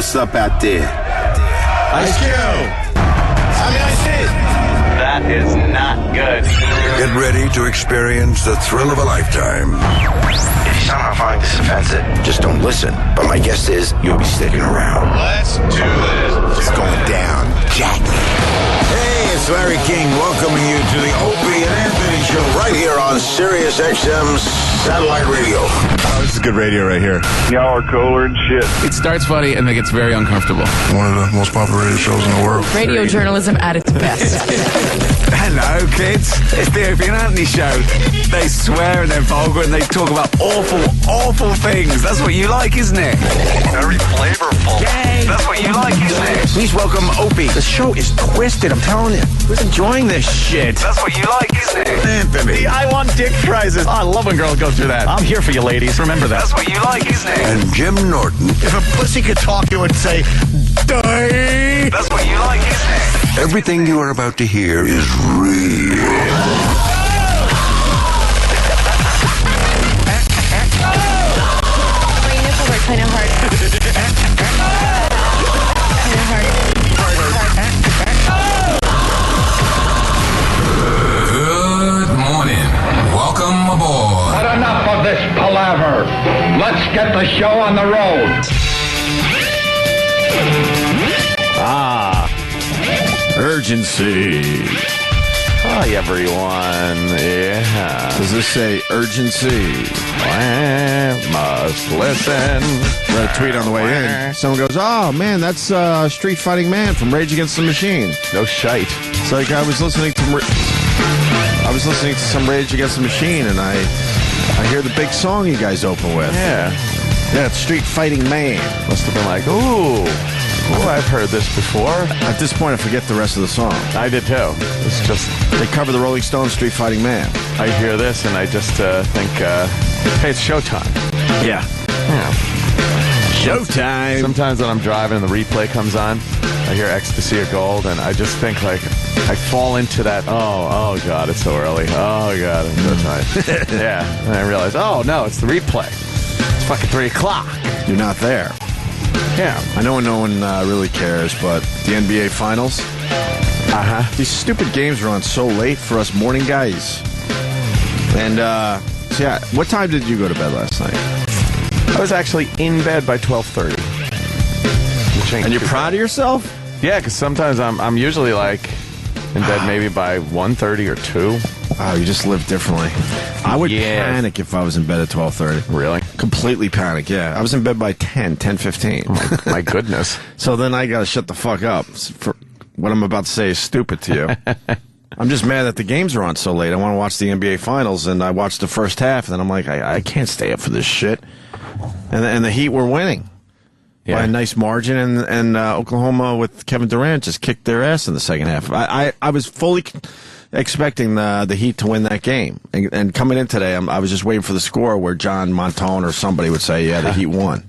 what's up out there? Ice Cube! I mean, Ice T! That is not good. Get ready to experience the thrill of a lifetime. If you somehow find this offensive, just don't listen. But my guess is you'll be sticking around. Let's do this. It's going down, Jack. Hey, it's Larry King welcoming you to the Opie and Anthony Show right here on Sirius XM's satellite radio. Oh, this is good radio right here. Y'all are cooler and shit. It starts funny and then gets very uncomfortable. One of the most popular radio shows in the world. Radio journalism at its best. Hello, kids. It's the Opie and Anthony Show. They swear and they're vulgar and they talk about awful, awful things. That's what you like, isn't it? Very flavorful. Yay! That's what you like, isn't it? Please welcome Opie. The show is twisted, I'm telling you. Who's enjoying this shit? That's what you like, isn't it? Anthony. I want dick prizes. I love when girls go through that. I'm here for you, ladies. Remember that. That's what you like, isn't it? And Jim Norton. If a pussy could talk, it would say, die! That's what you like, isn't it? Everything you are about to hear is real. My nipples are kind of hard. Kind of hard. Good morning. Welcome aboard. But enough of this palaver. Let's get the show on the road. Urgency. Hi, everyone. Yeah. Does this say urgency? Must listen. Read a tweet on the way in. Someone goes, "Oh man, that's Street Fighting Man from Rage Against the Machine." No shite. It's like I was listening to some Rage Against the Machine, and I hear the big song you guys open with. Yeah. Yeah, it's Street Fighting Man. Must have been like, ooh, I've heard this before. At this point, I forget the rest of the song. I did too. It's just they cover the Rolling Stones Street Fighting Man. I hear this and I just think, hey, it's showtime. Yeah. Showtime. Sometimes when I'm driving and the replay comes on, I hear Ecstasy of Gold, and I just think, like, I fall into that, oh God, it's so early. Oh, God, I'm so tired. Yeah. And I realize, oh, no, it's the replay. It's fucking 3 o'clock. You're not there. Yeah. I know no one really cares, but the NBA Finals, these stupid games run so late for us morning guys. And, so yeah, what time did you go to bed last night? I was actually in bed by 12:30. And you're proud of yourself? Yeah, because sometimes I'm usually, like, in bed maybe by 1:30 or 2. Wow, you just live differently. I would panic if I was in bed at 12:30. Really? Completely panic, yeah. I was in bed by 10:15. Oh my goodness. So then I got to shut the fuck up. For what I'm about to say is stupid to you. I'm just mad that the games are on so late. I want to watch the NBA Finals, and I watched the first half, and then I'm like, I can't stay up for this shit. And the Heat were winning by a nice margin, and Oklahoma with Kevin Durant just kicked their ass in the second half. I was fully expecting the Heat to win that game. And coming in today, I was just waiting for the score where John Montone or somebody would say, yeah, the Heat won.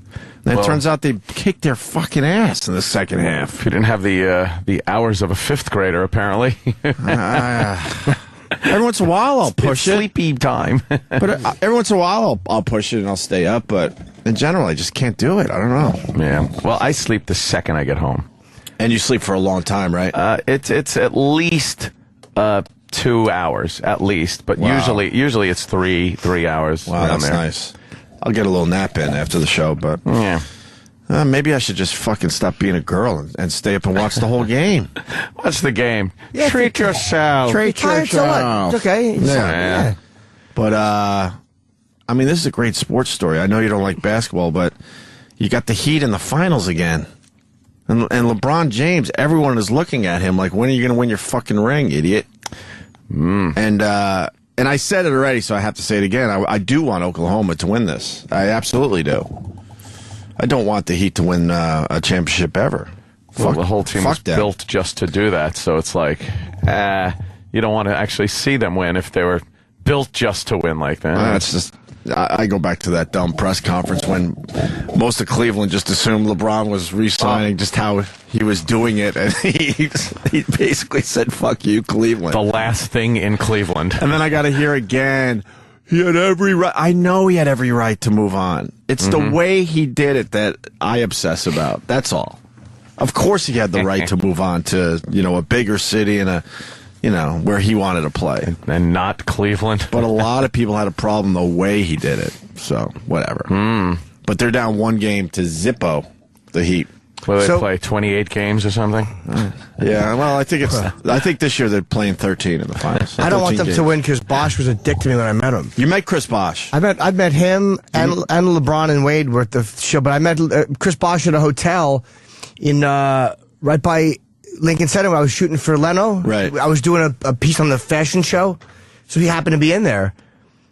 And it turns out they kicked their fucking ass in the second half. You didn't have the hours of a fifth grader, apparently. Every once in a while, I'll push it. Sleepy time. But every once in a while, I'll push it and I'll stay up. But in general, I just can't do it. I don't know. Yeah. Well, I sleep the second I get home. And you sleep for a long time, right? It's at least 2 hours, at least. But usually it's three hours. Wow, that's nice. I'll get a little nap in after the show, but yeah. Maybe I should just fucking stop being a girl and stay up and watch the whole game. Watch the game. Yeah, treat yourself. Treat yourself. It's okay. Yeah. But, I mean, this is a great sports story. I know you don't like basketball, but you got the Heat in the finals again. And LeBron James, everyone is looking at him like, when are you going to win your fucking ring, idiot? And I said it already, so I have to say it again. I do want Oklahoma to win this. I absolutely do. I don't want the Heat to win a championship ever. Well, the whole team was built just to do that, so it's like, you don't want to actually see them win if they were built just to win like that. It's just, I go back to that dumb press conference when most of Cleveland just assumed LeBron was re-signing, just how he was doing it, and he basically said, fuck you, Cleveland. The last thing in Cleveland. And then I got to hear again, he had every right. I know he had every right to move on. It's the way he did it that I obsess about. That's all. Of course he had the right to move on to, a bigger city and where he wanted to play. And not Cleveland. But a lot of people had a problem the way he did it. So, whatever. But they're down 1 game to Zippo, the Heat. Will they play 28 games or something? Yeah, well, I think this year they're playing 13 in the finals. I don't want them to win because Bosh was a dick to me when I met him. You met Chris Bosh. I met him and LeBron and Wade were at the show, but I met Chris Bosh at a hotel in right by Lincoln Center where I was shooting for Leno. Right. I was doing a piece on the fashion show, so he happened to be in there.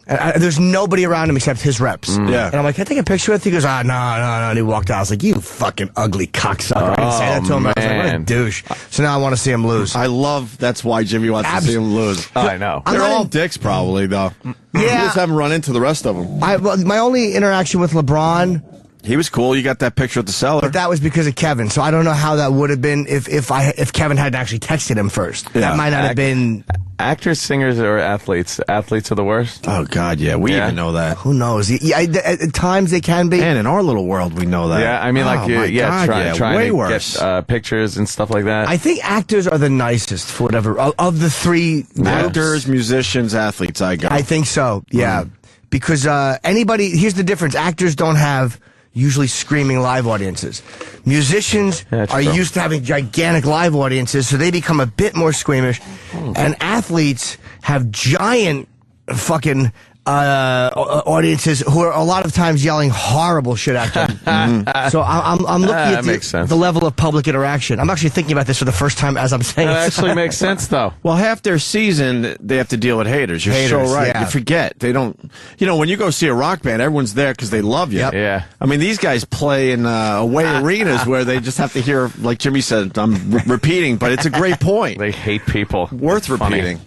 And there's nobody around him except his reps. Yeah. And I'm like, can I take a picture with you? He goes, no. And he walked out. I was like, you fucking ugly cocksucker. I didn't say that to him. I was like, what a douche. So now I want to see him lose. That's why Jimmy wants to see him lose. I know. They're all dicks probably, though. Yeah. You just haven't run into the rest of them. My only interaction with LeBron... He was cool. You got that picture at the cellar. But that was because of Kevin. So I don't know how that would have been if Kevin hadn't actually texted him first. Yeah. That might not have been... Actors, singers, or athletes? Athletes are the worst? Oh, God, yeah. We even know that. Who knows? At times they can be. Man, in our little world, we know that. Yeah, I mean, trying way to worse. Get pictures and stuff like that. I think actors are the nicest for whatever. Of the three... Actors, musicians, athletes, I think so, yeah. Because anybody... Here's the difference. Actors don't have... usually screaming live audiences. Musicians That's are true. used to having gigantic live audiences, so they become a bit more squeamish. And athletes have giant fucking audiences who are a lot of times yelling horrible shit at them. So I'm looking That at makes sense. the level of public interaction. I'm actually thinking about this for the first time as I'm saying That it. actually makes sense, though. Well, half their season, they have to deal with haters. You're Haters, so right. yeah. You forget. They don't, when you go see a rock band, everyone's there because they love you. Yep. Yeah. I mean, these guys play in away arenas where they just have to hear, like Jimmy said, I'm repeating, but it's a great point. They hate people. Worth It's funny. repeating.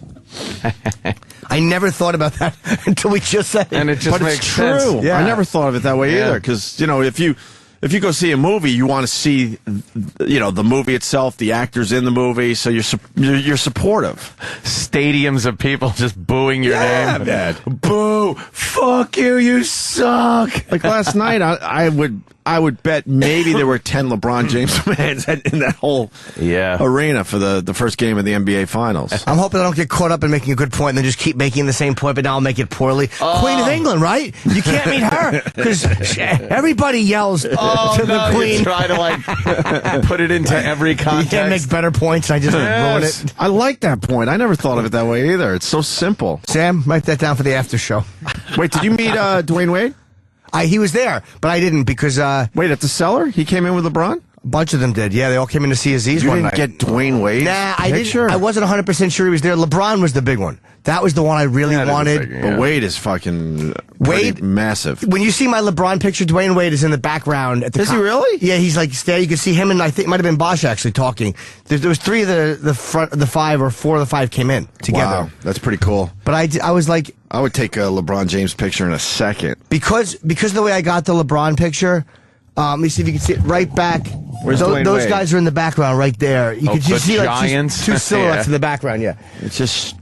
I never thought about that until we just said it. And it just But makes it's true. sense. Yeah. I never thought of it that way Yeah. either. Because if you go see a movie, you want to see the movie itself, the actors in the movie, so you're supportive. Stadiums of people just booing your name. man. Boo! Fuck you! You suck! Like last night, I would bet maybe there were 10 LeBron James fans in that whole arena for the first game of the NBA Finals. I'm hoping I don't get caught up in making a good point and then just keep making the same point, but now I'll make it poorly. Queen of England, right? You can't meet her because everybody yells to the Queen. You try to put it into every You can't context. make better points. And I just ruin it. I like that point. I never thought of it that way either. It's so simple. Sam, write that down for the after show. Wait, did you meet Dwayne Wade? He was there, but I didn't because Wait, at the cellar? He came in with LeBron? a bunch of them did. Yeah, they all came in to see Aziz You one didn't night. get Dwayne Wade's Nah, I picture? didn't. I wasn't 100% sure he was there. LeBron was the big one. That was the one I really wanted. But Wade is fucking pretty massive. When you see my LeBron picture, Dwayne Wade is in the background. At the Is he really? Yeah, he's like there. You can see him and I think it might have been Bosch actually talking. There was three of the 5 or 4 of the 5 came in together. Wow, that's pretty cool. But I was like, I would take a LeBron James picture in a second. because of the way I got the LeBron picture. Let me see if you can see it right back. Where's Dwayne those Wade? guys are in the background right there. You can the just see like Giants? two silhouettes Yeah. in the background. Yeah, It's just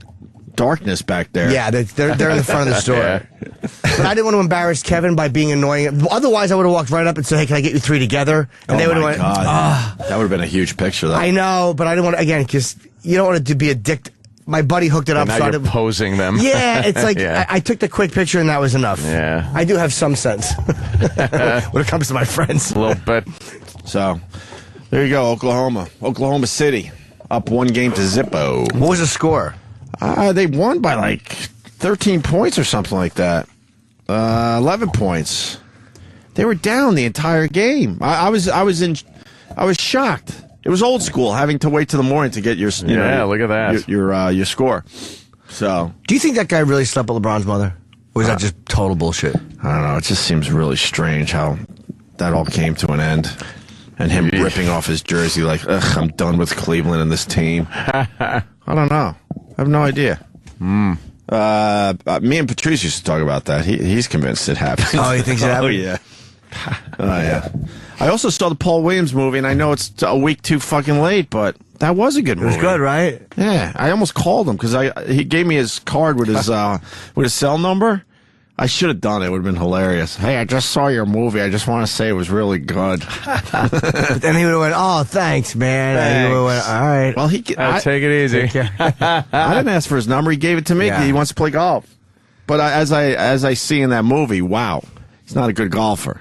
darkness back there. yeah, they're in the front of the store. Yeah. But I didn't want to embarrass Kevin by being annoying. Otherwise, I would have walked right up and said, "Hey, can I get you 3 together?" And they would have my went, God. "Ah." That would have been a huge picture, though. I know, but I didn't want to, again, because you don't want to be a dick. My buddy hooked it up. Now so I you're didn't- posing them. Yeah, it's like Yeah. I took the quick picture and that was enough. Yeah. I do have some sense when it comes to my friends. A little bit. So, there you go, Oklahoma City, up 1 game to Zippo. What was the score? They won by like 13 points or something like that. 11 points. They were down the entire game. I was shocked. It was old school, having to wait till the morning to get your look at that. your score. So Do you think that guy really slept with LeBron's mother? Or was that just total bullshit? I don't know. It just seems really strange how that all came to an end, and him ripping off his jersey like, "Ugh, I'm done with Cleveland and this team." I don't know. I have no idea. Me and Patrice used to talk about that. He's convinced it happened. Oh, he thinks it happened? Oh, yeah. Oh, yeah. I also saw the Paul Williams movie, and I know it's a week too fucking late, but that was a good It movie. was good, right? Yeah, I almost called him because he gave me his card with his cell number. I should have done it. It would have been hilarious. Hey, I just saw your movie. I just want to say it was really good. But then he would have went, "Oh, thanks, man." And he would have went, "All right." Well, Take it easy. I didn't ask for his number. He gave it to me. Yeah. He wants to play golf. But as I see in that movie, wow, he's not a good golfer.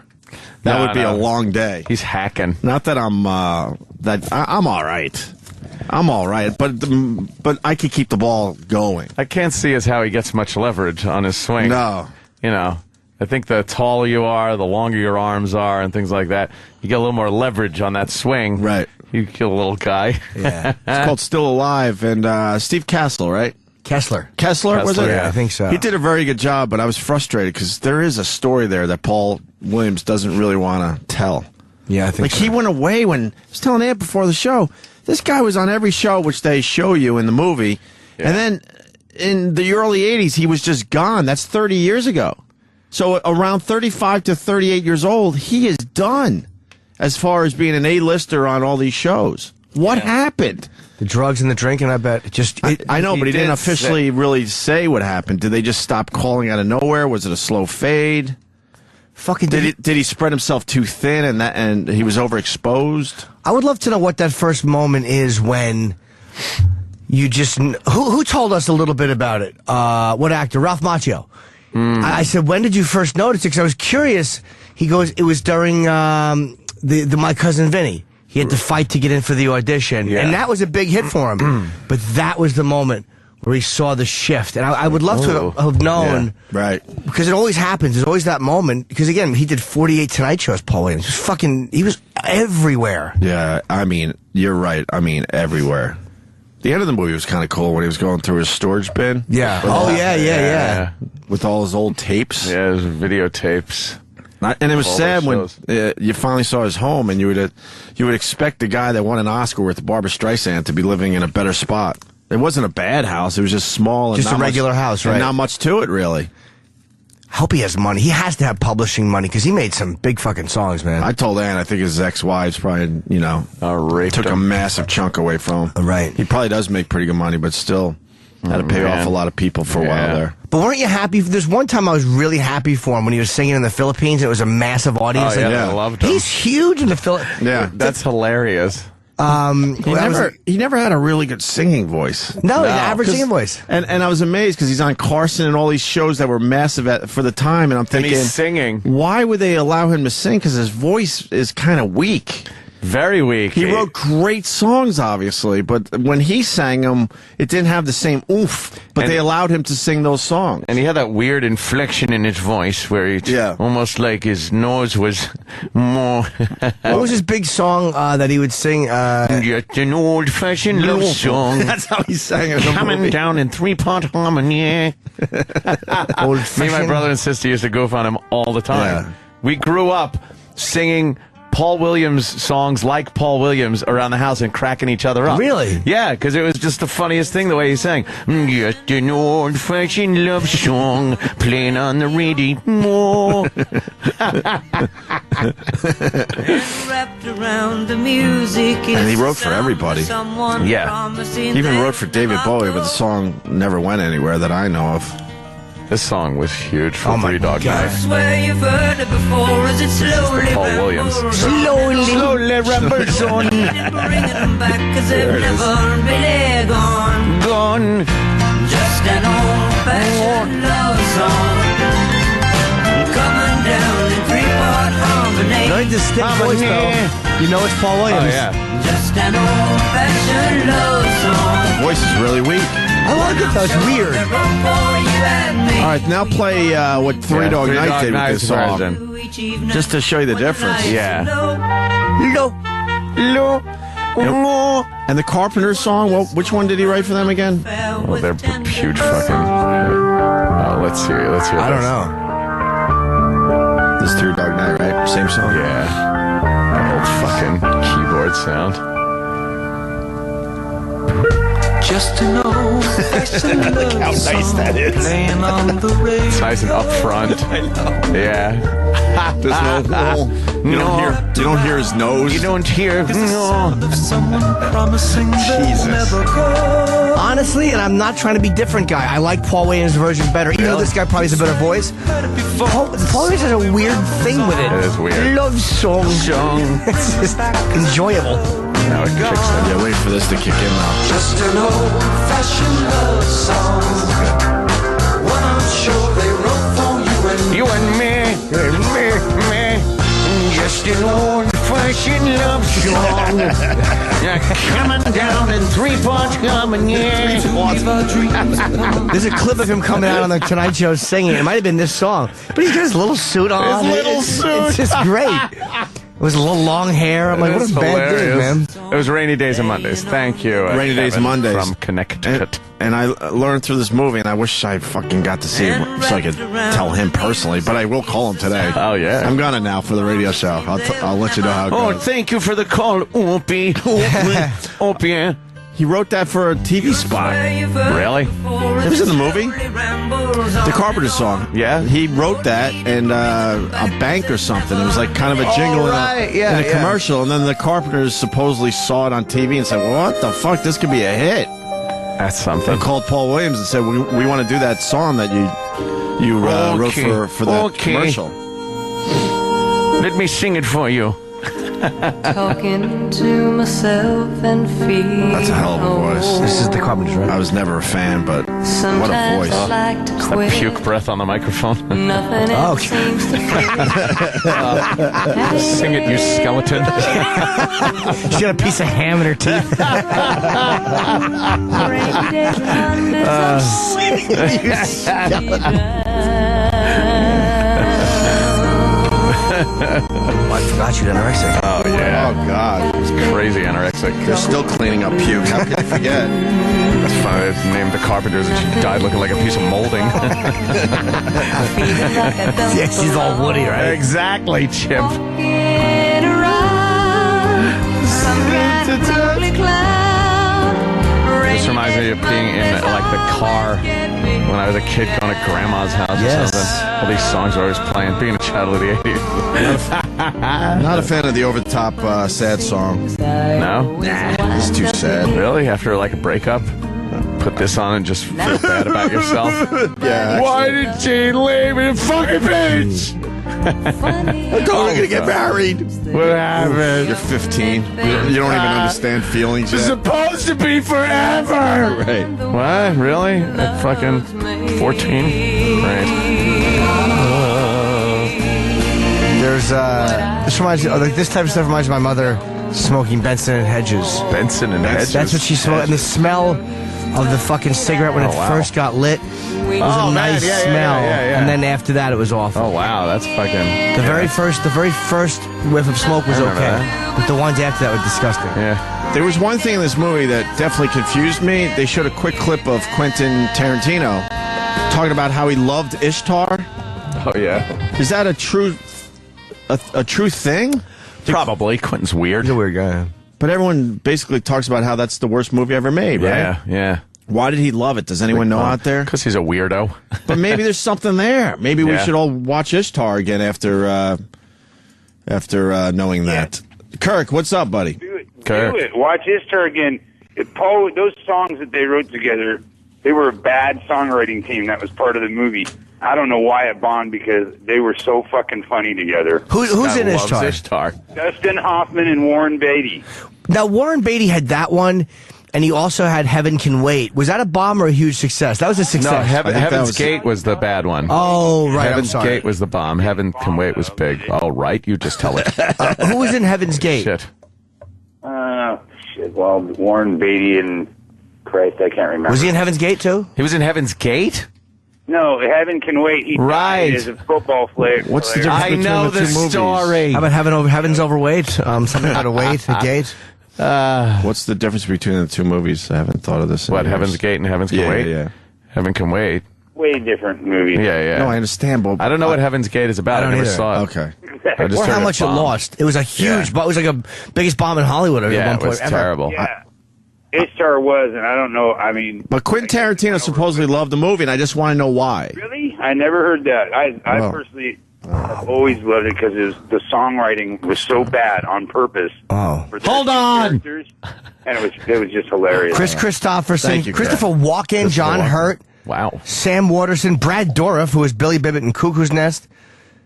That No, would be no. a long day. He's hacking. Not that I'm I'm all right. I'm all right, but I could keep the ball going. I can't see as how he gets much leverage on his swing. No. You know, I think the taller you are, the longer your arms are, and things like that, you get a little more leverage on that swing. Right. You kill a little guy. Yeah. It's called Still Alive, and Steve Kessler, right? Kessler. Kessler, was it? Kessler, Yeah, I think so. He did a very good job, but I was frustrated because there is a story there that Paul Williams doesn't really want to tell. Yeah, I think Like, so. he went away when, I was telling Ed before the show, this guy was on every show which they show you in the movie, and then in the early 80s, he was just gone. That's 30 years ago. So around 35 to 38 years old, he is done as far as being an A-lister on all these shows. What happened? The drugs and the drinking, I bet. I know, but he didn't did officially really say what happened. Did they just stop calling out of nowhere? Was it a slow fade? fucking Did he spread himself too thin and he was overexposed? I would love to know what that first moment is when you just who told us a little bit about it? What actor? Ralph Macchio. I said, when did you first notice it? Because I was curious. He goes, it was during the My Cousin Vinny. He had to fight to get in for the audition. Yeah. And that was a big hit for him. But that was the moment where he saw the shift. And I would love to have known. Yeah, right. Because it always happens. There's always that moment. Because, again, he did 48 Tonight Shows, Paul Williams. He was everywhere. Yeah, I mean, you're right. I mean, everywhere. The end of the movie was kind of cool when he was going through his storage bin. Yeah. Oh, yeah. With all his old tapes. Yeah, his videotapes. And it was All sad those when you finally saw his home, and you would expect the guy that won an Oscar with Barbra Streisand to be living in a better spot. It wasn't a bad house; it was just small and Just a regular house, right? And not much to it, really. I hope he has money. He has to have publishing money because he made some big fucking songs, man. I told Ann I think his ex-wives probably, took a massive chunk away from him. Right. He probably does make pretty good money, but still had to pay off a lot of people for a while there. But weren't you happy? There's one time I was really happy for him when he was singing in the Philippines. It was a massive audience. Oh, yeah, I loved him. He's huge in the Philippines. Yeah. That's hilarious. He never had a really good singing voice. No, he's an average singing voice. And I was amazed because he's on Carson and all these shows that were massive for the time, and I'm thinking, he's singing. Why would they allow him to sing? Because his voice is kind of weak. Very weak. He wrote great songs, obviously, but when he sang them, it didn't have the same oomph. But they allowed him to sing those songs. And he had that weird inflection in his voice where it's almost like his nose was more... What was his big song that he would sing? Just an old-fashioned love song. That's how he sang it. Coming down in three-part harmony. Me and my brother and sister used to goof on him all the time. Yeah. We grew up singing Paul Williams songs like Paul Williams around the house and cracking each other up. Really? Yeah, because it was just the funniest thing the way he sang. Just an old-fashioned love song playing on the radio. Wrapped around the music. And he wrote for everybody. Yeah. He even wrote for David Bowie, but the song never went anywhere that I know of. This song was huge for Three Dog Night. Swear you've heard it before. Is it slowly? Paul Williams. Slowly rumbles on. Bringing them back 'cause they've never really gone. Gone. Just an old-fashioned love song. Coming down in three-part harmony. Very distinct voice, though. You know it's Paul Williams. Oh, yeah. Just an old-fashioned love song. The voice is really weak. I like it, though. It's weird. All right, now play what Three Dog Night did with this song. Just to show you the difference. Yeah. And the Carpenters song, which one did he write for them again? Oh, they're huge fucking... let's hear this. I don't know. This Three Dog Night, right? Same song? Yeah. Old fucking keyboard sound. Just to know How nice that is. It's nice and up front. Yeah. There's no you don't hear his nose. You don't hear. Jesus. Honestly, and I'm not trying to be different, guy. I like Paul Williams' version better. Even though this guy probably has a better voice. Paul Williams has a weird thing with it. It is weird. Love song. It's just enjoyable. Now it kicks in. Yeah, wait for this to kick in now. Just an old-fashioned love song. One I'm sure they wrote for you and me. Just an old-fashioned love song. Coming down in three-part harmony. There's a clip of him coming out on the Tonight Show singing. It might have been this song, but he's got his little suit on. It's just great. It was a little long hair. I'm like, what a bad dude, man. It was Rainy Days and Mondays. Thank you, Rainy Days and Mondays from Connecticut. And I learned through this movie, and I wish I fucking got to see it so I could tell him personally. But I will call him today. Oh yeah, I'm gonna now for the radio show. I'll let you know how it goes. Oh, thank you for the call, Opie. Opie. He wrote that for a TV spot. Really? It was in the movie. The Carpenters song. Yeah. He wrote that in a bank or something. It was like kind of a jingle in a commercial. And then the Carpenters supposedly saw it on TV and said, what the fuck? This could be a hit. That's something. They called Paul Williams and said, we want to do that song that you wrote for that commercial. Let me sing it for you. Talking to myself and feeling. That's a hell of a voice. This is the Carpenters, right? I was never a fan, but what a voice. Like to That quit. puke breath on the microphone. Nothing Oh, else seems to fit. Sing it, you skeleton. She's got a piece of ham in her teeth. I forgot you had anorexic. Oh, yeah. Oh, God. It's crazy anorexic. They're still cleaning up puke. How could you forget? That's funny. They named the Carpenters and she died looking like a piece of molding. Yeah, she's all woody, right? Exactly, Chimp. Walking around some kind of lovely cloud. This reminds me of being in like the car when I was a kid going to grandma's house or something. All these songs were always playing. Being a child of the 80s. Not a fan of the over-the-top sad song. No? Nah, it's too sad. Really? After like a breakup? Put this on and just feel bad about yourself? Yeah. Why did she leave me, fucking bitch? I thought we were going to get married. What happened? You're 15. You don't even understand feelings It's yet. supposed to be forever! Right. What? Really? At fucking 14? Right. There's this reminds me, like this type of stuff reminds me of my mother smoking Benson and Hedges. Benson and Hedges? That's what she smoked, and the smell of the fucking cigarette when it first got lit was a nice smell, and then after that it was awful. Oh wow, that's fucking. The very first whiff of smoke was okay, but the ones after that were disgusting. Yeah. There was one thing in this movie that definitely confused me. They showed a quick clip of Quentin Tarantino talking about how he loved Ishtar. Oh yeah. Is that a true thing? Probably. Quentin's weird. He's a weird guy. But everyone basically talks about how that's the worst movie ever made, right? Yeah, yeah. Why did he love it? Does anyone know out there? Because he's a weirdo. But maybe there's something there. Maybe we should all watch Ishtar again after knowing that. Kirk, what's up, buddy? Do it. Watch Ishtar again. Paul, those songs that they wrote together, they were a bad songwriting team. That was part of the movie. I don't know why it bombed because they were so fucking funny together. Who's in Ishtar? Dustin Hoffman and Warren Beatty. Now, Warren Beatty had that one, and he also had Heaven Can Wait. Was that a bomb or a huge success? That was a success. No, Heaven's Gate was the bad one. Oh, right. Heaven's Gate was the bomb. Heaven Can Wait was big. Oh, right. You just tell it. Who was in Heaven's Gate? Shit. Well, Warren Beatty and Christ, I can't remember. Was he in Heaven's Gate, too? He was in Heaven's Gate? No, Heaven Can Wait. He died as a football player. What's the difference between the two movies? story. How about Heaven's Overweight? Something about a weight, a gate? What's the difference between the two movies? I haven't thought of this. in What, years. Heaven's Gate and Heaven's Can Wait? Yeah. Heaven Can Wait. Way different movie. Yeah, yeah. No, I understand, but I don't know what Heaven's Gate is about. I don't I never either. saw it. Okay. I just Or heard how much it bombed. lost. It was a huge, it was like a biggest bomb in Hollywood at Yeah, one it point was ever. terrible. Yeah. Ishtar was, and I don't know. I mean, But Quentin Tarantino supposedly loved the movie, and I just want to know why. really? I never heard that. I Oh. personally have always loved it because the songwriting was so bad on purpose. Oh. For their characters, and it was just hilarious. Chris Christopherson, Thank you, Christopher Walken, John Hurt, Wow. Sam Waterston, Brad Dourif, who was Billy Bibbit in Cuckoo's Nest.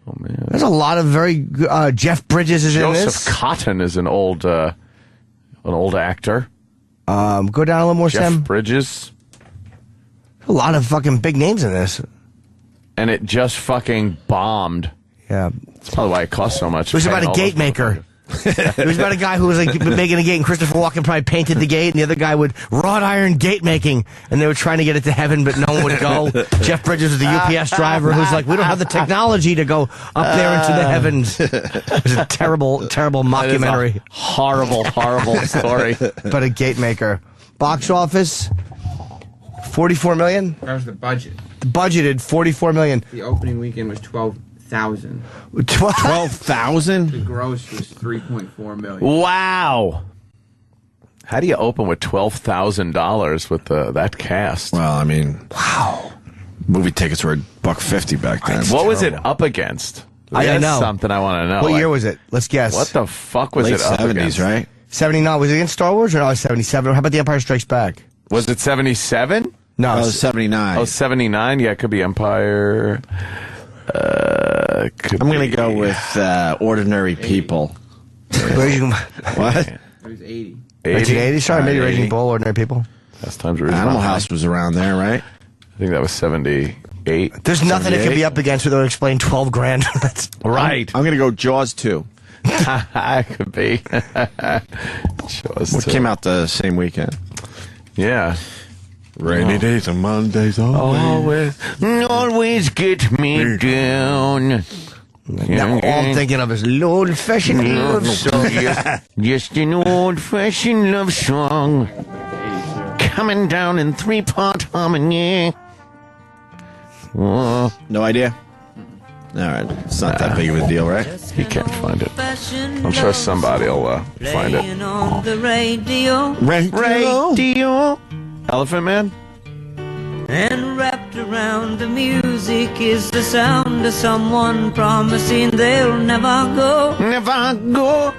Oh, man. There's a lot of very good, Jeff Bridges is in Joseph this. Cotton is an old actor. Go down a little more, Jeff Sam. Bridges. A lot of fucking big names in this. And it just fucking bombed. Yeah. That's probably why it cost so much. It was about a gate maker. It was about a guy who was like making a gate, and Christopher Walken probably painted the gate, and the other guy would wrought iron gate making, and they were trying to get it to heaven, but no one would go. Jeff Bridges was the UPS driver who's like, we don't have the technology to go up there into the heavens. It was a terrible, terrible mockumentary. Horrible, horrible story. But a gate maker. Box office, $44 million. That was the budget. Budgeted $44 million. The opening weekend was 12,000. 12,000? The gross was 3.4 million. Wow. How do you open with $12,000 with that cast? Well, I mean, wow. Movie tickets were $1.50 back then. What was it up against? I That's know. something I want to know. What Like, year was it? Let's guess. What the fuck was Late it up 70s, against? right? 79. Was it against Star Wars or no? 77. How about The Empire Strikes Back? Was it 77? No, That was 79. Oh, 79? Yeah, it could be Empire. I'm going to go with Ordinary People. Raging, What? It was 80. 1980? Sorry, maybe 80. Raging Bull, Ordinary People. Last times we were Animal House was around there, right? I think that was 78. There's nothing it can be up against without explaining 12 grand. That's Right. I'm going to go Jaws 2. I could be. Jaws What 2. came out the same weekend? Yeah. Rainy days and Mondays Always get me down. Now, all I'm thinking of is old-fashioned love song. Just an old-fashioned love song. Coming down in 3-part harmony. Oh. No idea? All right. It's not that big of a deal, right? He can't find it. I'm sure somebody will find it. On the radio. Radio. Elephant Man? And wrapped around the music is the sound of someone promising they'll never go. Never go.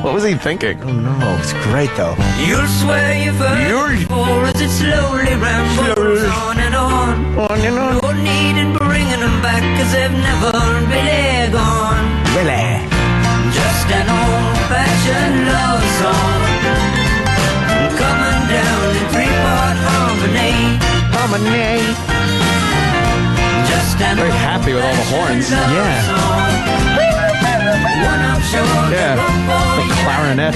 What was he thinking? Oh, no. It's great, though. You'll swear you've heard it before as it slowly rambles on and on. On and on. No need in bringing them back cause they've never really gone. Really? Just an old-fashioned love song. Coming down in 3-part harmony. Just an Very happy with all the horns. Yeah. Yeah. The clarinet.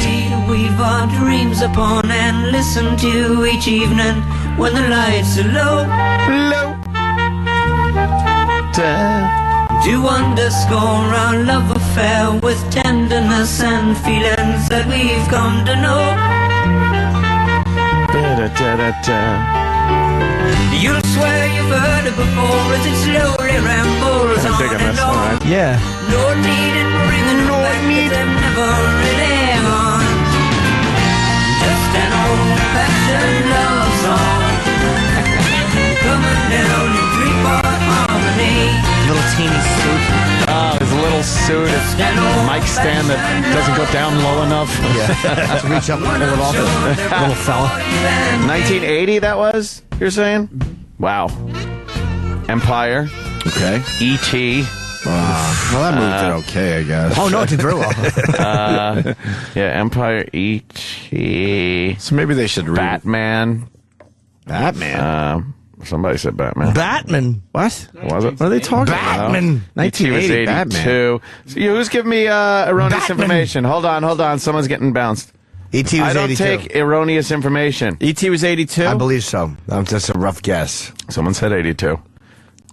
Weave our dreams upon and listen to each evening when the lights are low. To underscore our love affair with tenderness and feelings that we've come to know. You'll swear you've heard it before as it slowly rambles on and on. Yeah. No need in bringing them back 'cause they've never really gone. Just an old-fashioned love song. Coming down in 3-part harmony. Little teeny suit. Oh, his little suit. Mic stand that doesn't go down low enough. Yeah. Just reach up and pull it off. Little fella. 1980, that was? You're saying? Wow. Empire. Okay. E.T. Well, that movie did okay, I guess. Oh, no, it did very well. Yeah, Empire, E.T. So maybe they should read Batman. Batman? Somebody said Batman. Batman. What? Was it? What are they talking Batman. about? E.T. was 1980 82. So who's giving me erroneous Batman. information? Hold on. Someone's getting bounced. E.T. was I don't 82. take erroneous information. E.T. was 82? I believe so. That's a rough guess. Someone said 82.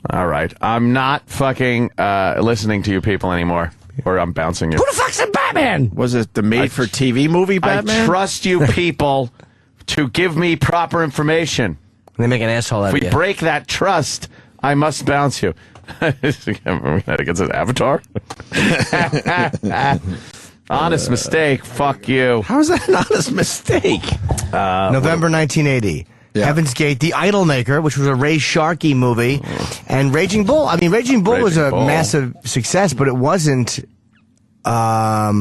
All right. I'm not fucking listening to you people anymore, or I'm bouncing you. Who the fuck's in Batman? Was it the made-for-TV movie Batman? I trust you people to give me proper information. They make an asshole out If of we you. break that trust, I must bounce you. Against an avatar? Honest mistake. Fuck you. How is that an honest mistake? November 1980. Yeah. Heaven's Gate, The Idolmaker, which was a Ray Sharkey movie, and Raging Bull. I mean, Raging Bull was a massive success, but it wasn't, a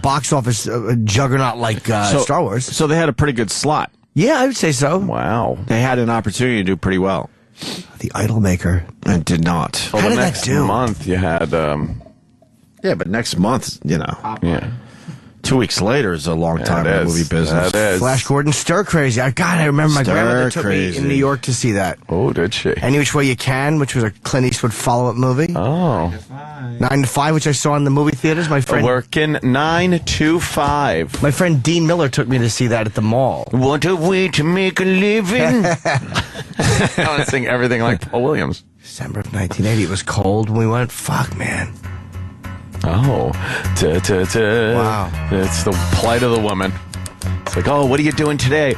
box office juggernaut like Star Wars. So they had a pretty good slot. Yeah, I would say so. Wow. They had an opportunity to do pretty well. The Idolmaker. And did not. Well, How the did that next do? month you had, Yeah, but next month, yeah. 2 weeks later is a long time in the movie business. That is. Flash Gordon, Stir Crazy. I remember my grandmother took me in New York to see that. Oh, did she? Any Which Way You Can, which was a Clint Eastwood follow-up movie. Oh. 9 to 5, which I saw in the movie theaters. My friend Working 9 to 5. My friend Dean Miller took me to see that at the mall. What a way to make a living. I want to sing everything like Paul Williams. December of 1980. It was cold when we went. Fuck, man. Oh. Wow. It's the plight of the woman. It's like, oh, what are you doing today?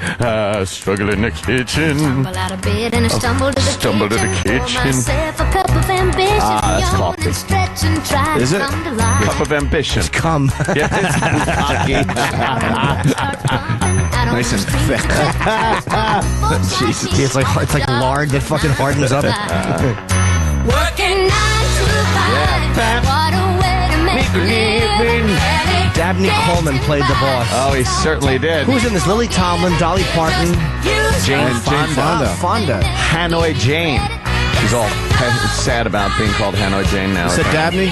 Struggle in the kitchen. Stumble out of bed and I stumble to the Stumble to the kitchen. kitchen. Pour myself a cup of ambition. That's Yawn coffee. and stretch and try Is to it? come to life. Cup of ambition. Come. Yeah, Nice and thick. Jesus. It's like lard that fucking hardens up. Working 9 to 5. What a way to make a living. Dabney Coleman played the boss. Oh, he certainly did. Who was in this? Lily Tomlin, Dolly Parton, Jane Fonda. Fonda. Hanoi Jane. She's all sad about being called Hanoi Jane now. Is that Dabney?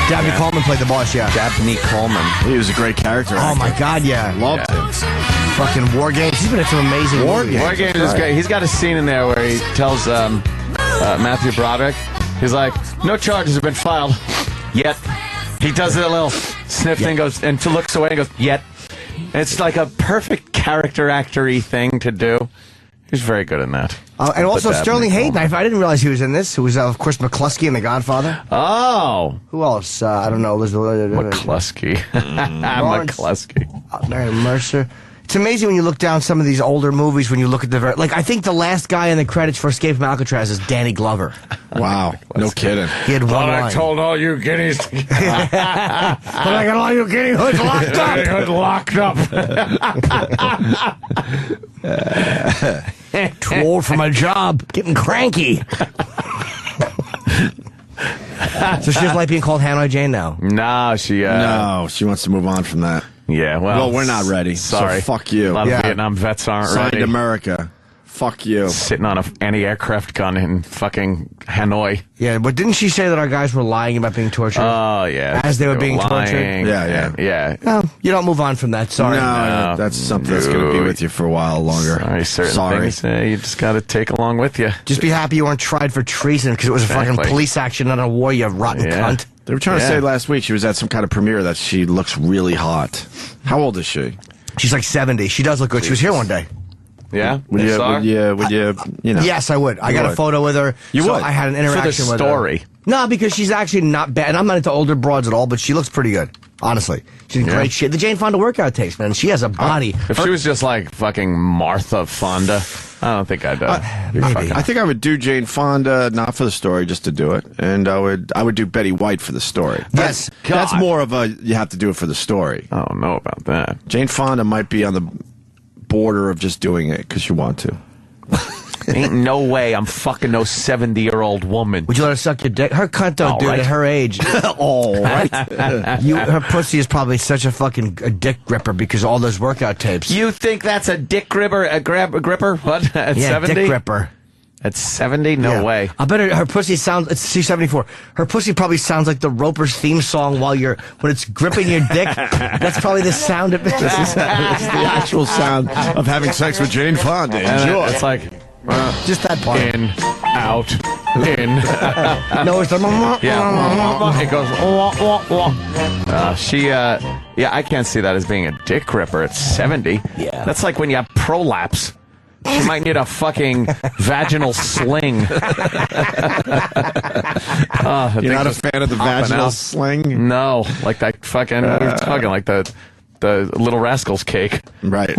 Dabney Coleman played the boss, yeah. Dabney Coleman. He was a great character. Oh, my God, yeah. Loved him. Fucking War Games. He's been in some amazing War movies. Games is great. He's got a scene in there where he tells Matthew Broderick, he's like, no charges have been filed yet. He does a little sniff thing, goes and looks away and goes, yet. And it's like a perfect character actor-y thing to do. He's very good in that. And also Sterling Hayden. I didn't realize he was in this. Who was, of course, McCluskey in The Godfather. Oh. Who else? I don't know. McCluskey. McCluskey. Mary Mercer. It's amazing when you look down some of these older movies, when you look at the I think the last guy in the credits for Escape from Alcatraz is Danny Glover. Wow. No kidding. He had one line. I told all you guineas. But I got all you guinea hoods locked up. Too old for my job. Getting cranky. So she doesn't like being called Hanoi Jane now? No, she wants to move on from that. Yeah, well, we're not ready. Sorry. So fuck you. A lot of Vietnam vets aren't ready. Signed America. Fuck you. Sitting on an anti-aircraft gun in fucking Hanoi. Yeah, but didn't she say that our guys were lying about being tortured? Oh, yeah. As they were being tortured? Yeah. Well, you don't move on from that. Sorry. No, that's something that's going to be with you for a while longer. Sorry, things you just got to take along with you. Just be happy you weren't tried for treason because it was a fucking police action, not a war, you rotten cunt. They were trying to say last week she was at some kind of premiere that she looks really hot. How old is she? She's like 70. She does look good. She was here one day. Yeah? Would you know? Yes, I would. I got a photo with her. You would? I had an interaction for the with story. her. No, because she's actually not bad. And I'm not into older broads at all, but she looks pretty good. Honestly. She's in great shape. The Jane Fonda workout takes, man. She has a body. If she was just like fucking Martha Fonda, I don't think I'd I think I would do Jane Fonda, not for the story, just to do it. And I would do Betty White for the story. Yes. That's more of a, you have to do it for the story. I don't know about that. Jane Fonda might be on the border of just doing it because you want to. Ain't no way I'm fucking no 70-year-old woman. Would you let her suck your dick? Her cunt don't do it at her age. All right. Her pussy is probably such a fucking dick gripper because of all those workout tapes. You think that's a dick gripper? A gripper? What? At 70? Dick gripper. At 70? No way. I bet her pussy sounds. She's 74. Her pussy probably sounds like the Roper's theme song when it's gripping your dick. That's probably the sound of it. It's the actual sound of having sex with Jane Fonda. Enjoy. It's like just that part. In, out, in. No, it's the It goes. I can't see that as being a dick gripper at 70. Yeah. That's like when you have prolapse. She might need a fucking vaginal sling. You're not a fan of the vaginal sling? No, like that fucking. What are you talking like the Little Rascals cake? Right.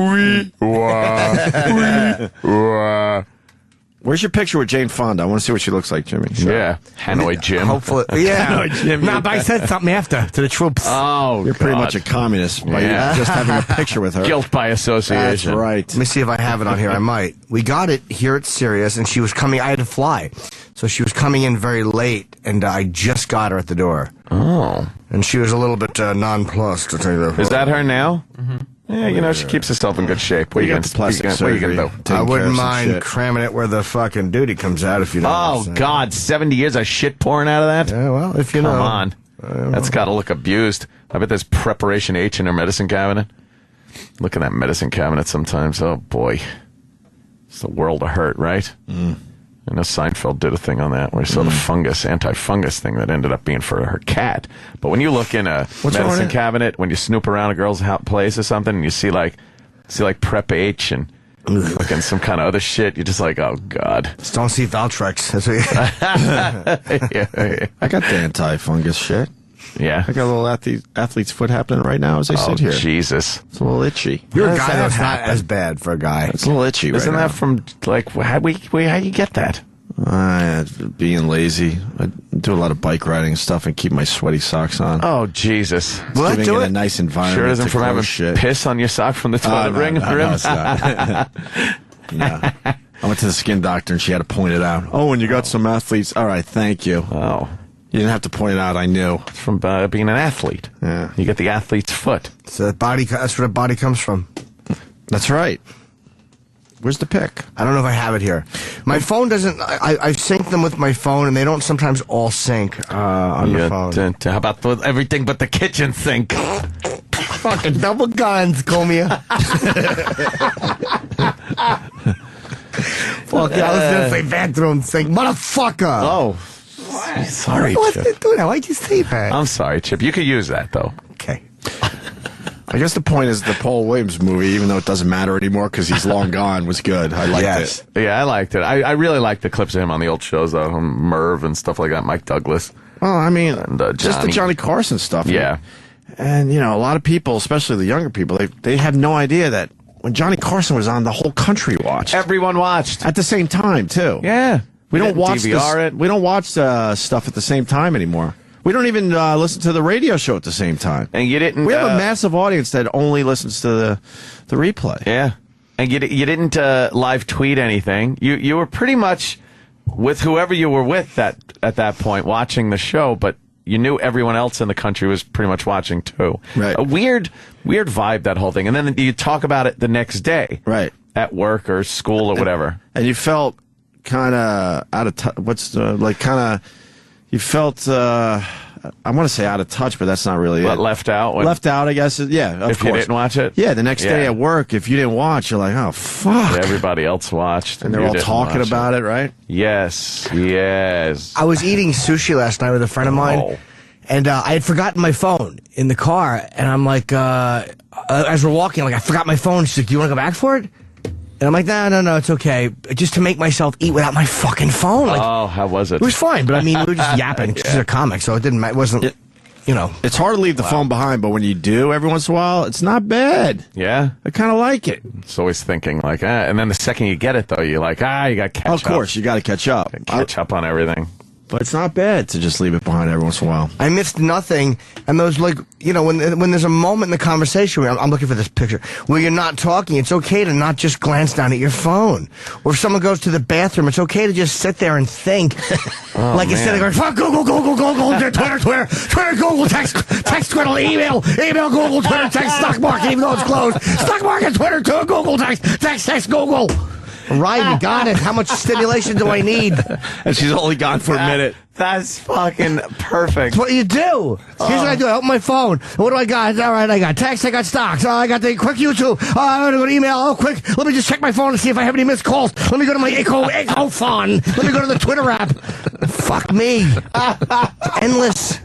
Where's your picture with Jane Fonda? I want to see what she looks like, Jimmy. Yeah, Hanoi Jim. Hopefully, yeah. Hanoi Jim. No, but I said something after to the troops. Oh, you're pretty much a communist by just having a picture with her. Guilt by association. That's right. Let me see if I have it on here. I might. We got it here at Sirius, and she was coming. I had to fly, so she was coming in very late, and I just got her at the door. Oh, and she was a little bit nonplussed. To tell you the Is that her now? Mm-hmm. Yeah, she keeps herself in good shape. What are you going to do? I wouldn't mind cramming it where the fucking duty comes out if you know. Oh, God, 70 years of shit pouring out of that? Yeah, well, if you know. Come on. That's got to look abused. I bet there's Preparation H in her medicine cabinet. Look at that medicine cabinet sometimes. Oh, boy. It's the world of hurt, right? Mm. I know Seinfeld did a thing on that where he saw the anti-fungus thing that ended up being for her cat. But when you look in a medicine cabinet, when you snoop around a girl's place or something, and you see like Prep H and fucking some kind of other shit, you're just like, oh, God. Just don't see Valtrex. That's what yeah. I got the anti-fungus shit. Yeah. I got a little athlete's foot happening right now as I sit here. Jesus. It's a little itchy. You're a guy that's not as bad for a guy. It's a little itchy. Isn't that from, like, how do you get that? Being lazy. I do a lot of bike riding and stuff and keep my sweaty socks on. Oh, Jesus. Will that do it? A nice environment. Sure isn't from having piss on your sock from the toilet ring? No, it's not. No. I went to the skin doctor and she had to point it out. Oh, and you got some athletes. All right, thank you. Oh. You didn't have to point it out. I knew. It's from being an athlete. Yeah. You get the athlete's foot. So that's where the body comes from. That's right. Where's the pic? I don't know if I have it here. My phone doesn't. I sync them with my phone, and they don't sometimes all sync on the phone. How about everything but the kitchen sink? Fucking double guns, Comia. Fuck, I was gonna say bathroom sink, motherfucker. Oh, sorry, What Chip. did I do that? Why'd you say that? I'm sorry, Chip. You could use that though. Okay. I guess the point is the Paul Williams movie, even though it doesn't matter anymore because he's long gone, was good. I liked it. Yeah, I liked it. I really liked the clips of him on the old shows, though. Merv and stuff like that. Mike Douglas. Well, I mean, and, just the Johnny Carson stuff. Yeah. And, you know, a lot of people, especially the younger people, they had no idea that when Johnny Carson was on, the whole country watched. Everyone watched. At the same time, too. Yeah. We don't watch DVR it. We don't watch stuff at the same time anymore. We don't even listen to the radio show at the same time. And you didn't. We have a massive audience that only listens to the replay. Yeah. And you didn't live tweet anything. You were pretty much with whoever you were with at that point watching the show, but you knew everyone else in the country was pretty much watching too. Right. A weird vibe, that whole thing. And then you talk about it the next day. Right. At work or school or whatever. And you felt kind of out of touch. You felt, I want to say out of touch, but that's not really it. Left out? Left out, I guess. Yeah, of if course. you didn't watch it? Yeah, the next day at work, if you didn't watch, you're like, oh, fuck. Everybody else watched. And they're all talking about it, right? Yes. I was eating sushi last night with a friend of mine, and I had forgotten my phone in the car, and I'm like, as we're walking, I forgot my phone. She's like, do you want to go back for it? And I'm like, no, it's okay. Just to make myself eat without my fucking phone. How was it? It was fine, but I mean, we were just yapping. She's a comic, so it didn't matter. It wasn't, It's hard to leave the phone behind, but when you do every once in a while, it's not bad. Yeah. I kind of like it. It's always thinking and then the second you get it, though, you're like, you got to catch up. Of course, you got to catch up. Catch up on everything. But it's not bad to just leave it behind every once in a while. I missed nothing, and those when there's a moment in the conversation where I'm looking for this picture where you're not talking, it's okay to not just glance down at your phone. Or if someone goes to the bathroom, it's okay to just sit there and think, instead of going fuck Google, Twitter, Google, text, Twitter, email, Google, Twitter, text, stock market, even though it's closed, stock market, Twitter, to Google, text, Google. Right, you got it. How much stimulation do I need? And she's only gone for a minute. That's fucking perfect. That's what you do. Here's what I do. I open my phone. What do I got? All right, I got text. I got stocks. I got the quick YouTube. I'm going to go to email. Oh, quick. Let me just check my phone and see if I have any missed calls. Let me go to my Echo phone. Let me go to the Twitter app. Fuck me. It's endless.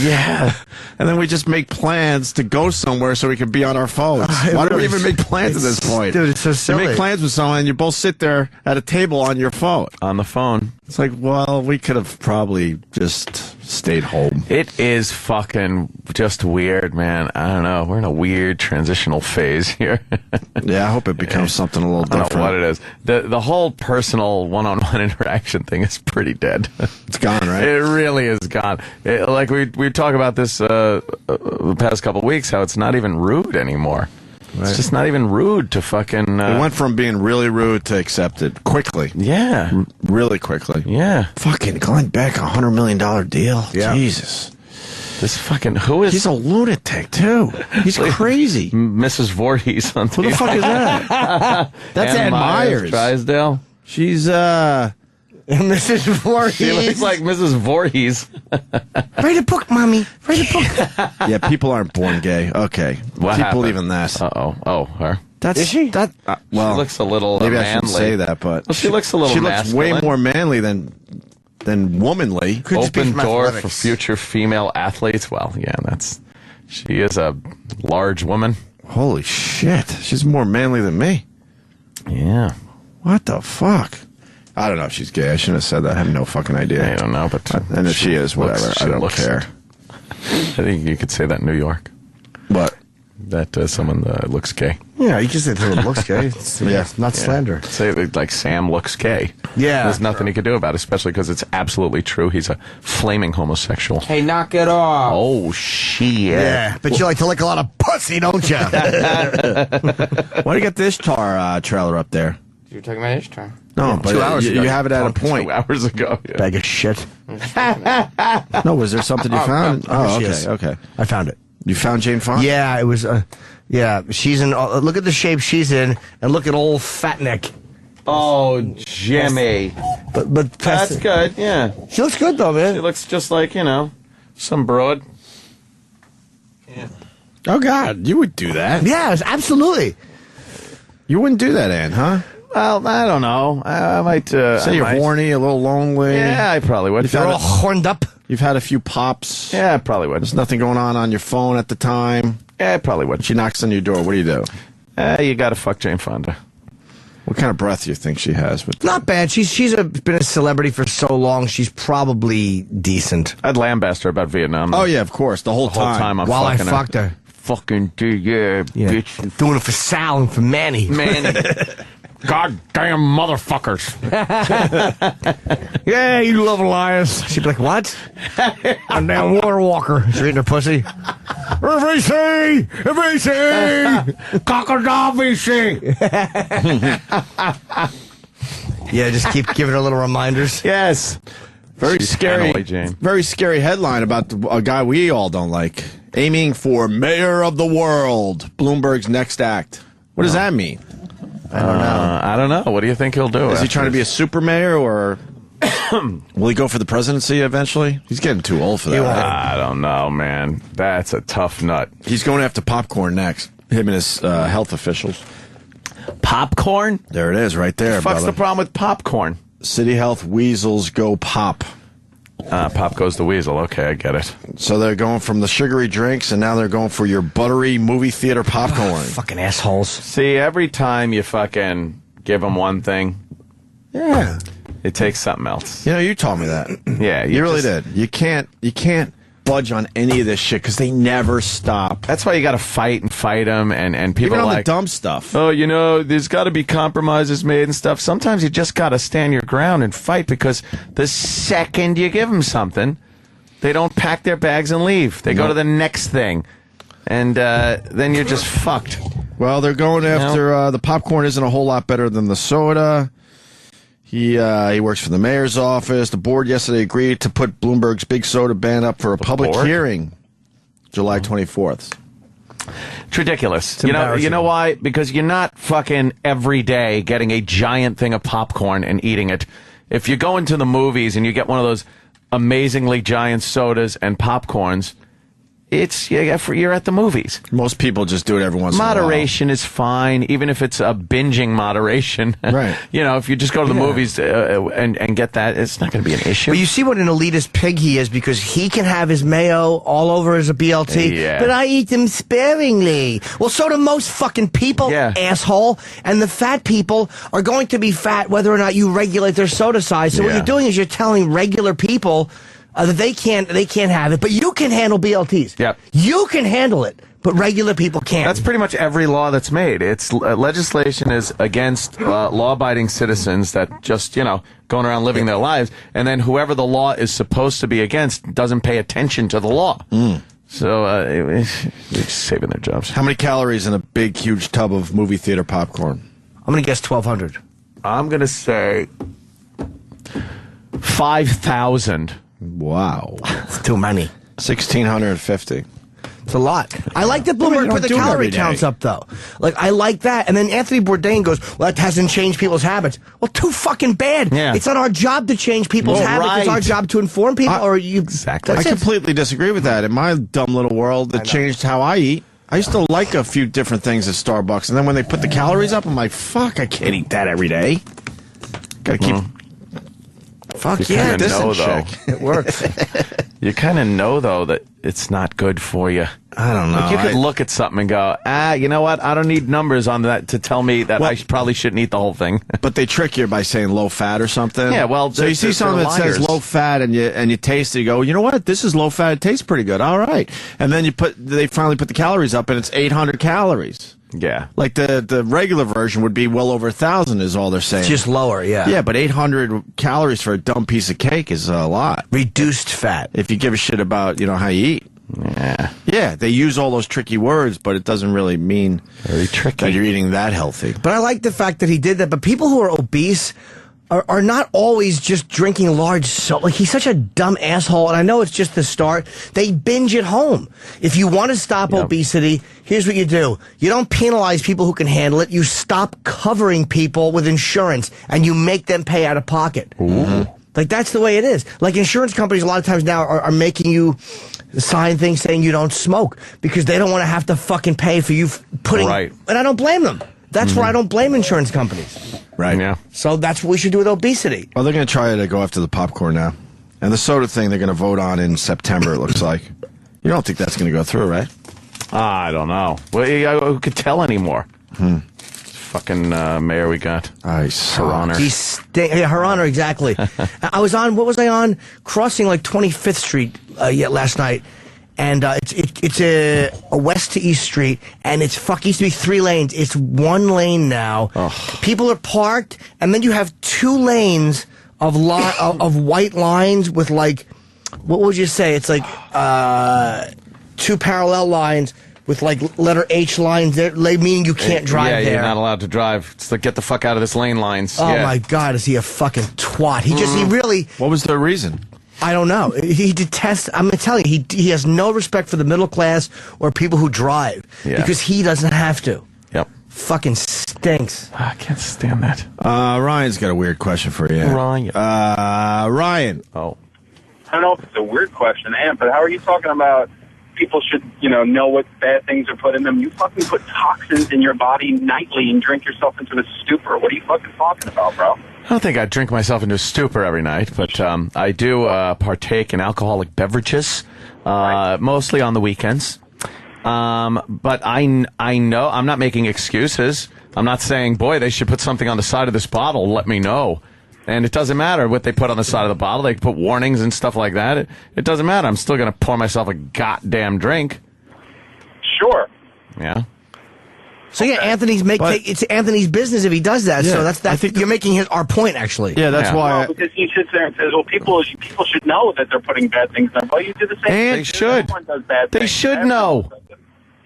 Yeah. And then we just make plans to go somewhere so we can be on our phones. Why do we even make plans at this point? Dude, it's so silly. You make plans with someone and you both sit there at a table on your phone. On the phone. It's like, well, we could have probably just stayed home. It is fucking just weird, man. I don't know. We're in a weird transitional phase here. Yeah, I hope it becomes something a little different. I don't know what it is. The whole personal one-on-one interaction thing is pretty dead. It's gone, right? It really is gone. Like we talk about this the past couple of weeks, how it's not even rude anymore. Right. It's just not even rude to fucking... it went from being really rude to accepted quickly. Yeah. Really quickly. Yeah. Fucking Glenn Beck, $100 million deal. Yeah. Jesus. This fucking... Who is... He's a lunatic, too. He's crazy. Mrs. Voorhees on Who the fuck is that? That's Ann Myers. Drysdale. She's, Mrs. Voorhees. She looks like Mrs. Voorhees. Write a book, Mommy. Write a book. Yeah, people aren't born gay. Okay. What Keep happened? believing that. Uh-oh. Oh, her. Is she? Well, she looks a little maybe manly. I shouldn't say that, but well, she looks a little. She looks way masculine. more manly than womanly. Open door for future female athletes. Well, yeah, she is a large woman. Holy shit, she's more manly than me. Yeah. What the fuck? I don't know if she's gay. I shouldn't have said that. I have no fucking idea. I don't know, but and if she is, whatever. I don't care. I think you could say that in New York. What? That someone looks gay. Yeah, you can say someone looks gay. It's not slander. Say like Sam looks gay. Yeah. There's nothing he could do about it, especially because it's absolutely true. He's a flaming homosexual. Hey, knock it off. Oh, shit. Yeah, but you like to lick a lot of pussy, don't you? Why do you get this tar trailer up there? You were talking about Ishtar. No, but 2 hours ago. you have it at a point. 2 hours ago. Yeah. Bag of shit. No, was there something you found? Oh, Oh, yes. okay. I found it. You found Jane Fonda? Yeah, it was. Yeah, she's in. Look at the shape she's in, and look at old fat neck. Oh, Jimmy. But that's good. Yeah, she looks good though, man. She looks just like some broad. Yeah. Oh God, you would do that? Yes, absolutely. You wouldn't do that, Ann, huh? Well, I don't know. I might. Say you're horny, a little lonely. Yeah, I probably would. If you're all horned up. You've had a few pops. Yeah, I probably would. There's nothing going on your phone at the time. Yeah, I probably would. She knocks on your door. What do you do? You got to fuck Jane Fonda. What kind of breath do you think she has? Not bad. She's been a celebrity for so long. She's probably decent. I'd lambaste her about Vietnam. Oh yeah, of course. The whole time. I'm while I fucking fucked her. Fucking bitch. Doing it for Sal and for Manny. Goddamn motherfuckers. Yeah, you love Elias. She'd be like, what? I'm damn water walker. She's eating her pussy. VC! Crocodile VC! Yeah, just keep giving her little reminders. Yes. Very She's scary. Hanoi, Jane. Very scary headline about a guy we all don't like. Aiming for mayor of the world. Bloomberg's next act. What does that mean? I don't know. I don't know. What do you think he'll do? Is he trying to be a super mayor, or will he go for the presidency eventually? He's getting too old for that. Right? I don't know, man. That's a tough nut. He's going after popcorn next. Him and his health officials. Popcorn? There it is, right there. What the fuck's brother. the problem with popcorn? City Health weasels go pop. Pop goes the weasel. Okay, I get it. So they're going from the sugary drinks, and now they're going for your buttery movie theater popcorn. Fucking assholes. See, every time you fucking give them one thing, yeah, it takes something else. You know, you told me that. Yeah, you really did. You can't budge on any of this shit because they never stop. That's why you got to fight them, and people Even are on like the dumb stuff. Oh, there's got to be compromises made and stuff. Sometimes you just got to stand your ground and fight, because the second you give them something, they don't pack their bags and leave. They go to the next thing, and then you're just fucked. Well, they're going after the popcorn isn't a whole lot better than the soda. He works for the mayor's office. The board yesterday agreed to put Bloomberg's big soda ban up for a public hearing, July 24th. It's ridiculous. You know why? Because you're not fucking every day getting a giant thing of popcorn and eating it. If you go into the movies and you get one of those amazingly giant sodas and popcorns, you're at the movies. Most people just do it every once in a while. Moderation is fine, even if it's a binging moderation. Right. If you just go to the movies and get that, it's not going to be an issue. But you see what an elitist pig he is, because he can have his mayo all over as a BLT. Yeah. But I eat them sparingly. Well, so do most fucking people, asshole. And the fat people are going to be fat whether or not you regulate their soda size. So what you're doing is you're telling regular people that they can't have it, but you can handle BLTs. Yep. You can handle it, but regular people can't. That's pretty much every law that's made. It's legislation is against law-abiding citizens that just, going around living their lives, and then whoever the law is supposed to be against doesn't pay attention to the law. So they're just saving their jobs. How many calories in a big, huge tub of movie theater popcorn? I'm going to guess 1,200. I'm going to say 5,000. Wow. It's too many. 1,650. It's a lot. I like that Bloomberg put the calorie counts up, though. Like, I like that. And then Anthony Bourdain goes, well, that hasn't changed people's habits. Well, too fucking bad. Yeah. It's not our job to change people's habits. It's our job to inform people. Exactly. I completely disagree with that. In my dumb little world, it changed how I eat. I used to like a few different things at Starbucks, and then when they put the calories up, I'm like, fuck, I can't eat that every day. Gotta keep... Fuck you yeah, this know, though. It works. You kind of know, though, that it's not good for you. I don't know. Like you could look at something and go, you know what? I don't need numbers on that to tell me that I probably shouldn't eat the whole thing. But they trick you by saying low fat or something. Yeah, well, so you see something that says low fat, and you taste it. You go, you know what? This is low fat. It tastes pretty good. All right. And then they finally put the calories up, and it's 800 calories. Yeah. Like the regular version would be well over 1,000 is all they're saying. It's just lower, yeah. Yeah, but 800 calories for a dumb piece of cake is a lot. Reduced fat. If you give a shit about, how you eat. Yeah. Yeah, they use all those tricky words, but it doesn't really mean very tricky that you're eating that healthy. But I like the fact that he did that. But people who are obese are not always just drinking large soda. Like, he's such a dumb asshole, and I know it's just the start. They binge at home. If you want to stop obesity, here's what you do. You don't penalize people who can handle it. You stop covering people with insurance, and you make them pay out of pocket. Like, that's the way it is. Like, insurance companies a lot of times now are making you sign things saying you don't smoke because they don't want to have to fucking pay for you putting... Right. And I don't blame them. That's where I don't blame insurance companies. Right. Yeah. So that's what we should do with obesity. Well, they're going to try to go after the popcorn now. And the soda thing they're going to vote on in September, it looks like. You don't think that's going to go through, right? I don't know. Well, who could tell anymore? Fucking mayor we got. Her Honor. Her Honor, exactly. I was on, what was I on? Crossing like 25th Street last night. And it's a west to east street, and it's used to be 3 lanes. It's 1 lane now. People are parked, and then you have 2 lanes of white lines with like, what would you say? It's like 2 parallel lines with like letter H lines there, meaning you can't drive there. You're not allowed to drive. It's like, get the fuck out of this lane lines. Oh my God, is he a fucking twat? He really... What was the reason? I don't know. He detests... I'm telling you, he has no respect for the middle class or people who drive because he doesn't have to. Yep. Fucking stinks. I can't stand that. Ryan's got a weird question for you. Ryan. Oh. I don't know if it's a weird question, but how are you talking about people should, know what bad things are put in them? You fucking put toxins in your body nightly and drink yourself into a stupor. What are you fucking talking about, bro? I don't think I drink myself into a stupor every night, but I do partake in alcoholic beverages, mostly on the weekends. But I know I'm not making excuses. I'm not saying, boy, they should put something on the side of this bottle. Let me know. And it doesn't matter what they put on the side of the bottle. They put warnings and stuff like that. It doesn't matter. I'm still going to pour myself a goddamn drink. Sure. Yeah. So it's Anthony's business if he does that. Yeah, so that's you're making our point actually. Yeah, that's why. Because he sits there and says, "Well, people should know that they're putting bad things in." Well, you do the same thing. They should. Everyone does bad They things. should know.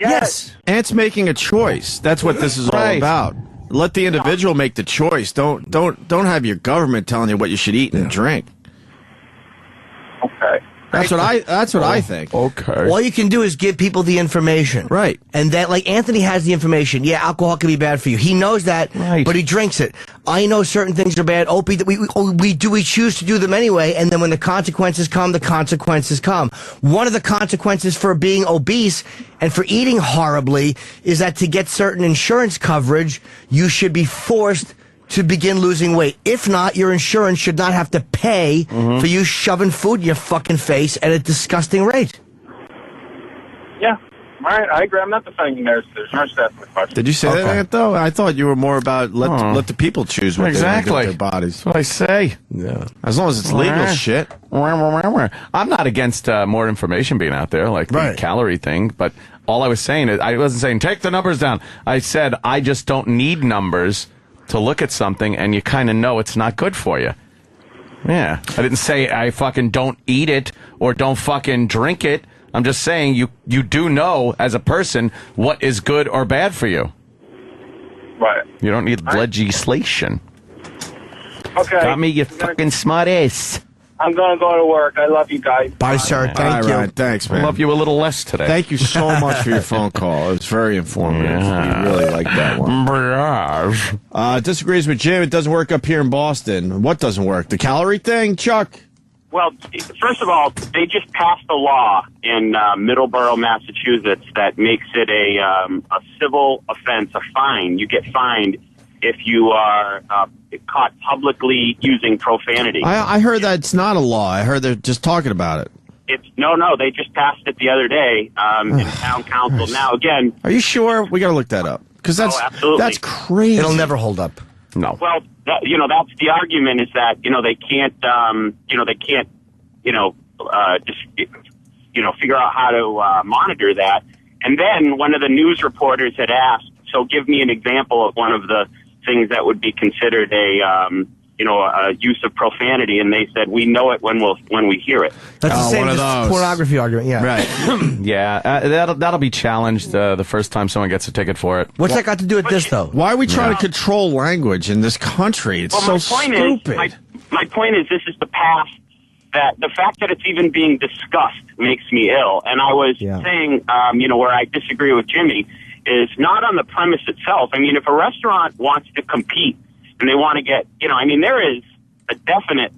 Yes. Ant's making a choice. That's what this is all about. Let the individual make the choice. Don't have your government telling you what you should eat and drink. Okay. That's what I think. Okay. All you can do is give people the information. Right. And that, like, Anthony has the information. Yeah, alcohol can be bad for you. He knows that, but he drinks it. I know certain things are bad. Opie, that we choose to do them anyway, and then when the consequences come, the consequences come. One of the consequences for being obese and for eating horribly is that to get certain insurance coverage, you should be forced to begin losing weight. If not, your insurance should not have to pay for you shoving food in your fucking face at a disgusting rate. Yeah. All right, I agree. I'm not defending there's no asking the question. Did you say that, Ant, though? I thought you were more about let the people choose what they want to do with their bodies. That's what I say. Yeah. As long as it's legal shit. I'm not against more information being out there, like the calorie thing, but all I was saying is, I wasn't saying take the numbers down. I said I just don't need numbers to look at something, and you kind of know it's not good for you. Yeah. I didn't say I fucking don't eat it or don't fucking drink it. I'm just saying you do know as a person what is good or bad for you. Right. You don't need legislation. Okay. Got me, you fucking smart ass. I'm going to go to work. I love you guys. Bye, sir. Thank you. Ryan, thanks, man. I love you a little less today. Thank you so much for your phone call. It was very informative. Yeah. We really liked that one. Disagrees with Jim. It doesn't work up here in Boston. What doesn't work? The calorie thing, Chuck? Well, first of all, they just passed a law in Middleborough, Massachusetts, that makes it a civil offense, a fine. You get fined if you are caught publicly using profanity. I heard that it's not a law. I heard they're just talking about it. No, they just passed it the other day in town council. Now, again... Are you sure? We got to look that up. Because that's crazy. It'll never hold up. No. Well, that's the argument is that, they can't, figure out how to monitor that. And then one of the news reporters had asked, so give me an example of one of the things that would be considered use of profanity, and they said, we know it when we hear it. That's the same one of as those. pornography argument, yeah. Right. Yeah, that'll be challenged the first time someone gets a ticket for it. What's that got to do with this, though? Why are we trying to control language in this country? It's so stupid. My point is, this is the past. That the fact that it's even being discussed makes me ill. And I was saying, where I disagree with Jimmy is not on the premise itself. I mean, if a restaurant wants to compete and they want to get, there is a definite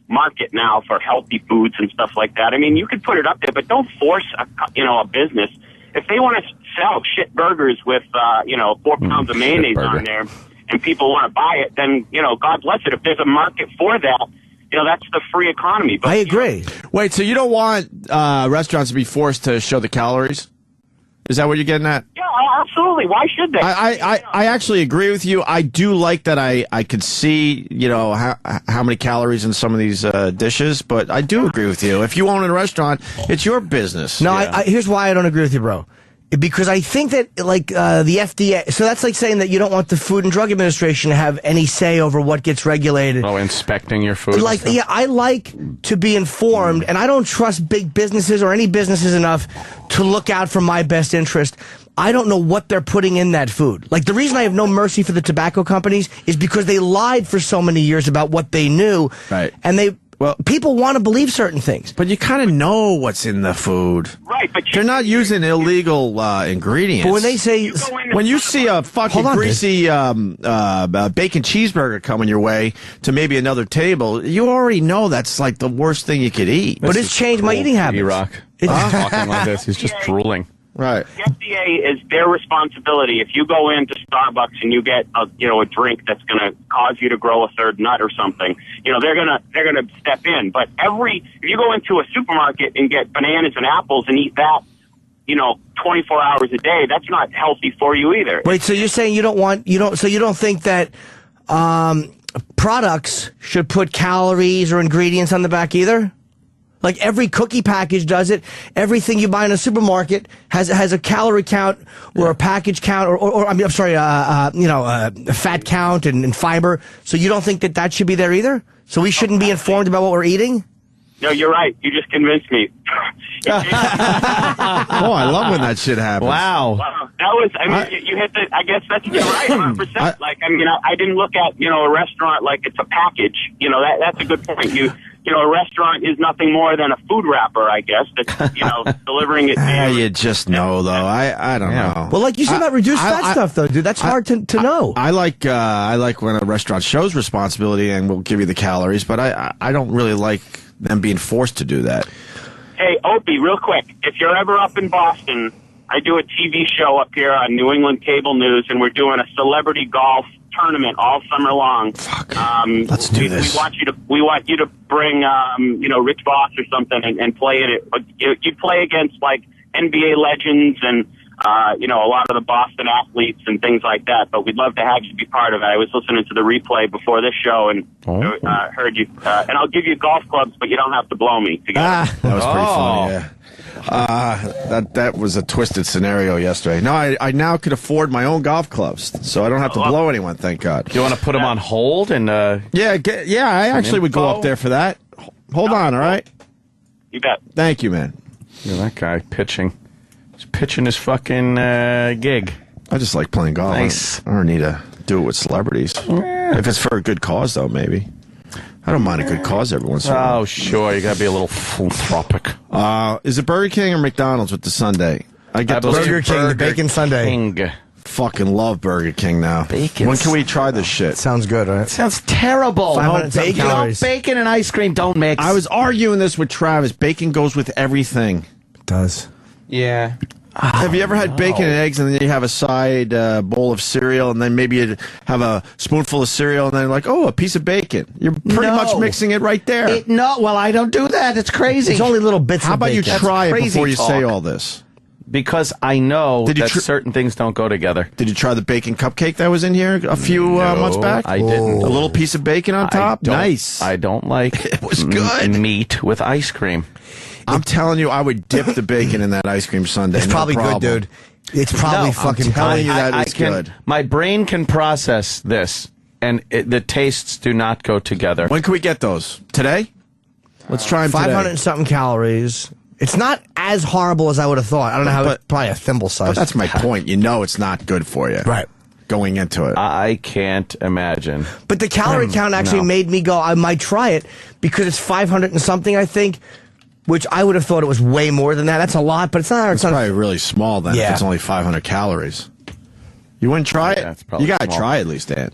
market now for healthy foods and stuff like that. I mean, you could put it up there, but don't force a business. If they want to sell shit burgers with 4 pounds of mayonnaise on there, and people want to buy it, then God bless it. If there's a market for that, that's the free economy. But, I agree. Wait, so you don't want restaurants to be forced to show the calories? Is that what you're getting at? Yeah, absolutely. Why should they? I actually agree with you. I do like that I could see, how many calories in some of these dishes, but I do agree with you. If you own a restaurant, it's your business. No, here's why I don't agree with you, bro. Because I think that, the FDA, so that's like saying that you don't want the Food and Drug Administration to have any say over what gets regulated. Oh, inspecting your food? I like to be informed, and I don't trust big businesses or any businesses enough to look out for my best interest. I don't know what they're putting in that food. Like, the reason I have no mercy for the tobacco companies is because they lied for so many years about what they knew. Right. And people want to believe certain things. But you kind of know what's in the food. Right, but they're not using illegal ingredients. But when they say... When you see a fucking greasy bacon cheeseburger coming your way to maybe another table, you already know that's like the worst thing you could eat. But it's changed my eating habits. E-Rock. Talking like this, he's just drooling. Right. The FDA is their responsibility. If you go into Starbucks and you get a drink that's going to cause you to grow a third nut or something, they're going to step in. But if you go into a supermarket and get bananas and apples and eat that, 24 hours a day, that's not healthy for you either. Wait, so you're saying you don't think that products should put calories or ingredients on the back either? Like every cookie package does it. Everything you buy in a supermarket has a calorie count or a package count a fat count and fiber. So you don't think that should be there either? So we shouldn't be informed about what we're eating? No, you're right. You just convinced me. I love when that shit happens. Wow. That was, you hit the, I guess you're right, 100%. I didn't look at, a restaurant like it's a package. That's a good point. A restaurant is nothing more than a food wrapper, I guess, that's, delivering it. You just know, though. I don't know. Well, like you said about reduced fat stuff, though, dude, that's hard to know. I like when a restaurant shows responsibility and will give you the calories, but I don't really like them being forced to do that. Hey, Opie, real quick, if you're ever up in Boston, I do a TV show up here on New England Cable News, and we're doing a celebrity golf tournament all summer long. Let's do this. We want you to bring, Rich Voss or something and play in it. You play against like NBA legends and, a lot of the Boston athletes and things like that. But we'd love to have you be part of it. I was listening to the replay before this show and heard you. And I'll give you golf clubs, but you don't have to blow me together. That was pretty funny. Yeah. That was a twisted scenario yesterday. No, I now could afford my own golf clubs, so I don't have to blow anyone. Thank God. Do you want to put them on hold and? Yeah. I actually would go up there for that. Hold on, all right. You bet. Thank you, man. You're that guy pitching. He's pitching his fucking gig. I just like playing golf. Nice. I don't need to do it with celebrities. Yeah. If it's for a good cause, though, maybe. I don't mind a good cause every once in a while. Oh, sure. You got to be a little philanthropic. Is it Burger King or McDonald's with the sundae? I get Burger King, the bacon sundae. King. Fucking love Burger King now. Bacon. When can we try this shit? Sounds good, right? Sounds terrible. 500 calories. Bacon and ice cream don't mix. I was arguing this with Travis. Bacon goes with everything. It does. Yeah. Have you ever had bacon and eggs and then you have a side bowl of cereal and then maybe you have a spoonful of cereal and then like, a piece of bacon. You're pretty much mixing it right there. Well, I don't do that. It's crazy. It's only little bits How of about bacon. you try it before you talk. say all this? Because I know that certain things don't go together. Did you try the bacon cupcake that was in here a few months back? I didn't. A little piece of bacon on top? Nice. I don't like it was good. Meat with ice cream. I'm telling you, I would dip the bacon in that ice cream sundae. It's probably good, dude. It's probably fucking I'm telling good. you that it's good. My brain can process this. and the tastes do not go together. When can we get those? Today? Let's try them 500 today. and something calories. It's not as horrible as I would have thought. I don't know how. It's probably a thimble size. But that's my point. You know it's not good for you. Right. Going into it. I can't imagine. But the calorie count actually made me go, I might try it because it's 500 and something, I think, which I would have thought it was way more than that. That's a lot, but it's not. It's probably really small then if Yeah. it's only 500 calories. You wouldn't try Yeah, it's it? probably You got to small. try it at least, Dan.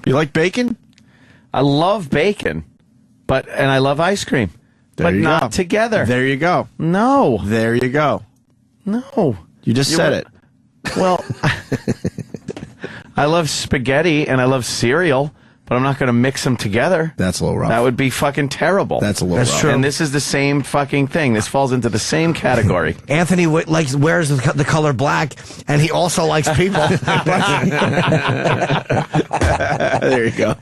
You like bacon? I love bacon, and I love ice cream, but you not go. together. There you go. No. There you go. No. You just said it. Well, I love spaghetti and I love cereal, but I'm not going to mix them together. That's a little rough. That would be fucking terrible. That's a little rough. true. And this is the same fucking thing. This falls into the same category. Anthony wears the color black, and he also likes people. There you go.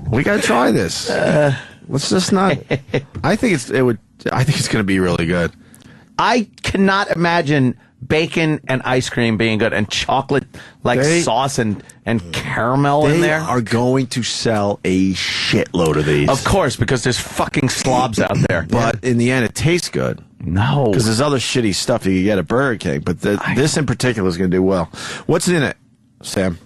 We got to try this. Let's just not. I think it's going to be really good. I cannot imagine bacon and ice cream being good, and chocolate sauce and caramel in there. They are going to sell a shitload of these. Of course, because there's fucking slobs out there. But in the end, it tastes good. No. Because there's other shitty stuff you can get at Burger King, but this in particular is going to do well. What's in it, Sam?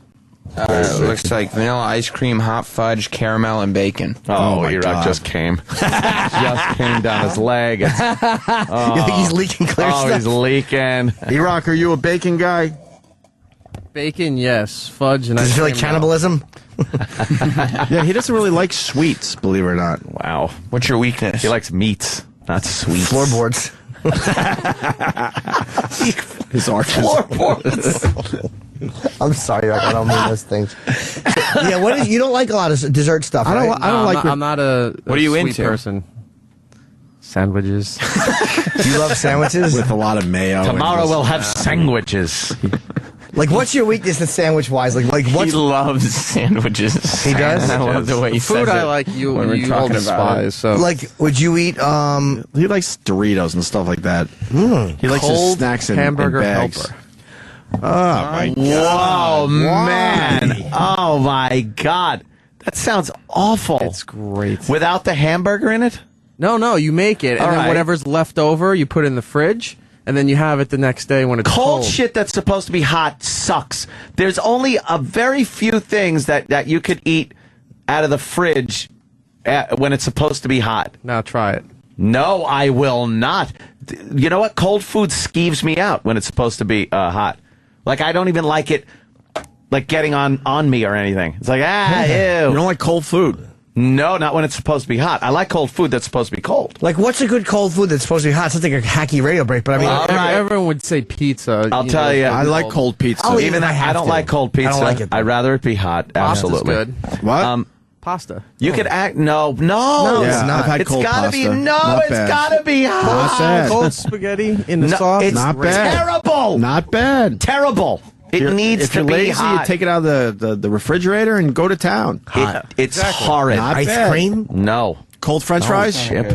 It looks like vanilla ice cream, hot fudge, caramel, and bacon. Oh, my Iraq God. just came. Just came down his leg. You think he's leaking clear stuff? Oh, he's leaking. Iraq, are you a bacon guy? Bacon, yes. Fudge and Does ice it feel like cream, no. cannibalism? Yeah, he doesn't really like sweets, believe it or not. Wow. What's your weakness? He likes meats, not sweets. Floorboards. His arches. Floorboards. I'm sorry, I don't mean those things. Yeah, you don't like a lot of dessert stuff, I don't. right? I don't like. I'm not a What are you sweet into? person. Sandwiches. You love sandwiches? with a lot of mayo. Tomorrow we'll have sandwiches. Like, what's your weakness in sandwich-wise? Like He what's... loves sandwiches. He does? I love the way he Food says I it like, you when we're talking about it. despise. So Like, would you eat, He likes Doritos and stuff like that. He likes his cold snacks in hamburger bags. helper. Oh my Whoa, God! man. Why? Oh, my God. That sounds awful. It's great. Without the hamburger in it? No, you make it, and All then right. whatever's left over, you put in the fridge, and then you have it the next day when it's Cold shit that's supposed to be hot sucks. There's only a very few things that you could eat out of the fridge when it's supposed to be hot. Now try it. No, I will not. You know what? Cold food skeeves me out when it's supposed to be hot. Like, I don't even like it, like, getting on me or anything. It's like, ew. You don't like cold food? No, not when it's supposed to be hot. I like cold food that's supposed to be cold. Like, what's a good cold food that's supposed to be hot? It's like a hacky radio break, but I mean... All right. Everyone would say pizza. I'll tell you. I like cold pizza. I'll eat Even it if I have I don't to. like cold pizza. I don't like it, though. I'd rather it be hot. Pasta's Absolutely. good. What? Pasta. You could act. No, No, yeah, it's not. I've had It's cold gotta pasta. be. No, Not it's bad. gotta be Not hot. bad. Cold spaghetti in the No, sauce. it's Not bad. terrible. Not bad. Terrible. It needs if to you're be lazy, hot. you take it out of the refrigerator and go to town. It's horrid. Not Ice bad. cream? No. Cold French fries. Chip.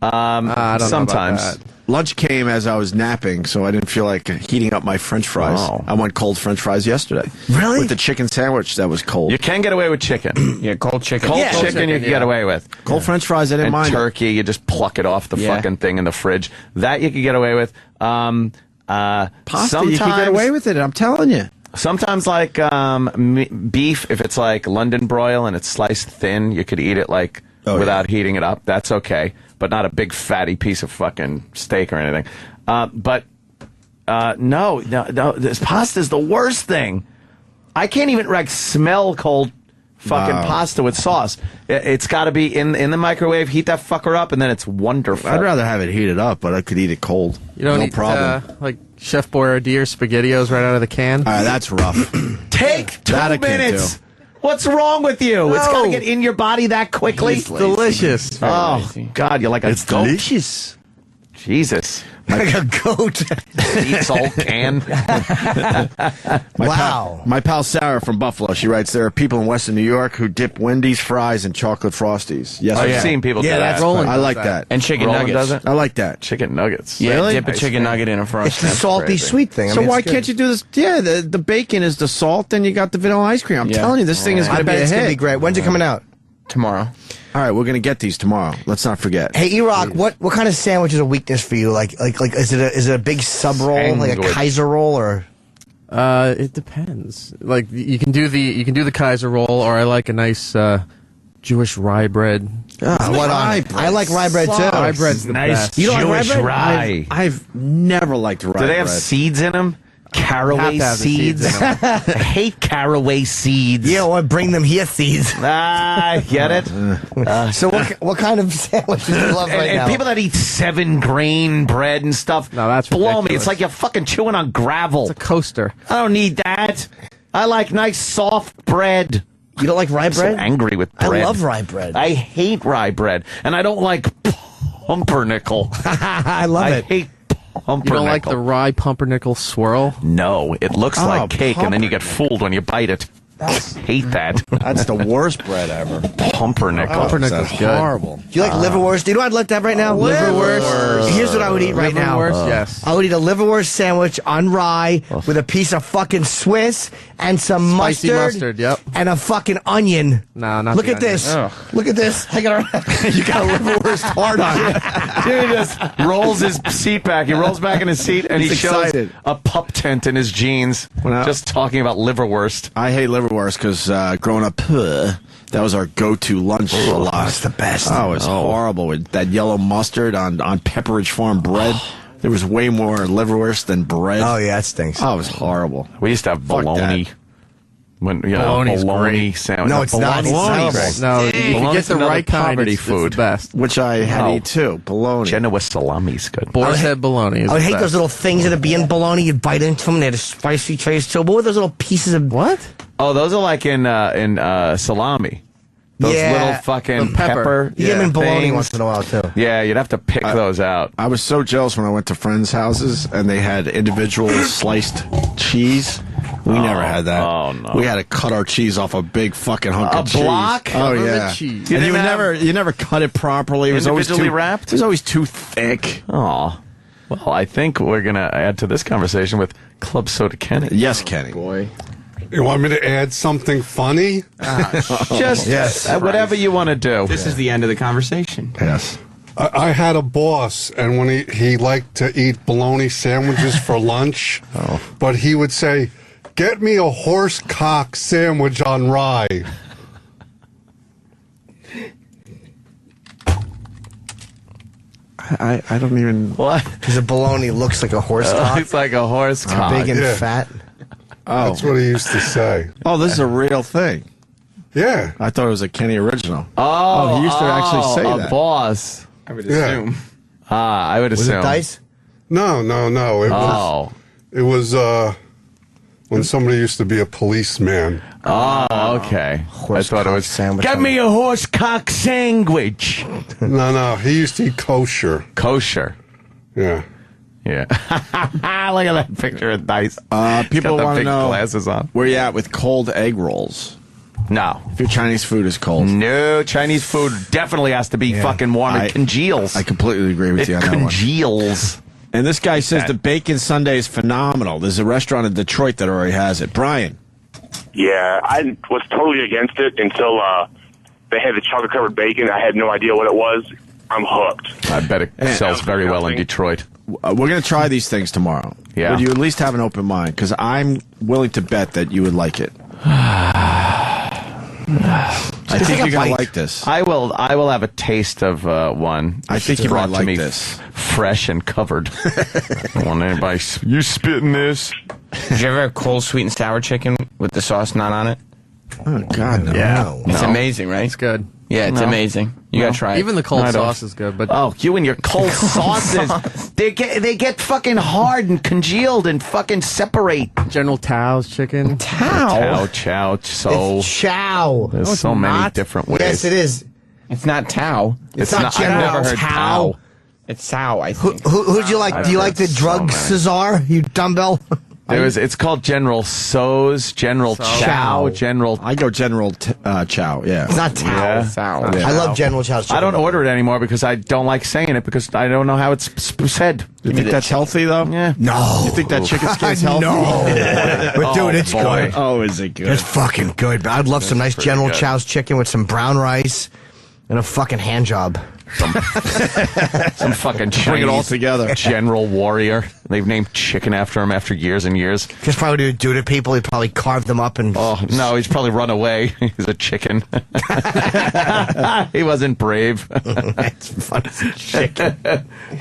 I don't know about Sometimes. that. Lunch came as I was napping, so I didn't feel like heating up my French fries. Oh. I went cold French fries yesterday. Really? With the chicken sandwich that was cold. You can get away with chicken. Yeah, cold chicken. Cold Yeah. chicken you can get away with. Cold French fries, I didn't And mind. turkey, you just pluck it off the Yeah. fucking thing in the fridge. That you can get away with. Pasta, you can get away with it. I'm telling you. Sometimes, like beef, if it's like London broil and it's sliced thin, you could eat it like without heating it up. That's okay, but not a big fatty piece of fucking steak or anything. No, this pasta is the worst thing. I can't even like smell cold fucking pasta with sauce. It's got to be in the microwave. Heat that fucker up, and then it's wonderful. I'd rather have it heated up, but I could eat it cold. You don't no eat problem. like Chef Boyardee or SpaghettiOs right out of the can. That's rough. Take 2 That I can't minutes. do. What's wrong with you? It's got to get in your body that quickly. It's delicious. Oh God, you're like a It's goat. delicious. Jesus. Like a goat. Eats all can. My pal Sarah from Buffalo, she writes, there are people in Western New York who dip Wendy's fries in chocolate Frosties. Yes, I've seen people do that. That's I like that. And chicken Roland nuggets. does it? I like that. Chicken nuggets. Yeah, Really? dip a chicken nugget in a frost. It's the That's salty crazy. sweet thing. I So mean, why it's good. can't you do this? Yeah, the bacon is the salt, then you got the vanilla ice cream. I'm Yeah. telling you, this thing is going I to be bet a it's hit. gonna be great. When's it coming out? Tomorrow. All right, we're going to get these tomorrow. Let's not forget. Hey, E-Rock, what kind of sandwich is a weakness for you? Like is it a big sub roll, like a Sandwich. Kaiser roll, or? It depends. Like you can do the Kaiser roll, or I like a nice Jewish rye bread. I like rye bread too. Rye bread's the best. You don't like rye bread? I've never liked rye Do they have bread. seeds in them? Caraway Have to have the seeds. seeds in 'em. I hate caraway seeds. You know what? Bring them here seeds. I get it. So what kind of sandwich do you love right and now? people that eat 7-grain bread and stuff. No, that's blow me. ridiculous. It's like you're fucking chewing on gravel. It's a coaster. I don't need that. I like nice soft bread. You don't like rye I'm so bread? angry with I bread. love rye bread. I hate rye bread, and I don't like pumpernickel. I love I it. hate pumpernickel. You don't like the rye pumpernickel swirl? No, it looks Oh, like cake, and then you get fooled when you bite it. Hate that. That's the worst bread ever. Pumpernickel. Pumpernickel's That's good. horrible. Do you like liverwurst? Do you know what I'd like to have right now? Liverwurst. Here's what I would eat right now. Liverwurst, yes. I would eat a liverwurst sandwich on rye with a piece of fucking Swiss and some Spicy mustard, yep. and a fucking onion. No, not Look the at this. onion. Look at this. I got a you got a liverwurst hard on. He just rolls his seat back. He rolls back in his seat, and He's he shows excited. a pup tent in his jeans, just talking about liverwurst. I hate liverwurst because growing up, that was our go-to lunch a lot. It's the best. Oh, it was horrible with that yellow mustard on Pepperidge Farm bread. There was way more liverwurst than bread. Oh yeah, it stinks. Oh, it was horrible. We used to have Fuck bologna. that. When you know, Bologna's bologna great. sandwich. No, it's not. It's Bologna's terrible. great. No, if you Bologna's get the another right kind, poverty it's food. the best. Which I had to eat too. Bologna. Genoa salami's good. Boar's head bologna is I would the hate best. those little things that would be in bologna. You'd bite into them and they had a spicy taste too. But what were those little pieces of What? Oh, those are like in salami. Those Yeah, little fucking the pepper. You get them in bologna things. once in a while too. Yeah, you'd have to pick those out. I was so jealous when I went to friends' houses and they had individual sliced cheese. We never had that. Oh, no. We had to cut our cheese off a big fucking hunk A of cheese. block? Oh Government yeah. cheese. You And you didn't would have- you never cut it properly. It was always Individually too wrapped? It was always too thick. Oh. Well, I think we're going to add to this conversation with Club Soda Kenny. Yes, Kenny. Boy. You want me to add something funny? Just Yes. whatever you want to do. This is the end of the conversation. Yes. I had a boss, and when he liked to eat bologna sandwiches for lunch, but he would say, "Get me a horse cock sandwich on rye." I don't even. What? Because the bologna looks like a horse cock, It's like a horse cock. big and Yeah. fat. That's what he used to say. Oh, this is a real thing. Yeah. I thought it was a Kenny original. Oh, he used to actually say a that. boss. I would Yeah. assume. I would Was assume. it dice? No. It was when somebody used to be a policeman. Oh, okay. I thought it was sandwich. Get me a horse cock sandwich. No. He used to eat kosher. Kosher. Yeah. Yeah. Look at that picture of Dice. People Got the want to big know glasses on. where you at with cold egg rolls. No. If your Chinese food is cold. No, Chinese food definitely has to be fucking warm. It congeals. I completely agree with It you on that one. congeals. And this guy says the bacon sundae is phenomenal. There's a restaurant in Detroit that already has it. Brian. Yeah, I was totally against it until they had the chocolate covered bacon. I had no idea what it was. I'm hooked. I bet it sells very well in Detroit. We're going to try these things tomorrow. Yeah. Would you at least have an open mind? Because I'm willing to bet that you would like it. I think you're going to like this. I will have a taste of one. I think you brought might to like me this. fresh and covered. I want anybody. You spitting this? Did you ever have cold sweet and sour chicken with the sauce not on it? Oh, God, no. Yeah. It's amazing, right? It's good. Yeah, it's No. amazing. You gotta try it. Even the cold I don't. sauce is good, but Oh, you and your cold sauces. They get fucking hard and congealed and fucking separate. General Tao's chicken. Chow, chow, so. It's chow. There's No, it's so many not. different ways. Yes, it is. It's not Tao. It's not I've General never heard Tao. Tao. It's Sao, I think. Who'd you like? Do you like the drug Cesar? You dumbbell? It's called General So's, General Chow, General. I go General Chow. Yeah, It's not Tao. Yeah. Sao. Yeah. I love General Chow's chicken. I don't order it anymore because I don't like saying it because I don't know how it's said. You think that's healthy though? Yeah. No. You think that chicken skin's healthy? No. But dude, it's boy. good. Oh, is it good? It's fucking good. But I'd love some nice pretty General good. Chow's chicken with some brown rice and a fucking hand job. Some fucking Chinese Bring it all together. General warrior. They've named chicken after him after years and years. Because probably what he would do to people, he'd probably carve them up and. Oh, no, he's probably run away. He's a chicken. He wasn't brave. That's funny as chicken.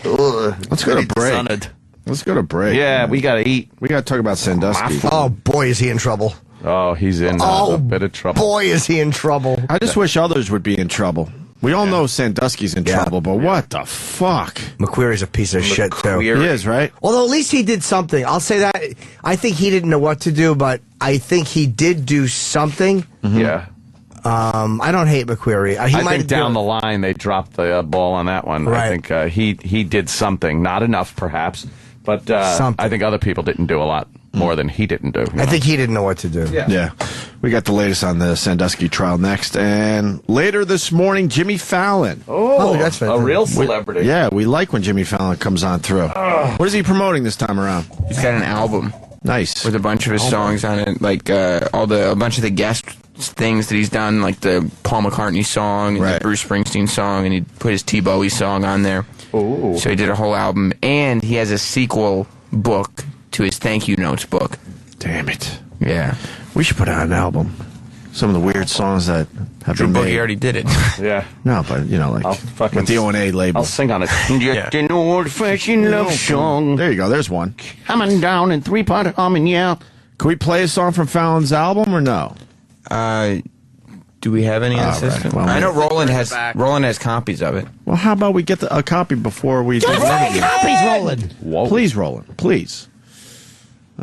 Let's go to break. Dishonored. Let's go to break. Yeah, we got to eat. We got to talk about Sandusky. Oh, boy, is he in trouble. Oh, he's in a bit of trouble. Boy, is he in trouble. I just wish others would be in trouble. We all know Sandusky's in Yeah. trouble, but what the fuck? McQuarrie's a piece of shit, too. He is, right? Although at least he did something. I'll say that. I think he didn't know what to do, but I think he did do something. Yeah. I don't hate McQuarrie. I think down the line they dropped the ball on that one. Right. I think he did something. Not enough, perhaps, but Something. I think other people didn't do a lot more than he didn't do. I think he didn't know what to do. Yeah. We got the latest on the Sandusky trial next. And later this morning, Jimmy Fallon. Oh, that's a real celebrity. Yeah, we like when Jimmy Fallon comes on through. What is he promoting this time around? He's got an album Nice. with a bunch of his songs on it, like a bunch of the guest things that he's done, like the Paul McCartney song and Right. the Bruce Springsteen song, and he put his T. Bowie song on there. Ooh. So he did a whole album, and he has a sequel book to his thank you notes book. Damn it. Yeah. We should put out an album. Some of the weird songs that have Drew been Boogie made. already did it. Yeah. No, but, you know, like I'll fucking with the O&A label. I'll sing on it. Yeah. Just an old-fashioned love song. There you go. There's one. Coming down in three-part humming, yeah. Can we play a song from Fallon's album or no? Do we have any on the All right. system? Well, I know maybe- Roland has copies of it. Well, how about we get a copy before we do the interview? Copies rolling. Whoa. Please, Roland. Please.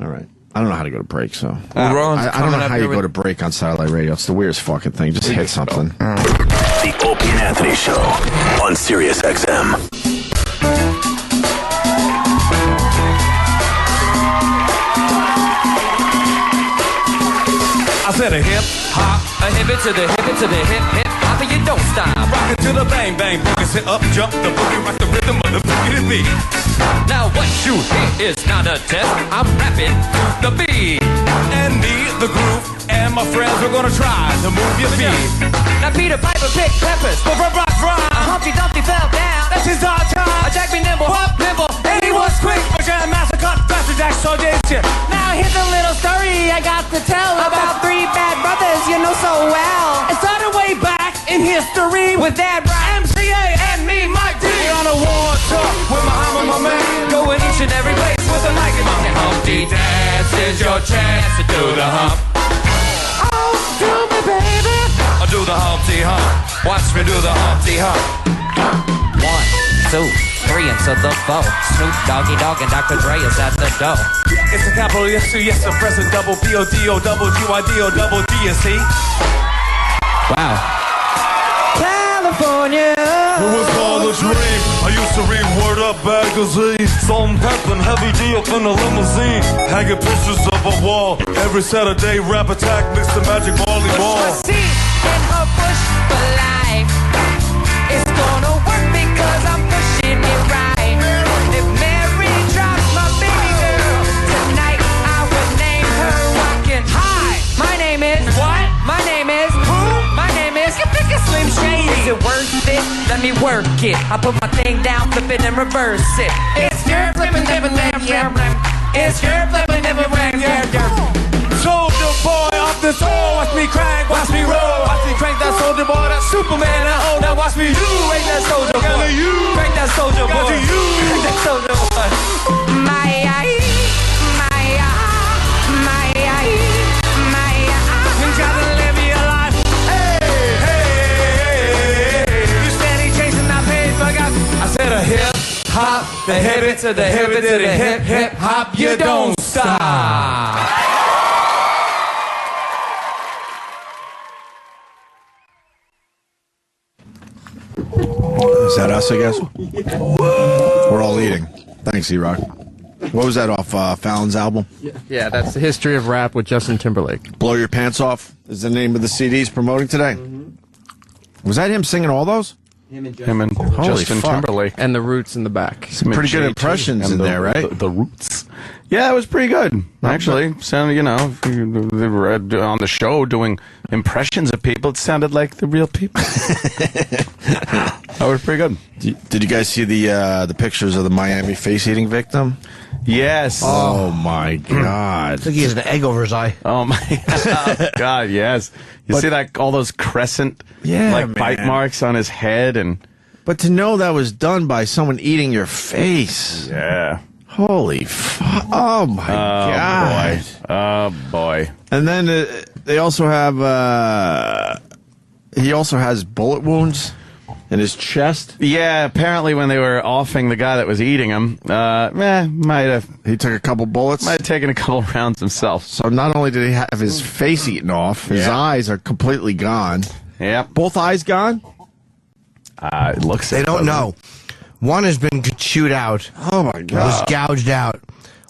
All right. I don't know how to go to break, so. Roland's I don't coming know up how here you go with- to break on satellite radio. It's the weirdest fucking thing. Just hit something. The Opie and Anthony Show on Sirius XM. I said a hip hop, a hip it to the hip it to the hip hip hop, and you don't stop. Rock it to the bang bang boogie, sit up, jump the boogie, rock the rhythm of the boogie to beat. Now what you hear is not a test. I'm rapping to the beat, and me, the groove, and my friends we're gonna try to move your feet. Now Peter Piper picked peppers, but rock rhyme. Humpty Dumpty fell down. That's his dog time. Jack be nimble, hop nimble, and he was quick. But Jam Master cut faster, Jack so did shit. Now here's a little story I got to tell about three bad brothers you know so well. It started way back in history with Dad Brian, MCA, and me, Mike D. On a war tour with Muhammad, my man, going each and every place with a mic in my hand. Humpty dance is your chance to do the hump. Oh, do me, baby. I'll do the Humpty Hump. Watch me do the Humpty Hump. 1, 2, 3, and to the 4. Snoop Doggy Dogg and Dr. Dre is at the door. It's a capital yes, yes, a present double P-O-D-O, double G-Y-D-O, double D, you see? Wow. California. It was called a dream. I used to read Word Up magazine. Salt and pepper and Heavy D up in the limousine. Hanging pictures of a wall. Every Saturday, rap attack, mix the magic volleyball. See in her push for life. It's gonna work because I'm pushing it right. If Mary drops my baby girl tonight, I would name her Rockin'. Hi, my name is what? My name is who? My name is Slim Shady. Is it worth it? Let me work it. I put my thing down, flip it and reverse it. It's your flippin' different It's your flippin' different Soldier boy off the soul, watch me crank, watch me roll. Watch me crank that soldier boy, that Superman at home. Now watch me you, crank that soldier boy. Crank that soldier boy. Crank that soldier boy. You gotta live your life. Hey. You steady chasing that paper, I said a hip hop, the hip it to the hip it to the hip hip hop. You don't stop. Is that us, I guess? We're all eating. Thanks, E-Rock. What was that off Fallon's album? Yeah, that's the history of rap with Justin Timberlake. Blow Your Pants Off is the name of the CD he's promoting today. Was that him singing all those? Him and Holy Justin fuck. Timberlake. And the Roots in the back. Some Pretty good JT impressions and in there, right? The Roots. Yeah, it was pretty good. Actually, sounded, they were on the show doing impressions of people. It sounded like the real people. That was pretty good. Did you guys see the pictures of the Miami face-eating victim? Yes. Oh, my God. I think he has an egg over his eye. Oh, my God, yes. You see that, all those crescent, bite man. marks on his head and... But to know that was done by someone eating your face. Yeah. Holy fuck. Oh, my God. Boy. Oh, boy. And then they also have, he also has bullet wounds in his chest. Yeah, apparently when they were offing the guy that was eating him, might have... He took a couple bullets? Might have taken a couple rounds himself. So not only did he have his face eaten off, his eyes are completely gone. Yep. Both eyes gone? It looks... They don't know. One has been chewed out. Oh, my God. Was gouged out.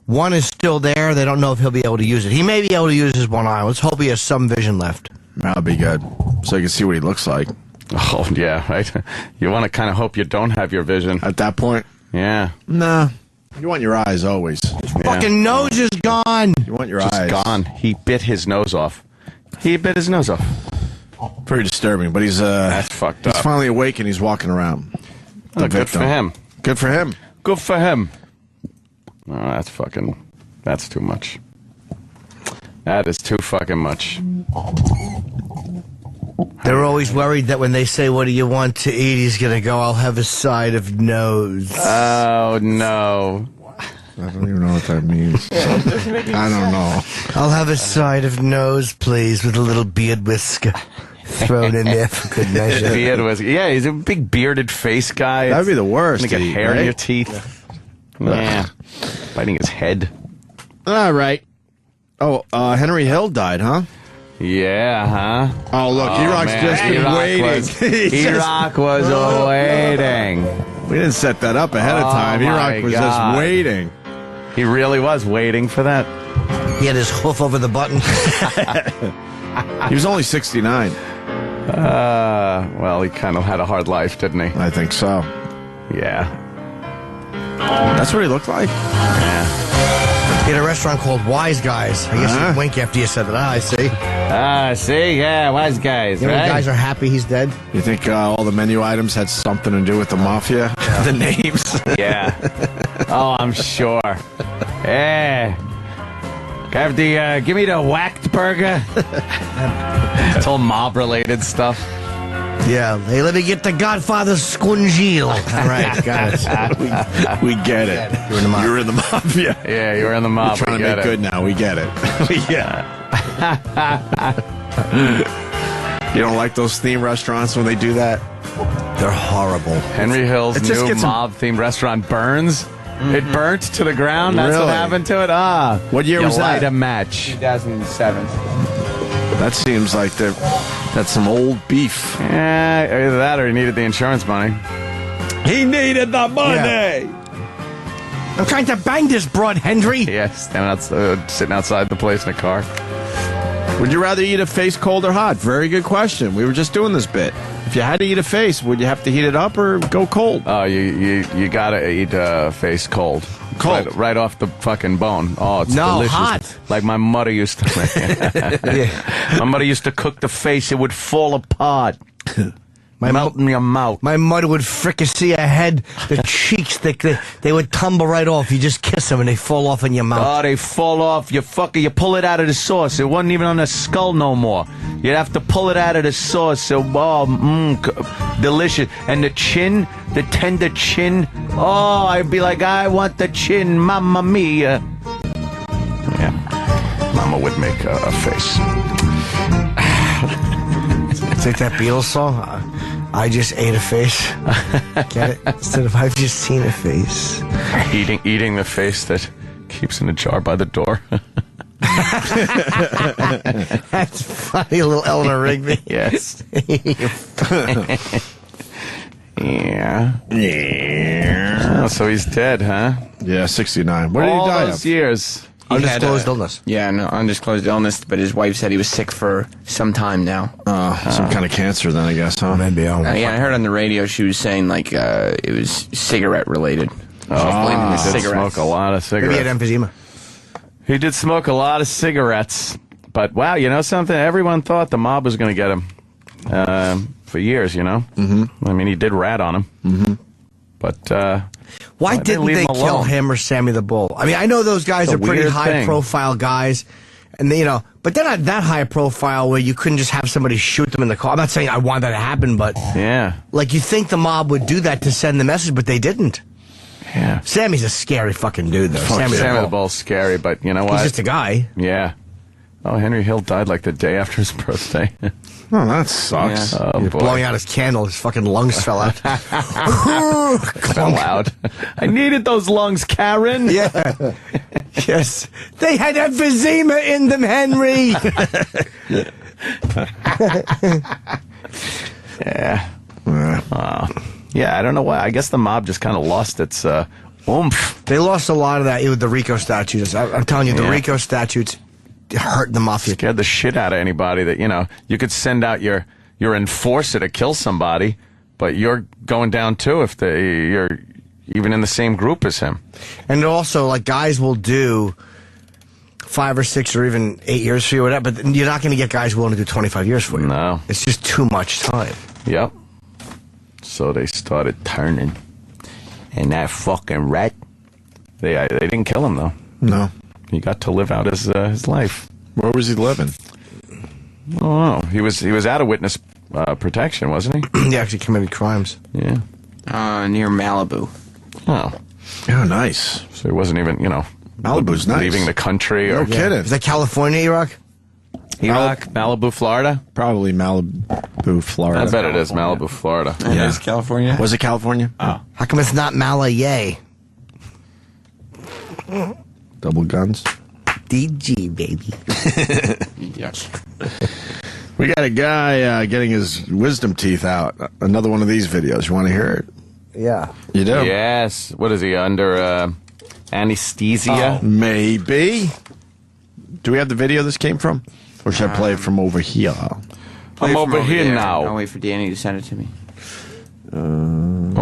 One is still there. They don't know if he'll be able to use it. He may be able to use his one eye. Let's hope he has some vision left. That'll be good. So you can see what he looks like. Oh, yeah, right? You want to kind of hope you don't have your vision. At that point? Yeah. Nah. You want your eyes always. Fucking nose is gone. You want your Just eyes. gone. He bit his nose off. He bit his nose off. Very disturbing, but he's that's fucked up. He's finally awake and he's walking around. Oh, good for him. Good for him. Good for him. Oh, that's too much. That is too fucking much. They're always worried that when they say, "What do you want to eat?" he's going to go, "I'll have a side of nose." Oh, no. I don't even know what that means. I don't know. I'll have a side of nose, please, with a little beard whisker thrown in there for good measure. Beard whisker. Yeah, he's a big bearded face guy. That'd be the worst. You get to eat, hair right? in your teeth. Yeah. Biting his head. All right. Oh, Henry Hill died, huh? Yeah, huh? Oh, look, E-Rock's man. just been E-Rock waiting. E-Rock was waiting. We didn't set that up ahead of time. my E-Rock was God. just waiting. He really was waiting for that. He had his hoof over the button. He was only 69. Well, he kind of had a hard life, didn't he? I think so. Yeah. That's what he looked like? Yeah. He had a restaurant called Wise Guys. I guess you'd wink after you said that. I see. See? Yeah, Wise Guys, You know, right? guys are happy he's dead. You think all the menu items had something to do with the mafia? The names? Yeah. Oh, I'm sure. Yeah. Have the, give me the whacked burger. It's all mob-related stuff. Yeah. Hey, let me get the Godfather Squungeel. All right, got it. We get it. You're in the mob. You're in the mafia. Yeah, you were in the mob. We're trying to make good now. We get it. You don't like those theme restaurants when they do that? They're horrible. Henry Hill's It just new gets mob-themed restaurant burns. It burnt to the ground. That's Really? what happened to it. What year was that? Light a match. 2007. That seems like that's some old beef. Yeah, either that or he needed the insurance money. He needed the money. Yeah. I'm trying to bang this broad, Henry. Yeah, sitting outside the place in a car. Would you rather eat a face cold or hot? Very good question. We were just doing this bit. If you had to eat a face, would you have to heat it up or go cold? Oh, you gotta eat face cold. Cold. Right off the fucking bone. Oh, it's No, delicious. hot. Like my mother used to make. My mother used to cook the face. It would fall apart. Melt in your mouth. My mother would fricassee a head. The cheeks, they would tumble right off. You just kiss them and they fall off in your mouth. Oh, they fall off. You pull it out of the sauce. It wasn't even on the skull no more. You'd have to pull it out of the sauce. So, delicious. And the chin, the tender chin. Oh, I'd be like, I want the chin, mamma mia. Yeah, Mama would make a face. It's like that Beatles song. I just ate a face. Get it? Instead of I've just seen a face. Eating the face that keeps in a jar by the door. That's funny, a little Eleanor Rigby. Yes. Yeah. Yeah. Oh, so he's dead, huh? Yeah, 69. What did he All die those of? years. He had, Undisclosed illness. Yeah, no, undisclosed illness, but his wife said he was sick for some time now. Some kind of cancer then, I guess, huh? Maybe. Yeah, I heard on the radio she was saying, like, it was cigarette-related. She was blaming the He did cigarettes. smoke a lot of Maybe cigarettes. he had emphysema. He did smoke a lot of cigarettes. But, wow, you know something? Everyone thought the mob was going to get him for years, you know? Mm-hmm. I mean, he did rat on him. Mm-hmm. But, why didn't leave they him kill alone? him or Sammy the Bull? I mean, I know those guys It's a are pretty weird thing. high-profile guys, and they, but they're not that high profile where you couldn't just have somebody shoot them in the car. I'm not saying I want that to happen, but yeah, like you think the mob would do that to send the message, but they didn't. Yeah, Sammy's a scary fucking dude, though. Sammy the Bull's scary, but you know what? He's just a guy. Yeah. Oh, Henry Hill died like the day after his birthday. Oh, that sucks. Oh, He was boy. blowing out his candle, his fucking lungs fell out. Fell out. I needed those lungs, Karen. Yeah. Yes. They had emphysema in them, Henry. Yeah. Yeah, I don't know why. I guess the mob just kind of lost its oomph. They lost a lot of that with the RICO statutes. I'm telling you, the RICO statutes hurt the mafia. Scared the shit out of anybody that, you could send out your enforcer to kill somebody, but you're going down too if you're even in the same group as him. And also, like, guys will do 5 or 6 or even 8 years for you, or whatever, but you're not going to get guys willing to do 25 years for you. No. It's just too much time. Yep. So they started turning. And that fucking rat, they didn't kill him, though. No. He got to live out his life. Where was he living? Oh, he was out of witness protection, wasn't he? He actually committed crimes. Yeah. Near Malibu. Oh. Yeah, nice. So he wasn't even, Malibu's nice. leaving the country. No or kidding. Is that California, Iraq? Malibu, Florida? Probably Malibu, Florida. I bet it is Malibu, Florida. It is California. Was it California? Oh. How come it's not Malay? Double guns. DG, baby. Yes. We got a guy getting his wisdom teeth out. Another one of these videos. You want to hear it? Yeah. You do? Yes. What is he, under anesthesia? Maybe. Do we have the video this came from? Or should I play it from over here? I'm over here there. now. I'll wait for Danny to send it to me. Turn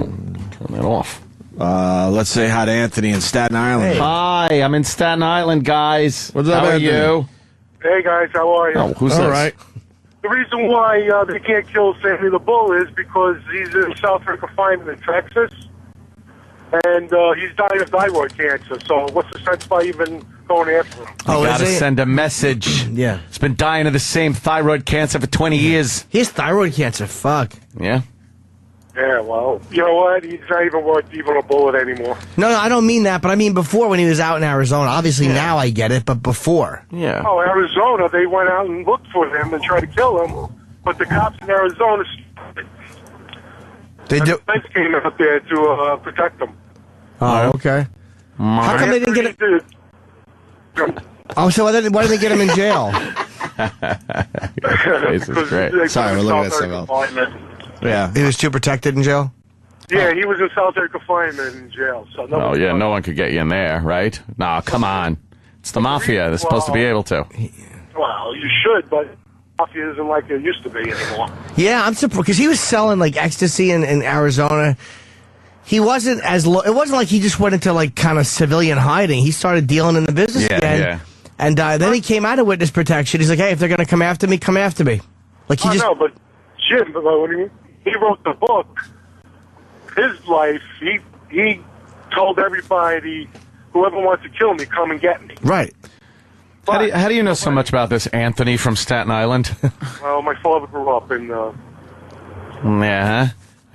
that off. Let's say hi to Anthony in Staten Island. Hi, I'm in Staten Island, guys. What's up, How are Anthony? you? Hey guys, how are you? Oh, who's All this? right. The reason why they can't kill Sammy the Bull is because he's in solitary confinement in Texas, and he's dying of thyroid cancer. So what's the sense by even going after him? You gotta is he? send a message. Yeah. It's been dying of the same thyroid cancer for 20 years. He has thyroid cancer. Fuck. Yeah? Yeah, well, you know what? He's not even worth even a bullet anymore. No, I don't mean that, but I mean before when he was out in Arizona. Obviously now I get it, but before. Yeah. Oh, Arizona, they went out and looked for him and tried to kill him, but the cops in Arizona, They do. the fence came out there to protect him. Oh, okay. How come they didn't get it? Oh, so why didn't they get him in jail? This is great. Sorry, we're looking at something else. Yeah. He was too protected in jail? Yeah, he was in solitary confinement in jail. So Oh, yeah, no one could get you in there, right? Nah, come on. It's the mafia. They're supposed to be able to. Well, you should, but mafia isn't like it used to be anymore. Yeah, I'm surprised because he was selling like ecstasy in Arizona. He wasn't as it wasn't like he just went into like kind of civilian hiding. He started dealing in the business again. Yeah. And then he came out of witness protection. He's like, hey, if they're going to come after me, come after me. Like he I just know, but Jim, but when he wrote the book, his life, he told everybody, whoever wants to kill me, come and get me. right. How do you know so much about this Anthony from Staten Island? Well, my father grew up in, Yeah.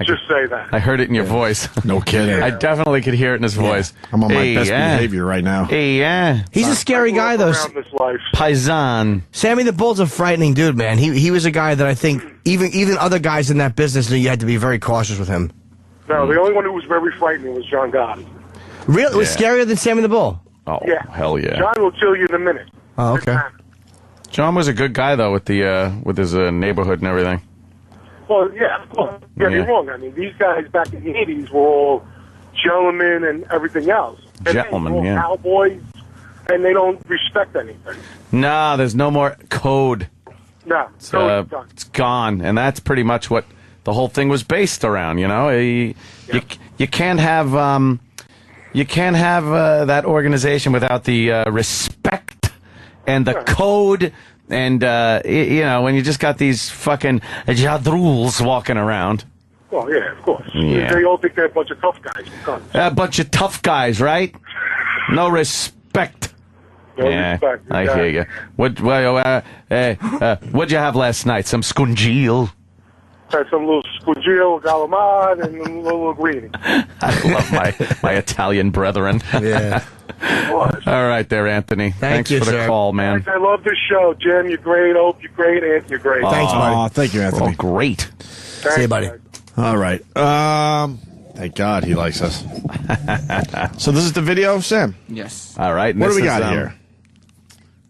just say that. I heard it in your voice. No kidding. I definitely could hear it in his voice. I'm on my Hey, best yeah. behavior right now. Hey, yeah. He's a scary guy though. Around this life. Paisan. Sammy the Bull's a frightening dude, man. He was a guy that I think even other guys in that business knew you had to be very cautious with him. No, the only one who was very frightening was John Gotti. Really? It was Yeah. scarier than Sammy the Bull? Oh, Yeah. hell yeah. John will kill you in a minute. Oh, okay. John was a good guy, though, with the with his neighborhood and everything. Well, yeah, of course. Don't get me wrong. I mean, these guys back in the 80s were all gentlemen and everything else. And Gentlemen, they're all yeah. cowboys, and they don't respect anything. No, there's no more code. No, It's gone, and that's pretty much what the whole thing was based around. You know, you can't have that organization without the respect and the code, and you know, when you just got these fucking jadruls walking around. Well, yeah, of course. Yeah. They all think they're a bunch of tough guys with guns. A bunch of tough guys, right? No respect. No respect. I hear you. What'd you have last night? Some scungil? Had some little squigil, galamad, and a little greenie. I love my Italian brethren. Yeah. All right there, Anthony. Thanks you, for the sir. call, man. I love this show. Jim, you're great. Hope you're great. Ant, you're great. Thanks, buddy. Oh, thank you, Anthony. Oh, great. See you, buddy. All right. Thank God he likes us. So this is the video, Sam? Yes. All right. and What do this we is, got here?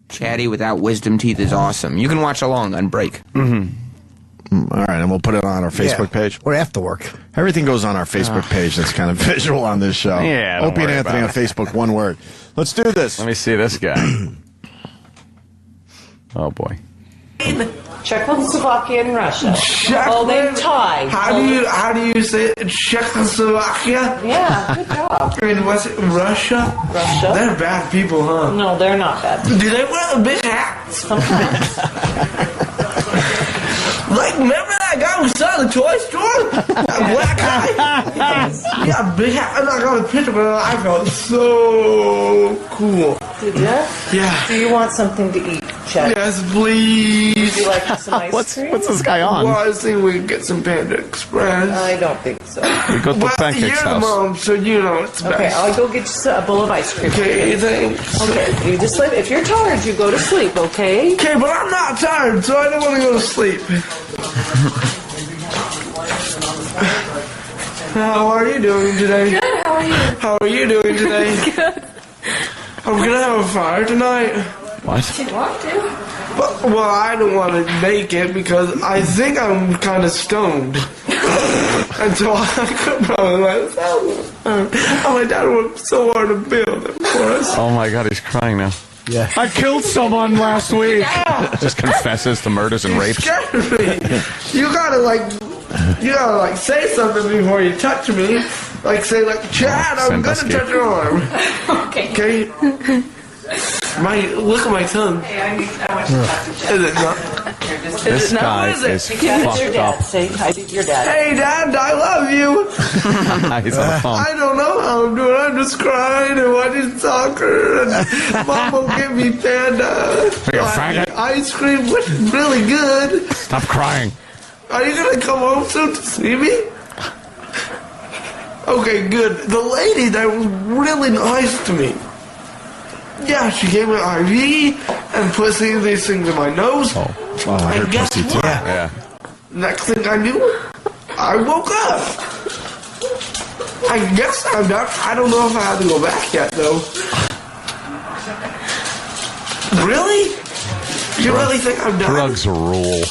Chatty without wisdom teeth is awesome. You can watch along on break. All right, and we'll put it on our Facebook page. Or after work. Everything goes on our Facebook page that's kind of visual on this show. Yeah, don't Opie and worry Anthony on about Facebook, one word. Let's do this. Let me see this guy. Oh, boy. Czechoslovakia and Russia. Holding tie. How do you say it? Czechoslovakia? Yeah, good job. And what's it? Russia? Russia. They're bad people, huh? No, they're not bad. Do they wear the big hats? Sometimes. Like, remember that guy we saw in the toy store? That black guy? Yeah, big hat. And I got a picture of it, and I felt so cool. Did you? Yeah. Do you want something to eat, Chad? Yes, please. Would you like some ice cream? What's this guy on? Well, I was thinking we could get some Panda Express. I don't think so. We go to Well, Pancake's you're the house. mom, so you know it's best. Okay, I'll go get you a bowl of ice cream. Okay, thanks. Okay, you just sleep. If you're tired, you go to sleep, okay? Okay, but I'm not tired, so I don't want to go to sleep. How are you doing today? Good, how are you? How are you doing today? Good. I'm gonna have a fire tonight. What? Do you want to? Well, I don't want to make it because I think I'm kind of stoned. And so I could probably myself. Oh, my dad worked so hard to build it for us. Oh, my God, he's crying now. Yeah. I killed someone last week. Just confesses to murders and rapes. Scared me. You gotta say something before you touch me. Like say Chad, I'm gonna Sandusky. touch your arm. Okay. Okay. Look at my tongue. Hey, I want you to talk to Chad. Is it not? This guy is Hey, Chad, it's your fucked dad. up. Say hi to your dad. Hey, Dad, I love you. He's on the phone. I don't know how I'm doing. I'm just crying and watching soccer. And Mom will give me Panda. You faggot. Ice cream, which is really good. Stop crying. Are you gonna come home soon to see me? Okay, good. The lady that was really nice to me. Yeah, she gave me an IV and put these things in my nose. Oh, I heard And guess pussy too. what? Yeah. Next thing I knew, I woke up. I guess I'm not. I don't know if I have to go back yet, though. Really? You really think I'm done? Drugs rule.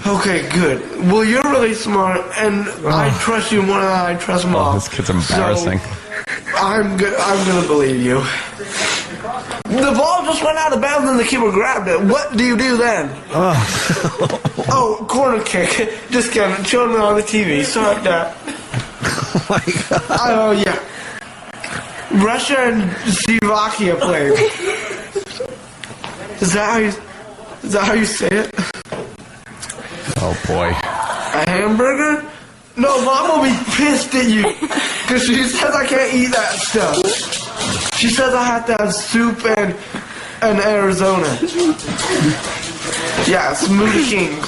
Okay, good. Well, you're really smart, and I trust you more than I trust Mom. Oh, this kid's embarrassing. So, I'm gonna believe you. The ball just went out of bounds and the keeper grabbed it. What do you do then? Oh, corner kick. Just kidding. Showing me on the TV. Sorry, Dad. Oh, my God. Oh, yeah. Russia and Slovakia played. Is that how you say it? Oh, boy. A hamburger? No, Mom will be pissed at you. Because she says I can't eat that stuff. She says I have to have soup and Arizona. Yeah, Smoothie King.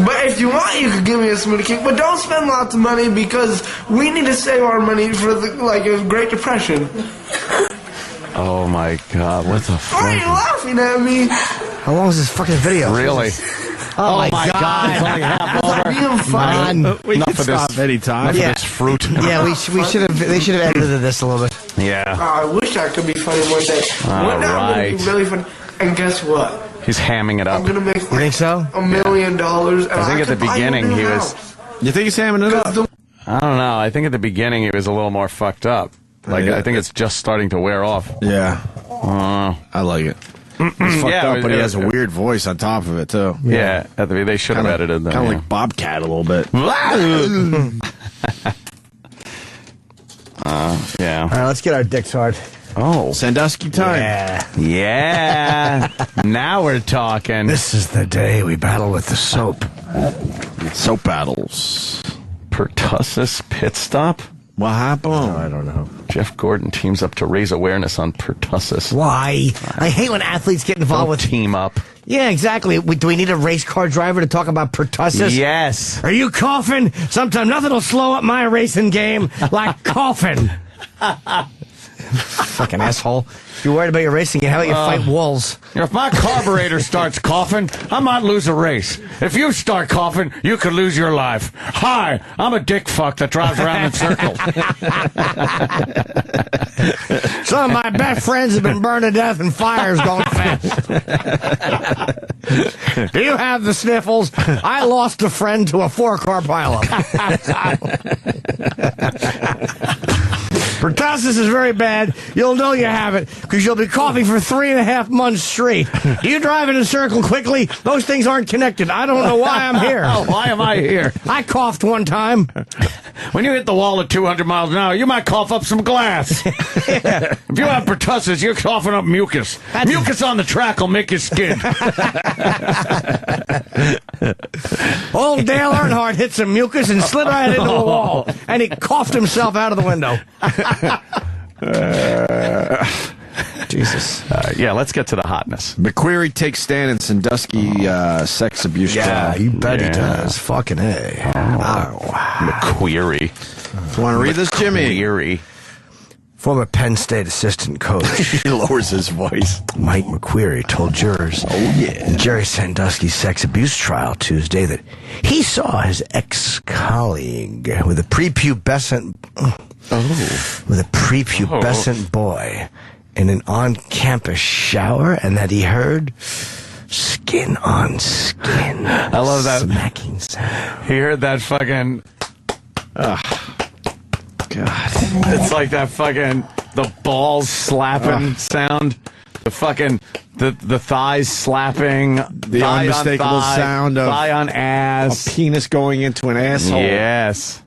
But if you want, you could give me a Smoothie King. But don't spend lots of money because we need to save our money for a Great Depression. Oh, my God. What the Why are you fuck? laughing at me? How long is this fucking video? Really? Oh, my God. It's only half over. Being funny. We Enough can of this. stop anytime. Enough Yeah. of this fruit. Yeah, we should have. They should have edited this a little bit. Yeah. Oh, I wish I could be funny one day. All One day I'm going to right. be really funny. And guess what? He's hamming it up. I'm gonna make. You think so? $1 million. And I think at the can buy you a beginning new he house. was. You think he's hamming it up? I don't know. I think at the beginning he was a little more fucked up. Like Yeah. I think it's just starting to wear off. Yeah. I like it. He's fucked Yeah, up, but he it has a was- weird voice on top of it too. Yeah, they should have edited that. Kind of yeah. like Bobcat a little bit. Yeah. All right, let's get our dicks hard. Oh, Sandusky time. Yeah. Yeah. Now we're talking. This is the day we battle with the soap. Soap battles. Pertussis pit stop. What happened? I don't know. Jeff Gordon teams up to raise awareness on pertussis. Why? I hate when athletes get involved with team up. Yeah, exactly. Do we need a race car driver to talk about pertussis? Yes. Are you coughing? Sometime nothing will slow up my racing game like coughing. Fucking asshole. If you're worried about your racing game, how about you fight wolves? If my carburetor starts coughing, I might lose a race. If you start coughing, you could lose your life. Hi, I'm a dick fuck that drives around in circles. Some of my best friends have been burned to death in fires going fast. Do you have the sniffles? I lost a friend to a 4-car pileup. Pertussis is very bad. You'll know you have it because you'll be coughing for 3.5 months straight. You drive in a circle quickly. Those things aren't connected. I don't know why I'm here. Why am I here? I coughed one time. When you hit the wall at 200 miles an hour, you might cough up some glass. If you have pertussis, you're coughing up mucus. Mucus on the track will make you skid. Old Dale Earnhardt hit some mucus and slid right into the wall, and he coughed himself out of the window. Jesus. Yeah, let's get to the hotness. McQuarrie takes stand in Sandusky sex abuse trial. Yeah, you bet he does. Fucking A. McQuarrie. Want to read this, Jimmy? McQuarrie. Former Penn State assistant coach. He lowers his voice. Mike McQuarrie told jurors in Jerry Sandusky's sex abuse trial Tuesday that he saw his ex-colleague with a prepubescent boy in an on-campus shower, and that he heard skin on skin. I love that smacking sound. He heard that fucking. God. It's like that fucking the balls slapping sound. The fucking the thighs slapping. The thigh unmistakable on thigh, sound of thigh on ass. a penis going into an asshole. Yes.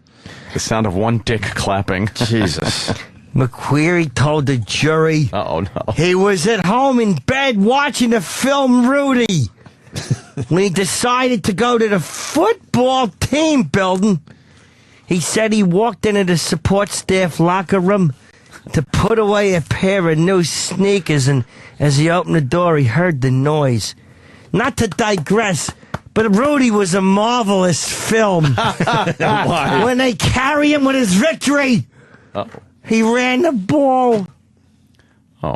The sound of one dick clapping. Jesus. McQuarrie told the jury Oh no. he was at home in bed watching the film Rudy when he decided to go to the football team building. He said he walked into the support staff locker room to put away a pair of new sneakers, and as he opened the door, he heard the noise. Not to digress, but Rudy was a marvelous film. When they carry him with his victory, he ran the ball. Oh,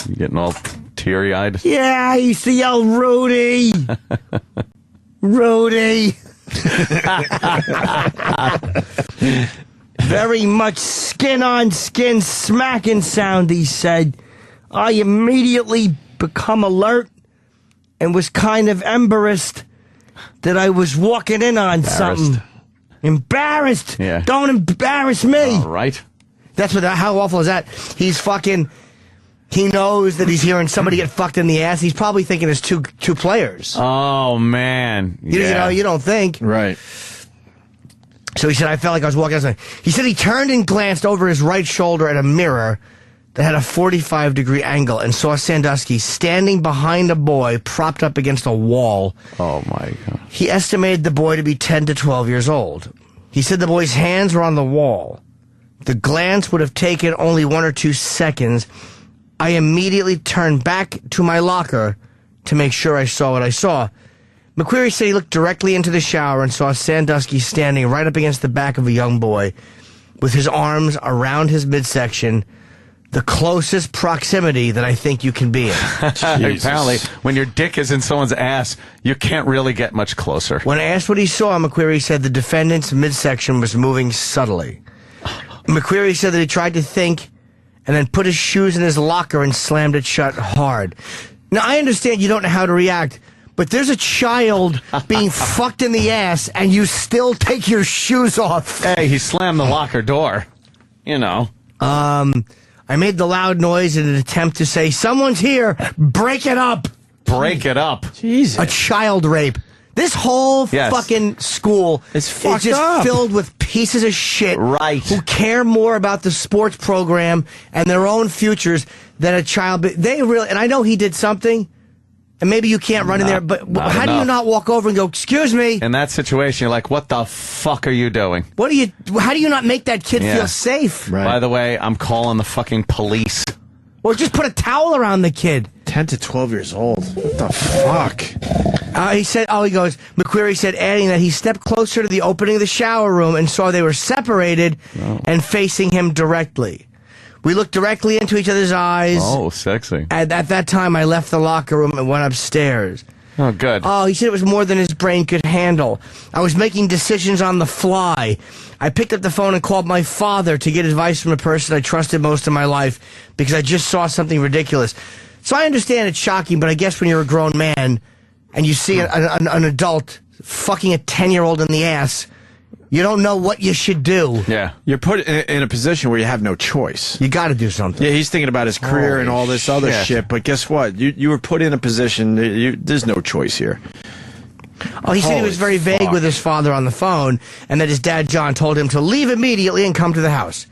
you getting all teary-eyed? Yeah, I used to yell, Rudy. Rudy. Very much skin on skin smacking sound, he said. I immediately become alert and was kind of embarrassed that I was walking in on something. Embarrassed? Yeah. Don't embarrass me. All right. That's what. How awful is that? He's fucking. He knows that he's hearing somebody get fucked in the ass. He's probably thinking it's two players. Oh man. You know, you don't think. Right. So he said, I felt like I was walking outside. He said he turned and glanced over his right shoulder at a mirror that had a 45-degree angle and saw Sandusky standing behind a boy propped up against a wall. Oh my God. He estimated the boy to be 10 to 12 years old. He said the boy's hands were on the wall. The glance would have taken only 1 or 2 seconds. I immediately turned back to my locker to make sure I saw what I saw. McQuarrie said he looked directly into the shower and saw Sandusky standing right up against the back of a young boy with his arms around his midsection, the closest proximity that I think you can be in. Apparently, when your dick is in someone's ass, you can't really get much closer. When asked what he saw, McQuarrie said the defendant's midsection was moving subtly. McQuarrie said that he tried to think and then put his shoes in his locker and slammed it shut hard. Now, I understand you don't know how to react, but there's a child being fucked in the ass, and you still take your shoes off. Hey, he slammed the locker door. You know. I made the loud noise in an attempt to say, someone's here, break it up. Break it up. Jesus. A child rape. This whole fucking school is fucked just up. filled with pieces of shit right. who care more about the sports program and their own futures than a child. But they really, and I know he did something, and maybe you can't run in there, but how do you not walk over and go, excuse me? In that situation, you're like, what the fuck are you doing? How do you not make that kid feel safe? Right. By the way, I'm calling the fucking police. Or just put a towel around the kid. 10 to 12 years old. What the fuck? He goes, McQuarrie said, adding that he stepped closer to the opening of the shower room and saw they were separated and facing him directly. We looked directly into each other's eyes. Oh, sexy. At that time, I left the locker room and went upstairs. Oh, good. Oh, he said it was more than his brain could handle. I was making decisions on the fly. I picked up the phone and called my father to get advice from a person I trusted most of my life because I just saw something ridiculous. So I understand it's shocking, but I guess when you're a grown man and you see an adult fucking a 10-year-old in the ass, you don't know what you should do. Yeah. You're put in a position where you have no choice. You got to do something. Yeah, he's thinking about his career and all this other shit, but guess what? You were put in a position, there's no choice here. Oh, he said he was very vague with his father on the phone, and that his dad, John, told him to leave immediately and come to the house.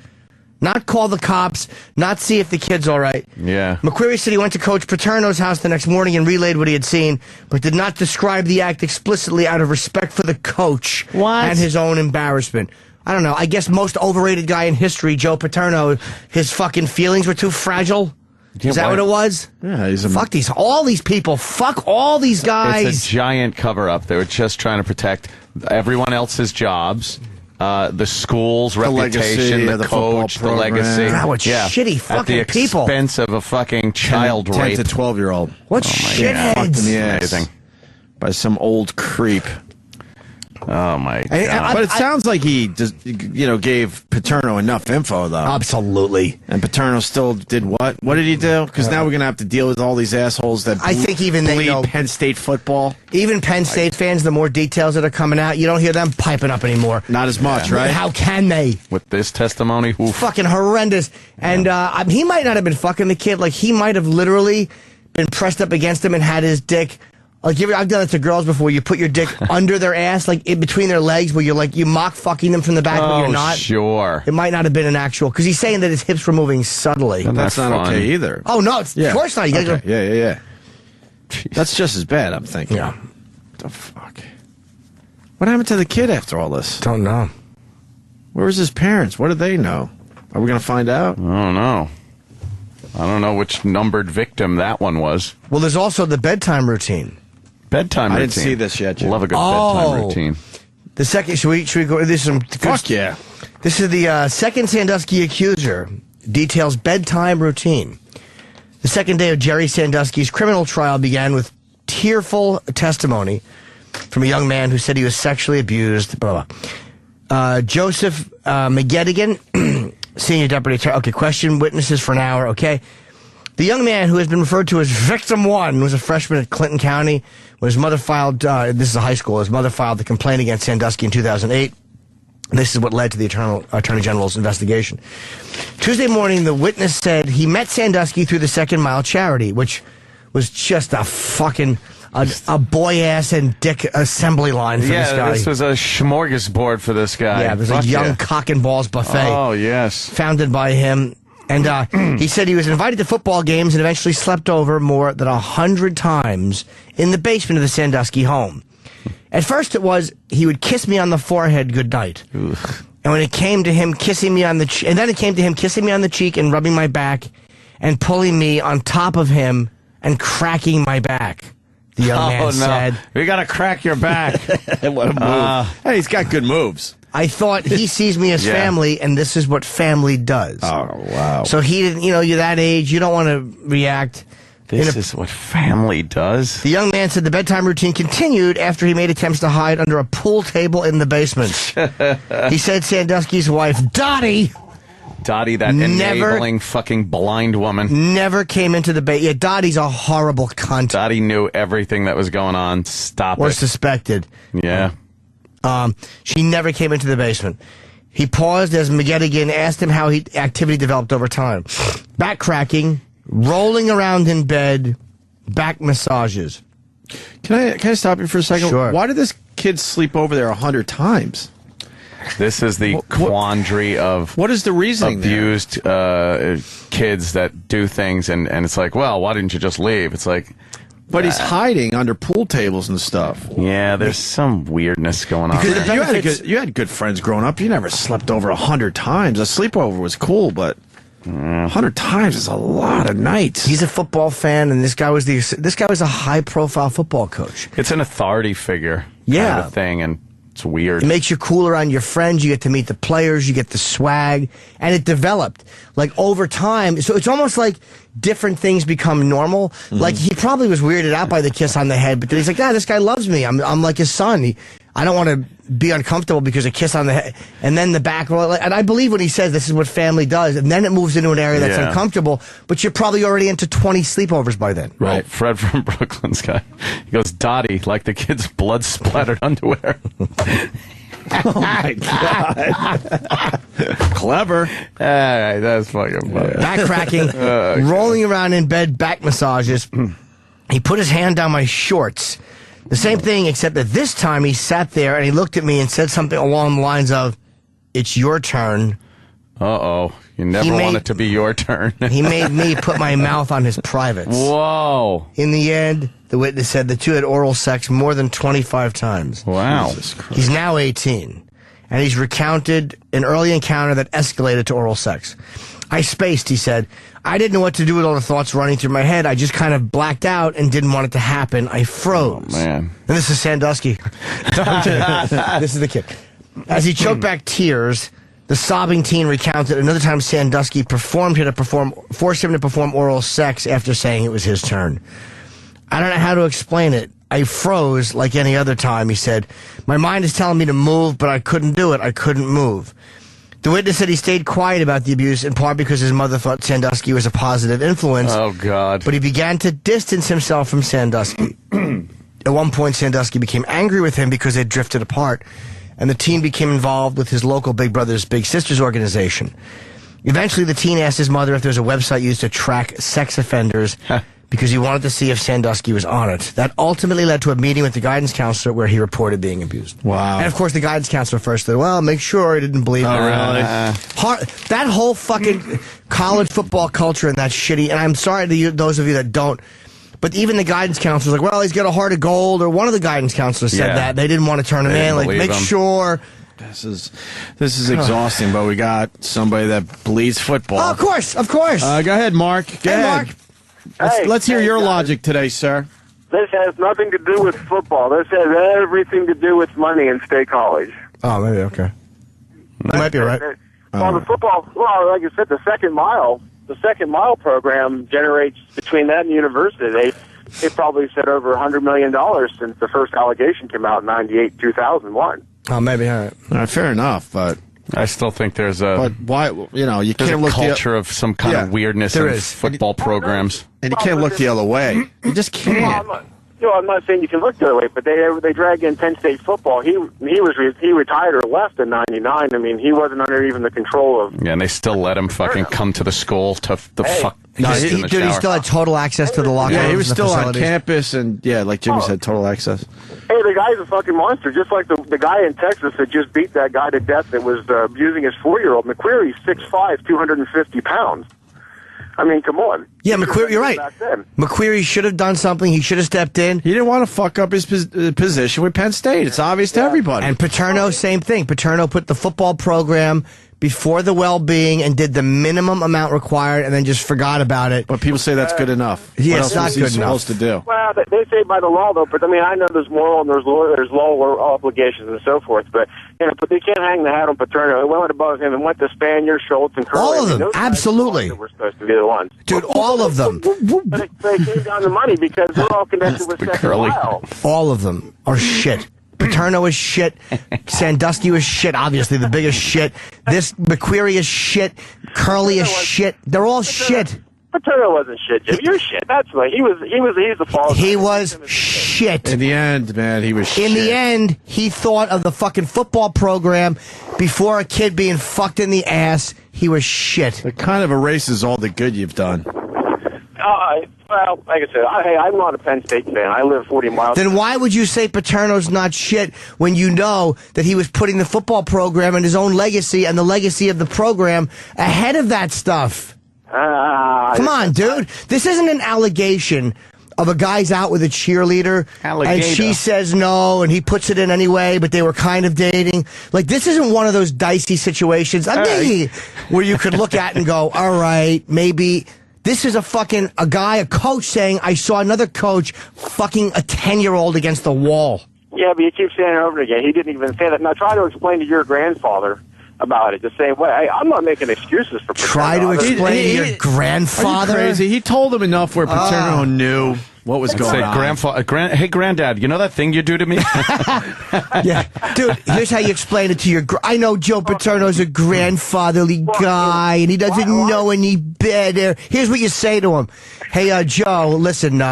Not call the cops, not see if the kid's all right. Yeah. McQuarrie said he went to Coach Paterno's house the next morning and relayed what he had seen, but did not describe the act explicitly out of respect for the coach and his own embarrassment. I don't know. I guess most overrated guy in history, Joe Paterno, his fucking feelings were too fragile. Is that what it was? Yeah, he's fuck all these people. Fuck all these guys. It's a giant cover-up. They were just trying to protect everyone else's jobs. The school's reputation, legacy, the coach, the legacy. God, what shitty fucking at the people. expense of a fucking child 10 rape. to 12-year-old. What shitheads? Fucked in the ass Amazing. by some old creep. Oh my god! But it sounds like he just, gave Paterno enough info, though. Absolutely. And Paterno still did what? What did he do? Because now we're gonna have to deal with all these assholes that I think even they bleed know Penn State football. Even Penn State fans, the more details that are coming out, you don't hear them piping up anymore. Not as much, right? How can they? With this testimony, oof. Fucking horrendous. And he might not have been fucking the kid. Like, he might have literally been pressed up against him and had his dick. Like, I've done it to girls before. You put your dick under their ass, like in between their legs, where you're like, you mock fucking them from the back, but you're not. Sure. It might not have been an actual, because he's saying that his hips were moving subtly. That's not okay either. Oh, no, of course not. You gotta go. Yeah. That's just as bad, I'm thinking. Yeah. What the fuck? What happened to the kid after all this? Don't know. Where was his parents? What did they know? Are we going to find out? I don't know. I don't know which numbered victim that one was. Well, there's also the bedtime routine. Bedtime routine. I didn't see this yet, Jim. Love a good bedtime routine. The second, should we go? This is some Fuck yeah. This is the second Sandusky accuser details bedtime routine. The second day of Jerry Sandusky's criminal trial began with tearful testimony from a young man who said he was sexually abused. Blah, blah. Joseph McGettigan, senior deputy attorney. Okay, question witnesses for an hour. Okay. The young man, who has been referred to as Victim 1, was a freshman at Clinton County when his mother filed, this is a high school, his mother filed the complaint against Sandusky in 2008. This is what led to the Attorney General's investigation. Tuesday morning, the witness said he met Sandusky through the Second Mile Charity, which was just a fucking, a boy-ass and dick assembly line for this guy. Yeah, this was a smorgasbord for this guy. Yeah, it was a young cock and balls buffet. Oh, yes. Founded by him. And he said he was invited to football games and eventually slept over more than 100 times in the basement of the Sandusky home. At first it was, he would kiss me on the forehead goodnight. And when it came to him kissing me on the cheek, and then it came to him kissing me on the cheek and rubbing my back and pulling me on top of him and cracking my back. The young man said. We got to crack your back. What a move. Hey, he's got good moves. I thought he sees me as family, and this is what family does. Oh, wow. So he didn't, you're that age, you don't want to react. This is what family does. The young man said the bedtime routine continued after he made attempts to hide under a pool table in the basement. He said Sandusky's wife, Dottie, Dottie, that enabling fucking blind woman. Never came into the basement. Yeah, Dottie's a horrible cunt. Dottie knew everything that was going on. Stop Or it. suspected. Yeah. She never came into the basement. He paused as McGettigan asked him how activity developed over time. Back cracking, rolling around in bed, back massages. Can I stop you for a second? Sure. Why did this kid sleep over there 100 times? This is the quandary of what is the reasoning abused kids that do things, and it's like, well, why didn't you just leave? It's like, but he's hiding under pool tables and stuff. Yeah, there's some weirdness going on. Because you had good friends growing up. You never slept over 100 times. A sleepover was cool, but 100 times is a lot of nights. He's a football fan, and this guy was a high-profile football coach. It's an authority figure, Yeah. kind of a thing, and it's weird. It makes you cool around your friends. You get to meet the players. You get the swag. And it developed, like, over time. So it's almost like different things become normal. Mm-hmm. Like, he probably was weirded out by the kiss on the head, but then he's like, this guy loves me. I'm like his son. I don't want to be uncomfortable because a kiss on the head. And then the back roll. And I believe when he says this is what family does. And then it moves into an area that's Yeah. uncomfortable. But you're probably already into 20 sleepovers by then. Well, Fred from Brooklyn's guy. He goes, Dottie, like the kid's blood-splattered underwear. Oh, my God. Clever. All right, that's fucking funny. Back cracking, rolling around in bed, back massages. He put his hand down my shorts. The same thing, except that this time he sat there and he looked at me and said something along the lines of, "It's your turn." Uh-oh. You never want it to be your turn. He made me put my mouth on his privates. Whoa. In the end, the witness said the two had oral sex more than 25 times. Wow. He's now 18, and he's recounted an early encounter that escalated to oral sex. I spaced, he said. I didn't know what to do with all the thoughts running through my head. I just kind of blacked out and didn't want it to happen. I froze. Oh, man. And this is Sandusky. This is the kid. As he choked back tears, the sobbing teen recounted another time Sandusky forced him to perform oral sex after saying it was his turn. I don't know how to explain it. I froze like any other time, he said. My mind is telling me to move, but I couldn't do it. I couldn't move. The witness said he stayed quiet about the abuse, in part because his mother thought Sandusky was a positive influence. Oh, God. But he began to distance himself from Sandusky. At one point, Sandusky became angry with him because they drifted apart, and the teen became involved with his local Big Brothers Big Sisters organization. Eventually, the teen asked his mother if there was a website used to track sex offenders because he wanted to see if Sandusky was on it. That ultimately led to a meeting with the guidance counselor where he reported being abused. Wow. And, of course, the guidance counselor first said, well, make sure he didn't believe Oh, it. really? That whole fucking college football culture and that shitty, and I'm sorry to those of you that don't, but even the guidance counselor's like, well, he's got a heart of gold, or one of the guidance counselors said that. They didn't want to turn him in. Like, make sure. This is exhausting, but we got somebody that bleeds football. Oh, of course, of course. Go ahead, Mark. Go ahead. Mark. Let's hear your logic today, sir. This has nothing to do with football. This has everything to do with money in State College. Oh, maybe, okay. You might be right. Well, the football, like I said, the second mile program generates, between that and the university, they probably said over $100 million since the first allegation came out in 98, 2001. Oh, maybe, all right. Fair enough, but I still think there's a. But why? You know, you there's can't a look culture of some kind of weirdness in football programs, and you can't look the other way. You just can't. I'm not saying you can look the other way, but they dragged in Penn State football. He retired or left in '99. I mean, he wasn't under even the control of. Yeah, and they still let him fucking come to the school to fuck. No, pissed in the he shower. still had total access to the locker rooms. Yeah, he was and the still on facilities. campus, and like Jimmy said, total access. Hey, the guy's a fucking monster, just like the guy in Texas that just beat that guy to death that was abusing his 4-year-old. McQuarrie's 6'5", 250 pounds. I mean, come on. Yeah, McQuarrie, you're right. Back then. McQuarrie should have done something. He should have stepped in. He didn't want to fuck up his position with Penn State. It's obvious to everybody. And Paterno, same thing. Paterno put the football program before the well-being and did the minimum amount required and then just forgot about it. But people say that's good enough. Yeah, What it's else not was he good enough. supposed to do? Well, they say by the law, though, but I mean, I know there's moral and there's law obligations and so forth, but but they can't hang the hat on Paterno. It went above him and went to Spanier, Schultz, and Curley. All of them, Those guys absolutely. We're supposed to be the ones. Dude, all of them. But it came down to money because they're all connected with second mile. All of them are shit. Paterno is shit. Sandusky was shit, obviously the biggest shit. This McQuarrie is shit. Curly is shit. They're all shit. Paterno wasn't shit, Jim. You're shit. That's right. He's the fault. He was shit. In the end, man, he was shit. In the end, he thought of the fucking football program before a kid being fucked in the ass. He was shit. It kind of erases all the good you've done. Well, like I said, I'm not a Penn State fan. I live 40 miles. Then why would you say Paterno's not shit when you know that he was putting the football program and his own legacy and the legacy of the program ahead of that stuff? Come on, dude. This isn't an allegation of a guy's out with a cheerleader and she says no and he puts it in anyway, but they were kind of dating. Like, this isn't one of those dicey situations where you could look at and go, all right, maybe. This is a coach saying, I saw another coach fucking a 10-year-old against the wall. Yeah, but you keep saying it over again. He didn't even say that. Now try to explain to your grandfather about it the same way. I'm not making excuses for Paterno. Try to explain to your grandfather. Are you crazy? He told him enough where Paterno knew what was going on. Hey, Granddad, you know that thing you do to me? Yeah, dude. Here's how you explain it to your. I know Joe Paterno's a grandfatherly guy, and he doesn't know any better. Here's what you say to him: Hey, Joe, listen.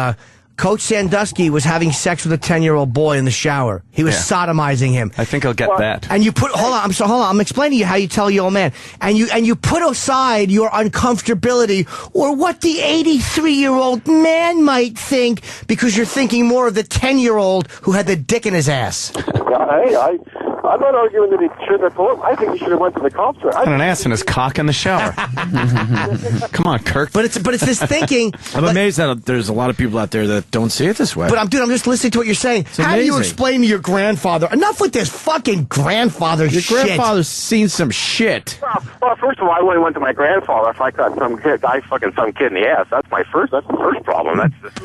Coach Sandusky was having sex with a 10-year-old boy in the shower. He was sodomizing him. I think I'll get that. And you put hold on. I'm explaining to you how you tell your old man. And you put aside your uncomfortability or what the 83-year-old man might think because you're thinking more of the 10-year-old who had the dick in his ass. Hey, I'm not arguing that he shouldn't have pulled him. I think he should have went to the cops. Got an ass in his cock in the shower. Come on, Kirk. But it's this thinking. I'm amazed that there's a lot of people out there that don't see it this way. But I'm just listening to what you're saying. How do you explain to your grandfather? Enough with this fucking grandfather shit. Your grandfather's seen some shit. Well, first of all, I wouldn't went to my grandfather if I got some kid in the ass. That's the first problem. That's just,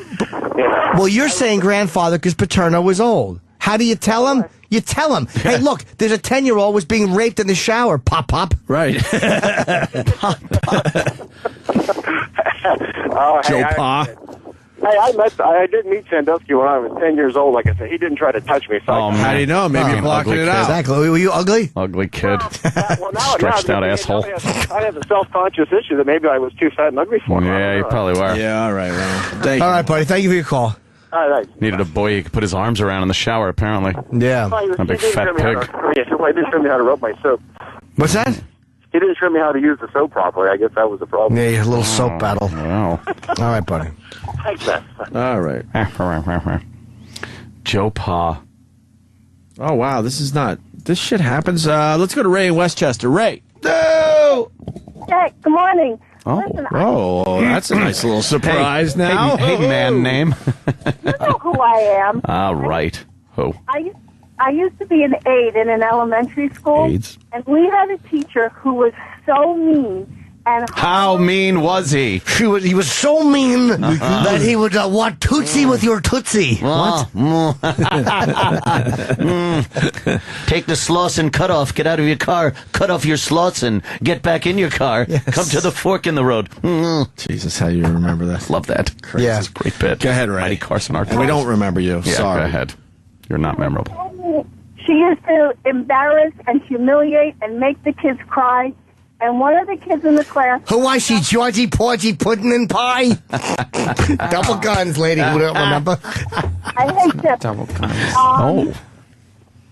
Well, you're saying grandfather because Paterno was old. How do you tell him? You tell him, hey, look, there's a 10-year-old was being raped in the shower. Pop, pop. Right. Pop, pop. Joe Pa. Hey, I did meet Sandusky when I was 10 years old. Like I said, he didn't try to touch me. So how do you know? Maybe you're blocking it out. Exactly. Were you ugly? Ugly kid. Now, Stretched out asshole. I have a self-conscious issue that maybe I was too fat and ugly for him. Yeah, you probably were. Yeah, all right. Well, all right, buddy. Thank you for your call. All right. Needed a boy he could put his arms around in the shower, apparently. Yeah. A big fat pig. He didn't show me how to rub my soap. What's that? He didn't show me how to use the soap properly. I guess that was the problem. Yeah, a little soap battle. Wow. All right, buddy. Thanks, man. All right. Joe Pa. Oh, wow. This shit happens. Let's go to Ray in Westchester. Ray. No! Hey, good morning. Oh, Listen, that's a nice little surprise now. Hey, man name. you know who I am. All right. Who? I used to be an aide in an elementary school. Aides. And we had a teacher who was so mean. And How mean was he? He was so mean that he would want Tootsie with your Tootsie. What? Take the Slauson cutoff, get out of your car, cut off your Slauson, get back in your car, come to the fork in the road. Jesus, how you remember that? Love that. Yeah. It's a great bit. Go ahead, Ray. Mighty Carson Arthur. We don't remember you. Yeah, Sorry. go ahead. You're not memorable. she used to embarrass and humiliate and make the kids cry. And one of the kids in the class... Who was she? Georgie Porgy Pudding and Pie? Double guns, lady. Who don't remember? I hate that. Double guns.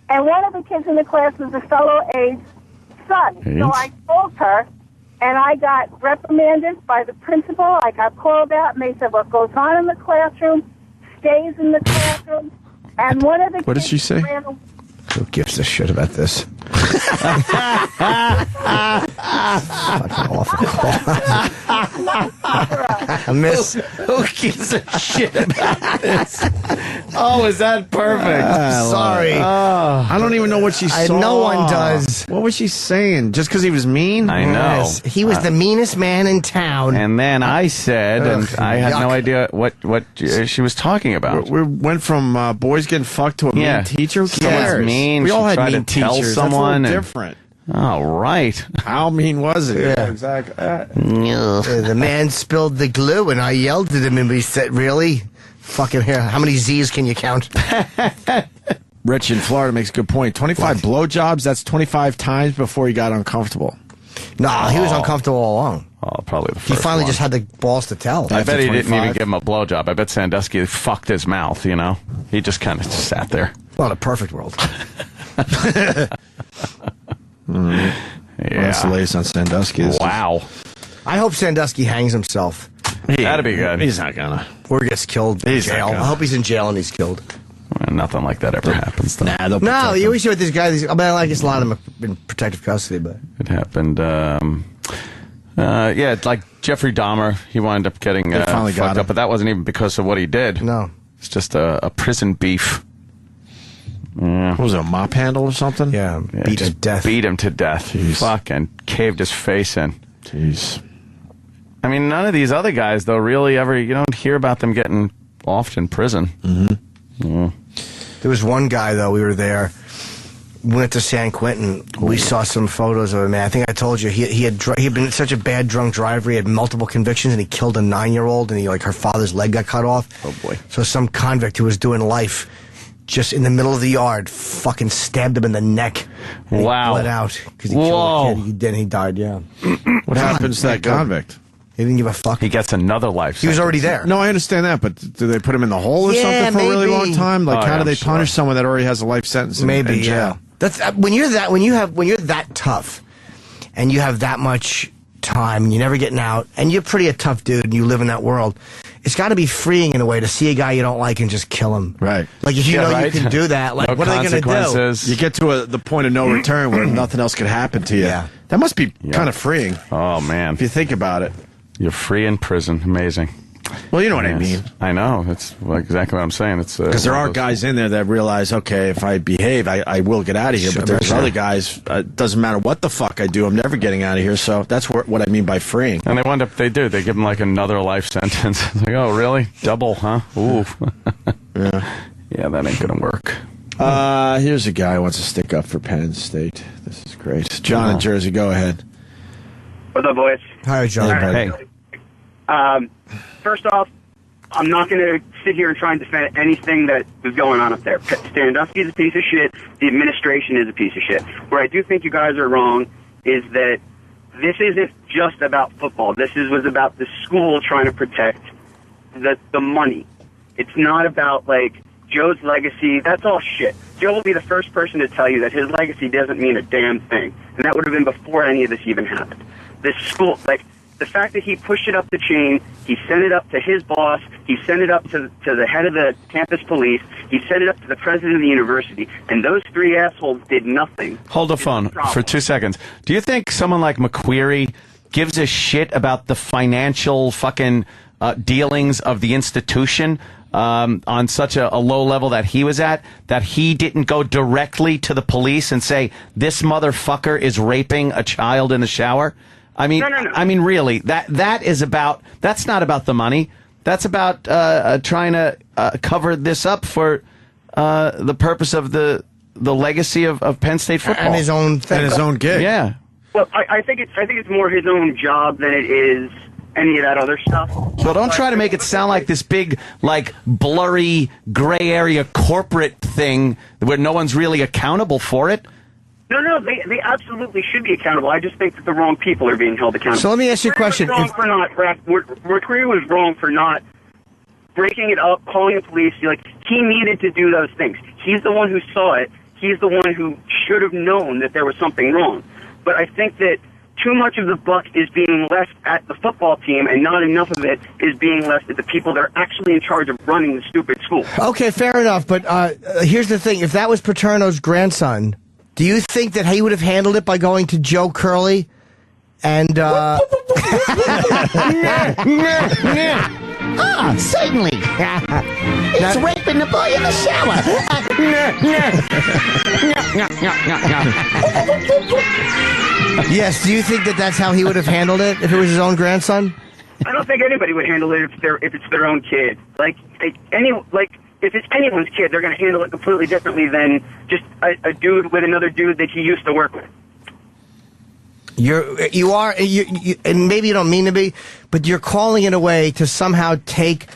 And one of the kids in the class was a fellow aide's son. So I told her, and I got reprimanded by the principal. I got called out, and they said, what goes on in the classroom stays in the classroom. And one of the What did she say? Who gives a shit about this? Fucking awful call. Miss. Who gives a shit about this? Oh, is that perfect? Sorry. I don't even know what she saw. No one does. What was she saying? Just because he was mean? I know. Yes, he was the meanest man in town. And then I said, and I had no idea what she was talking about. We went from boys getting fucked to a mean teacher. Who cares? Someone's mean. We all She had tried mean to tell teachers. someone. That's a and- little different. Oh, right. How mean was it? Yeah. Exactly. The man spilled the glue, and I yelled at him, and we said, really? Fucking here. How many Z's can you count? Rich in Florida makes a good point. 25 blowjobs, that's 25 times before he got uncomfortable. Nah, he was uncomfortable all along. Oh, probably the first He finally one. just had the balls to tell. I bet he didn't 25. even give him a blowjob. I bet Sandusky fucked his mouth, you know? He just kind of just sat there. Not a perfect world. Yeah. Well, that's the latest on Sandusky. Wow. I hope Sandusky hangs himself. That'd be good. He's not gonna. Or gets killed in He's not jail. gonna. I hope he's in jail and he's killed. Well, nothing like that ever happens, though. Nah, they'll No, protect you him. always see what this guy. I mean, I guess a lot of them have been protective custody, but It happened. Yeah, it's like Jeffrey Dahmer. He wound up getting They finally got fucked him. up, but that wasn't even because of what he did. No. It's just a prison beef. Yeah. What was it, a mop handle or something? Yeah, beat to just death. Beat him to death. Jeez. Fucking caved his face in. Jeez. I mean, none of these other guys, though, really ever, you don't hear about them getting off in prison. Mm-hmm. Yeah. there was one guy though. We were there. We went to San Quentin. We saw some photos of him. Man, I think I told you he had been such a bad drunk driver. He had multiple convictions, and he killed a 9-year-old. And her father's leg got cut off. Oh boy! So some convict who was doing life, just in the middle of the yard, fucking stabbed him in the neck. And he Wow. bled out because he Whoa. killed a kid. Then he died. Yeah. What happens to that convict? He didn't give a fuck. He gets another life. He was already there. No, I understand that, but do they put him in the hole or Yeah, something for a really maybe. long time? Like, Oh, how yeah, do they I'm sure. punish someone that already has a life sentence in, Maybe, in jail? yeah. That's when you're that tough, and you have that much time, and you're never getting out, and you're pretty a tough dude, and you live in that world. It's got to be freeing in a way to see a guy you don't like and just kill him. Right. Like if you Yeah, know right. you can do that, like No what are they going to do? consequences. You get to the point of no return where nothing else could happen to you. Yeah. That must be kind of freeing Oh man, if you think about it. you're free in prison. Amazing. Well, you know what I Yes. mean. I know. It's exactly what I'm saying. It's Because there one are of those- guys in there that realize, okay, if I behave, I will get out of here. But there's Sure. other guys, it doesn't matter what the fuck I do, I'm never getting out of here. So that's what I mean by freeing. And they wind up. They give them like another life sentence. It's like, oh really? Double, huh? Ooh. Yeah. Yeah, that ain't gonna work. Here's a guy who wants to stick up for Penn State. This is great. John in Jersey, go ahead. What's up, boys? Hi, John. Hey. First off, I'm not going to sit here and try and defend anything that is going on up there. Sandusky is a piece of shit. The administration is a piece of shit. Where I do think you guys are wrong is that this isn't just about football. This was about the school trying to protect the money. It's not about, like, Joe's legacy. That's all shit. Joe will be the first person to tell you that his legacy doesn't mean a damn thing. And that would have been before any of this even happened. This school, like, the fact that he pushed it up the chain, he sent it up to his boss, he sent it up to the head of the campus police, he sent it up to the president of the university, and those three assholes did nothing. Hold the phone for 2 seconds. Do you think someone like McQueary gives a shit about the financial fucking dealings of the institution on such a low level that he was at, that he didn't go directly to the police and say, this motherfucker is raping a child in the shower? I mean, No. I mean, really, that's not about the money. That's about trying to cover this up for the purpose of the legacy of Penn State football And his own thing. And his own gig. Yeah. Well, I think it's more his own job than it is any of that other stuff. So don't try to make it sound like this big, like, blurry, gray area corporate thing where no one's really accountable for it. No, they absolutely should be accountable. I just think that the wrong people are being held accountable. So let me ask you a question. McCreary was wrong for not breaking it up, calling the police. Like, he needed to do those things. He's the one who saw it. He's the one who should have known that there was something wrong. But I think that too much of the buck is being left at the football team, and not enough of it is being left at the people that are actually in charge of running the stupid school. Okay, fair enough. But here's the thing: if that was Paterno's grandson, do you think that he would have handled it by going to Joe Curley and? Certainly. It's raping the boy in the shower. Yes. Do you think that that's how he would have handled it if it was his own grandson? I don't think anybody would handle it if it's their own kid. If it's anyone's kid, they're going to handle it completely differently than just a dude with another dude that he used to work with. You are, and maybe you don't mean to be, but you're calling it a way to somehow take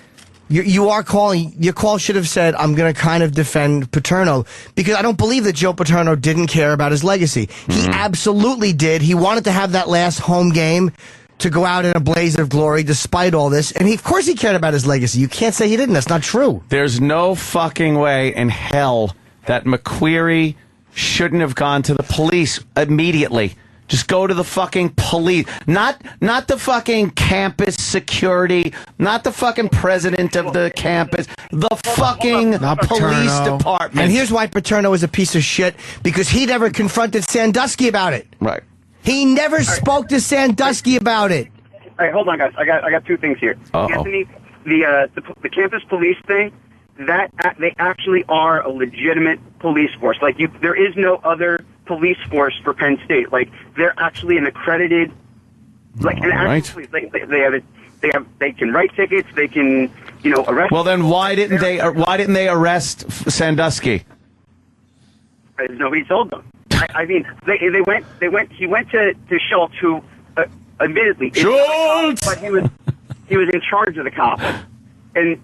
You are calling. Your call should have said, "I'm going to kind of defend Paterno," because I don't believe that Joe Paterno didn't care about his legacy. He absolutely did. He wanted to have that last home game to go out in a blaze of glory, despite all this, and of course he cared about his legacy. You can't say he didn't. That's not true. There's no fucking way in hell that McQueary shouldn't have gone to the police immediately. Just go to the fucking police. Not the fucking campus security, not the fucking president of the campus, the fucking police department. And here's why Paterno is a piece of shit, because he never confronted Sandusky about it. Right. He never spoke to Sandusky about it. All right, hold on, guys. I got two things here. Anthony, the campus police thing, that they actually are a legitimate police force. Like there is no other police force for Penn State. Like they're actually an accredited, like an actual police. They can write tickets. They can arrest. Well, then why didn't they arrest Sandusky? Nobody told them. I mean, he went to Schultz, who admittedly Schultz, but he was in charge of the cops, and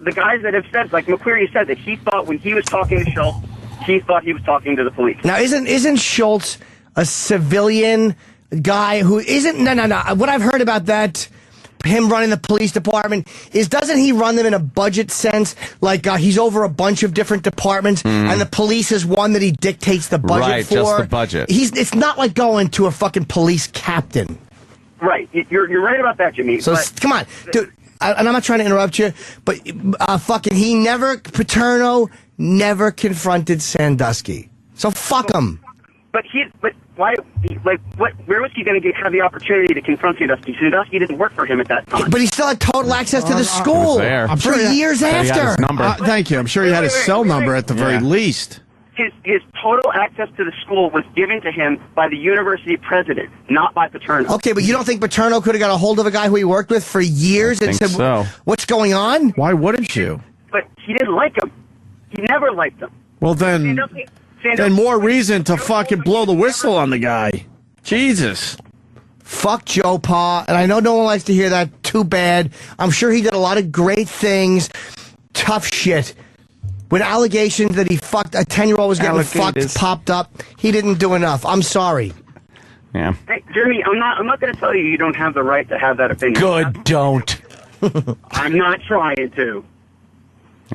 the guys that have said, like McQueary said, that he thought when he was talking to Schultz, he thought he was talking to the police. Now, isn't Schultz a civilian guy who isn't? No. What I've heard about that, him running the police department, is doesn't he run them in a budget sense? Like he's over a bunch of different departments, and the police is one that he dictates the budget for. Just the budget. It's not like going to a fucking police captain. Right. You're right about that, Jimmy. So come on, dude. And I'm not trying to interrupt you, but Paterno never confronted Sandusky. So fuck him. But why? Like, where was he going to have the opportunity to confront Sandusky? Sandusky didn't work for him at that time. But he still had total access to the school for years after. Thank you. I'm sure he had his cell number at the very least. His total access to the school was given to him by the university president, not by Paterno. Okay, but you don't think Paterno could have got a hold of a guy who he worked with for years and said, "What's going on?" Why wouldn't you? But he didn't like him. He never liked him. Well, then more reason to fucking blow the whistle on the guy. Jesus. Fuck Joe Pa, and I know no one likes to hear that. Too bad. I'm sure he did a lot of great things. Tough shit. When allegations that he fucked a 10-year-old was getting fucked popped up, he didn't do enough. I'm sorry. Yeah. Hey, Jeremy, I'm not going to tell you don't have the right to have that opinion. Good, don't. I'm not trying to.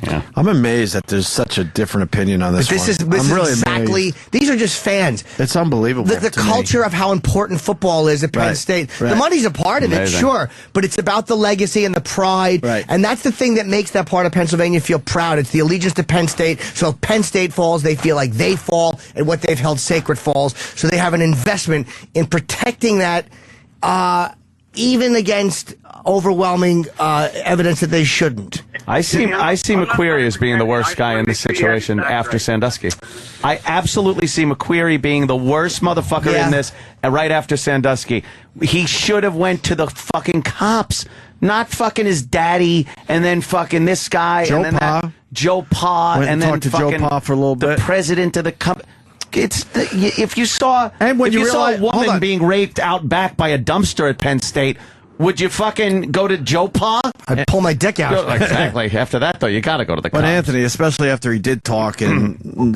Yeah. I'm amazed that there's such a different opinion on this. This one. is really exactly. amazed. These are just fans. It's unbelievable. The culture of how important football is at Penn State. The money's a part of it, sure, but it's about the legacy and the pride, and that's the thing that makes that part of Pennsylvania feel proud. It's the allegiance to Penn State. So if Penn State falls, they feel like they fall, and what they've held sacred falls. So they have an investment in protecting that, even against overwhelming evidence that they shouldn't. I see McQueary as being the worst guy in this situation after Sandusky. I absolutely see McQueary being the worst motherfucker in this right after Sandusky. He should have went to the fucking cops, not fucking his daddy, and then fucking this guy, Joe and then Pa. Joe Pa, Went and then talked to fucking Joe Pa for a little bit. the president of the company. If you saw saw a woman being raped out back by a dumpster at Penn State, would you fucking go to Joe Pa? I'd pull my dick out. Exactly. After that, though, you got to go to the cops. But Anthony, especially after he did talk and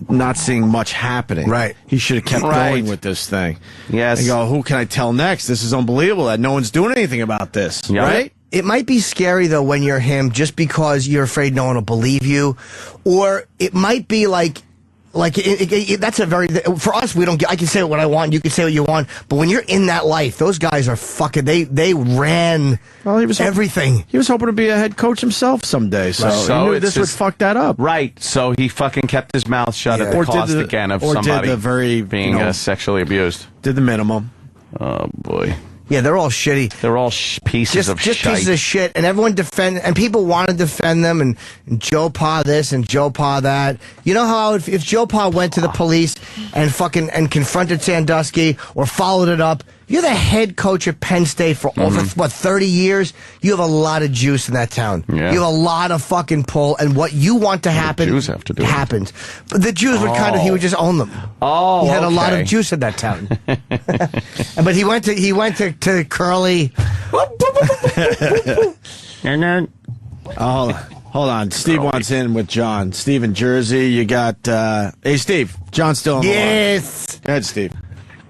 not seeing much happening, he should have kept going with this thing. Yes. And go, who can I tell next? This is unbelievable that no one's doing anything about this, right? It might be scary, though, when you're him, just because you're afraid no one will believe you. Or it might be like that's a very, for us, we don't get, I can say what I want, you can say what you want, but when you're in that life, those guys are fucking, they ran everything. He was hoping to be a head coach himself someday, so he knew this would fuck that up. Right, so he fucking kept his mouth shut at the cost again of somebody being sexually abused. Did the minimum. Oh, boy. Yeah, they're all shitty. They're all pieces of shit. Just pieces of shit, and everyone and people want to defend them, and Joe Pa this and Joe Pa that. You know how if Joe Pa went to the police and confronted Sandusky or followed it up, you're the head coach at Penn State for over 30 years. You have a lot of juice in that town. Yeah. You have a lot of fucking pull, and what you want to happen the Jews have to do happens. But the Jews would he would just own them. Oh, he had a lot of juice in that town. But he went to Curly. Hold on. Steve wants in with John. Steve in Jersey. You got. Hey, Steve. John's still on the line. Yes. Go ahead, Steve.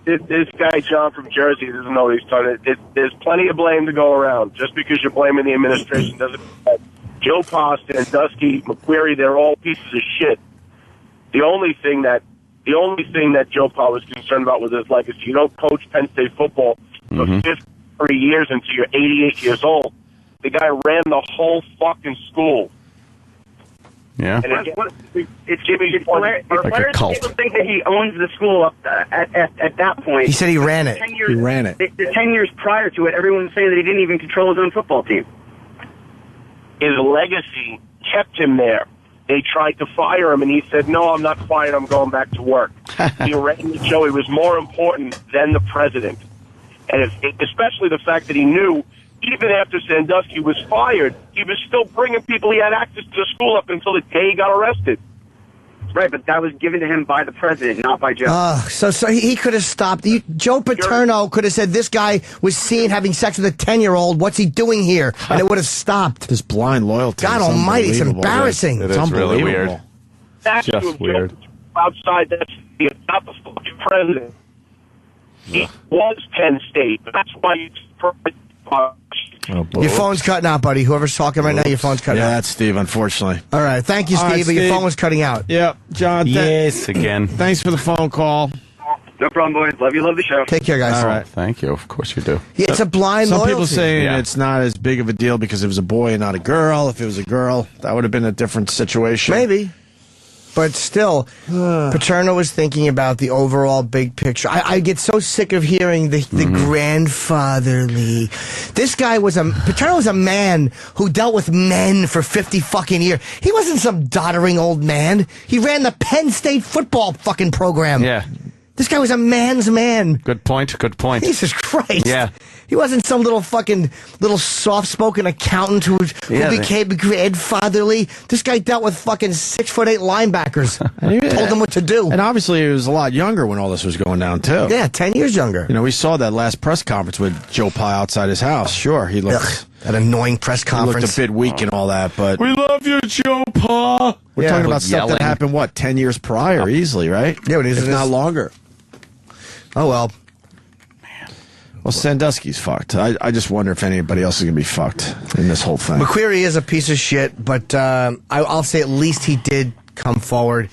This guy, John from Jersey, doesn't know what he's talking about. There's plenty of blame to go around. Just because you're blaming the administration doesn't mean Joe Pa, Sandusky, McQuarrie, they're all pieces of shit. The only thing that Joe Pa was concerned about was his legacy. You don't coach Penn State football for 53 years until you're 88 years old. The guy ran the whole fucking school. Yeah. And It's people think that he owns the school up at that point. He said he ran it. He ran it. The 10 years prior to it, everyone was saying that he didn't even control his own football team. His legacy kept him there. They tried to fire him, and he said, "No, I'm not fired. I'm going back to work." He ran the show. He was more important than the president, and especially the fact that he knew, even after Sandusky was fired, he was still bringing people. He had access to the school up until the day he got arrested. Right, but that was given to him by the president, not by Joe. So he could have stopped. Joe Paterno could have said, this guy was seen having sex with a 10-year-old. What's he doing here? And it would have stopped. This blind loyalty. God is almighty, it's unbelievable. embarrassing. It's is really weird. That's Just weird. Outside, that's not the fucking president. He was Penn State. That's why he's Your phone's cutting out, buddy. Whoever's talking right now, your phone's cutting out. Yeah, that's Steve, unfortunately. All right. Thank you, All Steve, right, but your Steve. phone was cutting out. Yep. John, Yes, again. Thanks for the phone call. No problem, boys. Love you. Love the show. Take care, guys. All right. Thank you. Of course you do. Yeah, it's a blind Some loyalty. people saying Yeah. it's not as big of a deal because it was a boy and not a girl. If it was a girl, that would have been a different situation. Maybe. But still, Paterno was thinking about the overall big picture. I get so sick of hearing the grandfatherly. This guy Paterno was a man who dealt with men for 50 fucking years. He wasn't some doddering old man. He ran the Penn State football fucking program. Yeah. This guy was a man's man. Good point. Good point. Jesus Christ. Yeah. He wasn't some little soft-spoken accountant who became grandfatherly. This guy dealt with fucking 6'8" linebackers. Told them what to do. And obviously, he was a lot younger when all this was going down, too. Yeah, 10 years younger. You know, we saw that last press conference with Joe Pa outside his house. Sure, he looked... That annoying press He conference. looked a bit weak and all that, but... We love you, Joe Pa. We're talking about stuff that happened, 10 years prior, easily, right? Yeah, it is. If not longer. Oh, well. Well, Sandusky's fucked. I just wonder if anybody else is going to be fucked in this whole thing. McQuarrie is a piece of shit, but I'll say at least he did come forward.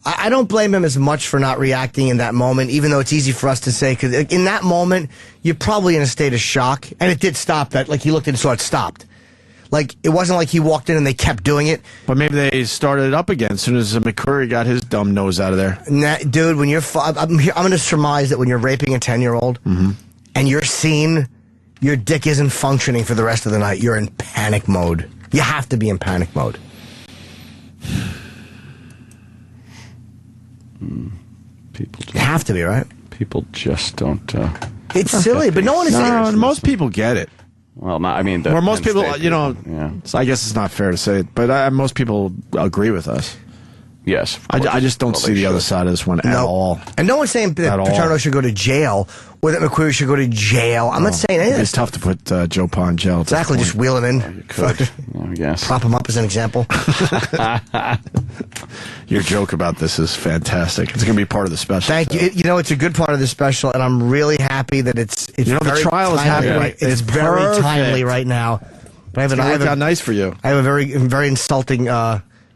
I don't blame him as much for not reacting in that moment, even though it's easy for us to say, because in that moment, you're probably in a state of shock. And it did stop that. Like, he looked and saw it stopped. Like, it wasn't like he walked in and they kept doing it. But maybe they started it up again as soon as McQuarrie got his dumb nose out of there. Dude, when you're... I'm going to surmise that when you're raping a 10-year-old and you're seen, your dick isn't functioning for the rest of the night, you're in panic mode. You have to be in panic mode. You have to be, right? People just don't... It's silly, but no one is... most people get it. Well, not, I mean... Where most people, State so I guess it's not fair to say it, but most people agree with us. Yes. I just don't see the other side of this one at all. And no one's saying that Paterno should go to jail or that McQuarrie should go to jail. I'm not saying anything. It's tough to put Joe Pa in jail. Exactly, just wheel him in. You could, I guess. Prop him up as an example. Your joke about this is fantastic. It's going to be part of the special. Thank you. You know, it's a good part of the special, and I'm really happy that it's You know, the very trial is timely happening. right- It's very perfect. timely right now. But It's gonna work out nice for you. I have a very insulting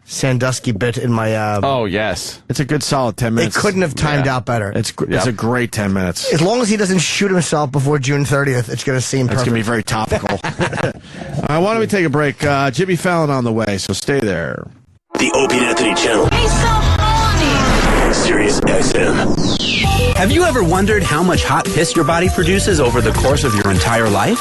Sandusky bit in my... oh, yes. It's a good solid 10 minutes. It couldn't have timed out better. It's a great 10 minutes. As long as he doesn't shoot himself before June 30th, it's going to seem It's perfect. going to be very topical. Why don't we take a break? Jimmy Fallon on the way, so stay there. The Opie and Anthony channel. He's so horny. Sirius XM. Have you ever wondered how much hot piss your body produces over the course of your entire life?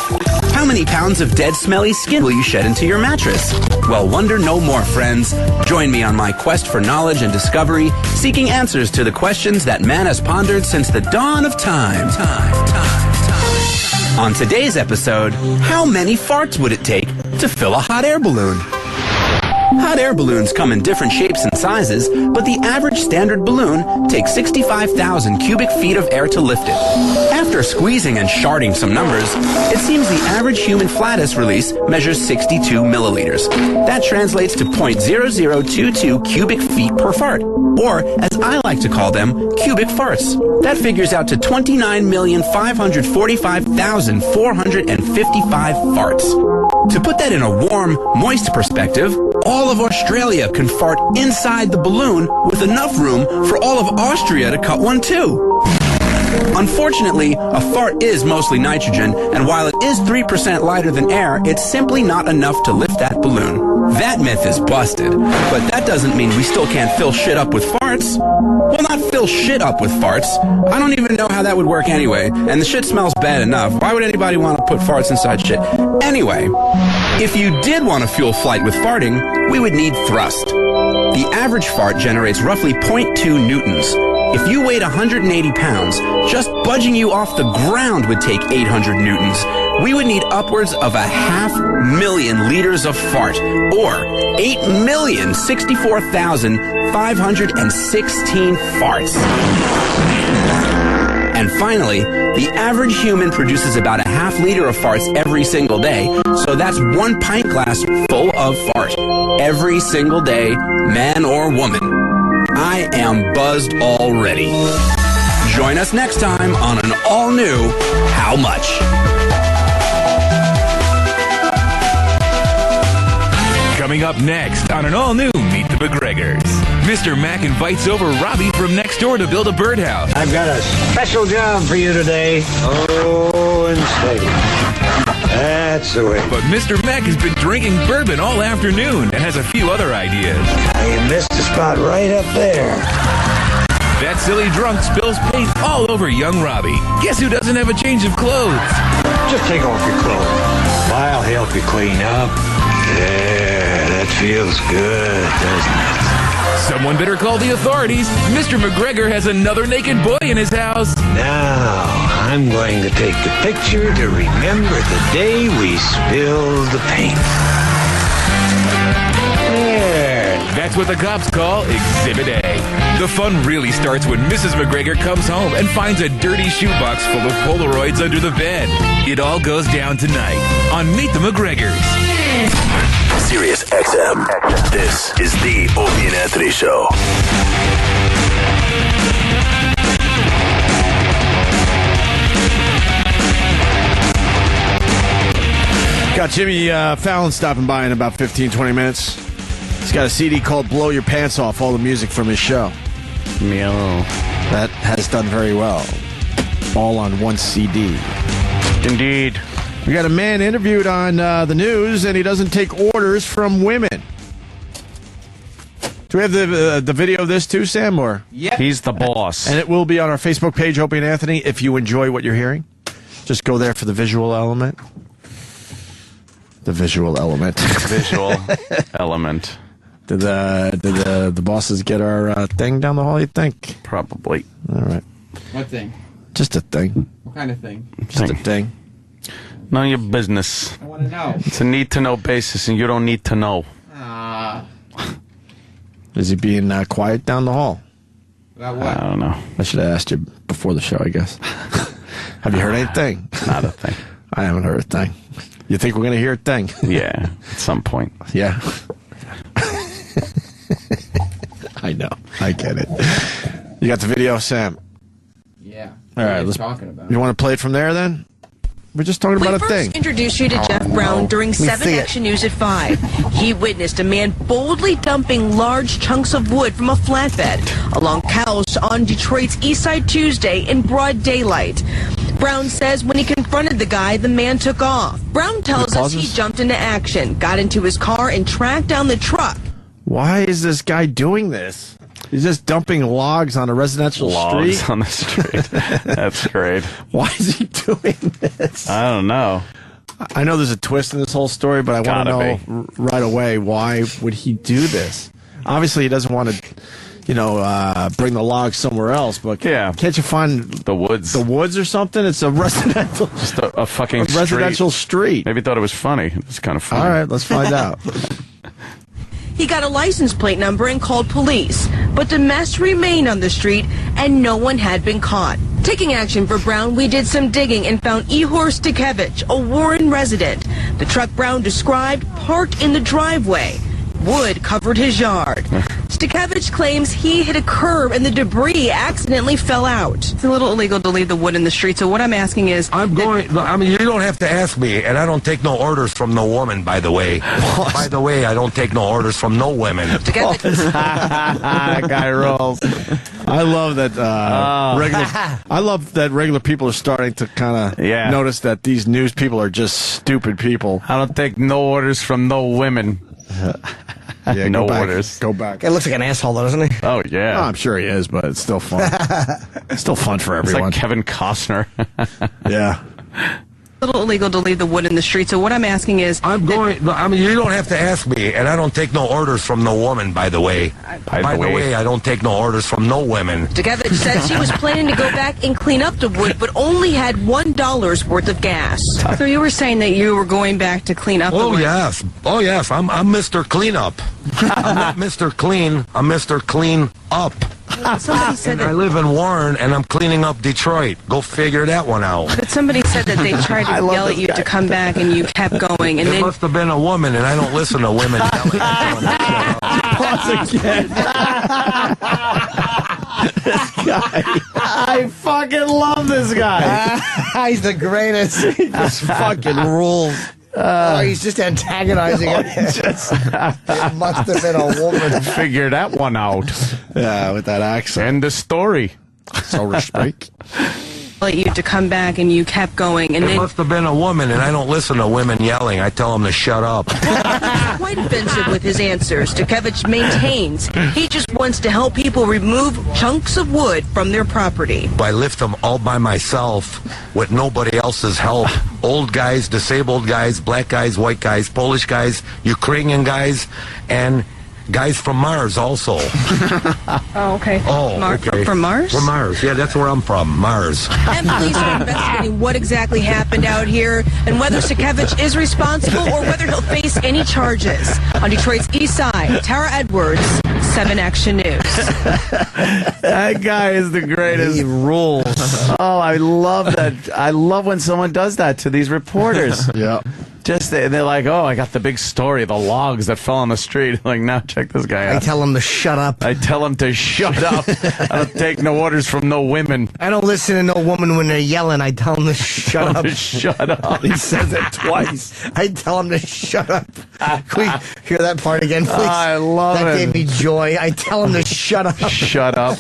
How many pounds of dead, smelly skin will you shed into your mattress? Well, wonder no more, friends. Join me on my quest for knowledge and discovery, seeking answers to the questions that man has pondered since the dawn of time. On today's episode, how many farts would it take to fill a hot air balloon? Hot air balloons come in different shapes and sizes, but the average standard balloon takes 65,000 cubic feet of air to lift it. After squeezing and sharding some numbers, it seems the average human flatus release measures 62 milliliters. That translates to 0.0022 cubic feet per fart, or as I like to call them, cubic farts. That figures out to 29,545,455 farts. To put that in a warm, moist perspective, all of Australia can fart inside the balloon with enough room for all of Austria to cut one too. Unfortunately, a fart is mostly nitrogen, and while it is 3% lighter than air, it's simply not enough to lift that balloon. That myth is busted, but that doesn't mean we still can't fill shit up with farts. Well, not fill shit up with farts. I don't even know how that would work anyway, and the shit smells bad enough. Why would anybody want to put farts inside shit? Anyway, if you did want to fuel flight with farting, we would need thrust. The average fart generates roughly 0.2 newtons. If you weighed 180 pounds, just budging you off the ground would take 800 newtons. We would need upwards of 500,000 liters of fart, or 8,064,516 farts. And finally, the average human produces about 0.5 liter of farts every single day, so that's 1 pint glass full of fart. Every single day, man or woman. I am buzzed already. Join us next time on an all-new How Much? Coming up next on an all-new Meet the McGregors, Mr. Mac invites over Robbie from next door to build a birdhouse. I've got a special job for you today. Oh, and steady. That's the way. But Mr. Mac has been drinking bourbon all afternoon and has a few other ideas. You missed the spot right up there. That silly drunk spills paint all over young Robbie. Guess who doesn't have a change of clothes? Just take off your clothes. I'll help you clean up. Yeah, that feels good, doesn't it? Someone better call the authorities. Mr. McGregor has another naked boy in his house. Now, I'm going to take the picture to remember the day we spilled the paint. There. That's what the cops call Exhibit A. The fun really starts when Mrs. McGregor comes home and finds a dirty shoebox full of Polaroids under the bed. It all goes down tonight on Meet the McGregors. Sirius XM. This is the Opie and Anthony Show. Got Jimmy Fallon stopping by in about 15, 20 minutes. He's got a CD called Blow Your Pants Off, all the music from his show. Meow. That has done very well. All on one CD. Indeed. We got a man interviewed on the news, and he doesn't take orders from women. Do we have the video of this too, Sam? Or yeah, he's the boss. And it will be on our Facebook page, Opie and Anthony. If you enjoy what you're hearing, just go there for the visual element. The visual element. Visual element. Did the bosses get our thing down the hall, you think? Probably. All right. What thing? Just a thing. What kind of thing? Just a thing. None of your business. I want to know. It's a need-to-know basis, and you don't need to know. Is he being quiet down the hall? About what? I don't know. I should have asked you before the show, I guess. Have you heard anything? Not a thing. I haven't heard a thing. You think we're going to hear a thing? Yeah, at some point. Yeah. I know. I get it. You got the video, Sam? Yeah. All right. Let's talking about. You want to play it from there, then? We're just talking about a thing. Introduce you to Jeff Brown during 7 Action News at 5. He witnessed a man boldly dumping large chunks of wood from a flatbed along Cowles on Detroit's East Side Tuesday in broad daylight. Brown says when he confronted the guy, the man took off. Brown tells us he jumped into action, got into his car, and tracked down the truck. Why is this guy doing this? He's just dumping logs on a residential street. Logs on the street. That's great. Why is he doing this? I don't know. I know there's a twist in this whole story, but I want to know right away, why would he do this? Obviously, he doesn't want to, bring the logs somewhere else, but can't you find the woods? The woods or something? It's a residential, just a fucking residential street. Maybe thought it was funny. It's kind of funny. All right, let's find out. he got a license plate number and called police. But the mess remained on the street and no one had been caught. Taking action for Brown, we did some digging and found Ihor Stikevich, a Warren resident. The truck Brown described parked in the driveway. Wood covered his yard. Stikevich claims he hit a curb and the debris accidentally fell out. It's a little illegal to leave the wood in the street, so what I'm asking is... I mean, you don't have to ask me, and I don't take no orders from no woman, by the way. By the way, I don't take no orders from no women. That guy rolls. I love that I love that regular people are starting to kind of notice that these news people are just stupid people. I don't take no orders from no women. Yeah, no go back, orders. Go back. Guy looks like an asshole, though, doesn't he? Oh, yeah. Oh, I'm sure he is, but it's still fun. It's still fun for everyone. It's like Kevin Costner. Yeah. A little illegal to leave the wood in the street, so what I'm asking is... I mean, you don't have to ask me, and I don't take no orders from no woman, by the way. By the way, I don't take no orders from no women. Stikevich says he was planning to go back and clean up the wood, but only had $1 worth of gas. So you were saying that you were going back to clean up the wood? Oh, yes. I'm Mr. Cleanup. I'm not Mr. Clean. I'm Mr. Clean Up. Somebody said I live in Warren, and I'm cleaning up Detroit. Go figure that one out. But somebody said that they tried to yell at you to come back, and you kept going. And It then must have been a woman, and I don't listen to women yelling. This guy. I fucking love this guy. He's the greatest. He just fucking rules. He's just antagonizing it. It must have been a woman. Figure that one out. Yeah, with that accent. End the story. So respect. at you to come back, and you kept going. And It then must have been a woman, and I don't listen to women yelling. I tell them to shut up. quite offensive with his answers. Stikevich maintains he just wants to help people remove chunks of wood from their property. I lift them all by myself with nobody else's help. Old guys, disabled guys, black guys, white guys, Polish guys, Ukrainian guys, and guys from Mars also. Oh, okay. Oh, okay. From Mars? From Mars. Yeah, that's where I'm from, Mars. And police are investigating what exactly happened out here and whether Stikevich is responsible or whether he'll face any charges. On Detroit's East Side, Tara Edwards, 7 Action News. That guy is the greatest. He rules. Oh, I love that. I love when someone does that to these reporters. Yeah. Just they're like, oh, I got the big story, the logs that fell on the street. Like, now check this guy out. I tell him to shut up. I tell him to shut up. I don't take no orders from no women. I don't listen to no woman when they're yelling. I tell them to shut up. Shut up. He says it twice. I tell him to shut up. Can we hear that part again, please? I love that it. gave me joy. I tell him to shut up. Shut up.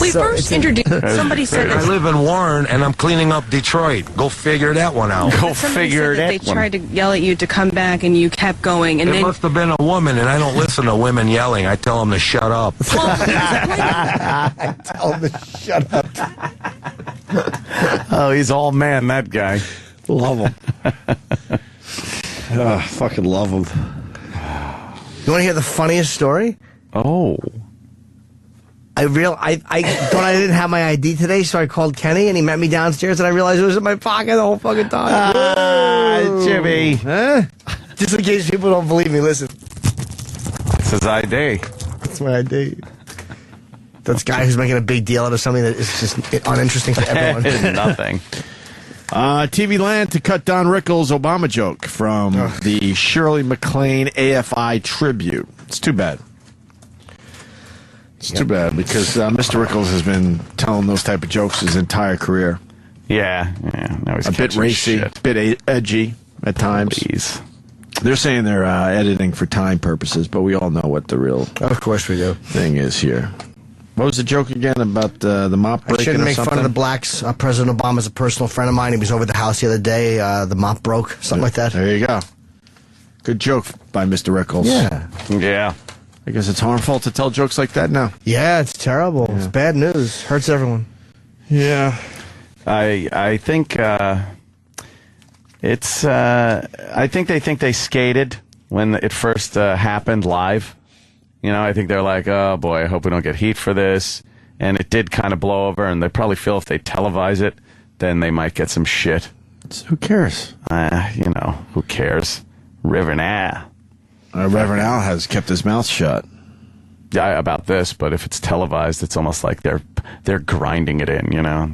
We first introduced somebody said I live in Warren, and I'm cleaning up Detroit. Go figure that one out. Go somebody figure said that that they one. tried to yell at you to come back and you kept going. And It then must have been a woman, and I don't listen to women yelling. I tell them to shut up. I tell him to shut up. Oh, he's all man, that guy. Love him. Fucking love him. You want to hear the funniest story? Oh. I thought I didn't have my ID today, so I called Kenny, and he met me downstairs, and I realized it was in my pocket the whole fucking time. Jimmy. Huh? Just in case people don't believe me, listen. It's his ID. That's my ID. That's guy who's making a big deal out of something that is just uninteresting to everyone. Nothing. TV Land to cut Don Rickles' Obama joke from the Shirley MacLaine AFI tribute. It's too bad. It's too bad because Mr. Rickles has been telling those type of jokes his entire career. Yeah. Now he's a bit catching racy, shit. bit edgy at times. Please. They're saying they're editing for time purposes, but we all know what the real of course we do thing is here. What was the joke again about the mop breaking? I shouldn't or make something? fun of the blacks. President Obama's a personal friend of mine. He was over at the house the other day. The mop broke, something like that. There you go. Good joke by Mr. Rickles. Yeah. I guess it's harmful to tell jokes like that now. Yeah, it's terrible. It's bad news. Hurts everyone. Yeah. I think it's. I think they skated when it first happened live. You know, I think they're like, oh boy, I hope we don't get heat for this. And it did kind of blow over, and they probably feel if they televise it, then they might get some shit. Who cares? You know, who cares? River now. Reverend Al has kept his mouth shut. Yeah, about this, but if it's televised, it's almost like they're grinding it in, you know?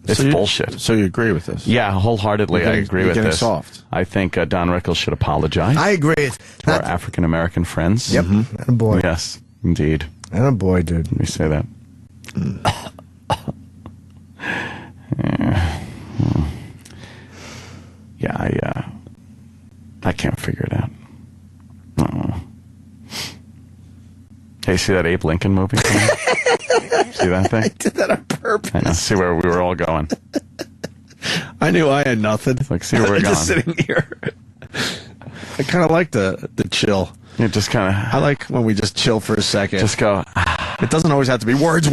It's bullshit. So you agree with this? Yeah, wholeheartedly, I agree with getting this. Soft. I think Don Rickles should apologize. I agree. To our African-American friends. Yep. And a boy. Yes, indeed. And a boy, dude. Let me say that. Yeah, I can't figure it out. Hey, see that Abe Lincoln movie? See that thing? I did that on purpose. I know. See where we were all going. I knew I had nothing. Like, see where we're just going. sitting here. I kind of like the chill. You just kind of. I like when we just chill for a second. Just go. It doesn't always have to be words.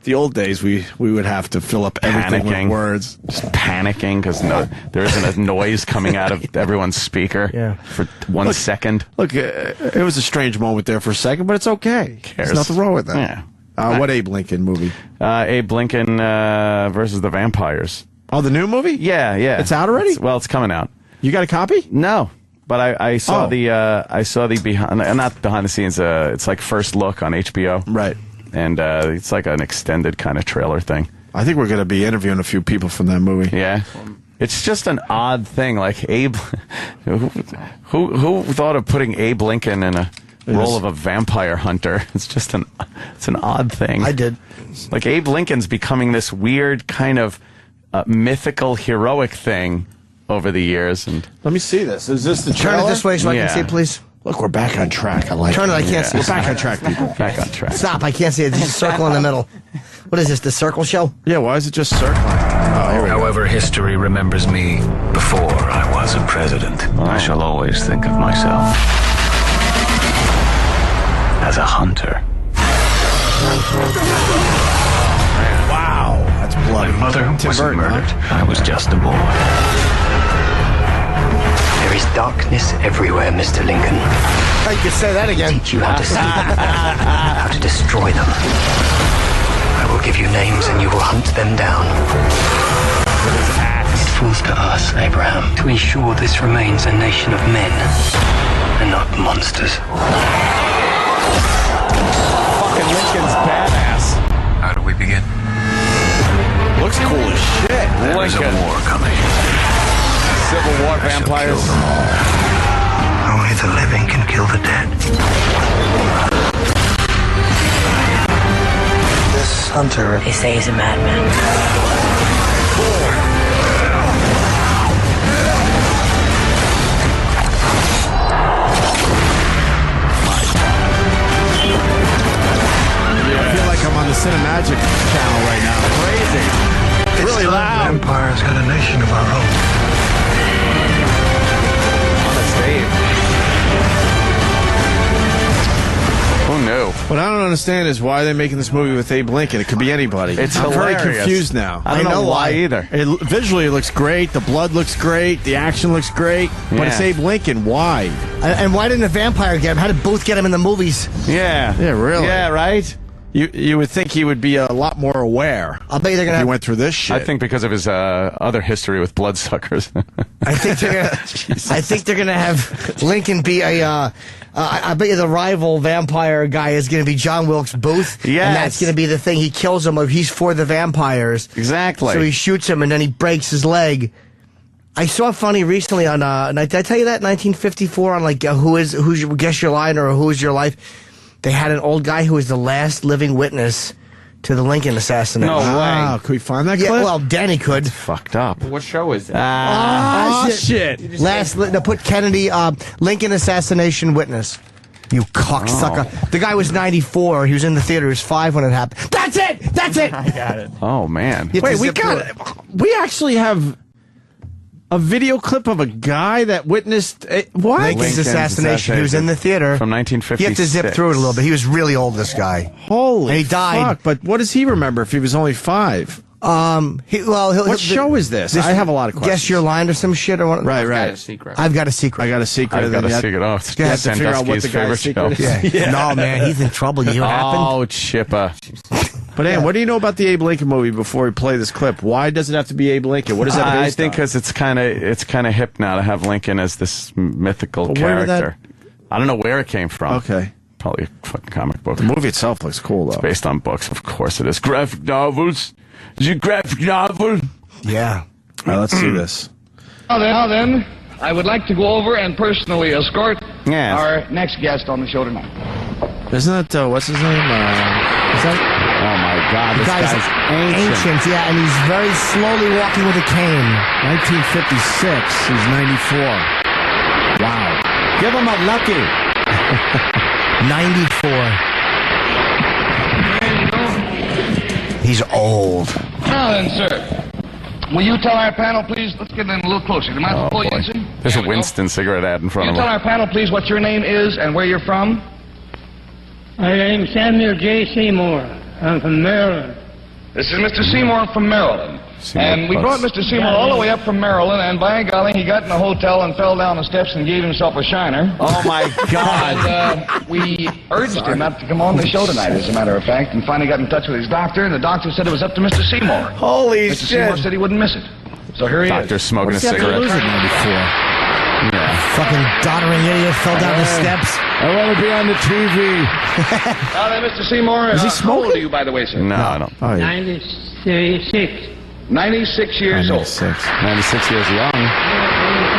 The old days, we would have to fill up everything with words. Just panicking because there isn't a noise coming out of everyone's speaker for 1 second. Look, it was a strange moment there for a second, but it's okay. There's nothing wrong with that. Yeah. What Abe Lincoln movie? Abe Lincoln versus the Vampires. Oh, the new movie? Yeah. It's out already? It's coming out. You got a copy? No. But I saw the behind, not behind the scenes. It's like first look on HBO. Right. And it's like an extended kind of trailer thing. I think we're going to be interviewing a few people from that movie. Yeah. It's just an odd thing. Like Abe, who thought of putting Abe Lincoln in a role of a vampire hunter? It's an odd thing. I did. Like Abe Lincoln's becoming this weird kind of mythical heroic thing over the years. And let me see this. Is this the trailer? Turn it this way so I can see it, please. Look, we're back on track. I like Turn it. I can't see. We're back on track, people. Back on track. Stop. I can't see it. There's a circle in the middle. What is this, the circle show? Yeah, why is it just circling? However, history remembers me before I was a president. I shall always think of myself as a hunter. Wow, that's bloody. My mother was murdered. I was just a boy. There is darkness everywhere, Mr. Lincoln. I could say that again. Teach you how to see them, how to destroy them. I will give you names and you will hunt them down. It falls to us, Abraham, to ensure this remains a nation of men and not monsters. Fucking Lincoln's badass. How do we begin? Looks cool as shit. There is a war coming. Civil War vampires. Only the living can kill the dead. This hunter, they say, is a madman. I feel like I'm on the Cinemagic channel right now. Crazy. It's really loud. Empire's got a nation of our own. Who knew? What I don't understand is why they're making this movie with Abe Lincoln. It could be anybody. I'm very confused now. I don't know why either. Visually, it looks great. The blood looks great. The action looks great. But it's Abe Lincoln. Why? And why didn't the vampire get him? How did Booth get him in the movies? Yeah. Yeah, really. Yeah, right? You would think he would be a lot more aware. I'll bet you they're if gonna. he went through this shit. I think because of his other history with bloodsuckers. I think they're gonna have Lincoln be a. I bet you the rival vampire guy is going to be John Wilkes Booth. Yes. And that's going to be the thing. He kills him, or he's for the vampires. Exactly. So he shoots him, and then he breaks his leg. I saw funny recently on. Did I tell you that 1954 on like who's your Guess Your Line or Who's Your Life? They had an old guy who was the last living witness to the Lincoln assassination. No way. Wow, could we find that clip? Yeah, well, Danny could. Fucked up. What show is that? Shit. Put Kennedy, Lincoln assassination witness. You cocksucker. Oh. The guy was 94. He was in the theater. He was 5 when it happened. That's it! That's it! I got it. Oh, man. You have to Wait, zip we actually have a video clip of a guy that witnessed what? Lincoln's assassination. He was in the theater. From 1956. You have to zip through it a little bit. He was really old, this guy. Holy And he died. fuck, but what does he remember if he was only 5? What show is this? I have a lot of questions. Guess Your Line or some shit or what? Right. I've got a secret. I've got a secret. I got a secret. I've got a secret. Oh, it's You have to figure out what Sandusky's the guy's favorite show. secret is. Yeah. No, man, he's in trouble. You know what happened? Oh, Chippa. But Ann, what do you know about the Abe Lincoln movie before we play this clip? Why does it have to be Abe Lincoln? What is that I based think on? because it's kind of hip now to have Lincoln as this mythical But where did character. I don't know where it came from. Okay. Probably a fucking comic book. The movie itself looks cool, though. It's based on books. Of course it is. Graphic novels. Is it graphic novel? Yeah. All right, let's see this. Now then, I would like to go over and personally escort Yes. our next guest on the show tonight. Isn't that, what's his name? Is that? Oh my God, The this guy's guy's ancient. ancient, yeah, and he's very slowly walking with a cane. 1956. He's 94. Wow. Give him a lucky. 94. He's old. Now then, sir, will you tell our panel, please? Let's get in a little closer. Do you mind if I pull you in, sir? There's a Winston cigarette ad in Will front you of tell him. our panel, please, what your name is and where you're from? My name's Samuel J. Seymour. I'm from Maryland. This is Mr. Seymour from Maryland. And we brought Mr. Seymour all the way up from Maryland, and by golly, he got in a hotel and fell down the steps and gave himself a shiner. Oh, my God. And we urged him not to come on the show tonight, as a matter of fact, and finally got in touch with his doctor, and the doctor said it was up to Mr. Seymour. Holy Mr. Seymour said he wouldn't miss it. So here he Doctor's is. smoking a cigarette. Yeah. Fucking doddering idiot fell down the steps. I want to be on the TV. Now then, Mr. Seymour, Is he how old are you, by the way, sir? No, I don't. Oh, yeah. 96. 96 years old. 96 years young.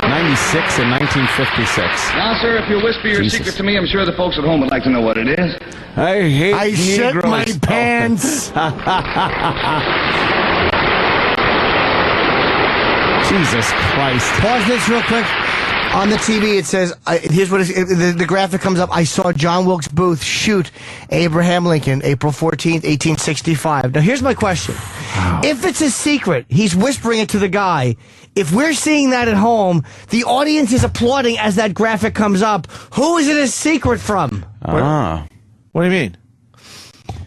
96 in 1956. Now, sir, if you'll whisper your Jesus. secret to me, I'm sure the folks at home would like to know what it is. I hate I shit Negroes. my pants. Jesus Christ. Pause this real quick. On the TV, it says, here's what the graphic comes up. I saw John Wilkes Booth shoot Abraham Lincoln April 14th, 1865. Now, here's my question. Wow. If it's a secret, he's whispering it to the guy. If we're seeing that at home, the audience is applauding as that graphic comes up. Who is it a secret from? Ah. What do you mean?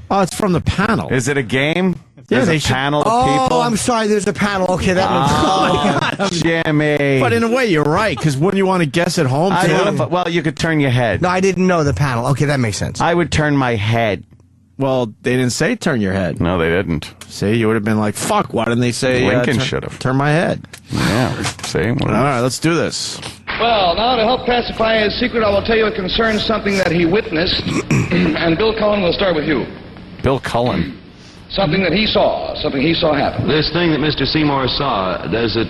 Oh, it's from the panel. Is it a game? Yeah, There's they a should- panel of Oh, people? I'm sorry. There's a panel. Okay, that makes Oh, Jimmy. But in a way, you're right, because wouldn't you want to guess at home, I too? don't know if- well, you could turn your head. No, I didn't know the panel. Okay, that makes sense. I would turn my head. Well, they didn't say turn your head. No, they didn't. See, you would have been like, fuck, why didn't they say Lincoln turn- should have. Turn my head. Yeah, see? All right, let's do this. Well, now to help classify his secret, I will tell you it concerns something that he witnessed. And Bill Cullen, we'll start with you. Bill Cullen. Something that he saw happen. This thing that Mr. Seymour saw, does it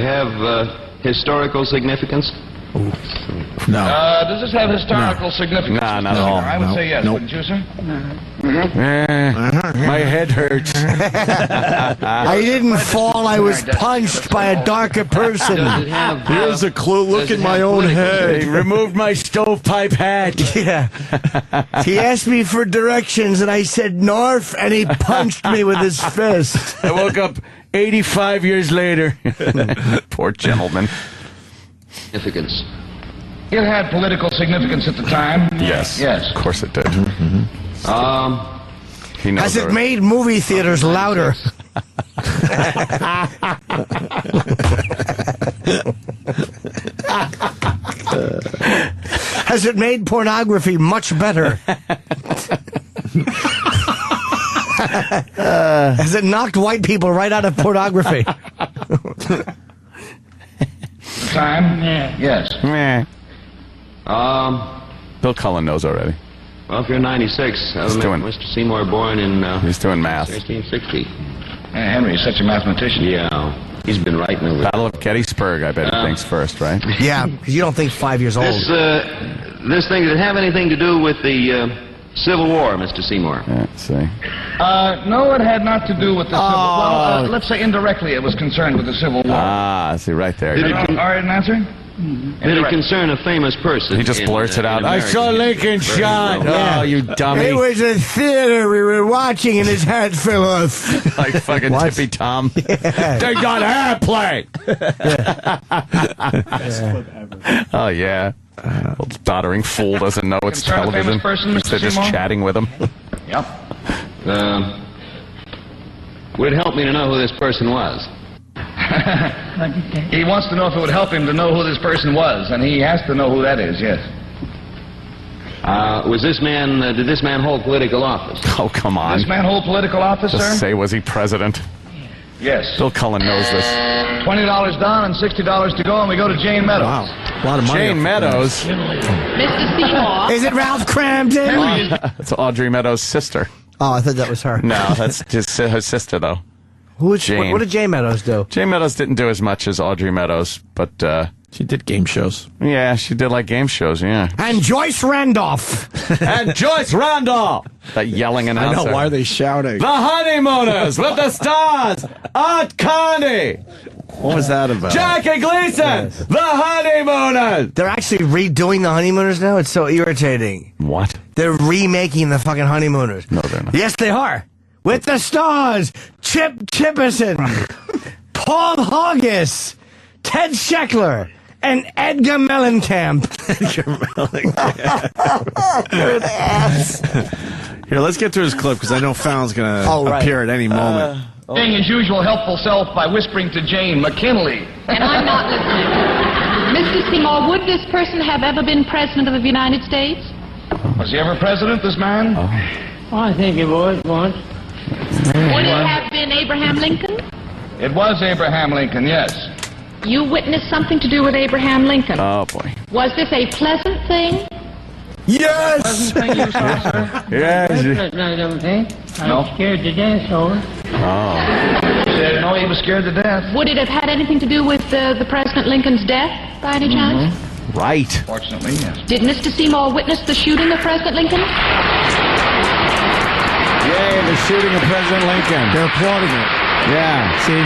have historical significance? No. Does this have historical significance? No, not at all. I would No. say yes, Nope. wouldn't you, sir? My head hurts. I didn't fall. I was punched by a darker person. Here's a clue. Look at my own They head. removed my stovepipe hat. Yeah. He asked me for directions, and I said north, and he punched me with his fist. I woke up 85 years later. Poor gentleman. Significance. It had political significance at the time. Yes. Yes. Of course it did. He knows Has it already. made movie theaters louder? Has it made pornography much better? Has it knocked white people right out of pornography? Time? Yes. Meh. Bill Cullen knows already. Well, if you're 96, He's doing- Mr. Seymour born in He's doing math. 1660. Henry is such a mathematician. Yeah, he's been writing over Battle of Gettysburg, I bet he thinks first, right? Yeah, because you don't think 5 years old. This thing, did it have anything to do with the Civil War, Mr. Seymour? Yeah, see. No, it had not to do with the Civil War. Well, let's say indirectly it was concerned with the Civil War. Ah, see, right there. Did it All right, an answer? Did it concern a famous person? He just blurts it out. in I saw American Lincoln history? shot. Oh, you dummy. It was a theater we were watching, and his hat fell off. Like fucking What? Tippy Tom. They got hair play. Oh, yeah. Old doddering fool doesn't know it's Concern a famous television. person, Mr. They're just Seymour? chatting with him. Yep. Would it help me to know who this person was? He wants to know if it would help him to know who this person was, and he has to know who that is, yes. Was this man? Did this man hold political office? Oh, come on. This man hold political office, Just sir? say, was he president? Yes. Bill Cullen knows this. $20 down and $60 to go, and we go to Jane Meadows. Wow. A lot of money. Jane Meadows. Mr. Seymour. Is it Ralph Cramden? That's Audrey Meadows' sister. Oh, I thought that was her. No, that's just her sister, though. Jane. What did Jane Meadows do? Jane Meadows didn't do as much as Audrey Meadows, but she did game shows. Yeah, she did like game shows, yeah. And Joyce Randolph. And Joyce Randolph. That yelling announcer. I know, why are they shouting? The Honeymooners with the stars. Art Carney. What was that about? Jackie Gleason. The Honeymooners. They're actually redoing the Honeymooners now? It's so irritating. What? They're remaking the fucking Honeymooners. No, they're not. Yes, they are. With the stars, Chip Chipperson, Paul Haggis, Ted Scheckler, and Edgar Mellencamp. Here, let's get to his clip, because I know Fallon's going to appear at any moment. Being his usual helpful self by whispering to Jane McKinley. And I'm not listening. Mr. Seymour, would this person have ever been president of the United States? Was he ever president, this man? Oh, I think he was once. Would it have been Abraham Lincoln? It was Abraham Lincoln, yes. You witnessed something to do with Abraham Lincoln. Oh, boy. Was this a pleasant thing? Yes! Pleasant thing you saw, sir? Yes. I'm scared to death, over. Oh. Said, no, he was scared to death. Would it have had anything to do with the President Lincoln's death, by any chance? Right. Fortunately, yes. Did Mr. Seymour witness the shooting of President Lincoln? Yay, the shooting of President Lincoln. They're applauding it. Yeah. See?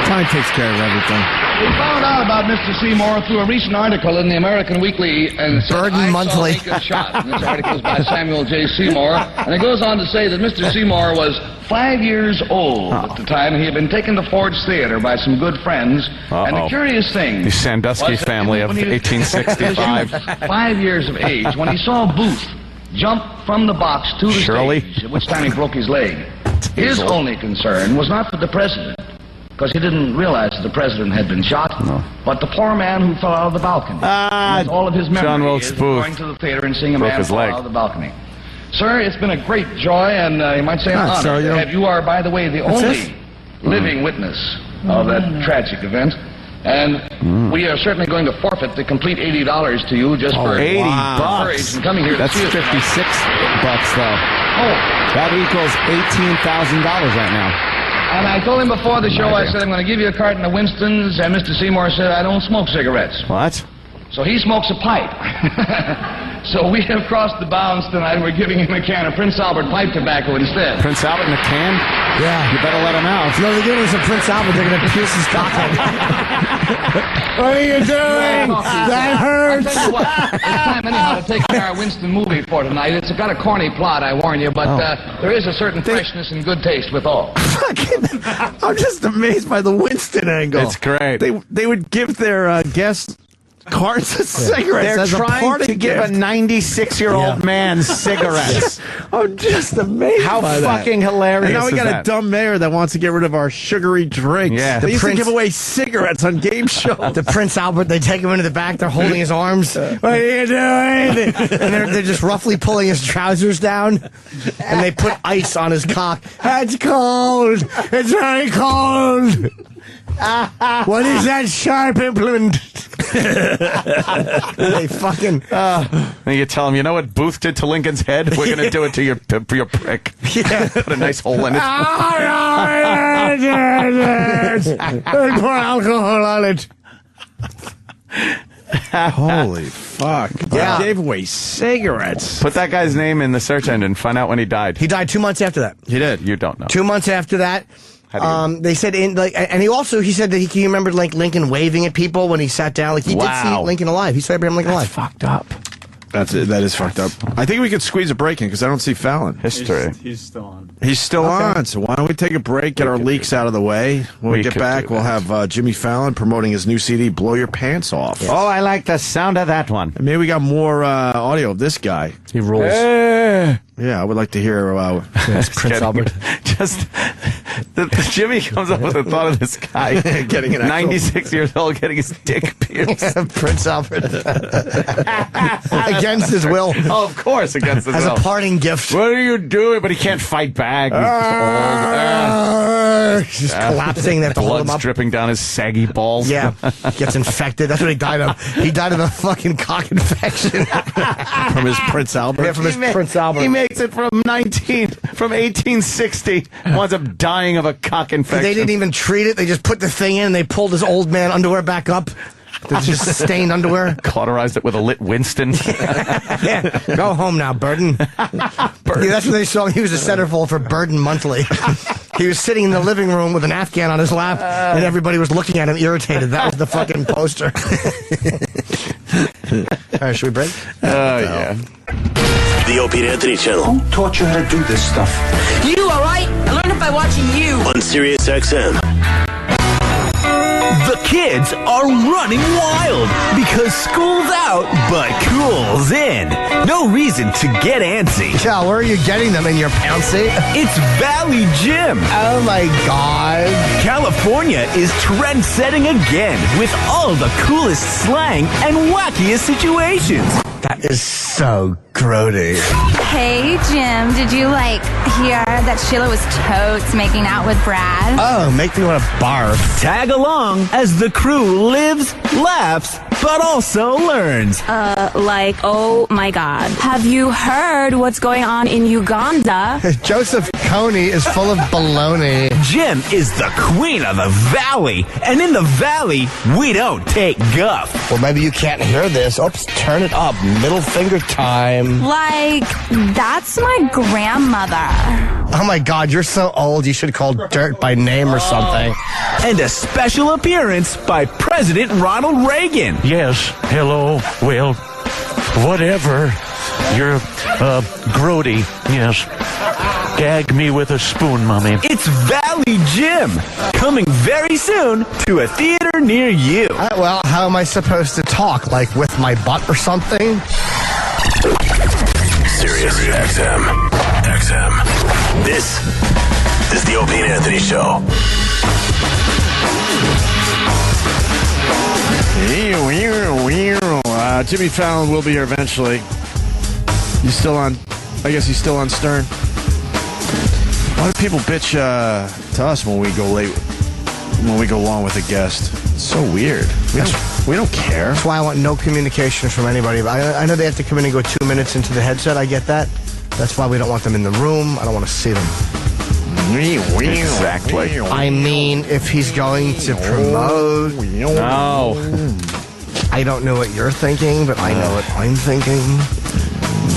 Time takes care of everything. We found out about Mr. Seymour through a recent article in the American Weekly and Burden Monthly. Shot. And this article is by Samuel J. Seymour, and it goes on to say that Mr. Seymour was 5 years old at the time. He had been taken to Ford's Theater by some good friends. And the curious thing, the Sandusky family of 1865. 5 years of age, when he saw Booth jump from the box to the stage, at which time he broke his leg. His only concern was not for the president, because he didn't realize that the president had been shot, but the poor man who fell out of the balcony. All of his memory John Wilkes is Booth going to the theater and seeing a broke man his fall leg. out of the balcony. Sir, it's been a great joy, and you might say an honor. sir, to have you are, by the way, the only living witness of that tragic event. And we are certainly going to forfeit the complete $80 to you just for $80 courage and coming here That's to see us. $56 though. Oh. That equals $18,000 right now. And I told him before the show, I said, I'm going to give you a carton of Winston's, and Mr. Seymour said, I don't smoke cigarettes. What? So he smokes a pipe. So we have crossed the bounds tonight, and we're giving him a can of Prince Albert pipe tobacco instead. Prince Albert in a can? Yeah. You better let him out. No, they're giving us a Prince Albert. They're going to pierce his cock. What are you doing? That hurts. I'll tell you what, it's time anyhow to take our Winston movie for tonight. It's got a corny plot, I warn you, but there is a certain freshness and good taste with all. I'm just amazed by the Winston angle. It's great. They would give their guests cartons of cigarettes They're as a trying party to give gift. a 96-year-old man cigarettes. I'm just amazed How by that. fucking hilarious And now we is got that? a dumb mayor that wants to get rid of our sugary drinks. Yeah. They used Prince- to give away cigarettes on game shows. The Prince Albert, they take him into the back, they're holding his arms. What are you doing? And they're just roughly pulling his trousers down. And they put ice on his cock. It's cold. It's very cold. What is that sharp implement? They fucking... And you tell him, you know what Booth did to Lincoln's head? We're going to do it to your prick. Yeah. Put a nice hole in it. Pour alcohol on it. Holy fuck. Yeah. They gave away cigarettes. Put that guy's name in the search engine. Find out when he died. He died 2 months after that. He did. You don't know. 2 months after that. They said and he said that he remembered like Lincoln waving at people when he sat down. Like he did see Lincoln alive. He saw Abraham Lincoln alive. Fucked up. That's it. That is fucked up. I think we could squeeze a break in because I don't see Fallon. History. He's still on. He's still on. So why don't we take a break, get our leaks out of the way. When we get back, we'll have Jimmy Fallon promoting his new CD, Blow Your Pants Off. Oh, I like the sound of that one. And maybe we got more audio of this guy. He rules. Yeah, I would like to hear Prince Albert. Just Jimmy comes up with the thought of this guy Getting an 96 years old, getting his dick pierced. Prince Albert. Against his will. Oh, of course, against his As will. a parting gift. What are you doing? But he can't fight back. Just collapsing. They have to hold him Blood's up. dripping down his saggy balls. Yeah, gets infected. That's what he died of. He died of a fucking cock infection. From his Prince Albert? Yeah, from his Prince Albert. He makes it from 1860. Winds up dying of a cock infection. They didn't even treat it. They just put the thing in and they pulled his old man underwear back up. It's just stained underwear. Cauterized it with a lit Winston. Yeah, go home now, Burden. Yeah, that's when they saw him. He was a centerfold for Burden Monthly. He was sitting in the living room with an Afghan on his lap, and everybody was looking at him irritated. That was the fucking poster. All right, should we break? Yeah. The Opie and Anthony channel. Who taught you how to do this stuff? You, all right? I learned it by watching you. On Sirius XM. The kids are running wild because school's out, but cool's in. No reason to get antsy. Cal, where are you getting them? In your pantsy? It's Valley Gym. Oh my God. California is trend-setting again with all the coolest slang and wackiest situations. That is so grody. Hey, Jim, did you, hear that Sheila was totes making out with Brad? Oh, make me want to barf. Tag along as the crew lives, laughs, but also learns. Oh my God. Have you heard what's going on in Uganda? Joseph Kony is full of baloney. Jim is the queen of the valley, and in the valley, we don't take guff. Well, maybe you can't hear this. Oops, turn it up. Middle finger time. That's my grandmother. Oh my God, you're so old. You should call dirt by name or something. And a special appearance by President Ronald Reagan. Yes, hello, well, whatever. You're, grody, yes. Gag me with a spoon, Mommy. It's Valley Jim, coming very soon to a theater near you. Well, how am I supposed to talk? Like with my butt or something? Sirius XM. This is the Opie and Anthony Show. Jimmy Fallon will be here eventually. He's still on. I guess he's still on Stern. Why do people bitch to us when we go late? When we go long with a guest? It's so weird. We don't care. That's why I want no communication from anybody. I know they have to come in and go 2 minutes into the headset. I get that. That's why we don't want them in the room. I don't want to see them. Exactly. I mean, if he's going to promote... No. I don't know what you're thinking, but I know what I'm thinking.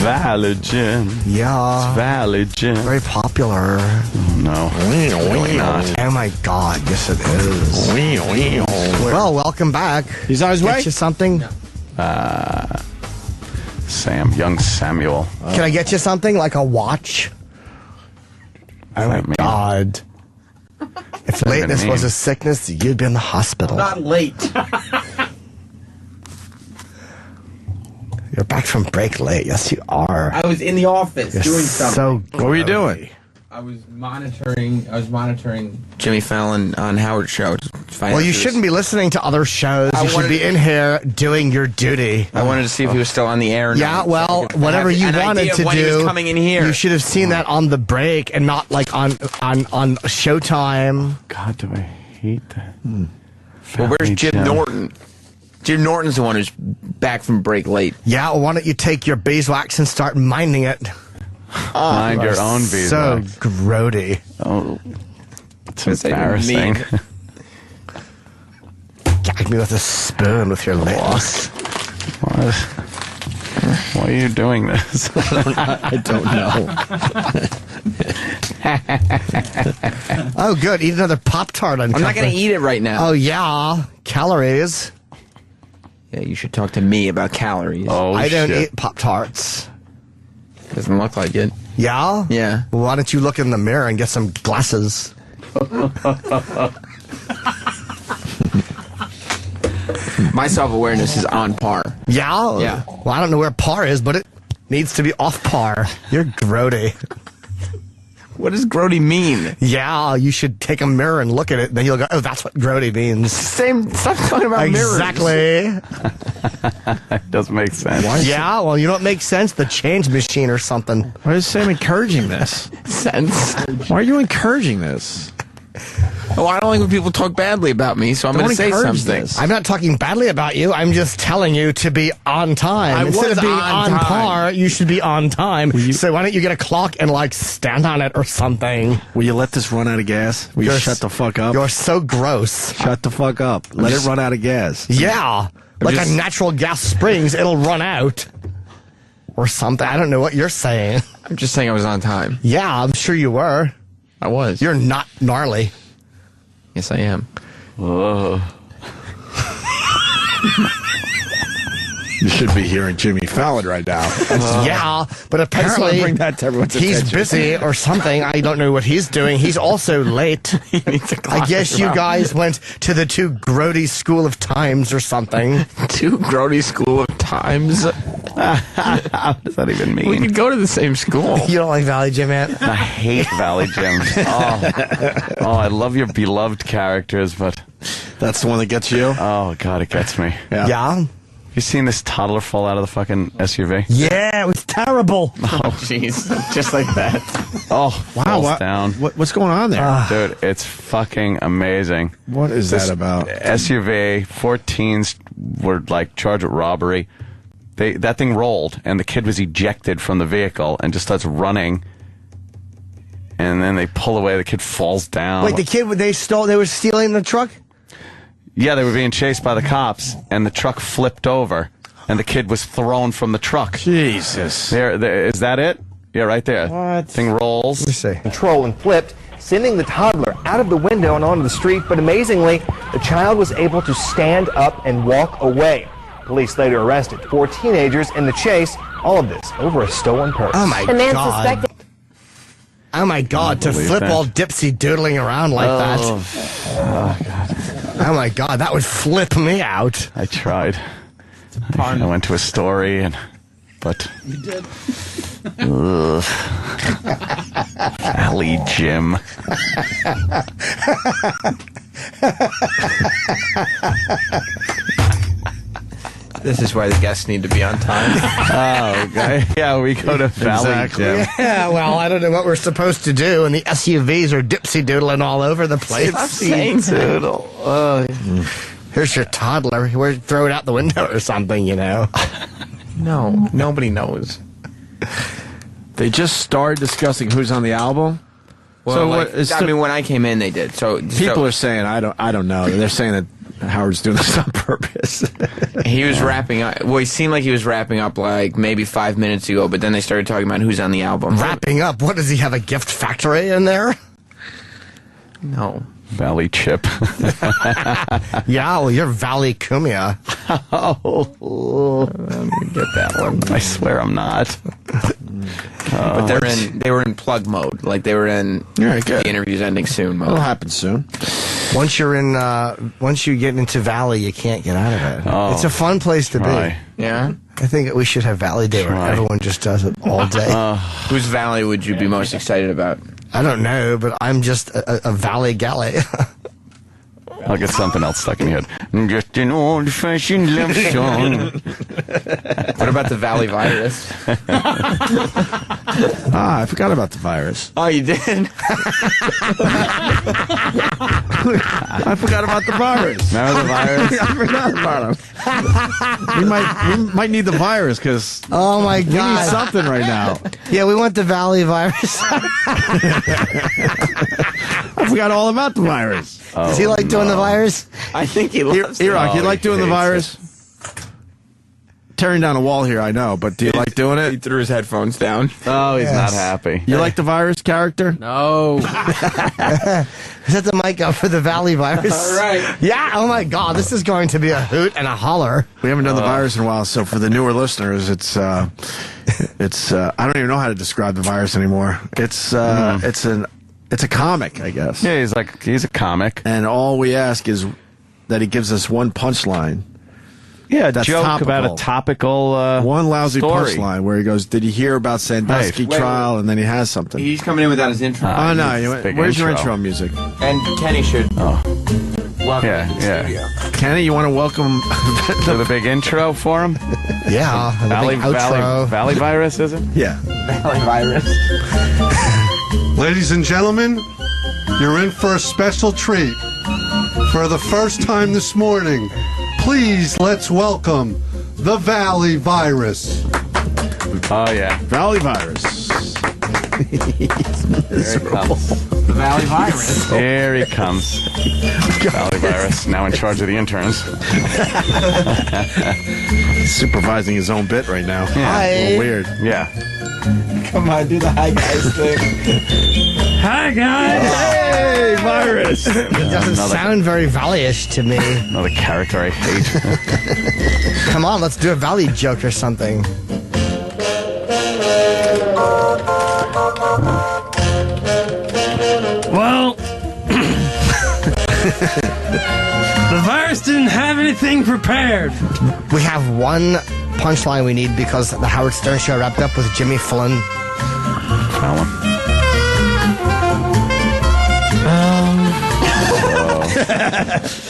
Valley Gym. Yeah. It's Valley Gym. Very popular. No. Really not. Oh my God, yes it is. Well, welcome back. He's on his way? Get you something? Young Samuel. Can I get you something? Like a watch? Oh my God. If lateness was a sickness, you'd be in the hospital. I'm not late. You're back from break late. Yes, you are. I was in the office You're doing something. so What were you doing? I was monitoring Jimmy Fallon on Howard Show. Well, you shouldn't be listening to other shows. You should be in here doing your duty. I wanted to see if he was still on the air. Yeah, well, whatever you wanted to when do, he was coming in here. you should have seen that on the break and not like on Showtime. God, do I hate that? Well, where's Jim Norton? Jim Norton's the one who's back from break late. Yeah, well, why don't you take your beeswax and start minding it? Mind your own So beeswax. grody. Oh, it's embarrassing. Gag me with a spoon with your lips. Why are you doing this? I don't know. Oh, good. Eat another Pop-Tart. I'm not going to eat it right now. Oh, yeah. Calories. Yeah, you should talk to me about calories. Oh, I don't eat Pop-Tarts. Doesn't look like it. Yeah? Yeah. Well, why don't you look in the mirror and get some glasses? My self-awareness is on par. Yeah? Yeah. Well, I don't know where par is, but it needs to be off par. You're grody. What does grody mean? Yeah, you should take a mirror and look at it, and then you'll go, oh, that's what grody means. Stop talking about mirrors. Exactly. It doesn't make sense. Yeah, well, you know what makes sense? The change machine or something. Why is Sam encouraging this? Sense. Why are you encouraging this? Oh, I don't like when people talk badly about me, so I'm going to say something. I'm not talking badly about you. I'm just telling you to be on time. Instead of being on par, you should be on time. So why don't you get a clock and, like, stand on it or something? Will you let this run out of gas? Will you shut the fuck up? You're so gross. Shut the fuck up. Let it run out of gas. Yeah. Like a natural gas springs, it'll run out. Or something. I don't know what you're saying. I'm just saying I was on time. Yeah, I'm sure you were. I was. You're not gnarly. Yes, I am. You should be hearing Jimmy Fallon right now. Yeah, but I just wanna apparently bring that to everyone's he's attention. busy or something. I don't know what he's doing. He's also late. I guess you guys went to the Two Grody School of Times or something. Two Grody School of Times? What does that even mean? We could go to the same school. You don't like Valley Gym, Ant? I hate Valley Gym. Oh, I love your beloved characters, but that's the one that gets you? Oh, God, it gets me. Yeah? You seen this toddler fall out of the fucking SUV? Yeah, it was terrible. Oh, jeez. Just like that. Oh, wow. falls down. What's going on there? Dude, it's fucking amazing. What is that about? SUV, 14s were like charged with robbery. That thing rolled, and the kid was ejected from the vehicle and just starts running. And then they pull away. The kid falls down. Wait, the kid, they were stealing the truck? Yeah, they were being chased by the cops, and the truck flipped over, and the kid was thrown from the truck. Jesus. There, is that it? Yeah, right there. What? Thing rolls. Let me see. Control and flipped, sending the toddler out of the window and onto the street, but amazingly, the child was able to stand up and walk away. Police later arrested 4 teenagers in the chase, all of this over a stolen purse. Oh, my God. Oh, my God, to flip that. all dipsy-doodling around like that. Oh, God. Oh, my God, that would flip me out. I tried. I went to a story, but... You did? Valley Gym. This is why the guests need to be on time. Oh, okay. Yeah, we go to Valley Gym. Yeah, well, I don't know what we're supposed to do, and the SUVs are dipsy-doodling all over the place. Dipsy-doodle. Here's your toddler. We're throw it out the window or something, you know. No, nobody knows. They just started discussing who's on the album. Well, So like, what is I mean, when I came in, they did. So People are saying I don't know. They're saying that Howard's doing this on purpose. He was wrapping up. Well, he seemed like he was wrapping up like maybe 5 minutes ago, but then they started talking about who's on the album. Wrapping up? What, does he have a gift factory in there? No. Valley Chip. Yeah, well, you're Valley Cumia. Oh, let me get that one. I swear I'm not. But they were in plug mode. Like they were in the interview's ending soon mode. It'll happen soon. Once you get into Valley, you can't get out of it. Oh, it's a fun place to try. be. Yeah? I think we should have Valley Day where everyone just does it all day. Whose Valley would you be most excited about? I don't know, but I'm just a Valley Galley. I'll get something else stuck in your head. Just an old-fashioned love song. What about the Valley virus? I forgot about the virus. Oh, you did? I forgot about the virus. Remember the virus? I forgot about him. We might need the virus because Oh my we need God! something right now. Yeah, we want the Valley virus. I forgot all about the virus. Does he like doing the virus? I think he loves it. E-Rock, you like doing the virus? Tearing down a wall here, I know, but do you like doing He it? threw his headphones down. Oh, he's not happy. You like the virus character? No. Set the mic up for the Valley virus. All right. Yeah, oh my God, this is going to be a hoot and a holler. We haven't done the virus in a while, so for the newer listeners, it's I don't even know how to describe the virus anymore. It's a comic, I guess. Yeah, he's a comic. And all we ask is that he gives us one punchline. Yeah, That's joke topical. about a topical one lousy story. punchline where he goes, "Did you hear about Sandusky Wait, trial?" And then he has something. He's coming in without his intro. Oh no! big Where's your intro. intro music? And Kenny should. Welcome Yeah, to the yeah. studio. Kenny, you want to welcome? To the big intro for him? Yeah. and the big outro. Valley virus, is it? Yeah. Valley virus. Ladies and gentlemen, you're in for a special treat. For the first time this morning, please let's welcome the Valley virus. Oh, yeah. Valley virus. There it comes. The Valley virus. Here he comes. Valley virus, now in charge of the interns. He's supervising his own bit right now. Yeah. A little weird. Yeah. Come on, do the hi guys thing. Hi, guys. Hey, virus. It doesn't sound very Valley-ish to me. Another character I hate. Come on, let's do a Valley joke or something. Well, the virus didn't have anything prepared. We have one punchline we need because the Howard Stern show wrapped up with Jimmy Fallon.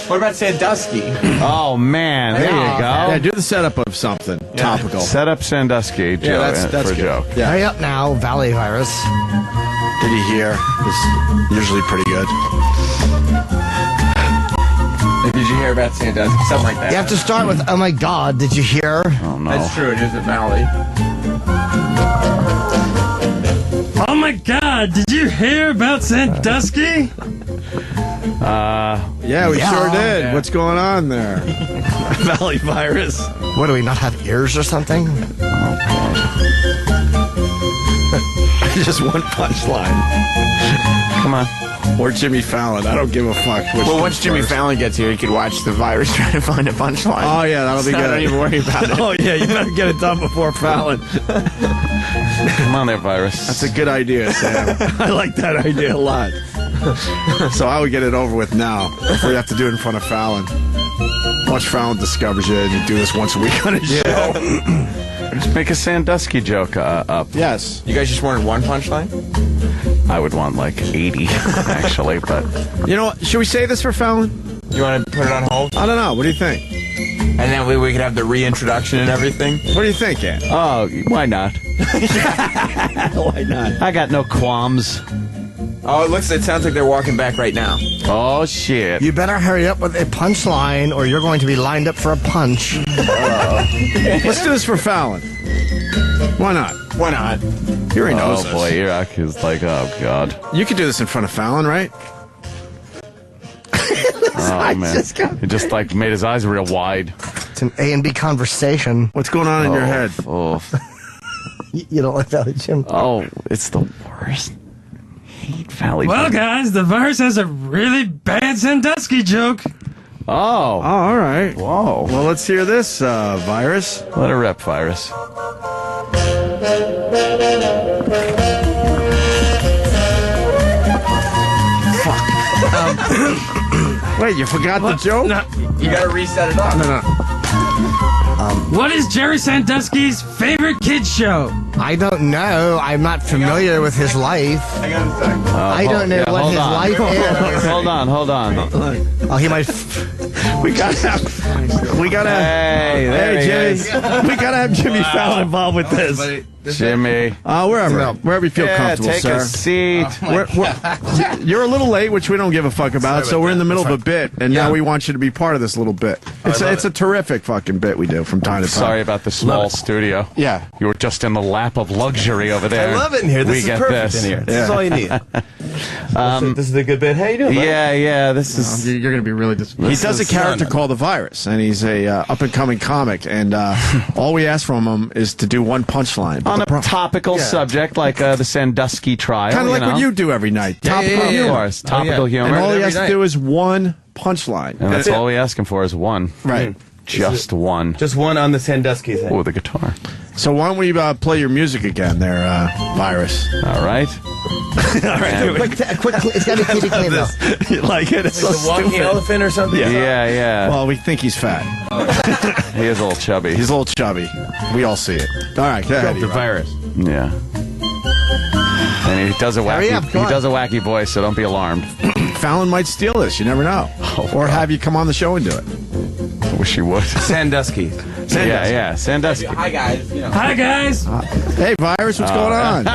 What about Sandusky? Oh, man. There you go. Yeah, do the setup of something topical. Set up Sandusky, Joe, that's for a good. joke. Yeah. Hurry up now, Valley virus. Did you hear? It's usually pretty good. Did you hear about Sandusky? Something like that. You have to start with, oh my God, did you hear? Oh, no. That's true. It is a Valley. Oh my God, did you hear about Sandusky? Yeah, we sure did. Yeah. What's going on there? Valley virus. What, do we not have ears or something? Just one punchline. Come on. Or Jimmy Fallon. I don't give a fuck. Which Well, comes once Jimmy first. Fallon gets here, he could watch the virus try to find a punchline. Oh, yeah, that'll be So good. Don't even worry about it. Oh, yeah, you better get it done before Fallon. Come on there, virus. That's a good idea, Sam. I like that idea a lot. So I would get it over with now before you have to do it in front of Fallon. Once Fallon discovers you and you do this once a week on his show. Just make a Sandusky joke up. Yes. You guys just wanted one punchline? I would want like 80, actually, but... You know what? Should we say this for Fallon? You want to put it on hold? I don't know. What do you think? And then we could have the reintroduction and everything? What do you think, Ed? Oh, why not? Why not? I got no qualms. Oh, it sounds like they're walking back right now. Oh, shit. You better hurry up with a punchline or you're going to be lined up for a punch. Let's do this for Fallon. Why not? Why not? He already knows Oh, boy, this. Iraq is like, oh, God. You could do this in front of Fallon, right? Oh, man. He just, like, made his eyes real wide. It's an A and B conversation. What's going on in your head? Oh, You don't like Valley Jim? oh, it's the worst. Hate Valley. Well, guys, the virus has a really bad Sandusky joke. Oh. Oh, all right. Whoa. Well, let's hear this, virus. Let her rep, virus. Wait, you forgot the joke? No, You gotta reset it up. No. what is Jerry Sandusky's favorite kids show? I don't know. I'm not familiar with his life. I got a sec. I don't know what his life is. Hold on. Oh, he might. We gotta have. Hey, there he Jimmy. is. We gotta have Jimmy Fallon involved with this. Jimmy. Wherever you feel comfortable, take sir. a seat. You're a little late, which we don't give a fuck about. So we're in the middle of a bit, and now we want you to be part of this little bit. It's a terrific fucking bit we do from time to time. Sorry about the small studio. Yeah. You were just in the lap of luxury over there. I love it in here. This we is get perfect this. in here. This is all you need. This is a good bit. How you doing? Yeah. This is. You're going to be really disappointed. He does a character called the Virus, and he's a up-and-coming comic, and all we ask from him is to do one punchline. On a topical subject like the Sandusky trial. Kind of like know? what you do every night. Topical Of humor. course. Topical humor. And all he Every has to night. do is one punchline. And that's all we ask him for is one. Right. Just one. Just one on the Sandusky thing. Oh, the guitar. So why don't we play your music again there, Virus? All right. All right. Quick, it's got to be TV clean, though. You like it? It's Like so the walking stupid. elephant or something? Yeah. Well, we think he's fat. He is a little chubby. He's a little chubby. We all see it. All right, go ahead. The virus. Yeah. And he does a Hurry wacky. up, He come on. does a wacky voice, so don't be alarmed. Fallon might steal this. You never know. Or have you come on the show and do it. I wish he would. Sandusky. Yeah. Sandusky. Hi, guys. Hi, guys. Hey, Virus, what's going on?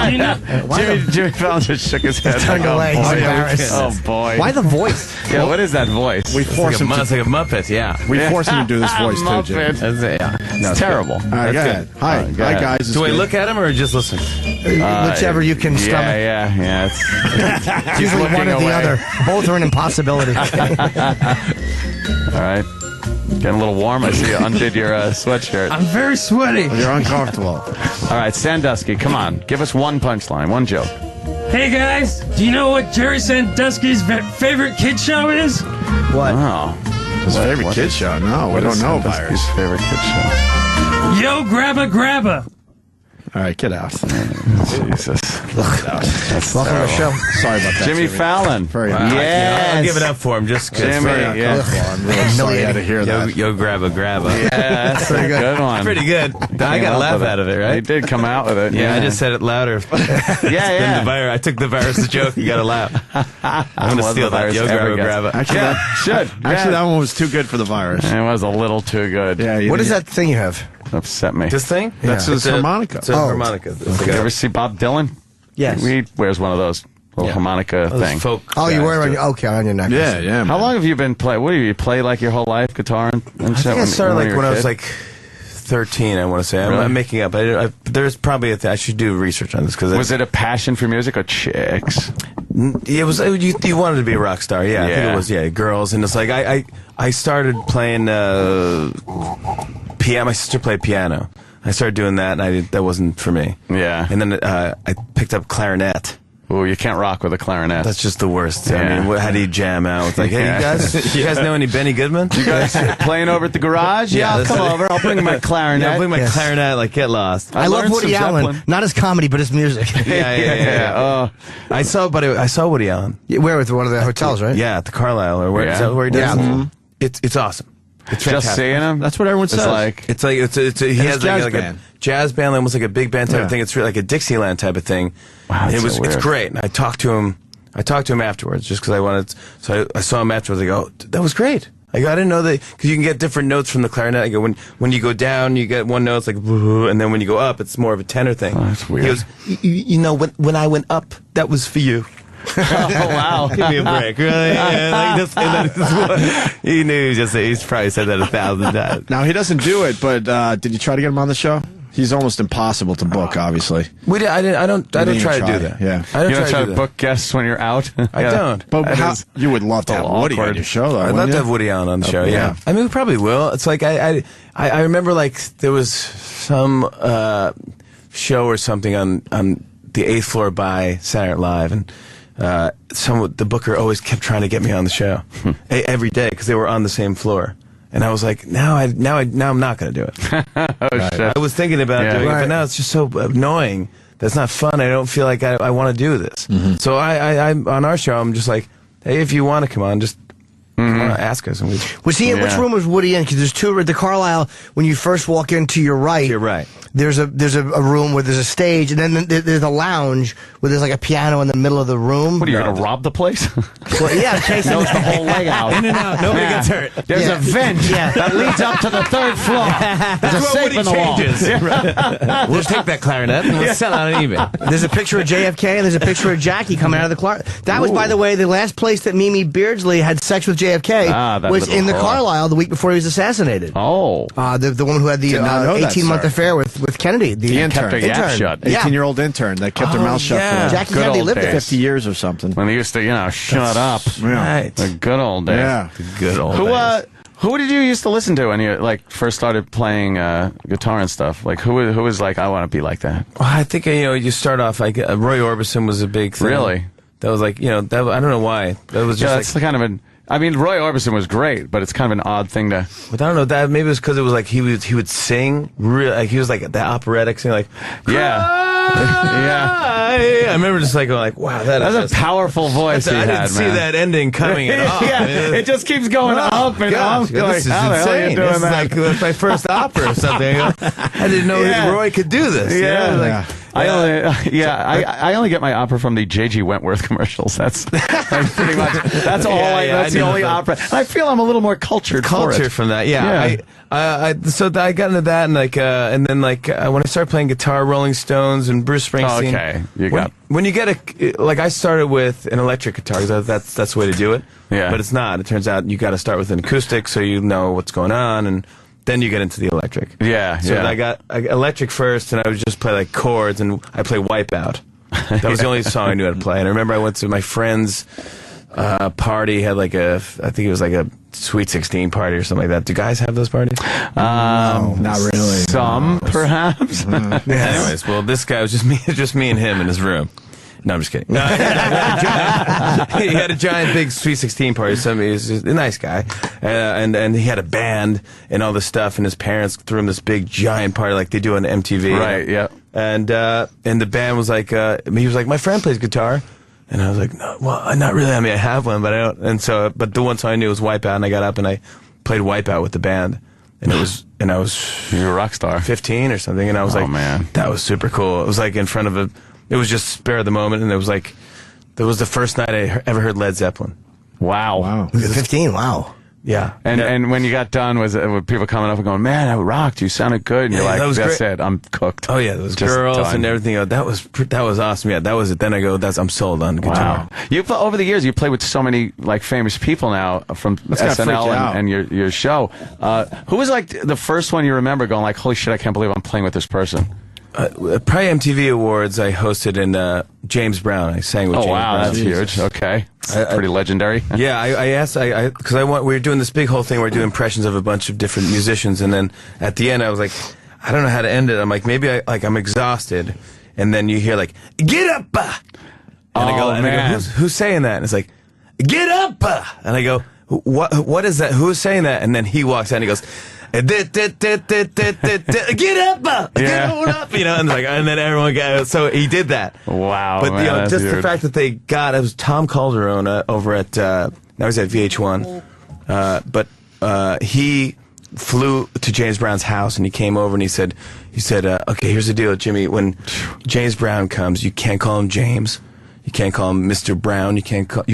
Jimmy Fallon just shook his head. Turned away. He's embarrassed. Oh, boy. Why the voice? Yeah, what is that voice? We force him It's to. like a Muppet, yeah. We force him to do this voice too, Jim. Muppet. It's terrible. All right, go ahead. Hi, go hi, ahead. guys. It's Do I good. look at him or just listen? Whichever you can stomach. Yeah. It's Usually one looking or the away. other. Both are an impossibility. All right. Getting a little warm. I see you undid your sweatshirt. I'm very sweaty. You're uncomfortable. All right, Sandusky, come on. Give us one punchline, one joke. Hey, guys. Do you know what Jerry Sandusky's favorite kid show is? What? Oh. His favorite kid show? No, we don't know, Virus. His favorite kid show. Yo, grabba. All right, get out. Jesus. That's Welcome to the show. Sorry about that, Jimmy Fallon. Very Yes. I'll give it up for him just because. Jimmy, yeah. I'm really sorry I had to hear that. Yo, grabba. Yeah, that's a good one. Pretty good. I got a laugh out of it, right? He did come out with it. Yeah, I just said it louder. Yeah. The virus. I took the virus joke. You got to laugh. I'm going to steal that. Yo, grabba. Actually, Actually, that one was too good for the Virus. It was a little too good. Yeah. What is that thing you have? Upset me. This thing? That's his harmonica. It's a harmonica. It's like Did you ever see Bob Dylan? Yes. He wears one of those little harmonica thing. folk Oh, you guys wear it on do your, okay, on your neck. Yeah, yeah. How long have you been playing? What do you play like your whole life? Guitar and I shit? think I started you like were when a I was kid? like 13, I want to say. Really? I'm making up. There's probably I should do research on this because Was it a passion for music or chicks? It was. You wanted to be a rock star, yeah. I think Yeah. it was, girls, and it's like I started playing piano. My sister played piano. I started doing that, and that wasn't for me. Yeah. And then I picked up clarinet. Oh, you can't rock with a clarinet. That's just the worst. Yeah. I mean, how do you jam out? It's like, hey, Yeah. you guys know any Benny Goodman? You guys playing over at the garage? Yeah, I'll that's come it. over. I'll bring my clarinet. Yeah, I'll bring my Yes. clarinet. Like, get lost. I love learned Woody some Allen. Zeppelin. Not his comedy, but his music. Yeah. I saw Woody Allen. Where with one of the hotels, right? Yeah, at the Carlisle or where Yeah. is that where he does? Yeah. it? Mhm. It's awesome. It's Just fantastic. seeing him? That's what everyone It's says. like, It's like he has jazz like band. a jazz band, almost like a big band type Yeah. of thing. It's really like a Dixieland type of thing. Wow, that's so It's weird. great. And I talked to him afterwards just because I wanted. So I saw him afterwards. I go, that was great. I didn't know that because you can get different notes from the clarinet. I go when you go down, you get one note, it's like, and then when you go up, it's more of a tenor thing. Oh, that's weird. He goes, you know, when I went up, that was for you. oh, wow. Give me a break, really? Yeah, like this, and then this one. He knew. He's probably said that 1,000 times. Now he doesn't do it, but did you try to get him on the show? He's almost impossible to book, obviously. I don't didn't try to even do try. that. Yeah. I don't You don't try try to to do book guests when you're out? I don't. But That you would love to have Woody on awkward. your show, though. I'd love to have Woody Allen on the show. Yeah. I mean, we probably will. It's like I remember like there was some show or something on the 8th floor by Saturday Night Live, and the booker always kept trying to get me on the show every day because they were on the same floor. And I was like, now I'm not going to do it. Shit. I was thinking about doing it, but now it's just so annoying. That's not fun. I don't feel like I want to do this. So I'm on our show. I'm just like, hey, if you want to come on, just come on, ask us. And Was he in which room was Woody in? Because there's two. The Carlisle, when you first walk in to your right. You're right. There's a room where there's a stage, and then there's a lounge where there's like a piano in the middle of the room. What are you going to rob the place? Well, yeah, in case Knows the whole layout. In and out. Nobody gets hurt. There's a vent that leads up to the 3rd floor. There's a safe in the wall. We'll take that clarinet and we'll sell it on eBay. There's a picture of JFK, and there's a picture of Jackie coming out of the Clark. That was, by the way, the last place that Mimi Beardsley had sex with JFK that was little in the whore. Carlisle the week before he was assassinated. Oh. The woman who had the Did not know that, 18-month sir. affair with Kennedy. The intern. Kept her yap shut. Yeah. 18-year-old intern that kept her mouth shut yeah. for Jackie Good Kennedy old lived there. days. 50 years or something. When they used to, shut up. Right. The good old days. Yeah. Good old Who days. who did you used to listen to when you first started playing guitar and stuff? Like who was like, I want to be like that? Well, I think you start off like Roy Orbison was a big thing. Really? That was like I don't know why. That was just Yeah, that's kind of I mean, Roy Orbison was great, but it's kind of an odd thing to. But I don't know. That maybe it was because it was like he would sing real, like he was like the operatic singer, like I remember just like going like, wow, that's a powerful voice. I didn't see that ending coming at all. It just keeps going up and up. This is insane. This is like my first opera or something. I didn't know Roy could do this. I only get my opera from the J.G. Wentworth commercials. That's pretty much. That's all. That's the only opera. And I feel I'm a little more cultured from that. So I got into that, and and then when I started playing guitar, Rolling Stones and Bruce Springsteen. When you get I started with an electric guitar. That's the way to do it. Yeah. But it's not. It turns out you got to start with an acoustic, so you know what's going on, and then you get into the electric. So I got electric first, and I would just play like chords, and I play Wipeout. That was the only song I knew how to play. And I remember I went to my friend's party, had I think it was like a Sweet 16 party or something like that. Do guys have those parties? No, not really. Some, perhaps. Anyways, well, this guy was just me and him in his room. No, I'm just kidding. He had a giant, big Sweet 16 party. He was a nice guy, and he had a band and all this stuff. And his parents threw him this big, giant party like they do on MTV. Right. Yeah. And the band was like, he was like, my friend plays guitar, and I was like, no, well, not really. I mean, I have one, but I don't. And so, but the one song I knew was Wipeout, and I got up and I played Wipeout with the band, and I was you're a rock star, 15 or something, and I was like, man, that was super cool. It was like in front of it was just spare of the moment, and it was like, that was the first night I ever heard Led Zeppelin. Wow. 15, wow. Yeah. And when you got done, were people coming up and going, man, that rocked, you sounded good, and you're like, that's it, I'm cooked. Oh yeah, there was girls and everything. That was awesome. Yeah, that was it. Then I go, I'm sold on guitar. Wow. Over the years, you played with so many famous people now from SNL and your show. Who was the first one you remember going like, holy shit, I can't believe I'm playing with this person? Probably MTV Awards. I hosted in James Brown. I sang with James Brown. Wow, that's huge. Okay, pretty legendary. Yeah, I asked because we were doing this big whole thing. We're doing impressions of a bunch of different musicians, and then at the end, I was like, I don't know how to end it. I'm like, maybe I'm exhausted, and then you hear like, get up, and I go, who's saying that? And it's like, get up, and I go, what is that? Who's saying that? And then he walks out and he goes, get up, get on up, and then everyone got. So he did that. Wow, but just the fact that they got it was Tom Calderone over at now he's at VH1, but he flew to James Brown's house and he came over and he said, okay, here's the deal, Jimmy. When James Brown comes, you can't call him James, you can't call him Mr. Brown, you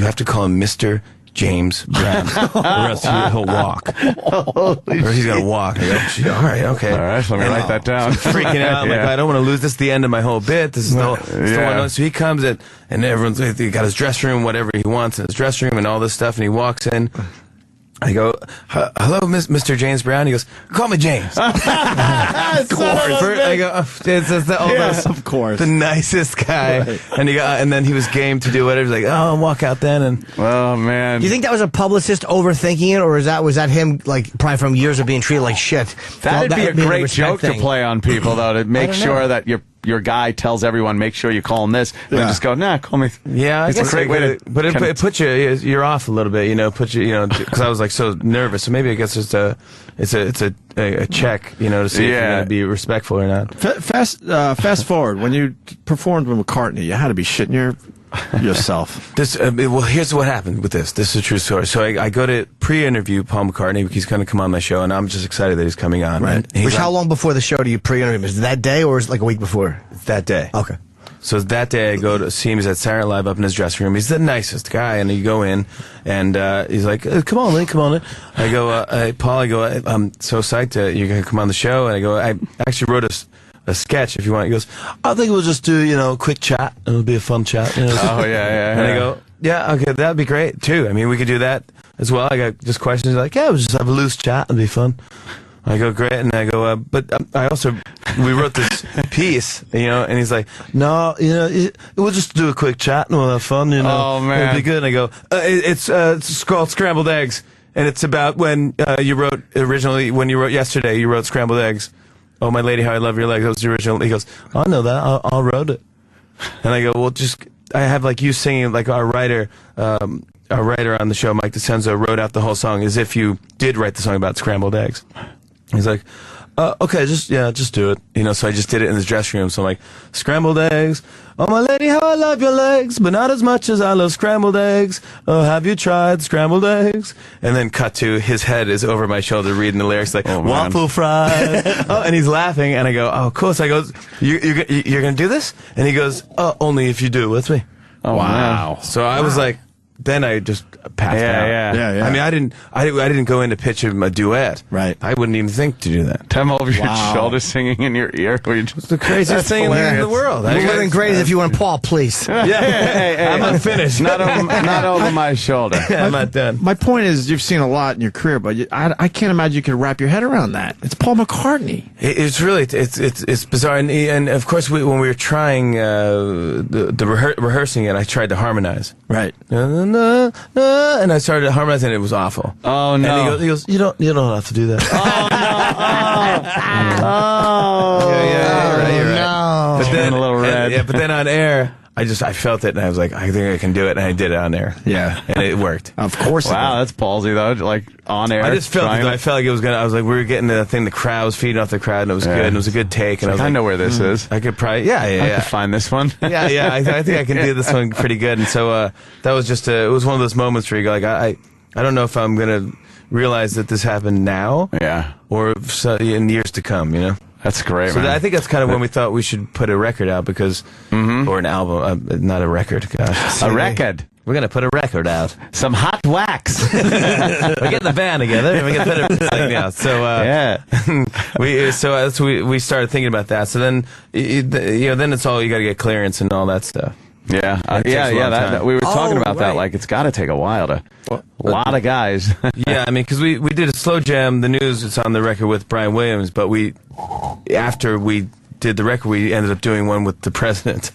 have to call him Mr. James Brown, or else he'll walk. Or he's gonna walk. I go, all right, okay. All right, let me write that down. I'm freaking out. I'm like, I don't want to lose this. Is the end of my whole bit. This is the one. So he comes in, and everyone's he got his dressing room, whatever he wants in his dressing room, and all this stuff. And he walks in. I go, hello, Mr. James Brown. He goes, call me James. Of course. I go, of course. The nicest guy. Right. And then he was game to do whatever. He's like, I'll walk out then. And oh man, do you think that was a publicist overthinking it, or was that him probably from years of being treated like shit? That'd be a great joke to play on people though, to make sure that your guy tells everyone, make sure you call him this, and then just go, nah, call me. Yeah, it's a great way to. But it puts you're off a little bit, because I was like so nervous. So maybe I guess it's a check, to see if you're gonna be respectful or not. Fast forward when you performed with McCartney, you had to be shitting yourself. Well, here's what happened with this. This is a true story. So I go to pre-interview Paul McCartney. He's going to come on my show, and I'm just excited that he's coming on. Right. How long before the show do you pre-interview him? Is it that day, or is it like a week before? That day. Okay. So that day I go to see him. He's at Saturday Night Live up in his dressing room. He's the nicest guy, and you go in, and he's like, "Come on, Lynn, come on, Lynn." I go, Paul. I go, I'm so psyched that you're going to come on the show, and I go, I actually wrote a sketch if you want. He goes, I think we'll just do, a quick chat. It'll be a fun chat. Oh, yeah. And I go, yeah, okay, that'd be great, too. I mean, we could do that as well. I got just questions like, yeah, we'll just have a loose chat. It'll be fun. I go, great. And I go, but I also, we wrote this piece, and he's like, no, we'll just do a quick chat and we'll have fun, Oh, man. It'll be good. And I go, it's called Scrambled Eggs. And it's about when you wrote yesterday, you wrote Scrambled Eggs. Oh, my lady, how I love your legs. That was the original. He goes, I know that. I'll wrote it. And I go, well, I have you singing, our writer, our writer on the show, Mike DeCenzo, wrote out the whole song as if you did write the song about scrambled eggs. He's like, okay, just do it. You know, so I just did it in his dressing room. So I'm like, scrambled eggs. Oh, my lady, how I love your legs, but not as much as I love scrambled eggs. Oh, have you tried scrambled eggs? And then cut to his head is over my shoulder reading the lyrics like, waffle fries. And he's laughing. And I go, oh, cool. So I goes, you're going to do this? And he goes, only if you do with me. Oh, wow. So I was like, then I just passed out. Yeah. I mean, I didn't go in to pitch him a duet. Right. I wouldn't even think to do that. Tell him over your shoulder singing in your ear. It's the craziest thing in the world. More than great if you want Paul, please. Hey, I'm unfinished. Not over my shoulder. I'm not done. My point is, you've seen a lot in your career, but I can't imagine you could wrap your head around that. It's Paul McCartney. It's really it's bizarre, and of course when we were trying rehearsing it, I tried to harmonize. Right. And I started harmonizing, and it was awful. Oh no! And he goes, you don't have to do that. You're right. No. But then a little red. But then on air, I felt it, and I was like, I think I can do it, and I did it on air. Yeah, and it worked. Of course. Wow, that's ballsy though. Like on air. I just felt it. I felt like it was gonna. I was like, we were getting the thing. The crowd was feeding off the crowd, and it was good. And it was a good take. And I know where this is. I could probably. I could find this one. Yeah. I think I can do this one pretty good. And so that was just it was one of those moments where you go like, I don't know if I'm gonna realize that this happened now. Yeah. Or in years to come. You know. That's great, so man. I think that's kind of when we thought we should put a record out because, or an album, not a record. Gosh, a record. We're gonna put a record out. Some hot wax. We're getting the band together. We're gonna put everything out. So we started thinking about that. So then then it's all you got to get clearance and all that stuff. Yeah, we were talking about that. Like, it's got to take a while to. A lot of guys. Yeah, I mean, because we did a slow jam. The news. It's on the record with Brian Williams, but after we did the record, we ended up doing one with the president.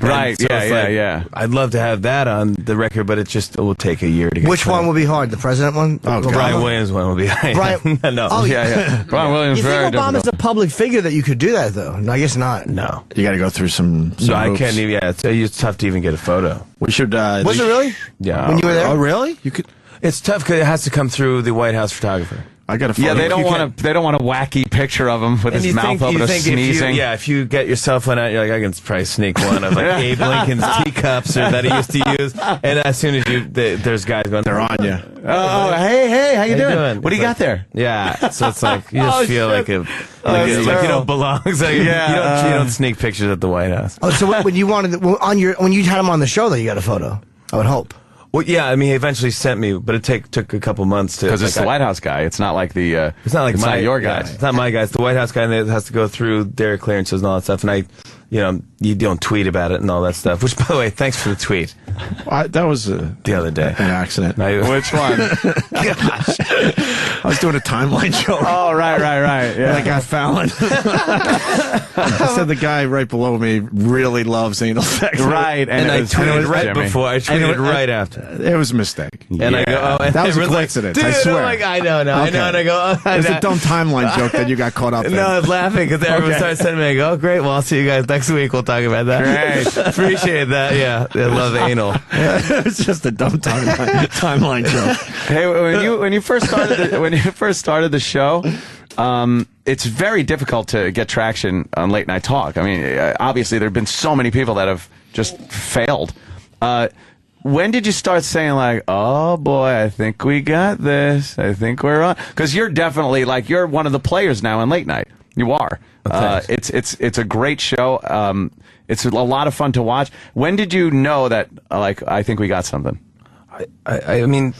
Right. So yeah. I'd love to have that on the record, but it will take a year to get. Which one will be hard? The president one? Oh, Brian Williams one will be hard. No. Oh, yeah. Brian Williams. You very think Obama's difficult. a public figure that you could do that though? No, I guess not. No. You got to go through some So I hoops. can't even. Yeah, it's tough to even get a photo. We should. Was it really? Yeah. When you were there? Oh, really? You could. It's tough because it has to come through the White House photographer. I got a photo. Yeah, they don't want a wacky picture of him with his mouth open, sneezing. If you get your cell phone out, you're like, I can probably sneak one of like Abe Lincoln's teacups or that he used to use. And as soon as there's guys going, they're on you. Oh, hey, how you doing? What do you got there? Yeah, so it's like you just feel like you don't belong. So you don't sneak pictures at the White House. Oh, so when you wanted when you had him on the show, though, you got a photo. I would hope. Well, yeah, I mean, he eventually sent me, but it took a couple months to. Because it's the White House guy. It's not like the. It's not your guy. Yeah, it's not my guy. It's the White House guy, and it has to go through their clearances and all that stuff. And you don't tweet about it and all that stuff. Which, by the way, thanks for the tweet. That was the other day. An accident. Which one? Gosh. I was doing a timeline show. Oh, right. Yeah. And I got Fallon. I said the guy right below me really loves anal sex. Right. And I tweeted right before. I tweeted right after. It was a mistake. And I go, that was a coincidence. Dude, I swear. I know. And I go, it was a dumb timeline joke that you got caught up in. No, I was laughing because everyone started sending me. I go, oh, great. Well, I'll see you guys next week. We'll talk about that. Great. Appreciate that. Yeah. I love anal. It was just a dumb timeline joke. Hey, when you first started the show, it's very difficult to get traction on late night talk. I mean, obviously there have been so many people that have just failed. When did you start saying like, oh boy, I think we got this. I think we're on? Because you're definitely you're one of the players now in late night. You are. It's a great show. It's a lot of fun to watch. When did you know that I think we got something? I mean.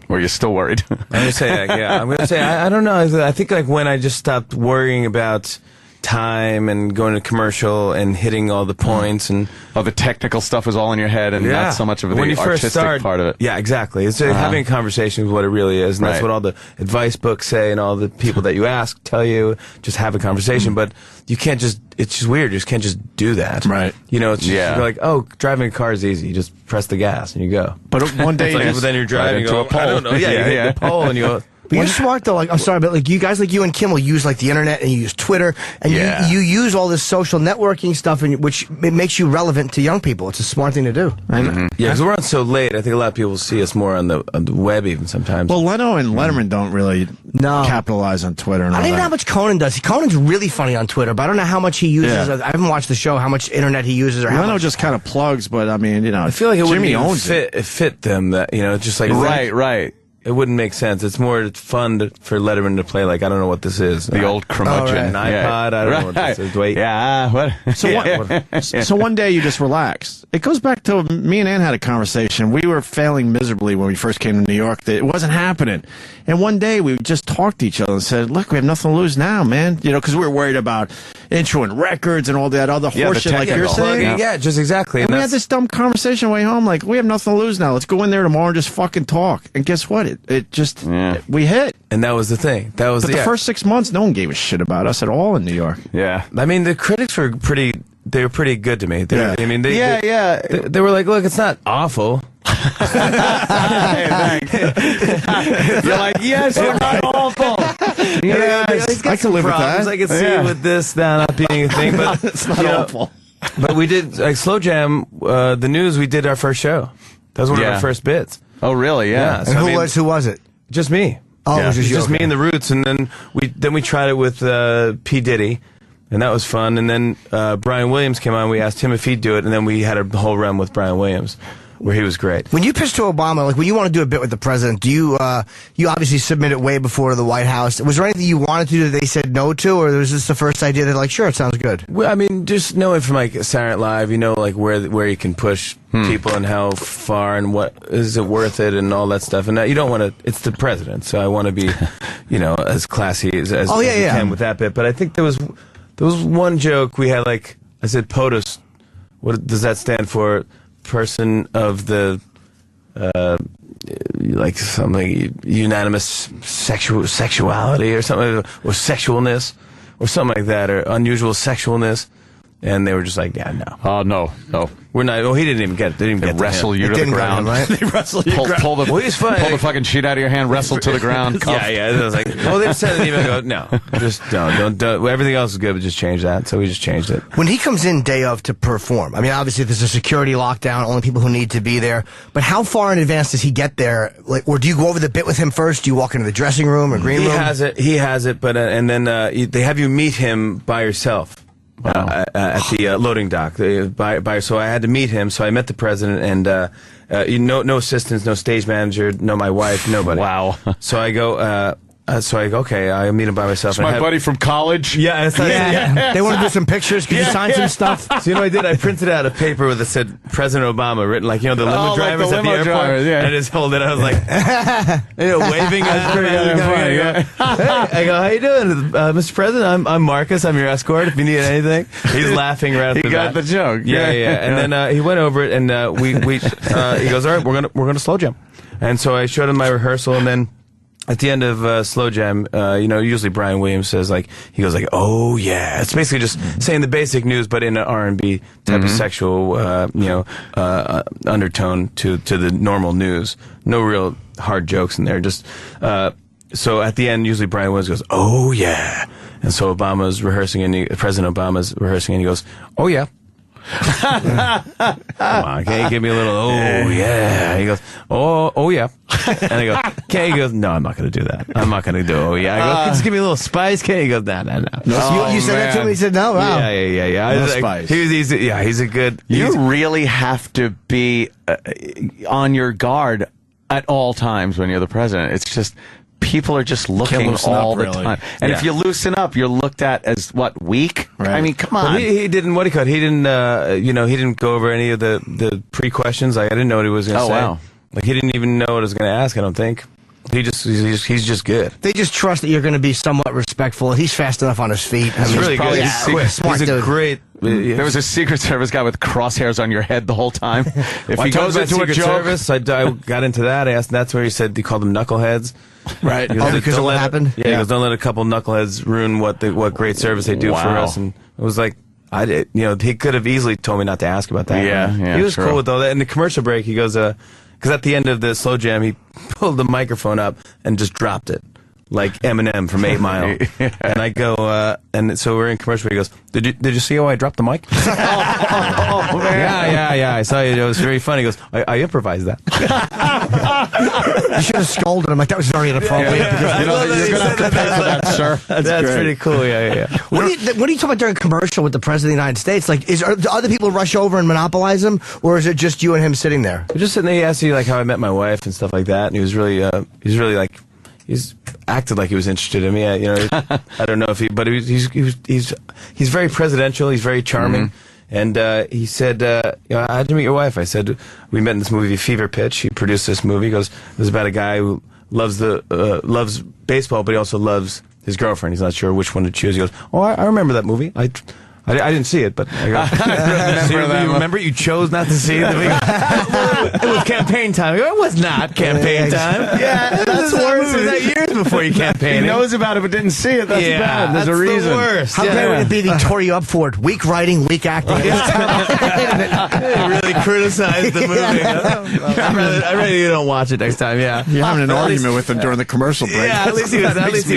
Or you're still worried? I'm gonna say I don't know. I think when I just stopped worrying about time and going to commercial and hitting all the points and the technical stuff is all in your head and not so much of the artistic part of it. Yeah, exactly. It's having a conversation is what it really is, and that's what all the advice books say and all the people that you ask tell you. Just have a conversation, but you can't just. It's just weird. You just can't just do that. Right. It's just you're like, oh, driving a car is easy. You just press the gas and you go. But one day, then you're driving into a pole. I don't know. Yeah, you hit the pole and you go. But you're smart though. Like, I'm sorry, but like you guys, like you and Kimmel, use like the internet and you use Twitter and you use all this social networking stuff, and which it makes you relevant to young people. It's a smart thing to do. Yeah, because we're on so late. I think a lot of people see us more on the web even sometimes. Well, Leno and Letterman don't really capitalize on Twitter. And I all don't know that. how much Conan does. Conan's really funny on Twitter, but I don't know how much he uses. Yeah. I haven't watched the show. How much internet he uses, or how Leno much. just kind of plugs, but I mean, you know, I feel like it wouldn't Jimmy even owns it. fit them. That just like Right. It wouldn't make sense. It's more fun for Letterman to play like, I don't know what this is. The old curmudgeon. An iPod. I don't know what this is. Wait. Yeah. What? So one day you just relax. It goes back to me and Ann had a conversation. We were failing miserably when we first came to New York. That it wasn't happening. And one day we just talked to each other and said, look, we have nothing to lose now, man. You know, because we were worried about intro and records and all that other horseshit like you're saying. Yeah, just exactly. And we had this dumb conversation on the way home, like, we have nothing to lose now. Let's go in there tomorrow and just fucking talk. And guess what? It just, we hit. And that was the thing. That was But the first 6 months, no one gave a shit about us at all in New York. Yeah. I mean, the critics were pretty good to me. Yeah. I mean, Yeah. They were like, look, it's not awful. You're like, yes, we're not awful. Yeah, I can live with that. I can see with this not being a thing, but it's not awful. But we did like Slow Jam, the news. We did our first show. That was one of our first bits. Oh, really? Yeah. So, And who was it? Just me. Oh, it was just you, just me okay. and the Roots, and then we tried it with P Diddy, and that was fun. And then Brian Williams came on. We asked him if he'd do it, and then we had a whole run with Brian Williams, where he was great. When you pitch to Obama, like when you want to do a bit with the president, do you you obviously submit it way before the White House? Was there anything you wanted to do that they said no to, or was this the first idea that like, sure, it sounds good? Well, I mean, just knowing from like Saturday Night Live, you know, like where you can push people and how far and what is it worth it and all that stuff. And you don't want to. It's the president, so I want to be, you know, as classy as we can with that bit. But I think there was one joke we had. Like I said, POTUS. What does that stand for? Person of the like something unanimous sexuality or something, or sexualness or something like that, or unusual sexualness. And they were just like, yeah, no. Oh, no. We're not. Oh, he didn't even get it. They didn't even get wrestle to you him. to the ground. They wrestle you. Pull the fucking sheet out of your hand, wrestle to the ground. Cuff. Yeah. It was like, well, they sent an email. Go, no, just don't. Everything else is good, but just change that. So we just changed it. When he comes in day of to perform, I mean, obviously there's a security lockdown, only people who need to be there. But how far in advance does he get there? Like, or do you go over the bit with him first? Do you walk into the dressing room or green room? He has it, but and then they have you meet him by yourself. At the loading dock. So I had to meet him. So I met the president, and no assistants, no stage manager, no my wife, nobody. Wow. So I go. Okay, I'll meet him by myself. It's my buddy from college. Yeah, They want to do some pictures. Could you sign some stuff? So you know what I did? I printed out a paper that said President Obama written, like, you know, the limo drivers at the airport. Drivers, yeah. And I just hold it. I was like, waving at him. I go, how you doing, Mr. President? I'm Marcus. I'm your escort. If you need anything, he's laughing right off the bat. He got the joke. Yeah. And then he went over it, and he goes, all right, we're gonna slow jam. And so I showed him my rehearsal, and then at the end of Slow Jam, usually Brian Williams says, like, he goes like, oh yeah. It's basically just saying the basic news, but in an R&B type of sexual, undertone to the normal news. No real hard jokes in there. Just, so at the end, usually Brian Williams goes, oh yeah. And so President Obama's rehearsing, and he goes, oh yeah. Come on, can you give me a little, oh yeah. He goes, oh yeah. And I go, okay. He goes, no, I'm not going to do that. I'm not going to do, oh yeah. I go, just give me a little spice, can you? He goes, no. You said that to him, he said no? Wow. Yeah. No spice. He's a good... You really have to be on your guard at all times when you're the president. It's just... People are just looking all the time. And if you loosen up, you're looked at as, weak? Right. I mean, come on. Well, he didn't, he didn't go over any of the pre-questions. Like, I didn't know what he was going to say. Wow. Like, he didn't even know what I was going to ask, I don't think. He's just good. They just trust that you're going to be somewhat respectful. He's fast enough on his feet. He's really good. He's quick. Smart He's a dude. great... There was a Secret Service guy with crosshairs on your head the whole time. If he goes into Secret a joke, Service, I got into that. I asked, that's where he said he called them knuckleheads. Right. Because of what happened? Yeah, he goes, don't let a couple knuckleheads ruin what great service they do for us. And it was like, he could have easily told me not to ask about that. Yeah, he was cool with all that. In the commercial break, he goes, because at the end of the Slow Jam, he pulled the microphone up and just dropped it. like Eminem from 8 Mile. And I go, and so we're in commercial. He goes, did you see how I dropped the mic? Oh, man. Yeah. I saw you. It was very funny. He goes, I improvised that. You should have scolded him. Like, that was very inappropriate. Yeah. You're going to have to pay for that, sir. That's pretty cool. Yeah. What do you talk about during a commercial with the President of the United States? Like, do other people rush over and monopolize him, or is it just you and him sitting there? We're just sitting there. He asked me like how I met my wife and stuff like that, and he was really like, he's acted like he was interested in me. I don't know if he, but he's very presidential. He's very charming. And he said, how'd you meet your wife? I said, we met in this movie, Fever Pitch. He produced this movie. He goes, it was about a guy who loves baseball, but he also loves his girlfriend. He's not sure which one to choose. He goes, oh, I remember that movie. I didn't see it, but I go, remember you chose not to see it? It was campaign time. I go, it was not campaign time. Yeah, that's worse. It was that years before you campaiged. He knows about it but didn't see it. That's bad. There's a reason. The worst. How great would it be if he tore you up for it? Weak writing, weak acting. He really criticized the movie. I rather you don't watch it next time. Yeah, you're having an argument with him during the commercial break. Yeah, at least he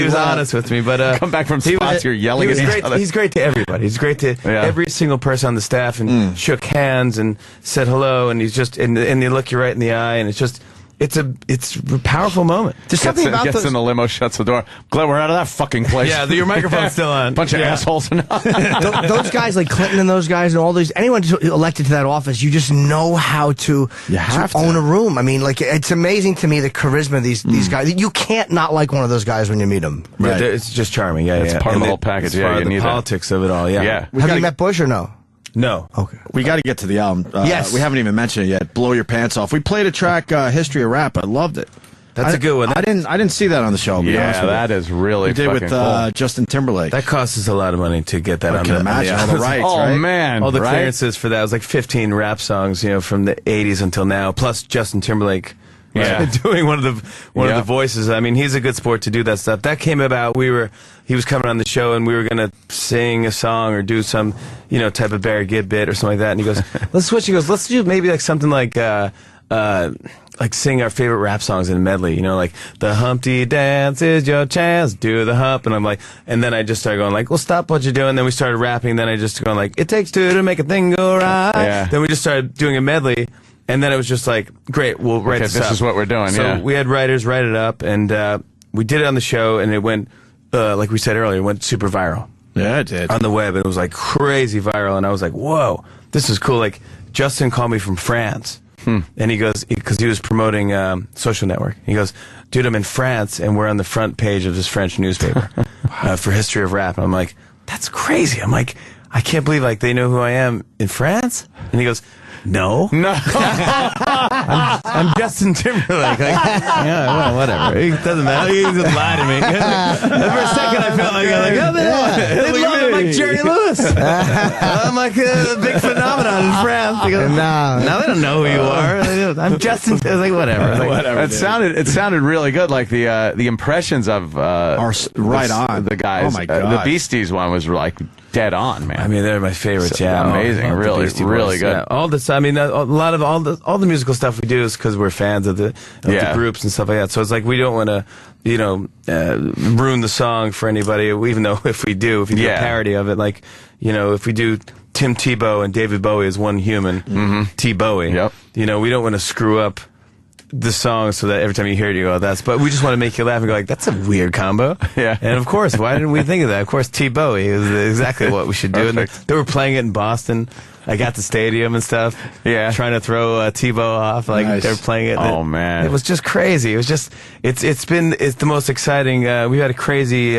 was honest with me. But come back from spots, you're yelling at each other. He's great to everybody. He's great to every single person on the staff, and shook hands and said hello, and he's just and they look you right in the eye, and it's a powerful moment. There's something about gets in the limo, shuts the door. Glad we're out of that fucking place. Yeah, your microphone's still on. Bunch of assholes. Those guys like Clinton and those guys and all these, anyone elected to that office, you just know how to own a room. I mean, like, it's amazing to me the charisma of these guys. You can't not like one of those guys when you meet them. Right. Yeah, it's just charming. Yeah, it's part of the whole package. Yeah, you need the politics of it all. Yeah. Have you met Bush or no? No. Okay. We got to get to the album. Yes. We haven't even mentioned it yet. Blow Your Pants Off. We played a track, History of Rap. I loved it. That's a good one. I didn't see that on the show. Yeah, that is really we did fucking with cool. Justin Timberlake. That costs us a lot of money to get that on can imagine all the rights, oh, right? man. All the right? clearances for that. It was like 15 rap songs, from the 80s until now, plus Justin Timberlake. Doing one of the voices. I mean, he's a good sport to do that stuff. That came about. He was coming on the show, and we were gonna sing a song or do some, type of Barry Gibb bit or something like that. And he goes, "Let's switch." He goes, "Let's do maybe like something like sing our favorite rap songs in a medley. Like the Humpty Dance is your chance, do the hump." And I'm like, and then I just started going like, "Well, stop what you're doing." Then we started rapping. Then I just going like, "It takes two to make a thing go right." Yeah. Then we just started doing a medley. And then it was just like, great, we'll write this up. This is what we're doing, So we had writers write it up, and we did it on the show, and it went, like we said earlier, it went super viral. Yeah, it did. On the web, and it was like crazy viral, and I was like, whoa, this is cool. Like, Justin called me from France, and he goes, because he was promoting Social Network. He goes, dude, I'm in France, and we're on the front page of this French newspaper for History of Rap. And I'm like, that's crazy. I'm like, I can't believe like they know who I am in France. And he goes, no. I'm Justin Timberlake. Like, yeah, well, whatever. It doesn't matter. He doesn't lie to me. For a second, I felt like, they love him like Jerry Lewis. I'm like a big phenomenon in France. They go, now they don't know who you are. I'm Justin. I was like, whatever. Like, whatever. It sounded really good. Like the impressions of are right on the guys. Oh my God. The Beasties one was like dead on, man. I mean, they're my favorites. Yeah, amazing. Really good. Yeah, all this. I mean, a lot of all the musical stuff we do is because we're fans of the groups and stuff like that. So it's like we don't want to, ruin the song for anybody. Even though if we do a parody of it, like if we do Tim Tebow and David Bowie as one human, T Bowie. Yep. We don't want to screw up the song so that every time you hear it you go, but we just want to make you laugh and go like, that's a weird combo. Yeah. And of course, why didn't we think of that? Of course, T Bowie is exactly what we should do. And they were playing it in Boston. I got the stadium and stuff. Yeah. Trying to throw Tebow off. Like they were playing it. Oh man. It was just crazy. It was just, it's the most exciting, we've had a crazy,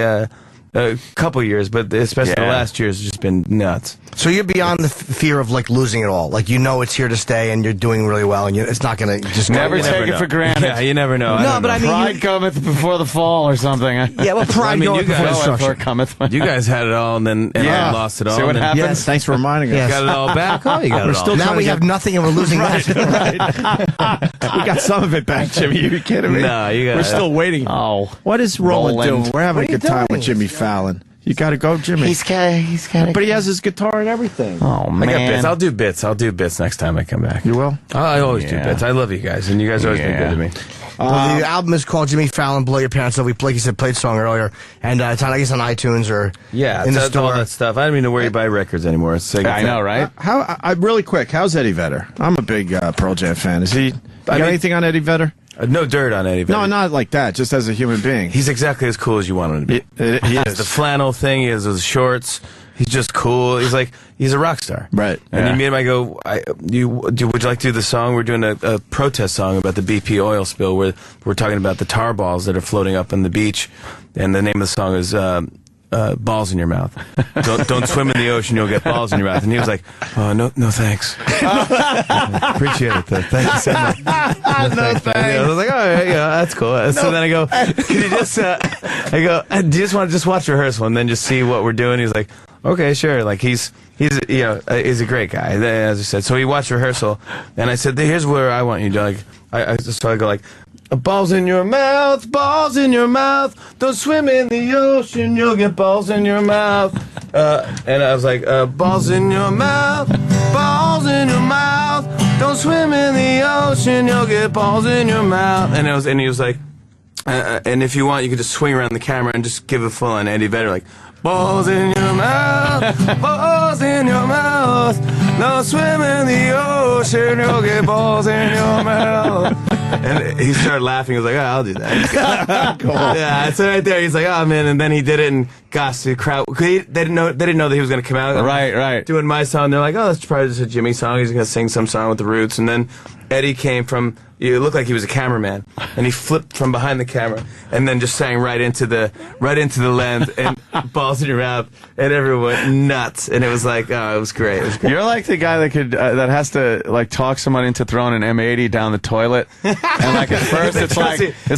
couple years, but especially the last year has just been nuts. So you're beyond the fear of like losing it all. Like it's here to stay, and you're doing really well, and it's not going to just never take it for granted. Yeah, you never know. No, but I mean, pride cometh before the fall, or something. Yeah, well, pride goeth before destruction. Cometh. You guys had it all, and then lost it all. See what happens? Yes. Thanks for reminding us. You got it all back. Oh, you got it all. Now we have nothing, and we're losing right. We got some of it back, Jimmy. You kidding me? No, you got. We're still waiting. Oh, what is Roland doing? We're having a good time with Jimmy Fallon. You got to go, Jimmy. He's got. But he has his guitar and everything. Oh man, I got bits. I'll do bits next time I come back. You will? I always do bits. I love you guys, and you guys always been good to me. Well, the album is called Jimmy Fallon, Blow Your Pants Off. Like you said, played the song earlier. And it's on, I guess, on iTunes or in the that's all store. that stuff. I don't even know where you buy records anymore. It's like, I know, right? Really quick, how's Eddie Vedder? I'm a big Pearl Jam fan. Is he? Got anything on Eddie Vedder? No dirt on Eddie Vedder. No, not like that. Just as a human being. He's exactly as cool as you want him to be. He has is. the flannel thing. He has those shorts. He's just cool. He's a rock star. Right. And you meet him, I go, would you like to do the song? We're doing a protest song about the BP oil spill where we're talking about the tar balls that are floating up on the beach. And the name of the song is Balls in Your Mouth. Don't swim in the ocean, you'll get balls in your mouth. And he was like, oh, no thanks. Appreciate it, though. Thank you so much. No thanks. I was like, oh, yeah, that's cool. So then I go, can you just, do you just want to just watch rehearsal and then just see what we're doing? He's like, okay, sure. Like he's he's a great guy, as I said. So he watched rehearsal, and I said, here's where I want you to so I go like, balls in your mouth, don't swim in the ocean, you'll get balls in your mouth. And I was like, balls in your mouth, don't swim in the ocean, you'll get balls in your mouth. And he was like, and if you want, you can just swing around the camera and just give a full on Eddie Vedder, like, balls in your mouth, don't swim in the ocean, you'll get balls in your mouth. And he started laughing. He was like, oh, I'll do that. Cool. Yeah, so right there, he's like, oh, man. And then he did it, and gosh, the crowd, they didn't know that he was going to come out. Right. Doing my song. They're like, oh, that's probably just a Jimmy song. He's going to sing some song with the Roots. And then Eddie came from, it looked like he was a cameraman, and he flipped from behind the camera and then just sang right into the lens and balls in your mouth, and everyone went nuts. And it was like, oh, it was great. You're like the guy that could that has to like talk someone into throwing an M80 down the toilet, and like at first it's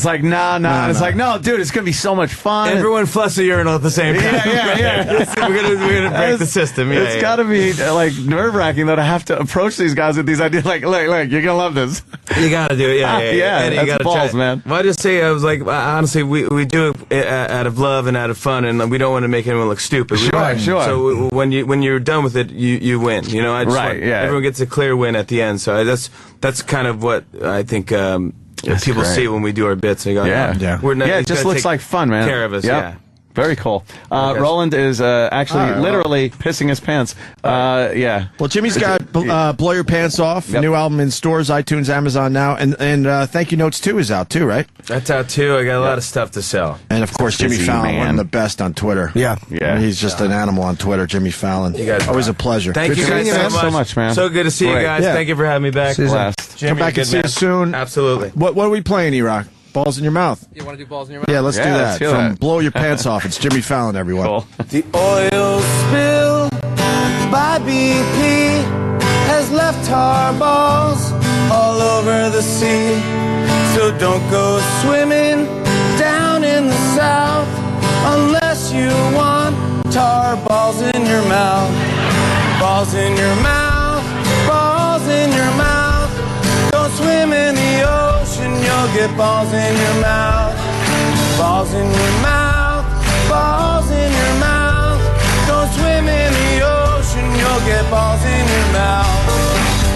like no. It's like, no, dude, it's gonna be so much fun. Everyone flush the urinal at the same time. Yeah. we're gonna break the system. Yeah, it's got to be like nerve-wracking though to have to approach these guys with these ideas. Like, look, you're gonna love this. You gotta do it. Yeah. And you that's gotta balls, try. man. Well, I just say, I was like, honestly, we do it out of love and out of fun, and we don't want to make anyone look stupid. Sure. So when you're done with it, you win. You know, everyone gets a clear win at the end. So that's kind of what I think people see when we do our bits. They go, it just looks like fun, man. Care of us, Yep. yeah. Very cool. Roland is actually literally pissing his pants. Yeah. Well, Jimmy's got Blow Your Pants Off, new album in stores, iTunes, Amazon now, and Thank You Notes 2 is out too, right? That's out too. I got a lot of stuff to sell. And of course, Jimmy Fallon, one of the best on Twitter. Yeah. He's just an animal on Twitter, Jimmy Fallon. You guys always a pleasure. Thank you guys so much, man. So good to see you guys. Yeah. Thank you for having me back. Come back and see you soon. Absolutely. What are we playing, E-Rock? Balls in your mouth. You want to do balls in your mouth? Yeah, let's do that. do From that. Blow Your Pants Off. It's Jimmy Fallon, everyone. Cool. The oil spill by BP has left tar balls all over the sea. So don't go swimming down in the south unless you want tar balls in your mouth. Balls in your mouth, balls in your mouth. Don't swim in the ocean, you'll get balls in your mouth. Balls in your mouth, balls in your mouth. Don't swim in the ocean, you'll get balls in your mouth.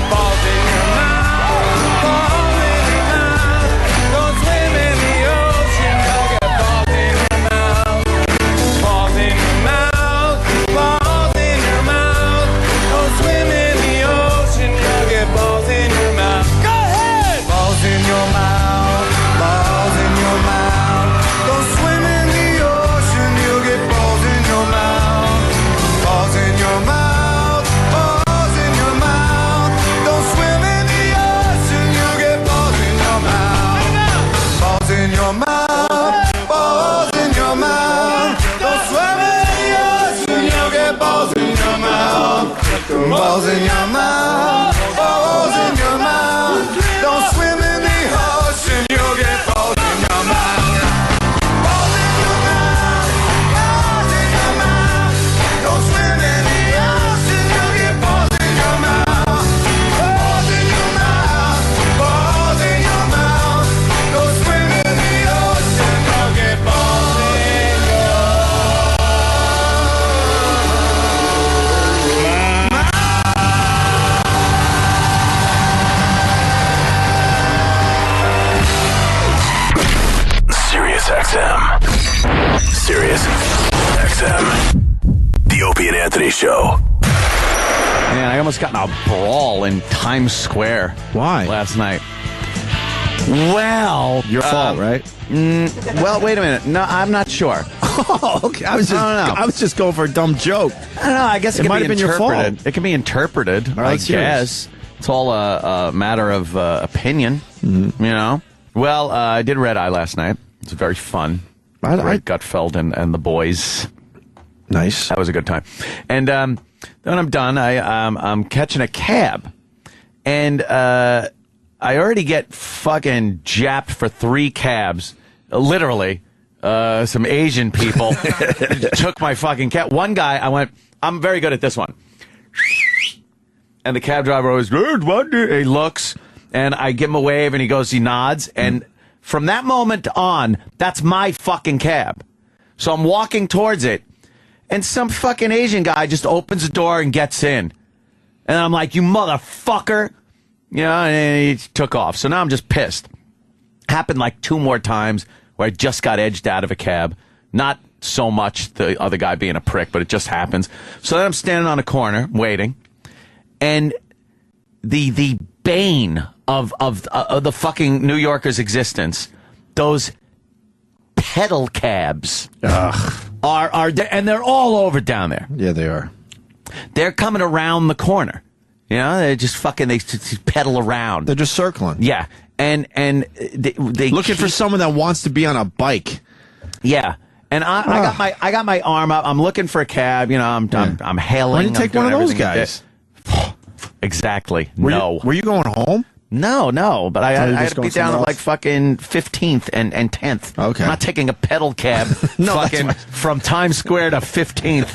Balls in your mouth, balls in your mouth. Don't swim in the ocean, you'll get balls in your mouth. Balls in your mouth, balls in your mouth. Don't swim in the ocean, you'll get balls in your mouth. Go ahead! Balls in your mouth, balls in your mouth. Don't swim in the ocean, you'll get balls in your mouth. Balls in your mouth, balls in your mouth. XM. Sirius XM. The Opie and Anthony Show. Man, I almost got in a brawl in Times Square. Why? Last night. Well, your fault, right? Well, wait a minute. No, I'm not sure. Oh, okay. I was just going for a dumb joke. I don't know. I guess it might have been your fault. It can be interpreted. All right, I guess it's all a matter of opinion. Mm-hmm. You know. Well, I did Red Eye last night. It was very fun. Great Gutfeld and the boys. Nice. That was a good time. And then I'm done. I'm catching a cab, and I already get fucking japped for 3 cabs. Literally, some Asian people took my fucking cab. One guy, I went, I'm very good at this one. And the cab driver always, he looks, and I give him a wave, and he goes, he nods, and from that moment on, that's my fucking cab. So I'm walking towards it, and some fucking Asian guy just opens the door and gets in. And I'm like, you motherfucker. You know, and he took off. So now I'm just pissed. Happened like 2 more times where I just got edged out of a cab. Not so much the other guy being a prick, but it just happens. So then I'm standing on a corner waiting. And the bane of the fucking New Yorker's existence, those pedal cabs are there, and they're all over down there. Yeah, they are. They're coming around the corner. You know, they just they pedal around. They're just circling. Yeah, and they looking for someone that wants to be on a bike. Yeah, and I got my arm up. I'm looking for a cab. You know, I'm hailing. Why didn't you take one of those guys? Exactly. Were you going home? No, but I had to be down at like fucking 15th and 10th. Okay. I'm not taking a pedal cab fucking from Times Square to 15th.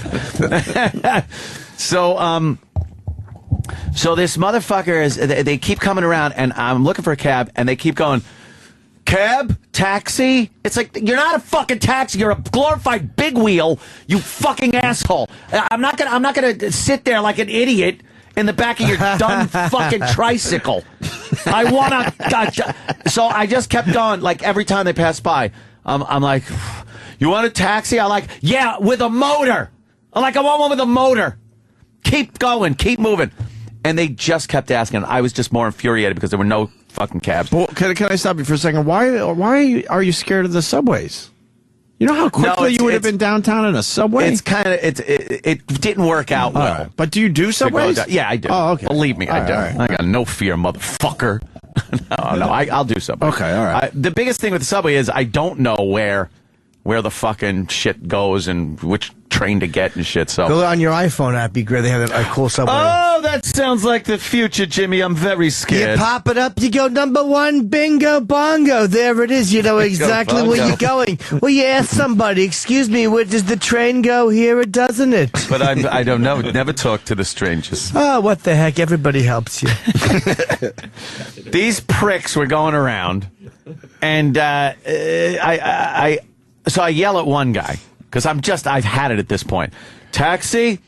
So this motherfucker they keep coming around, and I'm looking for a cab, and they keep going, cab, taxi. It's like, you're not a fucking taxi. You're a glorified big wheel, you fucking asshole. I'm not gonna sit there like an idiot in the back of your dumb fucking tricycle. I wanna. So I just kept going. Like every time they passed by, I'm like, you want a taxi? I like, yeah, with a motor. I'm like, I want one with a motor. Keep going, keep moving. And they just kept asking. I was just more infuriated because there were no fucking cabs. Well, can I stop you for a second? Why are you scared of the subways? You know how quickly you would have been downtown in a subway? It's kind of it didn't work out well. Right. But do you do subways? Yeah, I do. Oh, okay. Believe me, I do. Right. I got no fear, motherfucker. No, I'll do subway. Okay, all right. The biggest thing with the subway is I don't know where the fucking shit goes and which train to get and shit. So go on your iPhone app. Be great. They have a cool subway. Oh, that sounds like the future, Jimmy. I'm very scared. You pop it up. You go #1, bingo, bongo. There it is. You know exactly where you're going. Well, you ask somebody, excuse me, where does the train go? Here it doesn't it? But I don't know. Never talk to the strangers. Oh, what the heck? Everybody helps you. These pricks were going around, and so I yell at one guy, because I've had it at this point. Taxi?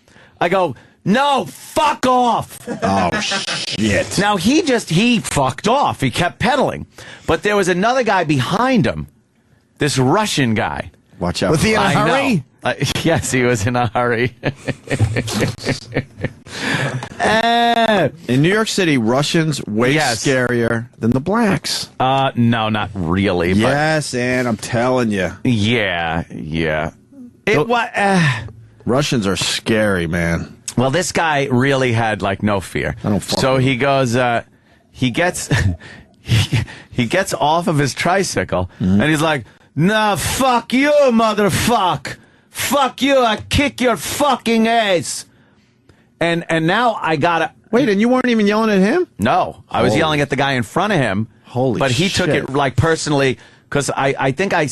I go, no, fuck off. Oh, shit. Now, he fucked off. He kept pedaling. But there was another guy behind him, this Russian guy. Watch out. Was he in a hurry? Yes, he was in a hurry. In New York City, Russians way scarier than the blacks. No, not really. Yes, and I'm telling you. Yeah. Russians are scary, man. Well, this guy really had like no fear. So he goes, he gets off of his tricycle, and he's like, nah, fuck you, motherfucker. Fuck you, I kick your fucking ass. And now I gotta... Wait, and you weren't even yelling at him? No, I was yelling at the guy in front of him. But he took it like personally, because I think I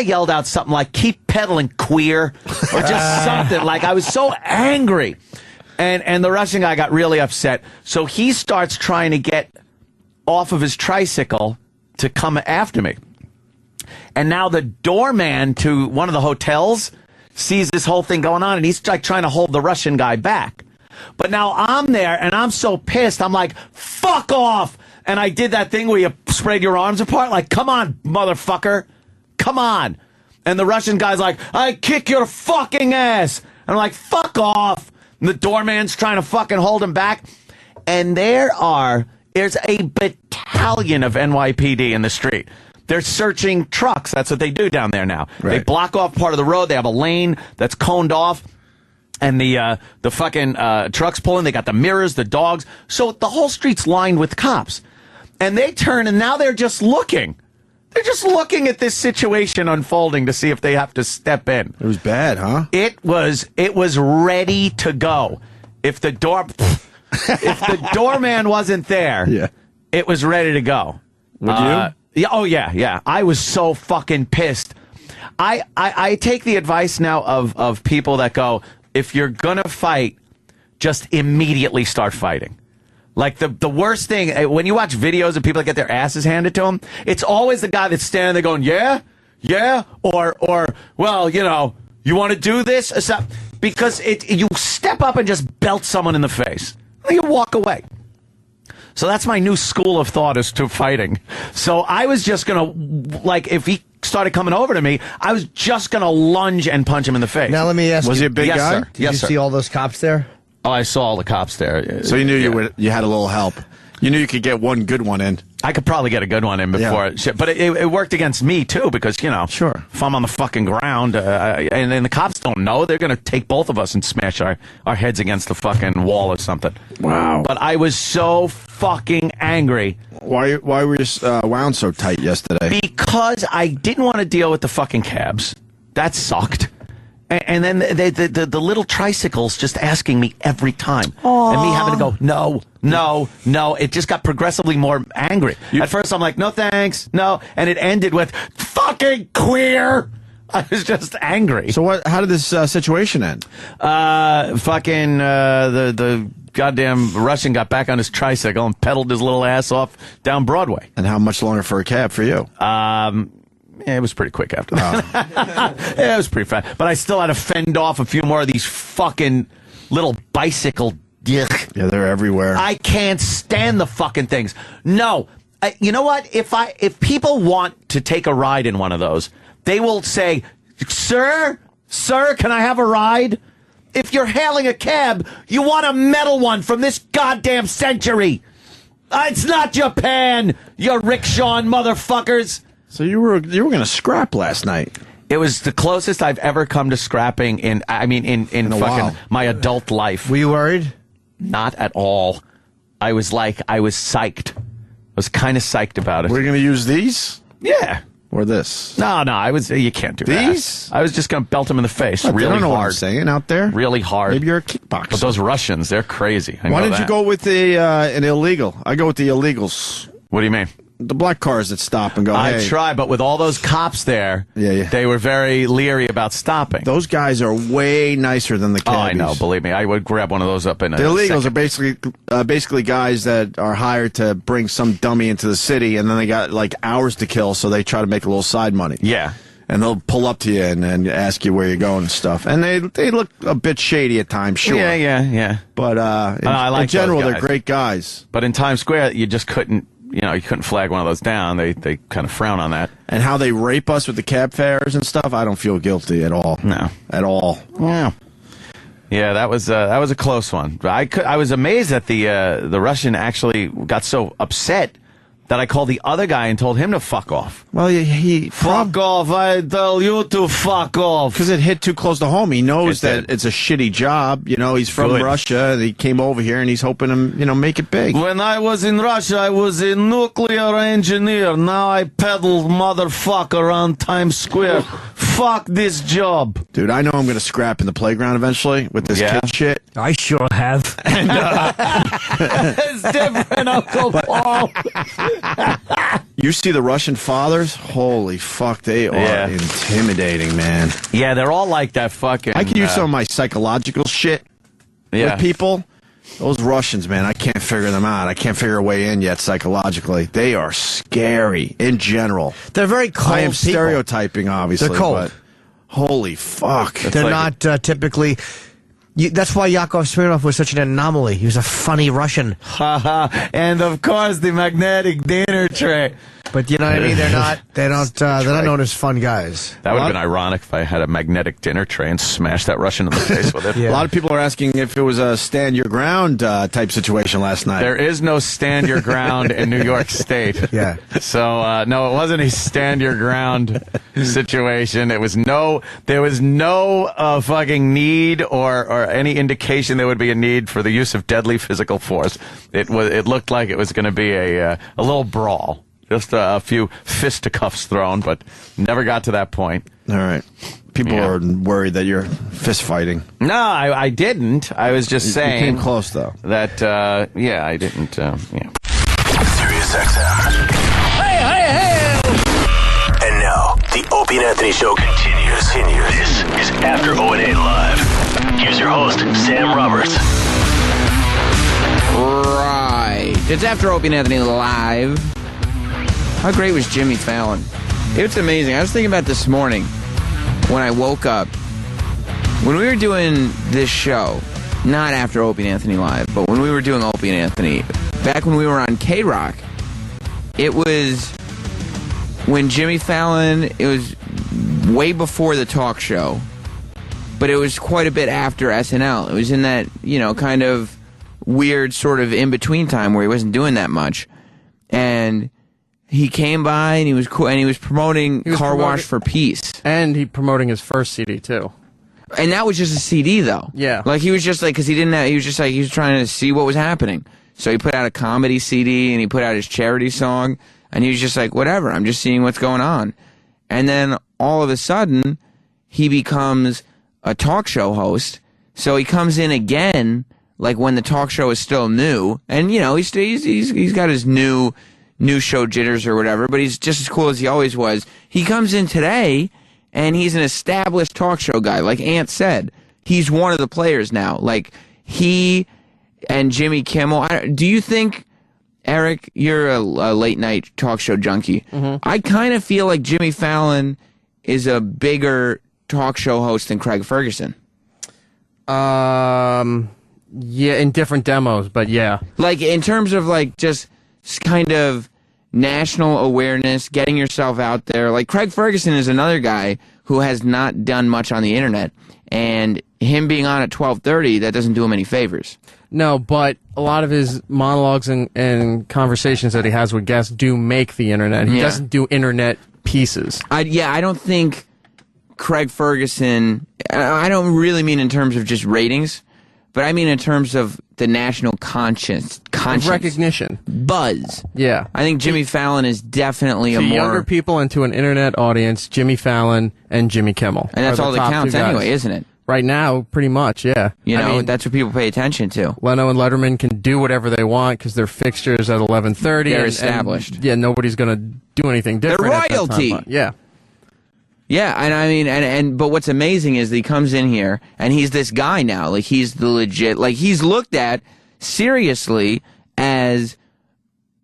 yelled out something like, keep pedaling, queer, or just something. Like, I was so angry. And the Russian guy got really upset. So he starts trying to get off of his tricycle to come after me. And now the doorman to one of the hotels sees this whole thing going on, and he's like trying to hold the Russian guy back. But now I'm there, and I'm so pissed. I'm like, fuck off. And I did that thing where you spread your arms apart. Like, come on, motherfucker. come on. And the Russian guy's like, I kick your fucking ass. And I'm like, fuck off. And the doorman's trying to fucking hold him back. And there's a battalion of NYPD in the street. They're searching trucks. That's what they do down there now. Right. They block off part of the road. They have a lane that's coned off. And the fucking trucks pulling. They got the mirrors, the dogs. So the whole street's lined with cops. And they turn, and now they're just looking. They're just looking at this situation unfolding to see if they have to step in. It was bad, huh? It was ready to go. If the doorman wasn't there, it was ready to go. Would you? Yeah. Oh yeah. I was so fucking pissed. I take the advice now of people that go, if you're gonna fight, just immediately start fighting. Like the worst thing, when you watch videos of people that get their asses handed to them, it's always the guy that's standing there going, yeah, or well, you want to do this? Because you step up and just belt someone in the face. You walk away. So that's my new school of thought as to fighting. So I was just going to, if he started coming over to me, I was just going to lunge and punch him in the face. Now let me ask you. Was he a big guy? Did you see all those cops there? Oh, I saw all the cops there. So you knew you had a little help. You knew you could get one good one in. I could probably get a good one in before. But it worked against me, too, because, sure. If I'm on the fucking ground, and then the cops don't know, they're going to take both of us and smash our heads against the fucking wall or something. Wow. But I was so fucking angry. Why were you wound so tight yesterday? Because I didn't want to deal with the fucking cabs. That sucked. And then the little tricycles just asking me every time. Aww. And me having to go, no. It just got progressively more angry. At first I'm like, no thanks, no. And it ended with, fucking queer. I was just angry. So how did this situation end? The goddamn Russian got back on his tricycle and pedaled his little ass off down Broadway. And how much longer for a cab for you? It was pretty quick after that. It was pretty fast. But I still had to fend off a few more of these fucking little bicycle. Yeah, they're everywhere. I can't stand the fucking things. No. You know what? If people want to take a ride in one of those, they will say, Sir, can I have a ride? If you're hailing a cab, you want a metal one from this goddamn century. It's not Japan, you rickshaw motherfuckers. So you were going to scrap last night. It was the closest I've ever come to scrapping in fucking while. My adult life. Were you worried? Not at all. I was psyched. I was kind of psyched about it. Were you going to use these? Yeah. Or this? No, you can't do these? that. I was just going to belt him in the face What, really they don't know hard. What I'm saying out there? Really hard. Maybe you're a kickboxer. But those Russians, they're crazy. Why didn't you go with an illegal? I go with the illegals. What do you mean? The black cars that stop and go, hey. I try, but with all those cops there, they were very leery about stopping. Those guys are way nicer than the cabbies. Oh, I know. Believe me, I would grab one of those up in a The illegals second. are basically guys that are hired to bring some dummy into the city, and then they got hours to kill, so they try to make a little side money. Yeah. And they'll pull up to you and ask you where you're going and stuff. And they look a bit shady at times, sure. Yeah. But I like in general, those they're guys. great guys. But in Times Square, you just couldn't. You couldn't flag one of those down. They kind of frown on that. And how they rape us with the cab fares and stuff, I don't feel guilty at all. No. At all. Yeah, that was a close one. I was amazed that the Russian actually got so upset that I called the other guy and told him to fuck off. Well, he fuck off. I tell you to fuck off. Because it hit too close to home. He knows that it's a shitty job. He's from Russia. And he came over here and he's hoping to, make it big. When I was in Russia, I was a nuclear engineer. Now I peddle motherfucker around Times Square. Fuck this job. Dude, I know I'm going to scrap in the playground eventually with this kid shit. I sure have. And, it's different, Uncle Paul. You see the Russian fathers? Holy fuck, they are intimidating, man. Yeah, they're all like that fucking... I can use some of my psychological shit with people. Those Russians, man, I can't figure them out. I can't figure a way in yet psychologically. They are scary in general. They're very cold I am people. Stereotyping, obviously. They're cold. But holy fuck. They're not typically... that's why Yakov Smirnoff was such an anomaly. He was a funny Russian. And of course, the magnetic dinner tray. But you know what I mean? They're not known as fun guys. That would have been ironic if I had a magnetic dinner tray and smashed that Russian in the face with it. A lot of people are asking if it was a stand your ground type situation last night. There is no stand your ground in New York State. Yeah. So no, it wasn't a stand your ground situation. There was no fucking need or any indication there would be a need for the use of deadly physical force. It looked like it was going to be a little brawl. Just a few fisticuffs thrown, but never got to that point. All right. People are worried that you're fist fighting. No, I didn't. I was just saying. You came close, though. That, I didn't, yeah. Sirius XM. Hey! And now, the Opie and Anthony Show continues. This is After O&A Live. Here's your host, Sam Roberts. Right. It's After Opie and Anthony Live. How great was Jimmy Fallon? It's amazing. I was thinking about this morning when I woke up. When we were doing this show, not After Opie and Anthony Live, but when we were doing Opie and Anthony, back when we were on K-Rock, it was when Jimmy Fallon, it was way before the talk show, but it was quite a bit after SNL. It was in that, kind of weird sort of in-between time where he wasn't doing that much. And he came by and he was cool, and he was promoting Car Wash for Peace. And he promoting his first CD, too. And that was just a CD, though. Yeah. Like, he was just like, because he was trying to see what was happening. So he put out a comedy CD, and he put out his charity song, and he was just like, whatever, I'm just seeing what's going on. And then, all of a sudden, he becomes a talk show host. So he comes in again, like, when the talk show is still new, and, he's got his new show jitters or whatever, but he's just as cool as he always was. He comes in today, and he's an established talk show guy. Like Ant said, he's one of the players now. Like, he and Jimmy Kimmel. Do you think, Eric, you're a late-night talk show junkie. Mm-hmm. I kind of feel like Jimmy Fallon is a bigger talk show host than Craig Ferguson. Yeah, in different demos, but yeah. Like, in terms of, like, just kind of national awareness, getting yourself out there. Like, Craig Ferguson is another guy who has not done much on the internet, and him being on at 12:30, that doesn't do him any favors. No, but a lot of his monologues and conversations that he has with guests do make the internet. He doesn't do internet pieces. I don't think Craig Ferguson, I don't really mean in terms of just ratings, but I mean in terms of the national conscience recognition, buzz. Yeah, I think Jimmy Fallon is definitely to younger people and to an internet audience. Jimmy Fallon and Jimmy Kimmel, and that's all that counts anyway, isn't it? Right now, pretty much, yeah. That's what people pay attention to. Leno and Letterman can do whatever they want because they're fixtures at 11:30. They're established. And, nobody's going to do anything different. They're royalty. Yeah. Yeah, and I mean, but what's amazing is that he comes in here and he's this guy now. Like, he's the legit, like, he's looked at seriously as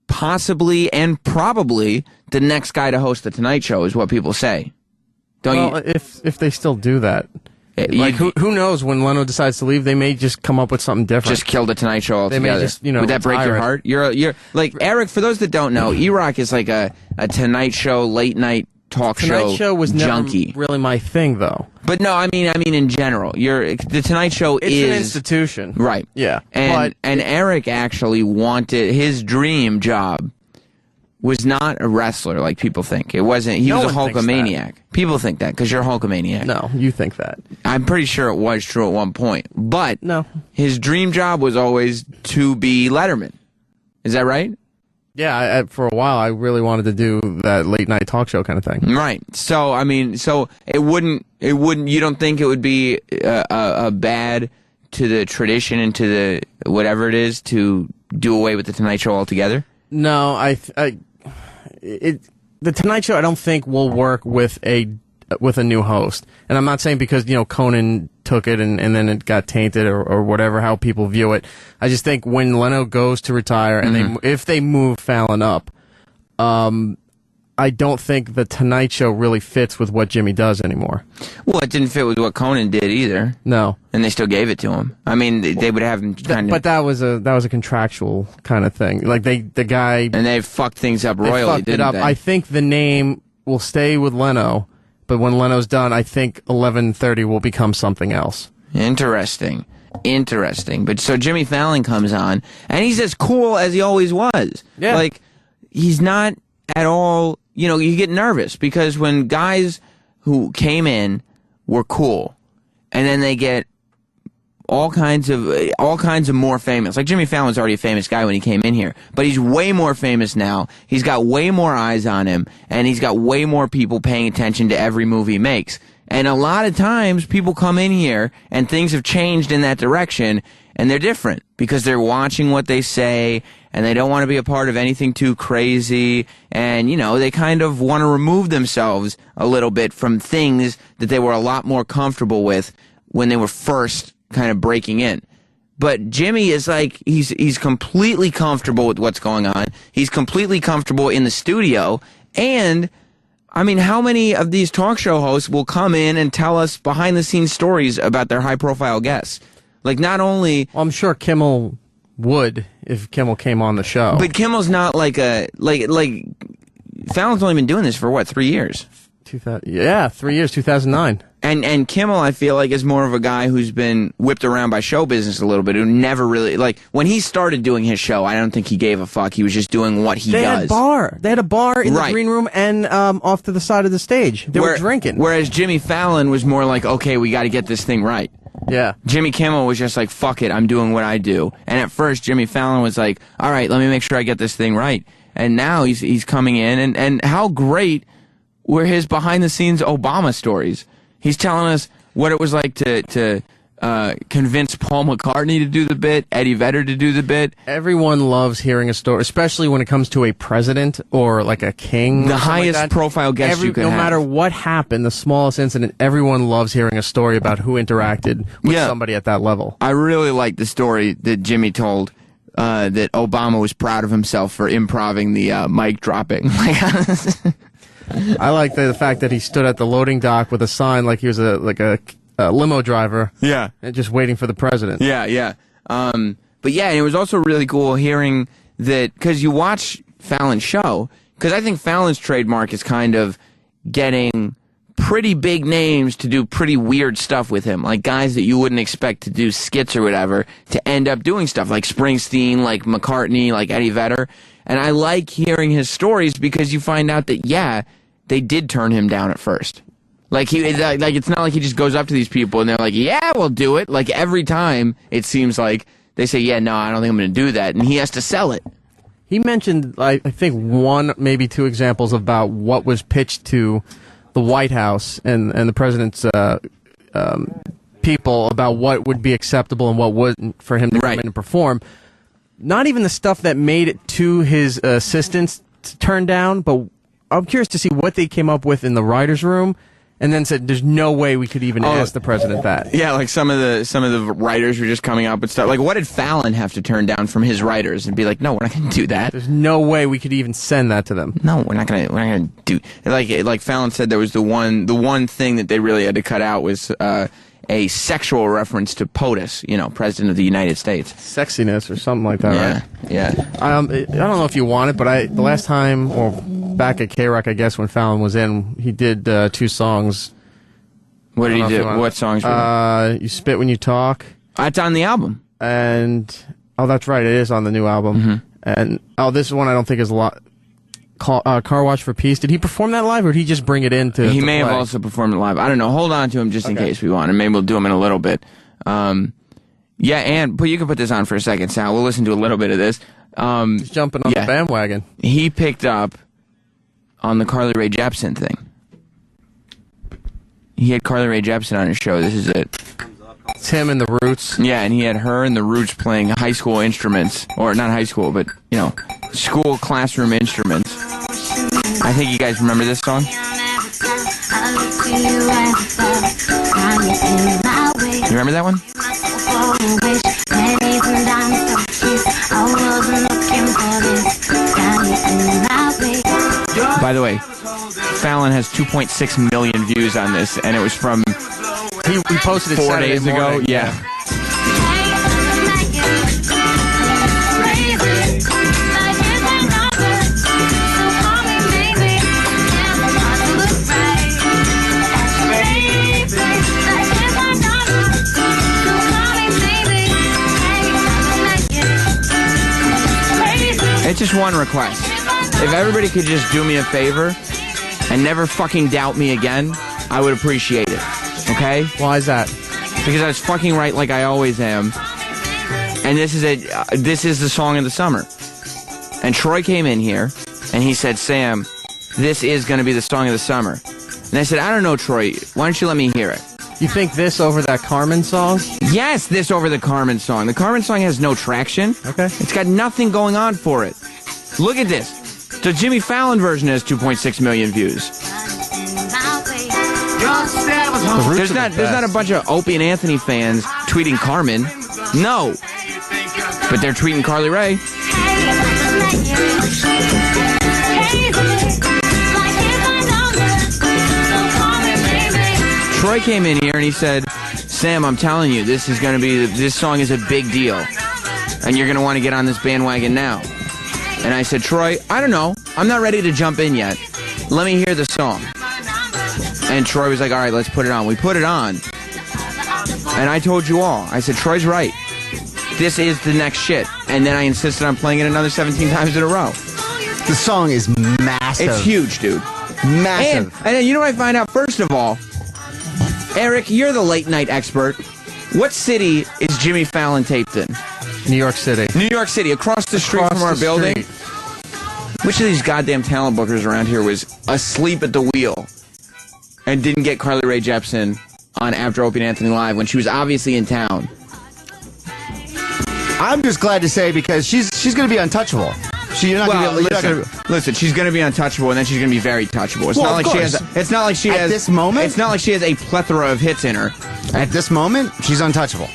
possibly and probably the next guy to host the Tonight Show, is what people say. If they still do that. Like, who knows, when Leno decides to leave, they may just come up with something different. Just kill the Tonight Show altogether. They may just, would that break your heart? You're like, Eric, for those that don't know, E-Rock is like a Tonight Show, late night talk Tonight Show was junkie. Never really my thing, though. But no, I mean in general, the Tonight Show it's an institution, right? Yeah, and Eric actually wanted, his dream job was not a wrestler like people think. It wasn't. He was a Hulkamaniac. People think that because you're a Hulkamaniac. No, you think that. I'm pretty sure it was true at one point. But no, his dream job was always to be Letterman. Is that right? Yeah, for a while I really wanted to do that late night talk show kind of thing. Right. So I mean, it wouldn't. You don't think it would be a bad to the tradition and to the whatever it is to do away with the Tonight Show altogether? No, the Tonight Show I don't think will work with a new host. And I'm not saying because, Conan took it and then it got tainted or whatever, how people view it. I just think when Leno goes to retire and if they move Fallon up, I I don't think the Tonight Show really fits with what Jimmy does anymore. Well, it didn't fit with what Conan did either. No. And they still gave it to him. I mean, they would have him kind of... But that was a contractual kind of thing. Like, the guy... And they fucked things up royally, didn't they? I think the name will stay with Leno, but when Leno's done, I think 11:30 will become something else. Interesting. But so Jimmy Fallon comes on, and he's as cool as he always was. Yeah. Like, he's not at all... You know, you get nervous, because when guys who came in were cool, and then they get all kinds of more famous. Like, Jimmy Fallon's already a famous guy when he came in here, but he's way more famous now. He's got way more eyes on him, and he's got way more people paying attention to every move he makes. And a lot of times, people come in here, and things have changed in that direction, and they're different, because they're watching what they say, and they don't want to be a part of anything too crazy, and, you know, they kind of want to remove themselves a little bit from things that they were a lot more comfortable with when they were first kind of breaking in. But Jimmy is like, he's completely comfortable with what's going on. He's completely comfortable in the studio, and... I mean, how many of these talk show hosts will come in and tell us behind-the-scenes stories about their high-profile guests? Like, not only... Well, I'm sure Kimmel would if Kimmel came on the show. But Kimmel's not like a... Like Fallon's only been doing this for, what, 3 years? 3 years, 2009. And Kimmel, I feel like, is more of a guy who's been whipped around by show business a little bit, who never really... Like, when he started doing his show, I don't think he gave a fuck. He was just doing what he does. They had a bar in the green room and off to the side of the stage. They were drinking. Whereas Jimmy Fallon was more like, okay, we got to get this thing right. Yeah. Jimmy Kimmel was just like, fuck it, I'm doing what I do. And at first, Jimmy Fallon was like, all right, let me make sure I get this thing right. And now he's coming in, and how great were his behind-the-scenes Obama stories. He's telling us what it was like to convince Paul McCartney to do the bit, Eddie Vedder to do the bit. Everyone loves hearing a story, especially when it comes to a president or like a king. The highest profile guest you can have. No matter what happened, the smallest incident, everyone loves hearing a story about who interacted with somebody at that level. I really like the story that Jimmy told, that Obama was proud of himself for improvising the mic dropping. I like the fact that he stood at the loading dock with a sign like he was a limo driver. Yeah. And just waiting for the president. Yeah. But yeah, and it was also really cool hearing that, because you watch Fallon's show, because I think Fallon's trademark is kind of getting pretty big names to do pretty weird stuff with him, like guys that you wouldn't expect to do skits or whatever, to end up doing stuff like Springsteen, like McCartney, like Eddie Vedder. And I like hearing his stories, because you find out that, yeah, they did turn him down at first. Like, it's not like he just goes up to these people and they're like, yeah, we'll do it. Like, every time, it seems like they say, yeah, no, I don't think I'm going to do that. And he has to sell it. He mentioned, I think, one, maybe two examples about what was pitched to the White House and the president's people about what would be acceptable and what wouldn't for him to come in and perform. Not even the stuff that made it to his assistants to turn down, but I'm curious to see what they came up with in the writer's room, and then said, "There's no way we could even ask the president that." Yeah, like some of the writers were just coming up with stuff. Like, what did Fallon have to turn down from his writers and be like, "No, we're not going to do that." There's no way we could even send that to them. No, we're not going to do. Like Fallon said, there was the one thing that they really had to cut out was a sexual reference to POTUS, President of the United States. Sexiness or something like that, right? Yeah. I don't know if you want it, but the last time, or back at K-Rock, I guess, when Fallon was in, he did 2 songs. What did he do? What songs were You Spit When You Talk. It's on the album. And, that's right, it is on the new album. Mm-hmm. And, this one I don't think is a lot. Car Wash for Peace. Did he perform that live, or did he just bring it in to He may play? have also performed it live. I don't know. Hold on to him just in case we want, and maybe we'll do him in a little bit. Yeah, and you can put this on for a second, Sal. We'll listen to a little bit of this. He's jumping on the bandwagon. He picked up on the Carly Rae Jepsen thing. He had Carly Rae Jepsen on his show. This is it. It's him and the Roots. Yeah, and he had her and the Roots playing high school instruments, or not high school, but school classroom instruments. I think you guys remember this song. You remember that one? By the way, Fallon has 2.6 million views on this, and it was from he posted it 4 Saturday days ago. morning. Yeah. It's just one request. If everybody could just do me a favor and never fucking doubt me again, I would appreciate it. Okay? Why is that? Because I was fucking right like I always am. And this is the song of the summer. And Troy came in here and he said, Sam, this is going to be the song of the summer. And I said, I don't know, Troy. Why don't you let me hear it? You think this over that Carmen song? Yes, this over the Carmen song. The Carmen song has no traction. Okay. It's got nothing going on for it. Look at this. The Jimmy Fallon version has 2.6 million views. There's not a bunch of Opie and Anthony fans tweeting Carmen. No. But they're tweeting Carly Rae. Troy came in here and he said, Sam, I'm telling you, this song is a big deal. And you're going to want to get on this bandwagon now. And I said, Troy, I don't know. I'm not ready to jump in yet. Let me hear the song. And Troy was like, all right, let's put it on. We put it on. And I told you all. I said, Troy's right. This is the next shit. And then I insisted on playing it another 17 times in a row. The song is massive. It's huge, dude. Massive. And then you know what I find out? First of all, Eric, you're the late night expert. What city is Jimmy Fallon taped in? New York City. New York City, across the street from our building. Which of these goddamn talent bookers around here was asleep at the wheel and didn't get Carly Rae Jepsen on After Opie and Anthony Live when she was obviously in town? I'm just glad to say because she's going to be untouchable. Listen, she's going to be untouchable, and then she's going to be very touchable. It's not like she has. It's not like she has. At this moment, it's not like she has a plethora of hits in her. At this moment, she's untouchable.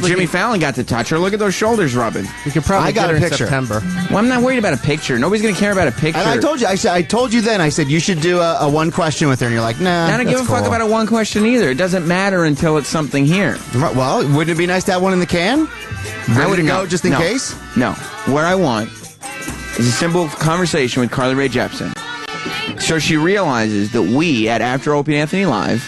Jimmy Fallon got to touch her. Look at those shoulders rubbing. You could probably get her a in picture. September. Well, I'm not worried about a picture. Nobody's going to care about a picture. And I told you. I told you then. I said you should do a one question with her, and you're like, nah. I don't give a fuck about a one question either. It doesn't matter until it's something here. Well, wouldn't it be nice to have one in the can? Ready to go just in case? No. What I want is a simple conversation with Carly Rae Jepsen, so she realizes that we at After Opie and Anthony Live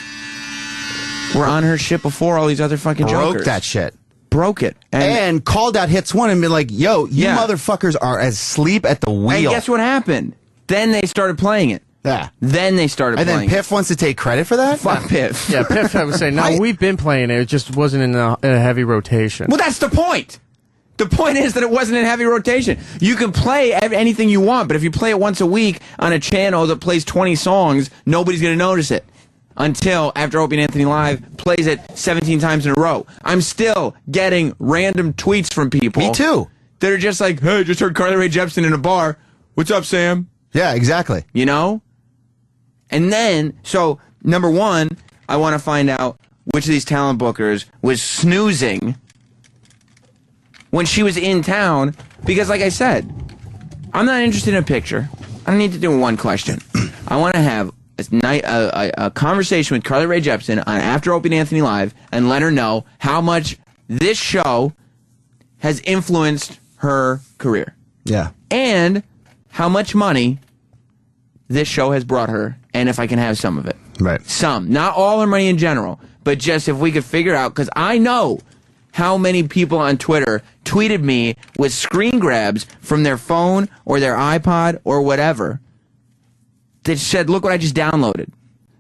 were on her shit before all these other fucking jokers. Broke that shit. Broke it. And called out Hits 1 and been like, yo, you motherfuckers are asleep at the wheel. And guess what happened? Then they started playing it. Yeah. Then they started playing it. And then Piff wants to take credit for that? Fuck Piff. Yeah, Piff, I would say, no, we've been playing it. It just wasn't in a heavy rotation. Well, that's the point. The point is that it wasn't in heavy rotation. You can play anything you want, but if you play it once a week on a channel that plays 20 songs, nobody's going to notice it. Until After Opie and Anthony Live plays it 17 times in a row. I'm still getting random tweets from people. Me too. That are just like, hey, just heard Carly Rae Jepsen in a bar. What's up, Sam? Yeah, exactly. You know? And then, so, number one, I want to find out which of these talent bookers was snoozing when she was in town. Because, like I said, I'm not interested in a picture. I don't need to do one question. I want to have a conversation with Carly Rae Jepsen on After Opie and Anthony Live and let her know how much this show has influenced her career. Yeah. And how much money this show has brought her, and if I can have some of it. Right. Some. Not all her money in general, but just if we could figure out, because I know how many people on Twitter tweeted me with screen grabs from their phone or their iPod or whatever that said, look what I just downloaded.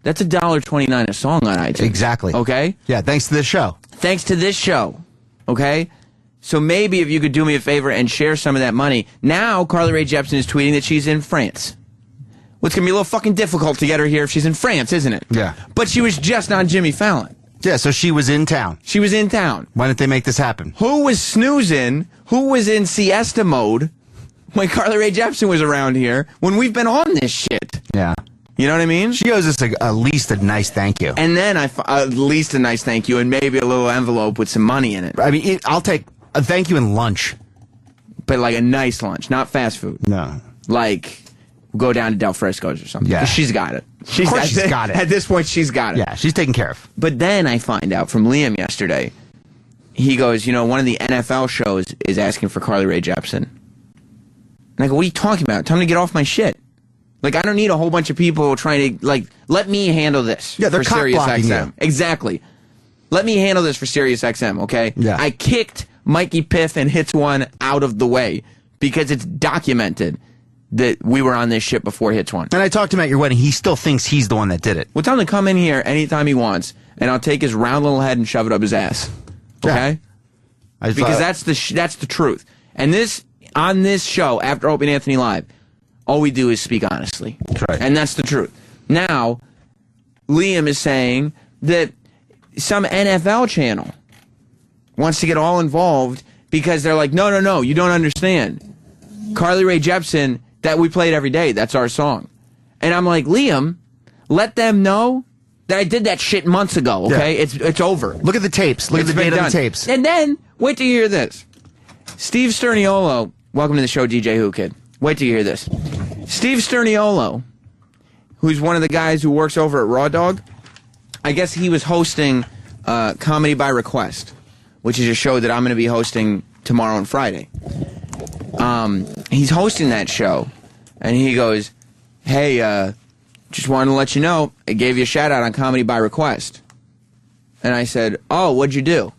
That's $1.29 a song on iTunes. Exactly. Okay? Yeah, thanks to this show. Thanks to this show. Okay? So maybe if you could do me a favor and share some of that money. Now, Carly Rae Jepsen is tweeting that she's in France. Well, it's going to be a little fucking difficult to get her here if she's in France, isn't it? Yeah. But she was just on Jimmy Fallon. Yeah, so she was in town. She was in town. Why didn't they make this happen? Who was snoozing? Who was in siesta mode when Carly Rae Jepsen was around here when we've been on this shit? Yeah. You know what I mean? She owes us at least a nice thank you. And then at least a nice thank you and maybe a little envelope with some money in it. I mean, I'll take a thank you and lunch. But like a nice lunch, not fast food. No. Like go down to Del Frisco's or something. Yeah. 'Cause she's got it. Of course she's got it. At this point, she's got it. Yeah, she's taken care of. But then I find out from Liam yesterday, he goes, one of the NFL shows is asking for Carly Rae Jepsen. And I go, what are you talking about? Tell me to get off my shit. Like, I don't need a whole bunch of people trying to, let me handle this. Yeah, they're for Sirius cock-blocking XM. you. Exactly. Let me handle this for Sirius XM, okay? Yeah. I kicked Mikey Piff and Hits One out of the way because it's documented that we were on this shit before Hits One. And I talked to him at your wedding. He still thinks he's the one that did it. Well, tell him to come in here anytime he wants, and I'll take his round little head and shove it up his ass. Okay? Yeah. Because that's the truth. And on this show, after Opie and Anthony Live, all we do is speak honestly. That's right. And that's the truth. Now, Liam is saying that some NFL channel wants to get all involved because they're like, no, you don't understand. Carly Rae Jepsen, that we played every day, that's our song. And I'm like, Liam, let them know that I did that shit months ago, okay? Yeah. It's over. Look at the tapes. Look at the date on the tapes. And then, wait till you hear this. Steve Sterniolo, welcome to the show, DJ Who Kid. Wait till you hear this. Steve Sterniolo, who's one of the guys who works over at Raw Dog, I guess he was hosting Comedy by Request, which is a show that I'm going to be hosting tomorrow and Friday. He's hosting that show, and he goes, hey, just wanted to let you know, I gave you a shout-out on Comedy by Request. And I said, oh, what'd you do?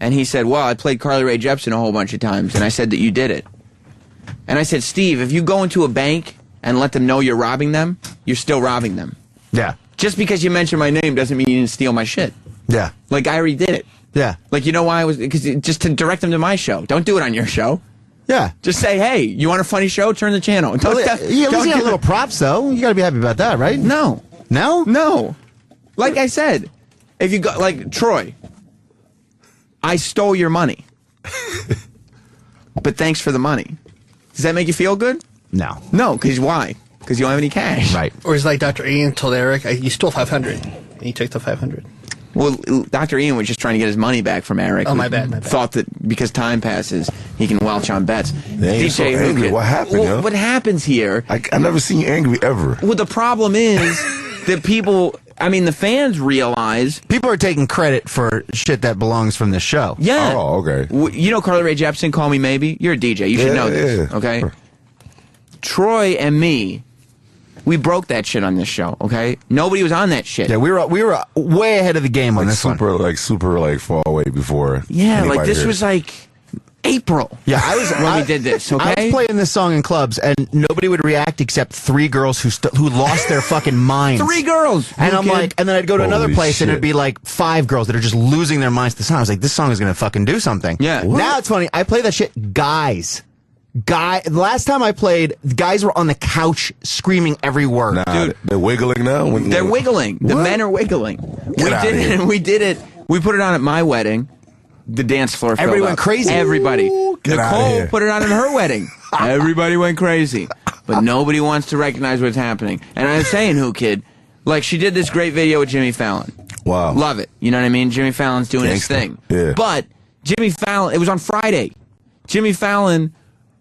And he said, well, I played Carly Rae Jepsen a whole bunch of times, and I said that you did it. And I said, Steve, if you go into a bank and let them know you're robbing them, you're still robbing them. Yeah. Just because you mentioned my name doesn't mean you didn't steal my shit. Yeah. Like, I already did it. Yeah. Like, you know why I was... Because just to direct them to my show. Don't do it on your show. Yeah. Just say, hey, you want a funny show? Turn the channel. Don't, At least you got little props, though. You got to be happy about that, right? No. No? No. Like I said, if you go... Like, Troy, I stole your money. But thanks for the money. Does that make you feel good? No. No, because why? Because you don't have any cash. Right. Or it's like Dr. Ian told Eric, you stole 500. And he took the 500. Well, Dr. Ian was just trying to get his money back from Eric. Oh, my bad. Thought that because time passes, he can welch on bets. You're so angry. What happened, yo? What happens here... I never seen you angry ever. Well, the problem is that people... I mean, the fans realize... People are taking credit for shit that belongs from the show. Yeah. Oh, okay. You know Carly Rae Jepsen, Call Me Maybe? You're a DJ. You should know this, okay? Sure. Troy and me, we broke that shit on this show, okay? Nobody was on that shit. Yeah, we were way ahead of the game on this super, one. Super far away before. Yeah, like anybody this heard. was like April. Yeah, I was when we did this. Okay, I was playing this song in clubs, and nobody would react except 3 girls who lost their fucking minds. 3 girls. And I'm like, and then I'd go to another Holy place, and shit. it'd be like 5 girls that are just losing their minds to the song. I was like, this song is gonna fucking do something. Yeah. Now it's funny. I play that shit, guys. Last time I played, the guys were on the couch screaming every word. Nah, Dude. they're wiggling now. They're wiggling. The men are wiggling. Get outta here. We did it. We put it on at my wedding. The dance floor filled Everyone up. crazy. Everybody. Get outta Nicole here. put it on at her wedding. Everybody went crazy. But nobody wants to recognize what's happening. And I was saying, Who Kid, like she did this great video with Jimmy Fallon. Wow. Love it. You know what I mean? Jimmy Fallon's doing his Gangsta. thing. Yeah. But Jimmy Fallon, it was on Friday. Jimmy Fallon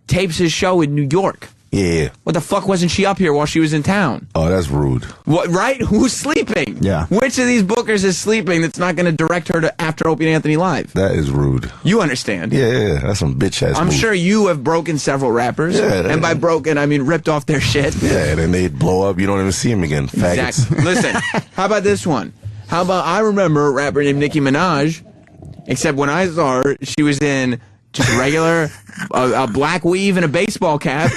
tapes his show in New York. Yeah. What the fuck wasn't she up here while she was in town? Oh, that's rude. What, right? Who's sleeping? Yeah. Which of these bookers is sleeping that's not going to direct her to After Opie and Anthony Live? That is rude. You understand? Yeah. That's some bitch ass. I'm sure you have broken several rappers. Yeah, and by broken, I mean ripped off their shit. Yeah, and then they blow up. You don't even see them again. Faggots. Exactly. Listen, how about this one? How about I remember a rapper named Nicki Minaj, except when I saw her, she was in just regular, a black weave and a baseball cap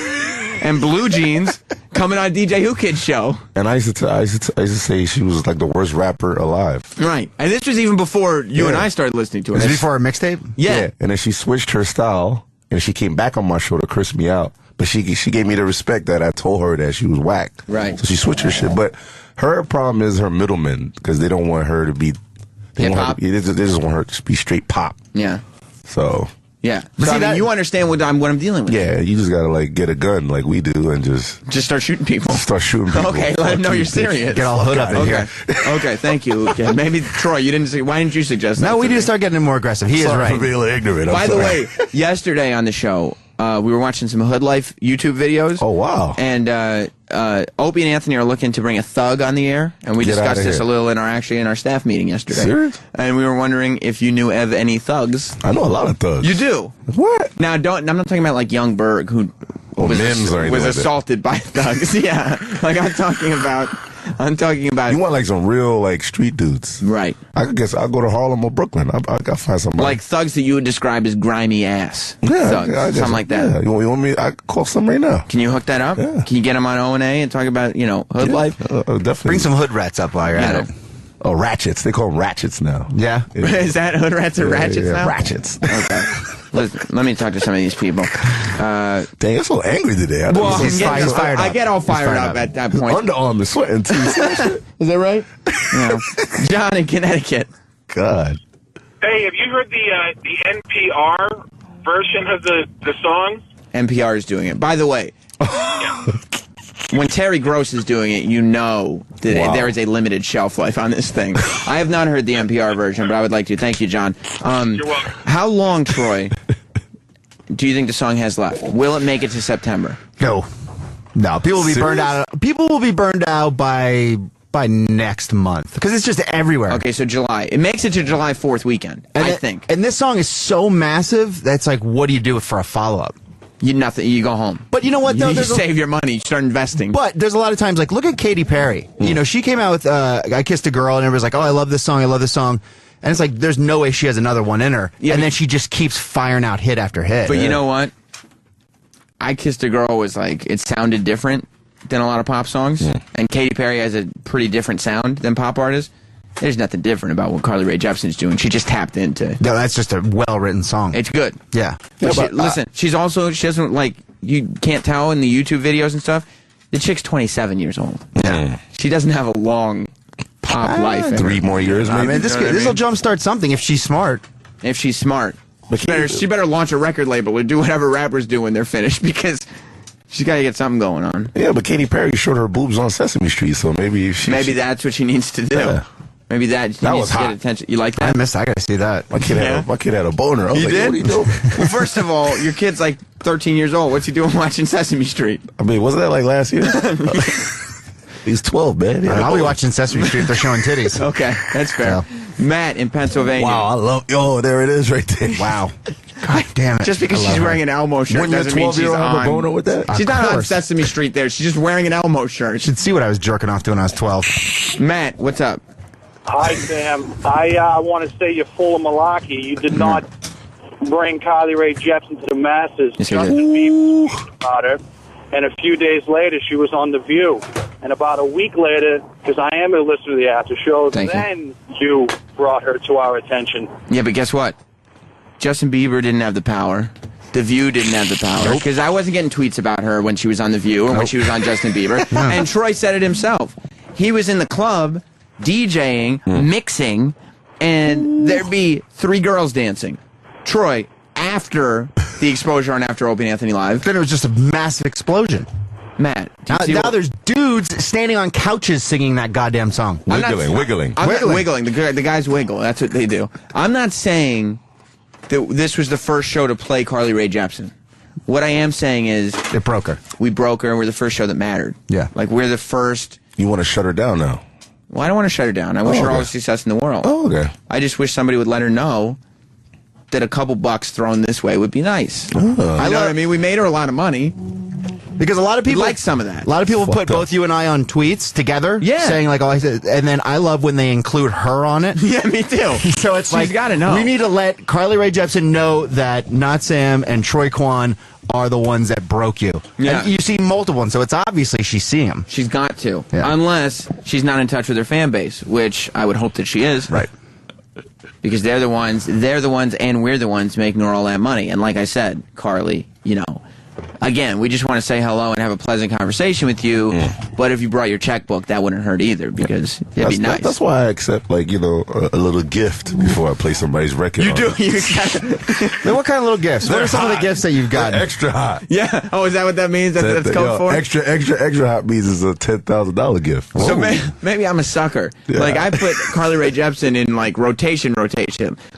and blue jeans coming on DJ Who Kid's show. And I used to say she was like the worst rapper alive. Right. And this was even before you and I started listening to it. Was it before our mixtape? Yeah. And then she switched her style, and she came back on my show to curse me out. But she gave me the respect that I told her that she was whack. Right. So she switched her shit. But her problem is her middlemen, because they don't want her to be Hip-hop? They just want her to be straight pop. Yeah. So Yeah. But So, see, I mean, that- you understand what I'm dealing with. yeah, you just gotta like get a gun like we do and just start shooting people. Start shooting people. Okay, let him know you're serious. Get all hood up in here. Okay, thank you. Okay, maybe Troy, you didn't say. Why didn't you suggest that? No, we to need me? to start getting more aggressive. He is Sorry right. for being ignorant. I'm By the sorry. way, yesterday on the show, we were watching some Hood Life YouTube videos. Oh, wow. And Opie and Anthony are looking to bring a thug on the air, and we Get discussed outta this here. a little in our staff meeting yesterday. Serious? And we were wondering if you knew of any thugs. I know a lot of thugs. You do? What? Now, I'm not talking about like Young Berg, who Or Mims or anything was like that. assaulted by thugs. Yeah, like I'm talking about. You want like some real like street dudes, right? I guess I'll go to Harlem or Brooklyn. I gotta find somebody Like thugs that you would describe as grimy ass thugs, I guess- something like that. Yeah. You want me? I can call some right now. Can you hook that up? Yeah. Can you get them on O&A and talk about hood life? Definitely. Bring some hood rats up while you're Yeah. at it. Oh, ratchets. They call them ratchets now. Yeah. Is that hood rats or ratchets now? Ratchets. Okay. Let me talk to some of these people. Dang, you're so angry today. I get all fired up at that point. Underarm is sweating too. Is that right? Yeah. John in Connecticut. God. Hey, have you heard the NPR version of the song? NPR is doing it. By the way, when Terry Gross is doing it, you know that there is a limited shelf life on this thing. I have not heard the NPR version, but I would like to. Thank you, John. You're welcome. How long, Troy, do you think the song has left? Will it make it to September? No. People will be burned out. People will be burned out by next month because it's just everywhere. Okay, so July. It makes it to July 4th weekend, I think. And this song is so massive that's like, what do you do for a follow up? Nothing. You go home. But you know what? Though, you save your money. You start investing. But there's a lot of times, like, look at Katy Perry. You know, she came out with I Kissed a Girl, and everybody's like, oh, I love this song. I love this song. And it's like, there's no way she has another one in her. Yeah, and then she just keeps firing out hit after hit. But you know what? I Kissed a Girl was like, it sounded different than a lot of pop songs. And Katy Perry has a pretty different sound than pop artists. There's nothing different about what Carly Rae Jepsen's doing. She just tapped into. No, that's just a well-written song. It's good. Yeah. But listen, she doesn't, like, you can't tell in the YouTube videos and stuff, the chick's 27 years old. Yeah. She doesn't have a long pop life. 3 more years, maybe. I mean, this will jumpstart something if she's smart. If she's smart. But she better launch a record label or do whatever rappers do when they're finished because she's got to get something going on. Yeah, but Katy Perry showed her boobs on Sesame Street, so maybe that's what she needs to do. Yeah. Maybe that was needs to hot. get attention. You like that? I gotta see that. My kid had a boner. I was You like, did? what are you doing? Well, first of all, your kid's like 13 years old. What's he doing watching Sesame Street? I mean, wasn't that like last year? He's 12, man. Yeah, I'll be watching Sesame Street if they're showing titties. Okay, that's fair. Matt in Pennsylvania. Wow, I love. Oh, there it is, right there. Wow. God damn it. Just because she's wearing an Elmo shirt Wouldn't your doesn't mean she's 12-year-old have a on. boner with that? She's Of not on course. Sesame Street there. She's just wearing an Elmo shirt. Should see what I was jerking off to when I was 12. Matt, what's up? Hi, Sam. I want to say you're full of malarkey. You did not bring Carly Rae Jepsen to the masses. Yes, we Justin Bieber tweeted about her, and a few days later, she was on The View. And about a week later, because I am a listener to the after show, then you brought her to our attention. Yeah, but guess what? Justin Bieber didn't have the power. The View didn't have the power. Because I wasn't getting tweets about her when she was on The View or when she was on Justin Bieber. And Troy said it himself. He was in the club DJing, mixing, and there'd be 3 girls dancing. Troy, after the exposure on After Opie and Anthony Live. Then it was just a massive explosion. Matt, now there's dudes standing on couches singing that goddamn song. Wiggling. I'm not wiggling. The guys wiggle. That's what they do. I'm not saying that this was the first show to play Carly Rae Jepsen. What I am saying is they broke her. We broke her. And we're the first show that mattered. Yeah, like we're the first. You want to shut her down now? Well, I don't want to shut her down. I wish her all the success in the world. Oh, okay. I just wish somebody would let her know that a couple bucks thrown this way would be nice. You know what I mean? We made her a lot of money. Because a lot of people like some of that. A lot of people put both you and I on tweets together, saying like, "Oh, I said," and then I love when they include her on it. Yeah, me too. So it's like, she's got to know. We need to let Carly Rae Jepsen know that Not Sam and Troy Kwan are the ones that broke you. Yeah. And you see multiple ones, so it's obviously she's seeing them. She's got to, unless she's not in touch with her fan base, which I would hope that she is. Right. Because they're the ones, and we're the ones making her all that money. And like I said, Carly, you know, Again, we just want to say hello and have a pleasant conversation with you. But if you brought your checkbook, that wouldn't hurt either because it'd be nice. That's why I accept, like, you know, a little gift before I play somebody's record. You do. Man, what kind of little gifts? What are some of the gifts that you've gotten? Extra hot. Yeah. Oh, is that what that means? That's code for? Extra hot means it's a $10,000 gift. So maybe I'm a sucker. Yeah. Like I put Carly Rae Jepsen in like rotation.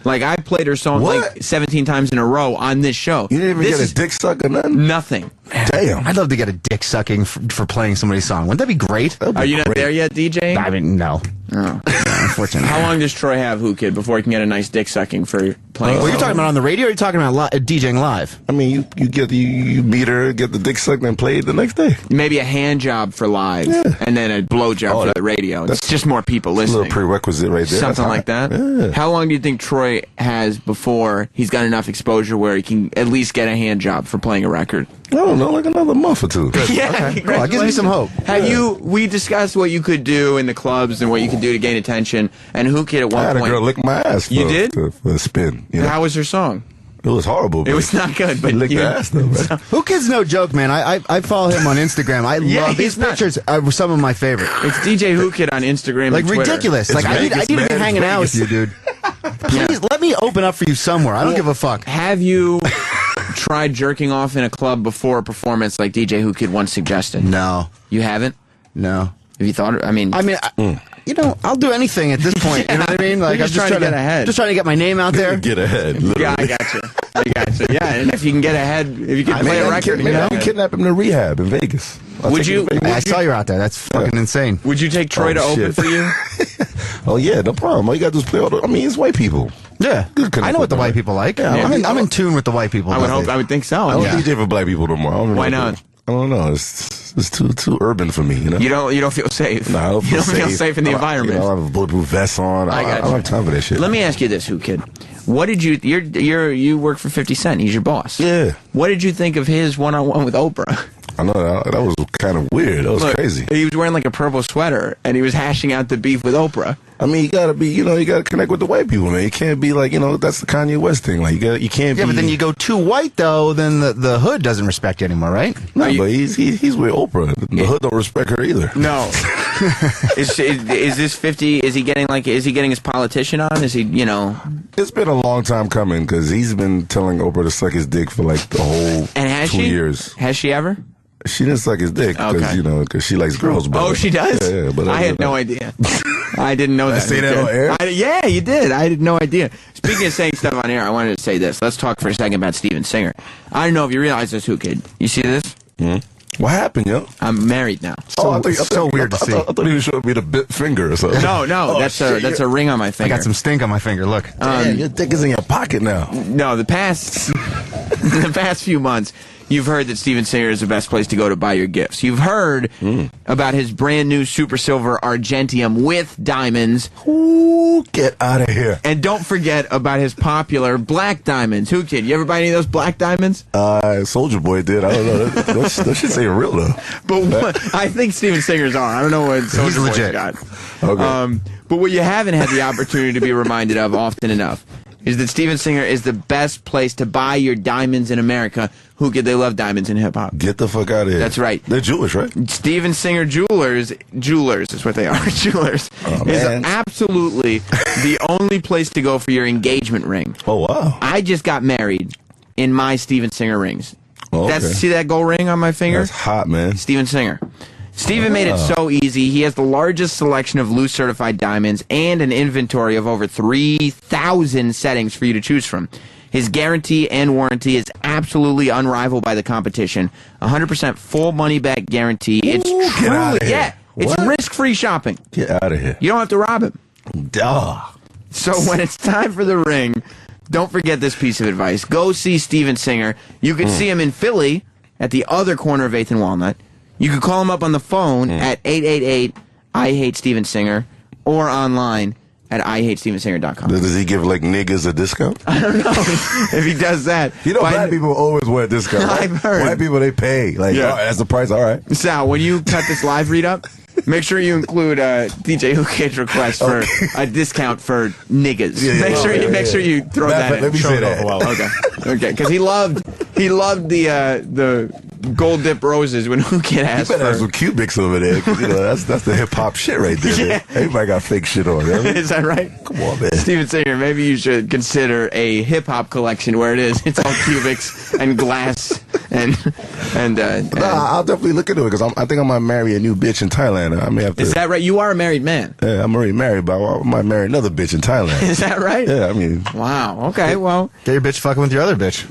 Like I played her song like 17 times in a row on this show. You didn't even get a dick suck or nothing? Nothing. Damn. I'd love to get a dick sucking for playing somebody's song. Wouldn't that be great? Are you not there yet, DJ? I mean, no. Oh. Unfortunately. How long does Troy have, Who Kid, before he can get a nice dick sucking for playing? Well, you're talking about on the radio, or are you talking about DJing live? I mean, you meet her, get the dick sucked, and play it the next day. Maybe a hand job for live, and then a blow job for the radio. It's just more people That's listening. a little prerequisite right there. Something like that. Yeah. How long do you think Troy has before he's got enough exposure where he can at least get a hand job for playing a record? I don't know, like another month or two. Yeah, okay. Cool. It gives me some hope. We discussed what you could do in the clubs and what you could do to gain attention, and Who Kid at one I had point. a girl lick my ass. You did? For a spin. You know? How was her song? It was horrible. It was not good, but licked the ass though, man. Who Kid's no joke, man. I follow him on Instagram. I love his pictures. Are some of my favorite. It's DJ Who Kid on Instagram. Like and Twitter. ridiculous. Like I need to be hanging out with you, dude. Please let me open up for you somewhere. I don't give a fuck. Have you tried jerking off in a club before a performance like DJ Who Kid once suggested? No. You haven't? No. Have you thought? You know, I'll do anything at this point. You know what I mean? Like, You're just trying to get ahead. Just trying to get my name out there. Get ahead. Literally. Yeah, I got you. Yeah, and if you can get ahead, if you can play a record, maybe I can kidnap him to rehab in Vegas. Would you? I saw you out there. That's fucking insane. Would you take Troy to open for you? Oh yeah, no problem. All you got to do is play all the. I mean, it's white people. Yeah, I know what the white people like. Yeah, I'm in tune with the white people. I would think so. I don't DJ for black people no more. Why not? I don't know. It's too urban for me. You know. You don't feel safe. No, I don't you feel don't feel safe in the environment. I have a bulletproof vest on. I don't have time for that shit. Let me ask you this, Who Kid. What did you work for 50 Cent? He's your boss. Yeah. What did you think of his one-on-one with Oprah? I know that was kind of weird. That was crazy. He was wearing like a purple sweater, and he was hashing out the beef with Oprah. I mean, you gotta connect with the white people, man. You can't be like, that's the Kanye West thing. Like, you can't be. Yeah, but then you go too white, though, then the hood doesn't respect you anymore, right? No, but he's with Oprah. The hood don't respect her either. No. Is this 50? Is he getting his politician on? Is he, It's been a long time coming because he's been telling Oprah to suck his dick for like the whole and has 2 years. Has she ever? She didn't suck his dick because she likes girls. But oh, she does? Yeah, but I had no idea. I didn't know that. I say that on air? Yeah, you did. I had no idea. Speaking of saying stuff on air, I wanted to say this. Let's talk for a second about Steven Singer. I don't know if you realize this, Who Kid. You see this? Mm-hmm. What happened, yo? I'm married now. So weird to see. I thought he was showing me the bit finger or something. No, that's a ring on my finger. I got some stink on my finger. Look. Your dick is in your pocket now. No, the past few months, you've heard that Steven Singer is the best place to go to buy your gifts. You've heard about his brand new Super Silver Argentium with diamonds. Ooh, get out of here. And don't forget about his popular black diamonds. Who Kid? You ever buy any of those black diamonds? Soldier Boy did. I don't know. That should say real though. But I think Steven Singer's on. I don't know what Soldier Boy's got. Okay. But what you haven't had the opportunity to be reminded of often enough is that Steven Singer is the best place to buy your diamonds in America. Who Kid? They love diamonds in hip-hop. Get the fuck out of here. That's right. They're Jewish, right? Steven Singer Jewelers is what they are. Jewelers is absolutely the only place to go for your engagement ring. Oh, wow. I just got married in my Steven Singer rings. Oh, okay. See that gold ring on my finger? That's hot, man. Steven Singer. Steven made it so easy. He has the largest selection of loose certified diamonds and an inventory of over 3,000 settings for you to choose from. His guarantee and warranty is absolutely unrivaled by the competition. 100% full money back guarantee. It's get outta here. It's risk-free shopping. Get out of here. You don't have to rob him. Duh. So when it's time for the ring, don't forget this piece of advice. Go see Steven Singer. You can see him in Philly at the other corner of 8th and Walnut. You can call him up on the phone at 888-I-HATE-STEVEN-SINGER or online at IHateStevenSinger.com. Does he give like niggas a discount? I don't know if he does that. Black people always want a discount. Right? I've heard. White people, they pay. Like, that's the price. All right. Sal, when you cut this live read up, make sure you include DJ Who Kid's request for a discount for niggas. Make sure you throw that in. Let me say that. Okay, because he loved the gold dip roses when who can ask You better have for. some cubics over there. 'Cause, you know, that's the hip hop shit right there. Yeah. Man. Everybody got fake shit on. You know? Is that right? Come on, man. Steven Singer, maybe you should consider a hip hop collection where it's all cubics and glass and I'll definitely look into it because I think I might marry a new bitch in Thailand. I may have to. Is that right? You are a married man. Yeah, I'm already married, but I might marry another bitch in Thailand. Is that right? Yeah, I mean. Wow. Okay. Well, get your bitch fucking with your other bitch.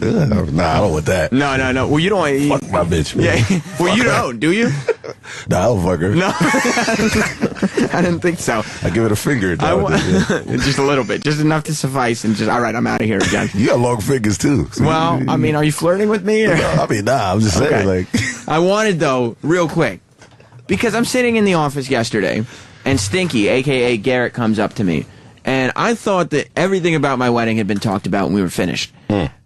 Nah, I don't want that. No. Well, you don't. Fuck my bitch. Man. Yeah. Well, you don't, do you? Nah, I don't fuck her. No. I didn't think so. I give it a finger. Just a little bit, just enough to suffice, and just all right. I'm out of here again. You got long fingers too. So Well, I mean, are you flirting with me? Or? I mean, nah. I'm just saying, Okay. like. I wanted though, real quick, because I'm sitting in the office yesterday, and Stinky, aka Garrett, comes up to me, and I thought that everything about my wedding had been talked about when we were finished.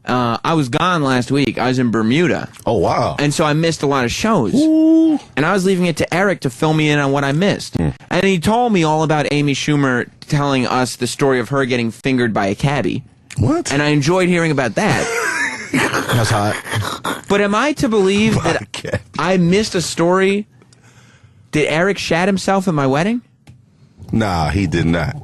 I was gone last week. I was in Bermuda. Oh, wow. And so I missed a lot of shows. Ooh. And I was leaving it to Eric to fill me in on what I missed. And he told me all about Amy Schumer telling us the story of her getting fingered by a cabbie. What? And I enjoyed hearing about that. That's hot. But am I to believe that I missed a story? Did Eric shat himself at my wedding? Nah, he did not.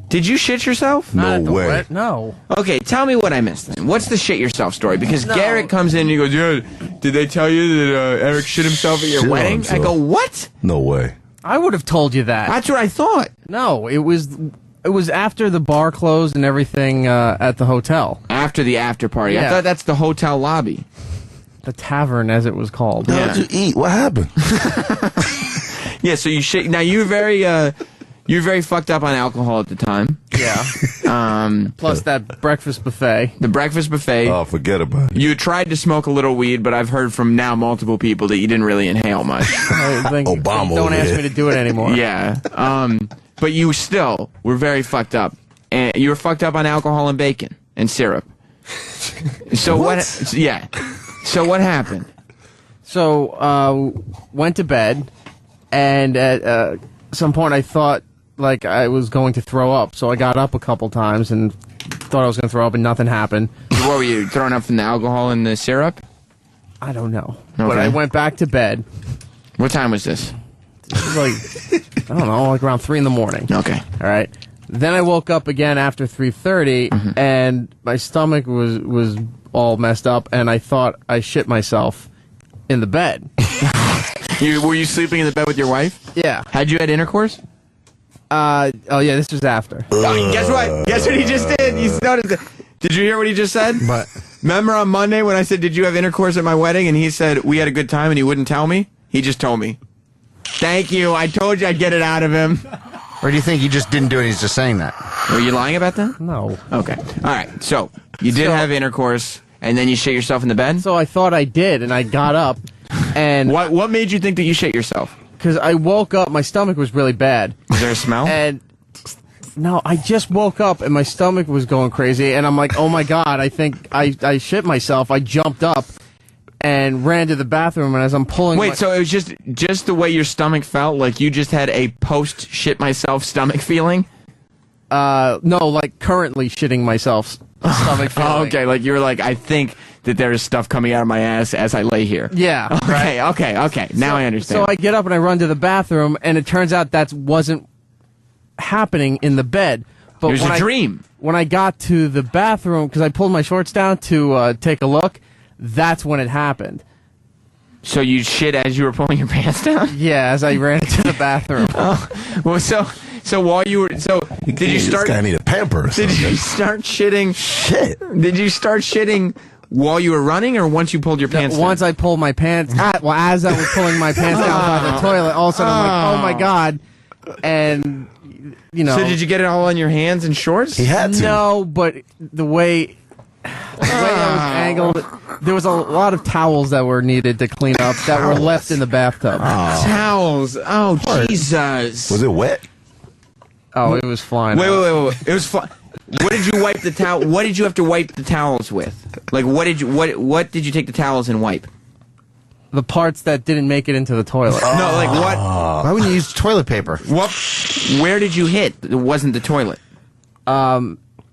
Did you shit yourself? No way. No. Okay, tell me what I missed then. What's the shit yourself story? Because No. Garrett comes in and he goes, yeah, did they tell you that Eric shit himself at your Shit on wedding? himself. I go, what? No way. I would have told you that. That's what I thought. No, it was after the bar closed and everything at the hotel. After the after party. I Yeah. thought that's the hotel lobby. The tavern, as it was called. How did you eat? What happened? Yeah, so you shit. Now, you were very fucked up on alcohol at the time. Yeah. Plus that breakfast buffet. The breakfast buffet. Oh, forget about it. You tried to smoke a little weed, but I've heard from now multiple people that you didn't really inhale much. I think- Obama Don't over ask here. me to do it anymore. Yeah. But you still were very fucked up. And you were fucked up on alcohol and bacon and syrup. So what? Yeah. So what happened? So went to bed, and at some point I thought like I was going to throw up. So I got up a couple times and thought I was going to throw up, and nothing happened. What were you throwing up from the alcohol and the syrup? I don't know. Okay. But I went back to bed. What time was this? It was like, I don't know, like around 3 in the morning. Okay. All right. Then I woke up again after 3:30, and my stomach was all messed up, and I thought I shit myself in the bed. Were you sleeping in the bed with your wife? Yeah. Had you had intercourse? Oh yeah, this was after. Guess what? Guess what he just did? You noticed that. Did you hear what he just said? But Remember on Monday when I said, did you have intercourse at my wedding? And he said, we had a good time, and he wouldn't tell me? He just told me. Thank you. I told you I'd get it out of him. Or do you think he just didn't do it? He's just saying that. Were you lying about that? No. Okay. All right. So you did have intercourse, and then you shit yourself in the bed? So I thought I did, and I got up, and What made you think that you shit yourself? because I woke up, my stomach was really bad. Was there a smell? And no, I just woke up and my stomach was going crazy, and I'm like, oh my god, I think I shit myself. I jumped up and ran to the bathroom, and as I'm pulling, Wait, so it was just the way your stomach felt, like you just had a post shit myself stomach feeling? no, like currently shitting myself stomach feeling. Oh, okay, like you were like, I think that there is stuff coming out of my ass as I lay here. Yeah. Okay. Now I understand. So I get up and I run to the bathroom, and it turns out that wasn't happening in the bed. But It was when a dream. When I got to the bathroom, because I pulled my shorts down to take a look, that's when it happened. So you shit as you were pulling your pants down? Yeah, as I ran into the bathroom. Well, so while you were, did you start? This guy need a pamper or Did something. you start shitting? Shit. Did you start shitting while you were running, or once you pulled your pants down? Once I pulled my pants, as I was pulling my pants down by the toilet, all of a sudden I'm like, oh my god, and you know. So did you get it all on your hands and shorts? He had to. No, but the way I was angled, there was a lot of towels that were needed to clean up that were left in the bathtub. Towels. Oh, Jesus. Was it wet? Oh, it was flying. Wait. out. It was fun. What did you wipe the towel? What did you have to wipe the towels with? Like, what did you take the towels and wipe? The parts that didn't make it into the toilet. No, like what? Why wouldn't you use toilet paper? Where did you hit? It wasn't the toilet.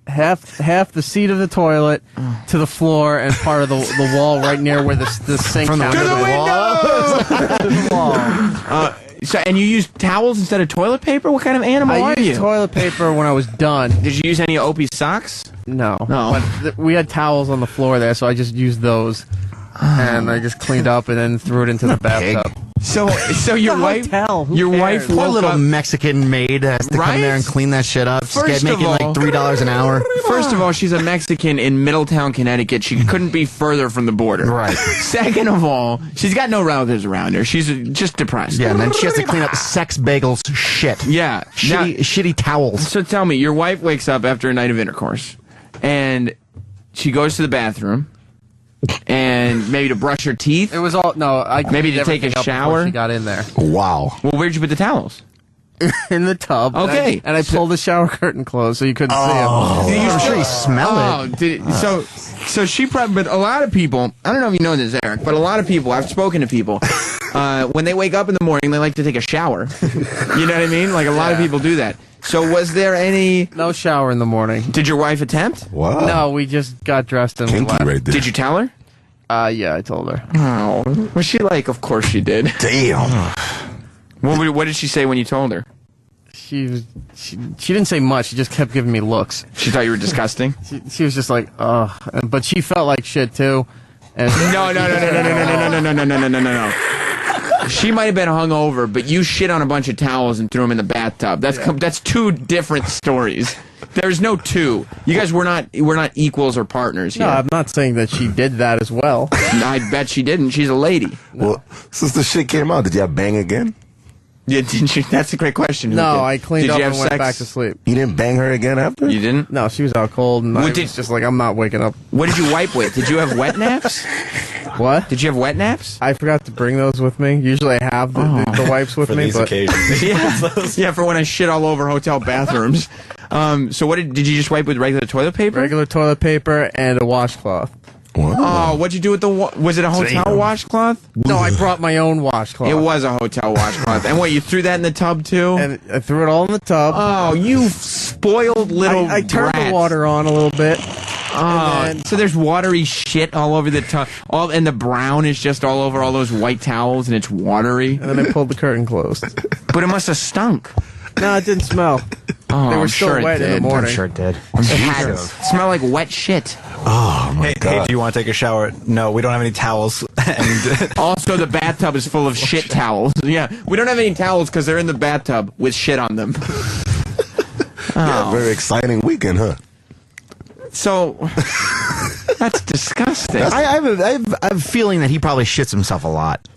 half the seat of the toilet to the floor and part of the wall right near where the sink From the wall. So, and you use towels instead of toilet paper? What kind of animal I are you? used toilet paper when I was done. Did you use any of Opie's socks? No. No. But we had towels on the floor there, so I just used those. And I just cleaned up and then threw it into the bathtub. So your wife, wife, poor little Mexican maid has to come there and clean that shit up. She's making like $3 an hour. First of all, she's a Mexican in Middletown, Connecticut. She couldn't be further from the border. Right. Second of all, she's got no relatives around her. She's just depressed. Yeah, and then she has to clean up Sex Bagel's shit. Yeah. Shitty towels. So tell me, your wife wakes up after a night of intercourse, and she goes to the bathroom, and maybe to brush her teeth. It was all maybe to take a shower. She got in there. Wow. Well, where'd you put the towels? In the tub. Okay. And I pulled the shower curtain closed so you couldn't see them. I'm sure you smell it. So she probably, but a lot of people, I don't know if you know this, Eric, but a lot of people, I've spoken to people, when they wake up in the morning, they like to take a shower. You know what I mean? Like a lot of people do that. So was there any... No shower in the morning. Did your wife attempt? Wow. No, we just got dressed and we left. Right there. Did you tell her? Yeah, I told her. Oh. Was she like, of course she did? Damn. What did she say when you told her? She didn't say much. She just kept giving me looks. She thought you were disgusting? She was just like, ugh. But she felt like shit, too. And No. She might have been hungover, but you shit on a bunch of towels and threw them in the bathtub. That's two different stories. There's no two. You guys we're not equals or partners here. No, I'm not saying that she did that as well. I bet she didn't. She's a lady. Well, since the shit came out, did y'all bang again? Yeah, didn't you? That's a great question. No, I cleaned up you and have went sex? back to sleep. You didn't bang her again after? You didn't? No, she was out cold, and I was just like, I'm not waking up. What did you wipe with? Did you have wet naps? What? Did you have wet naps? I forgot to bring those with me. Usually I have the wipes with me. But yeah, for when I shit all over hotel bathrooms. So what did you just wipe with regular toilet paper? Regular toilet paper and a washcloth. Wow. Oh, what'd you do with was it a hotel washcloth? No, I brought my own washcloth. It was a hotel washcloth. And what, you threw that in the tub too? And I threw it all in the tub. Oh, you spoiled little I turned brat. the water on a little bit. Oh, so there's watery shit all over the tub. And the brown is just all over all those white towels, and it's watery. And then I pulled the curtain closed. But it must have stunk. No, it didn't smell. Oh, they were I'm still sure wet it in the did. morning. I'm sure it did. It had to. Smell like wet shit. Oh, my God. Hey, do you want to take a shower? No, we don't have any towels. And Also, the bathtub is full of shit towels. Yeah, we don't have any towels because they're in the bathtub with shit on them. Yeah, very exciting weekend, huh? So, that's disgusting. I have a feeling that he probably shits himself a lot.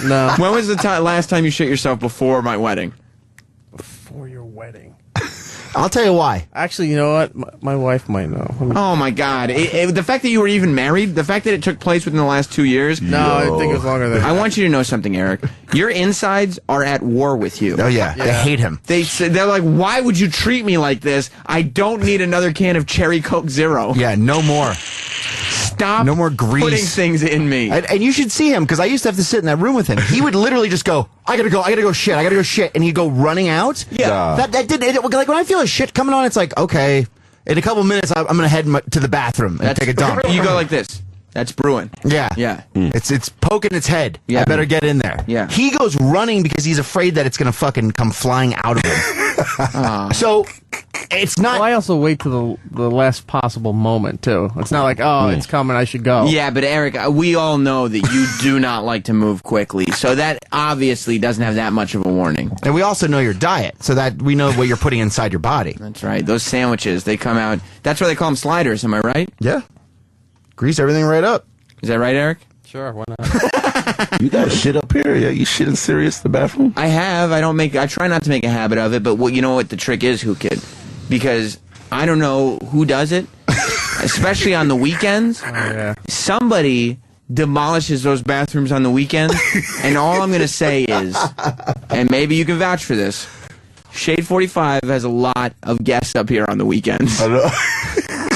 No. When was the last time you shit yourself before my wedding? Before your wedding. I'll tell you why. Actually, you know what? My wife might know. Oh my God! The fact that you were even married, the fact that it took place within the last 2 years. No, I think it was longer than that. I want you to know something, Eric. Your insides are at war with you. Oh yeah, they hate him. They're like, why would you treat me like this? I don't need another can of Cherry Coke Zero. Yeah, no more. Stop. No more grease. Putting things in me. And you should see him, because I used to have to sit in that room with him. He would literally just go, I gotta go shit, and he'd go running out. Yeah. That did it, like when I feel a shit coming on, it's like, okay, in a couple minutes I'm gonna head to the bathroom and take a dump. You go like this. That's brewing. Yeah. Yeah. It's poking its head. Yeah. I better get in there. Yeah. He goes running because he's afraid that it's gonna fucking come flying out of him. So it's not. Well, I also wait to the last possible moment too. It's not like, oh, it's coming, I should go. Yeah, but Eric, we all know that you do not like to move quickly, so that obviously doesn't have that much of a warning. And we also know your diet, so that we know what you're putting inside your body. That's right. Those sandwiches, they come out. That's why they call them sliders. Am I right? Yeah. Grease everything right up. Is that right, Eric? Sure, why not? You got shit up here? Yeah, you shit in serious the bathroom? I have. I try not to make a habit of it, but you know what the trick is, Who Kid? Because I don't know who does it, especially on the weekends. Oh, yeah. Somebody demolishes those bathrooms on the weekends, and all I'm going to say is, and maybe you can vouch for this, Shade 45 has a lot of guests up here on the weekends. I know.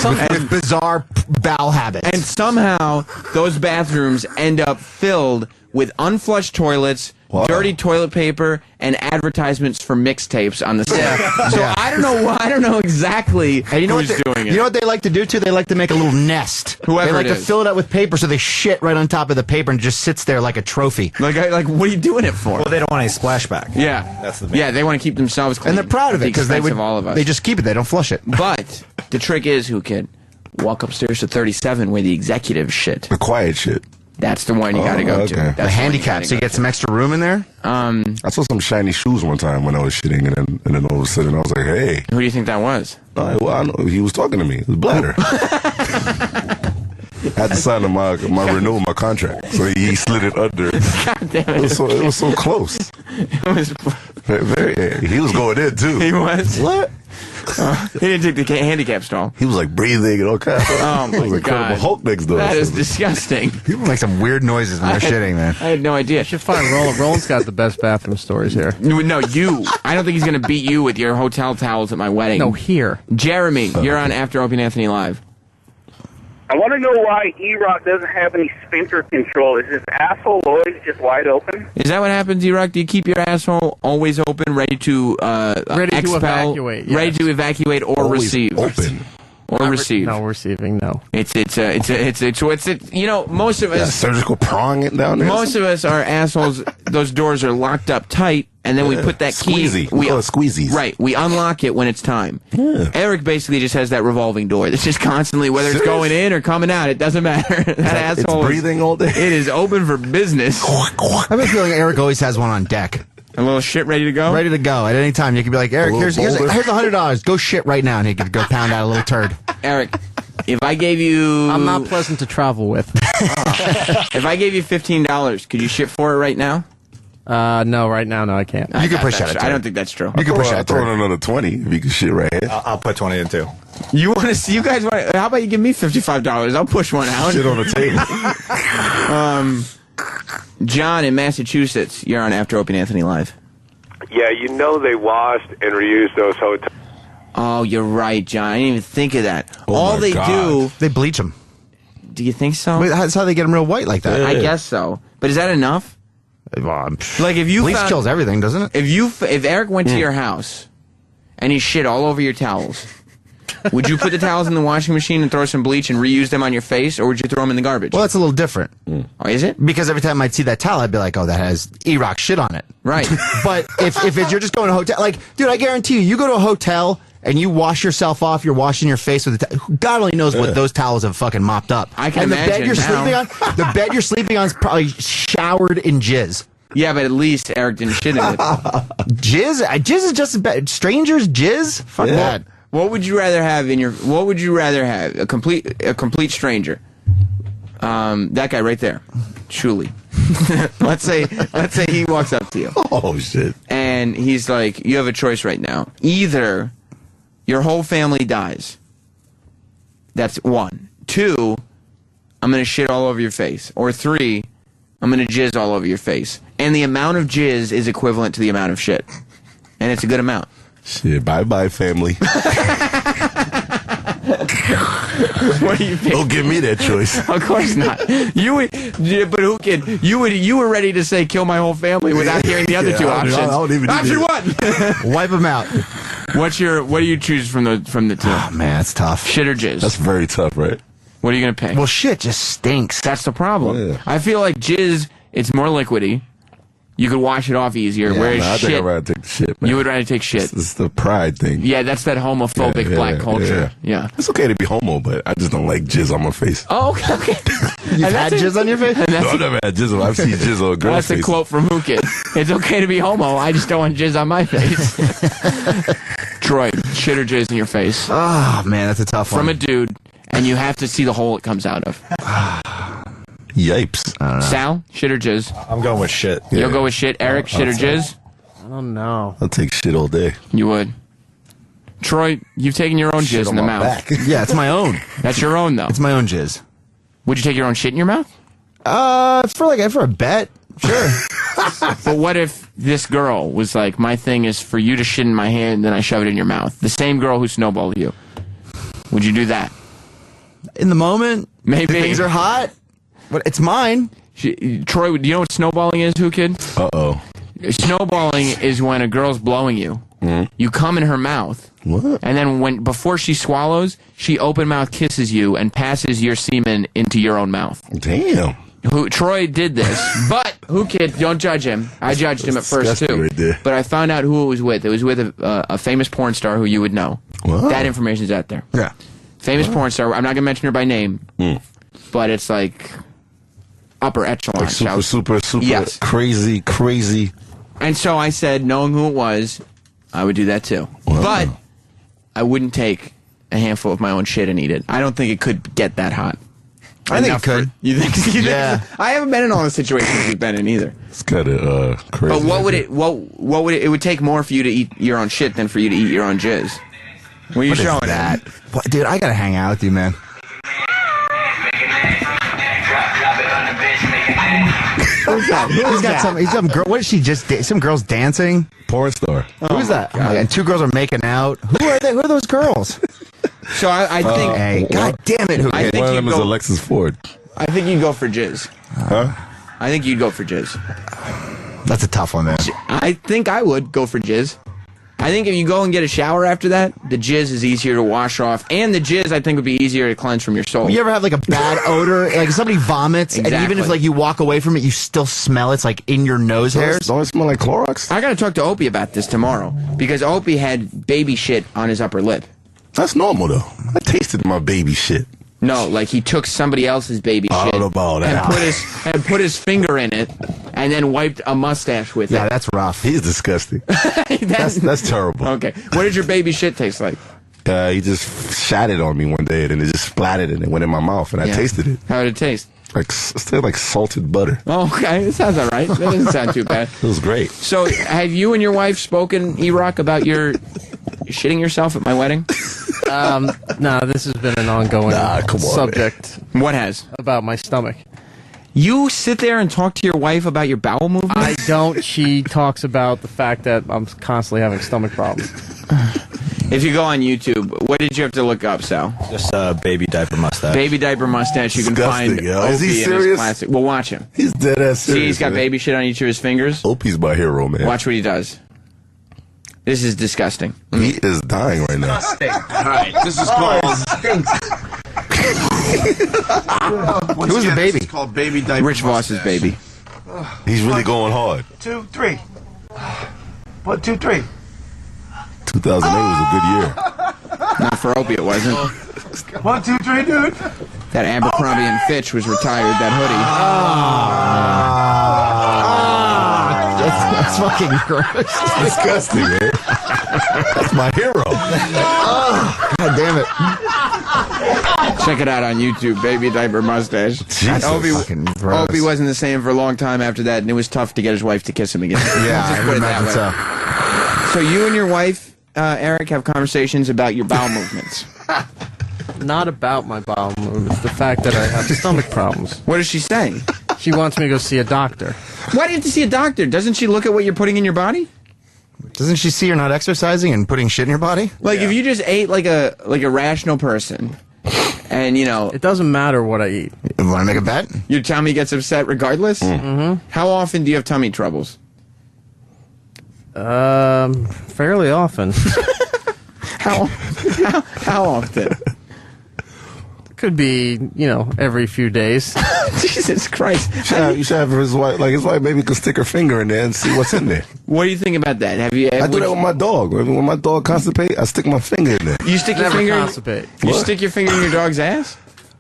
With bizarre bowel habits. And somehow those bathrooms end up filled with unflushed toilets, dirty toilet paper, and advertisements for mixtapes on the set. So I don't know. I don't know exactly And you know who's doing it. You know what they like to do too? They like to make a little nest. Whoever they like it to is. fill it up with paper, so they shit right on top of the paper and it just sits there like a trophy. Like what are you doing it for? Well, they don't want any splashback. Yeah, That's the main yeah. They want to keep themselves clean, And they're proud of at it the because they expense would. of all of us. They just keep it. They don't flush it. But the trick is, who kid, walk upstairs to 37 where the executive shit. The quiet shit. That's the one you got to go to. That's The handicap, so you get some extra room in there. I saw some shiny shoes one time when I was shitting, and then all of a sudden I was like, "Hey, who do you think that was?" I know he was talking to me. It was Bladder. I had to sign my renewal of my contract, so he slid it under. God damn it! It was so close. It was he was going in too. He was what? He didn't take the handicap stall. He was like breathing and all kinds. Oh my was God! Incredible Hulk next door. That is disgusting. People make some weird noises when they're shitting, man. I had no idea. You should find Roland. Roland's got the best bathroom stories here. No, you. I don't think he's going to beat you with your hotel towels at my wedding. No, here. Jeremy, you're on After Opie and Anthony Live. I want to know why E-Rock doesn't have any sphincter control. Is his asshole always just wide open? Is that what happens, E-Rock? Do you keep your asshole always open, ready to expel, evacuate, yes. ready to evacuate or Always receive? open. Or receive? No, receiving. No. It's you know, most of us surgical prong it down there. Most of us are assholes. Those doors are locked up tight, and then we put that key. Squeezy. We call it squeezies. Right. We unlock it when it's time. Yeah. Eric basically just has that revolving door that's just constantly, whether it's going in or coming out, it doesn't matter. That asshole. It's breathing all day. It is open for business. I've been feeling Eric always has one on deck. A little shit ready to go? Ready to go at any time. You can be like, Eric, here's $100. Go shit right now. And he could go pound out a little turd. Eric, if I gave you... I'm not pleasant to travel with. If I gave you $15, could you shit for it right now? No, right now, no, I can't. You can push out a turd. I don't think that's true. You can push out a Throw in turd. another 20 if you can shit right here. I'll put 20 in too. You want to see? You guys want? How about you give me $55? I'll push one out. Shit on the table. John in Massachusetts, you're on After Opie and Anthony Live. Yeah, you know they washed and reused those hotels. Oh, you're right, John. I didn't even think of that. Oh All my they God. do. They bleach them. Do you think so? Wait, that's how they get them real white like that. I guess so. But is that enough? Like if you bleach found, kills everything, doesn't it? If Eric went to your house and he shit all over your towels, would you put the towels in the washing machine and throw some bleach and reuse them on your face, or would you throw them in the garbage? Well, that's a little different. Oh, is it? Because every time I'd see that towel, I'd be like, oh, that has E-Rock shit on it. Right. But if you're just going to a hotel, like, dude, I guarantee you, you go to a hotel and you wash yourself off, you're washing your face with God only knows what those towels have fucking mopped up. I can and the bed imagine you're now. sleeping on, the bed you're sleeping on is probably showered in jizz. Yeah, but at least Eric didn't shit in it. Jizz is just as bad. Strangers jizz? Fuck that. What would you rather have in your? What would you rather have? A complete stranger. That guy right there, Shuli. let's say he walks up to you. Oh shit! And he's like, you have a choice right now. Either your whole family dies. That's 1. 2, I'm gonna shit all over your face. Or 3, I'm gonna jizz all over your face. And the amount of jizz is equivalent to the amount of shit, and it's a good amount. Shit, bye family. What do you think? Don't give me that choice. Of course not. You would, but who can? You were ready to say kill my whole family without hearing the other two options. I don't even Option need 1. Wipe them out. What do you choose from the two? Oh man, that's tough. Shit or jizz? That's very tough, right? What are you gonna pick? Well, shit just stinks. That's the problem. Yeah. I feel like jizz, it's more liquidy. You could wash it off easier. Yeah, whereas I think shit, I'd rather take the shit, man. you would rather take shit. It's the pride thing. Yeah, that's that homophobic black culture. Yeah. It's okay to be homo, but I just don't like jizz on my face. Oh, okay. You've had jizz on your face? No, I've never had jizz on. I've seen jizz on a girl's That's face. a quote from Who Kid. It's okay to be homo. I just don't want jizz on my face. Troy, shit or jizz in your face. Oh man, that's a tough one. From a dude, and you have to see the hole it comes out of. Yipes. I don't know. Sal, shit or jizz? I'm going with shit. You'll go with shit. Eric, shit or jizz? I don't know. I'll take shit all day. You would. Troy, you've taken your own Shit jizz on in the my mouth. back. Yeah, it's my own. That's your own, though. It's my own jizz. Would you take your own shit in your mouth? For a bet. Sure. But what if this girl was like, my thing is for you to shit in my hand, then I shove it in your mouth? The same girl who snowballed you. Would you do that? In the moment, Maybe. if things are hot, but it's mine. Troy, do you know what snowballing is, Who Kid? Uh-oh. Snowballing is when a girl's blowing you. You come in her mouth. What? And then before she swallows, she open mouth kisses you and passes your semen into your own mouth. Damn. Troy did this, but Who Kid, don't judge him. I judged him at first too. Right there. But I found out who it was with. It was with a famous porn star who you would know. Wow. That information's out there. Yeah. Famous porn star. I'm not gonna mention her by name, but it's like upper echelon. Like super Yes. crazy. And so I said, knowing who it was, I would do that too. Wow. But I wouldn't take a handful of my own shit and eat it. I don't think it could get that hot. I think it could. You think? Yeah. I haven't been in all the situations you've been in either. It's kind of crazy. But what would it would take more for you to eat your own shit than for you to eat your own jizz? What are you What is showing that? What, dude, I gotta hang out with you, man. He's some girl. What is she just? Some girls dancing. Porn star. Who's that? Oh, and two girls are making out. Who are they? Who are those girls? So I think. Hey, God damn it! Who? I think One of them you'd is go- Alexis Ford. I think you'd go for jizz. Huh? I think you'd go for jizz. That's a tough one, man. I think I would go for jizz. I think if you go and get a shower after that, the jizz is easier to wash off, and the jizz I think would be easier to cleanse from your soul. You ever have like a bad odor? Like somebody vomits, and even if Exactly. like you walk away from it, you still smell it's like in your nose hairs. Don't it smell like Clorox? I gotta talk to Opie about this tomorrow because Opie had baby shit on his upper lip. That's normal though. I tasted my baby shit. No, like he took somebody else's baby I shit don't know about that. and put his finger in it, and then wiped a mustache with Yeah, it. that's rough. He's disgusting. That's terrible. Okay, what did your baby shit taste like? He just shot it on me one day, and then it just splattered and it went in my mouth, and I Yeah. tasted it. How did it taste? Like it tasted like salted butter. Oh, okay, that sounds all right. That doesn't sound too bad. It was great. So, have you and your wife spoken, E-Rock, about your shitting yourself at my wedding? No, this has been an ongoing subject. What has? About my stomach. You sit there and talk to your wife about your bowel movements? I don't. She talks about the fact that I'm constantly having stomach problems. If you go on YouTube, what did you have to look up, Sal? Just baby diaper mustache. Baby diaper mustache. You can Disgusting, find yo. Is he Opie in his serious? classic. Well, watch him. He's dead ass serious. See, he's got man. baby shit on each of his fingers. Opie's my hero, man. Watch what he does. This is disgusting. He is dying right now. All right, this is called. Who's the baby? It's called baby diaper. Rich Voss's baby. He's really going hard. 2, 3. 1, 2, 3. 2008 was a good year. Not for Opie, it wasn't. 1, 2, 3, dude. That Abercrombie and Fitch was retired. That hoodie. That's fucking gross. Disgusting, man. That's my hero. God damn it. Check it out on YouTube, baby diaper mustache. Jesus. Fucking gross. Opie wasn't the same for a long time after that, and it was tough to get his wife to kiss him again. Yeah, Just I put would it that imagine way. so. So you and your wife, Eric, have conversations about your bowel movements. Not about my bowel movements. The fact that I have stomach problems. What does she say? She wants me to go see a doctor. Why do you have to see a doctor? Doesn't she look at what you're putting in your body? Doesn't she see you're not exercising and putting shit in your body? Like if you just ate like a rational person, and you know, It doesn't matter what I eat. You want to make a bet? your tummy gets upset regardless. Mm-hmm. How often do you have tummy troubles? Fairly often. How often? Could be, every few days. Jesus Christ! You should have his wife. Like his wife, maybe could stick her finger in there and see what's in there. What do you think about that? Have you? I do that with my dog. When my dog constipates, I stick my finger in there. You stick your Never finger. constipate. You What? stick your finger in your dog's ass.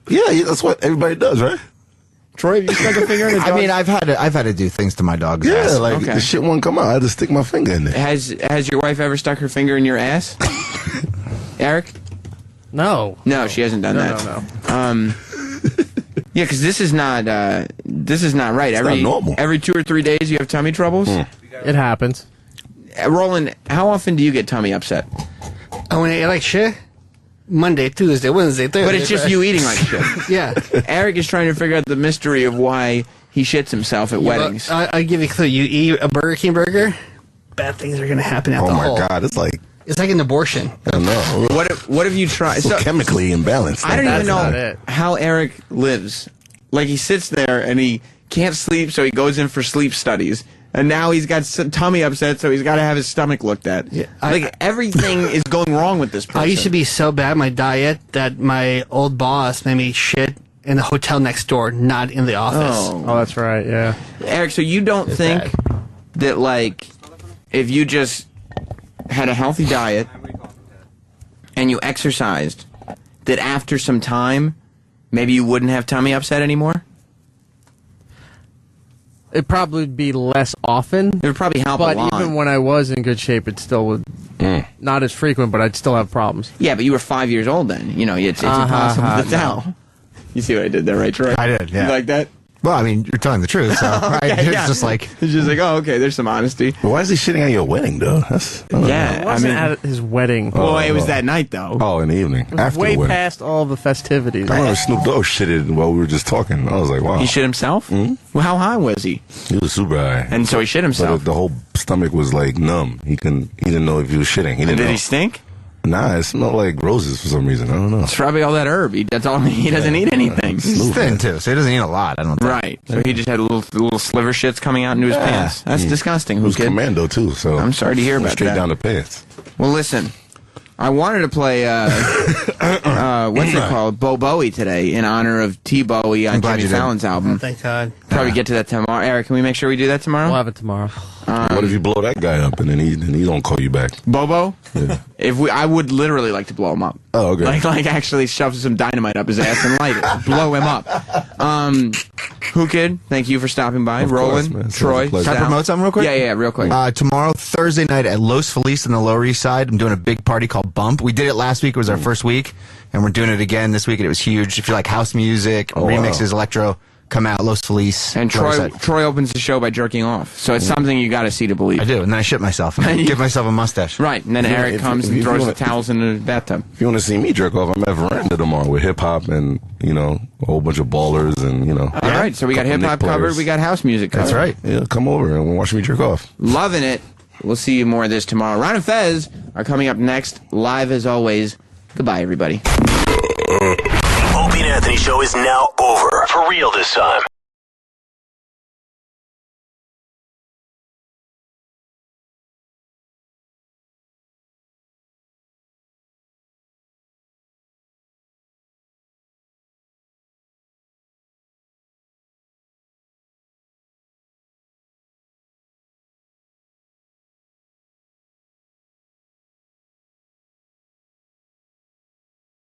Yeah, that's what everybody does, right? Troy, have you stuck a finger in a dog's? I mean, I've had to do things to my dog's Yeah, ass. like Okay. the shit won't come out. I had to stick my finger in there. Has your wife ever stuck her finger in your ass? Eric? No. No, she hasn't done that. No. Yeah, because this is not right. not normal. Every 2 or 3 days you have tummy troubles. It happens. Roland, how often do you get tummy upset? Oh, when I ate like shit? Monday, Tuesday, Wednesday, Thursday. But it's just Friday. you eating like shit. Yeah. Eric is trying to figure out the mystery of why he shits himself at weddings. I'll give you a clue. You eat a Burger King burger, bad things are going to happen at Oh the my hole. God, it's like It's like an abortion. I don't know. What have you tried? So chemically imbalanced. I don't even That's not know it. how Eric lives. Like he sits there and he can't sleep, so he goes in for sleep studies. And now he's got some tummy upset, so he's got to have his stomach looked at. Yeah, everything is going wrong with this person. I used to be so bad at my diet that my old boss made me shit in the hotel next door, not in the office. Oh, that's right, yeah. Eric, so you don't think that, like, if you just had a healthy diet and you exercised, that after some time, maybe you wouldn't have tummy upset anymore? It'd probably be less often. It would probably help a lot. But even when I was in good shape, it still would. Not as frequent, but I'd still have problems. Yeah, but you were 5 years old then. You know, it's impossible to tell. No. You see what I did there, right, Troy? I did, yeah. You like that? Well, I mean, you're telling the truth, so right? Okay, It's just like oh, okay, there's some honesty. But why is he shitting at your wedding, though? It wasn't at his wedding. Well, it was that night, though. Oh, in the evening. It was After way the wedding. past all the festivities. I remember Snoop Dogg shitted while we were just talking. I was like, wow. He shit himself? Well, how high was he? He was super high. And so he shit himself? But the whole stomach was like numb. He didn't know if he was shitting. He didn't Did know. he stink? Nah, it smelled like roses for some reason. I don't know. It's probably all that herb. That's all. He doesn't eat anything. He's thin too, so he doesn't eat a lot. I don't think. Right. So he just had little sliver shits coming out into his pants. That's disgusting. He was Kid? commando too, so I'm sorry to hear about straight that. down the pants. Well, listen. I wanted to play what's it called, Bo Bowie today in honor of T Bowie on Jimmy Fallon's album. Oh, thank God. Probably get to that tomorrow. Eric, can we make sure we do that tomorrow? We'll have it tomorrow. What if you blow that guy up and then he don't call you back? Bobo? Yeah. I would literally like to blow him up. Oh, okay. Like actually shove some dynamite up his ass and light it. Blow him up. Who Kid? Thank you for stopping by. Of course, Roland, man. It's Troy, a pleasure. Can I Sal. promote something real quick? Yeah, real quick. Tomorrow, Thursday night at Los Feliz on the Lower East Side, I'm doing a big party called Bump. We did it last week. It was our first week, and we're doing it again this week, and it was huge. If you like house music, remixes, electro, come out, Los Feliz. And Troy opens the show by jerking off. So it's something you got to see to believe. I do, and then I shit myself and give myself a mustache. Right, and then Eric comes and throws the towels in the bathtub. If you want to see me jerk off, I'm at Veranda tomorrow with hip hop and a whole bunch of ballers and All right, so we got hip hop covered, we got house music covered. That's right. Yeah, come over and watch me jerk off. Loving it. We'll see you more of this tomorrow. Ron and Fez are coming up next, live as always. Goodbye, everybody. The Opie and Anthony Show is now over. For real this time.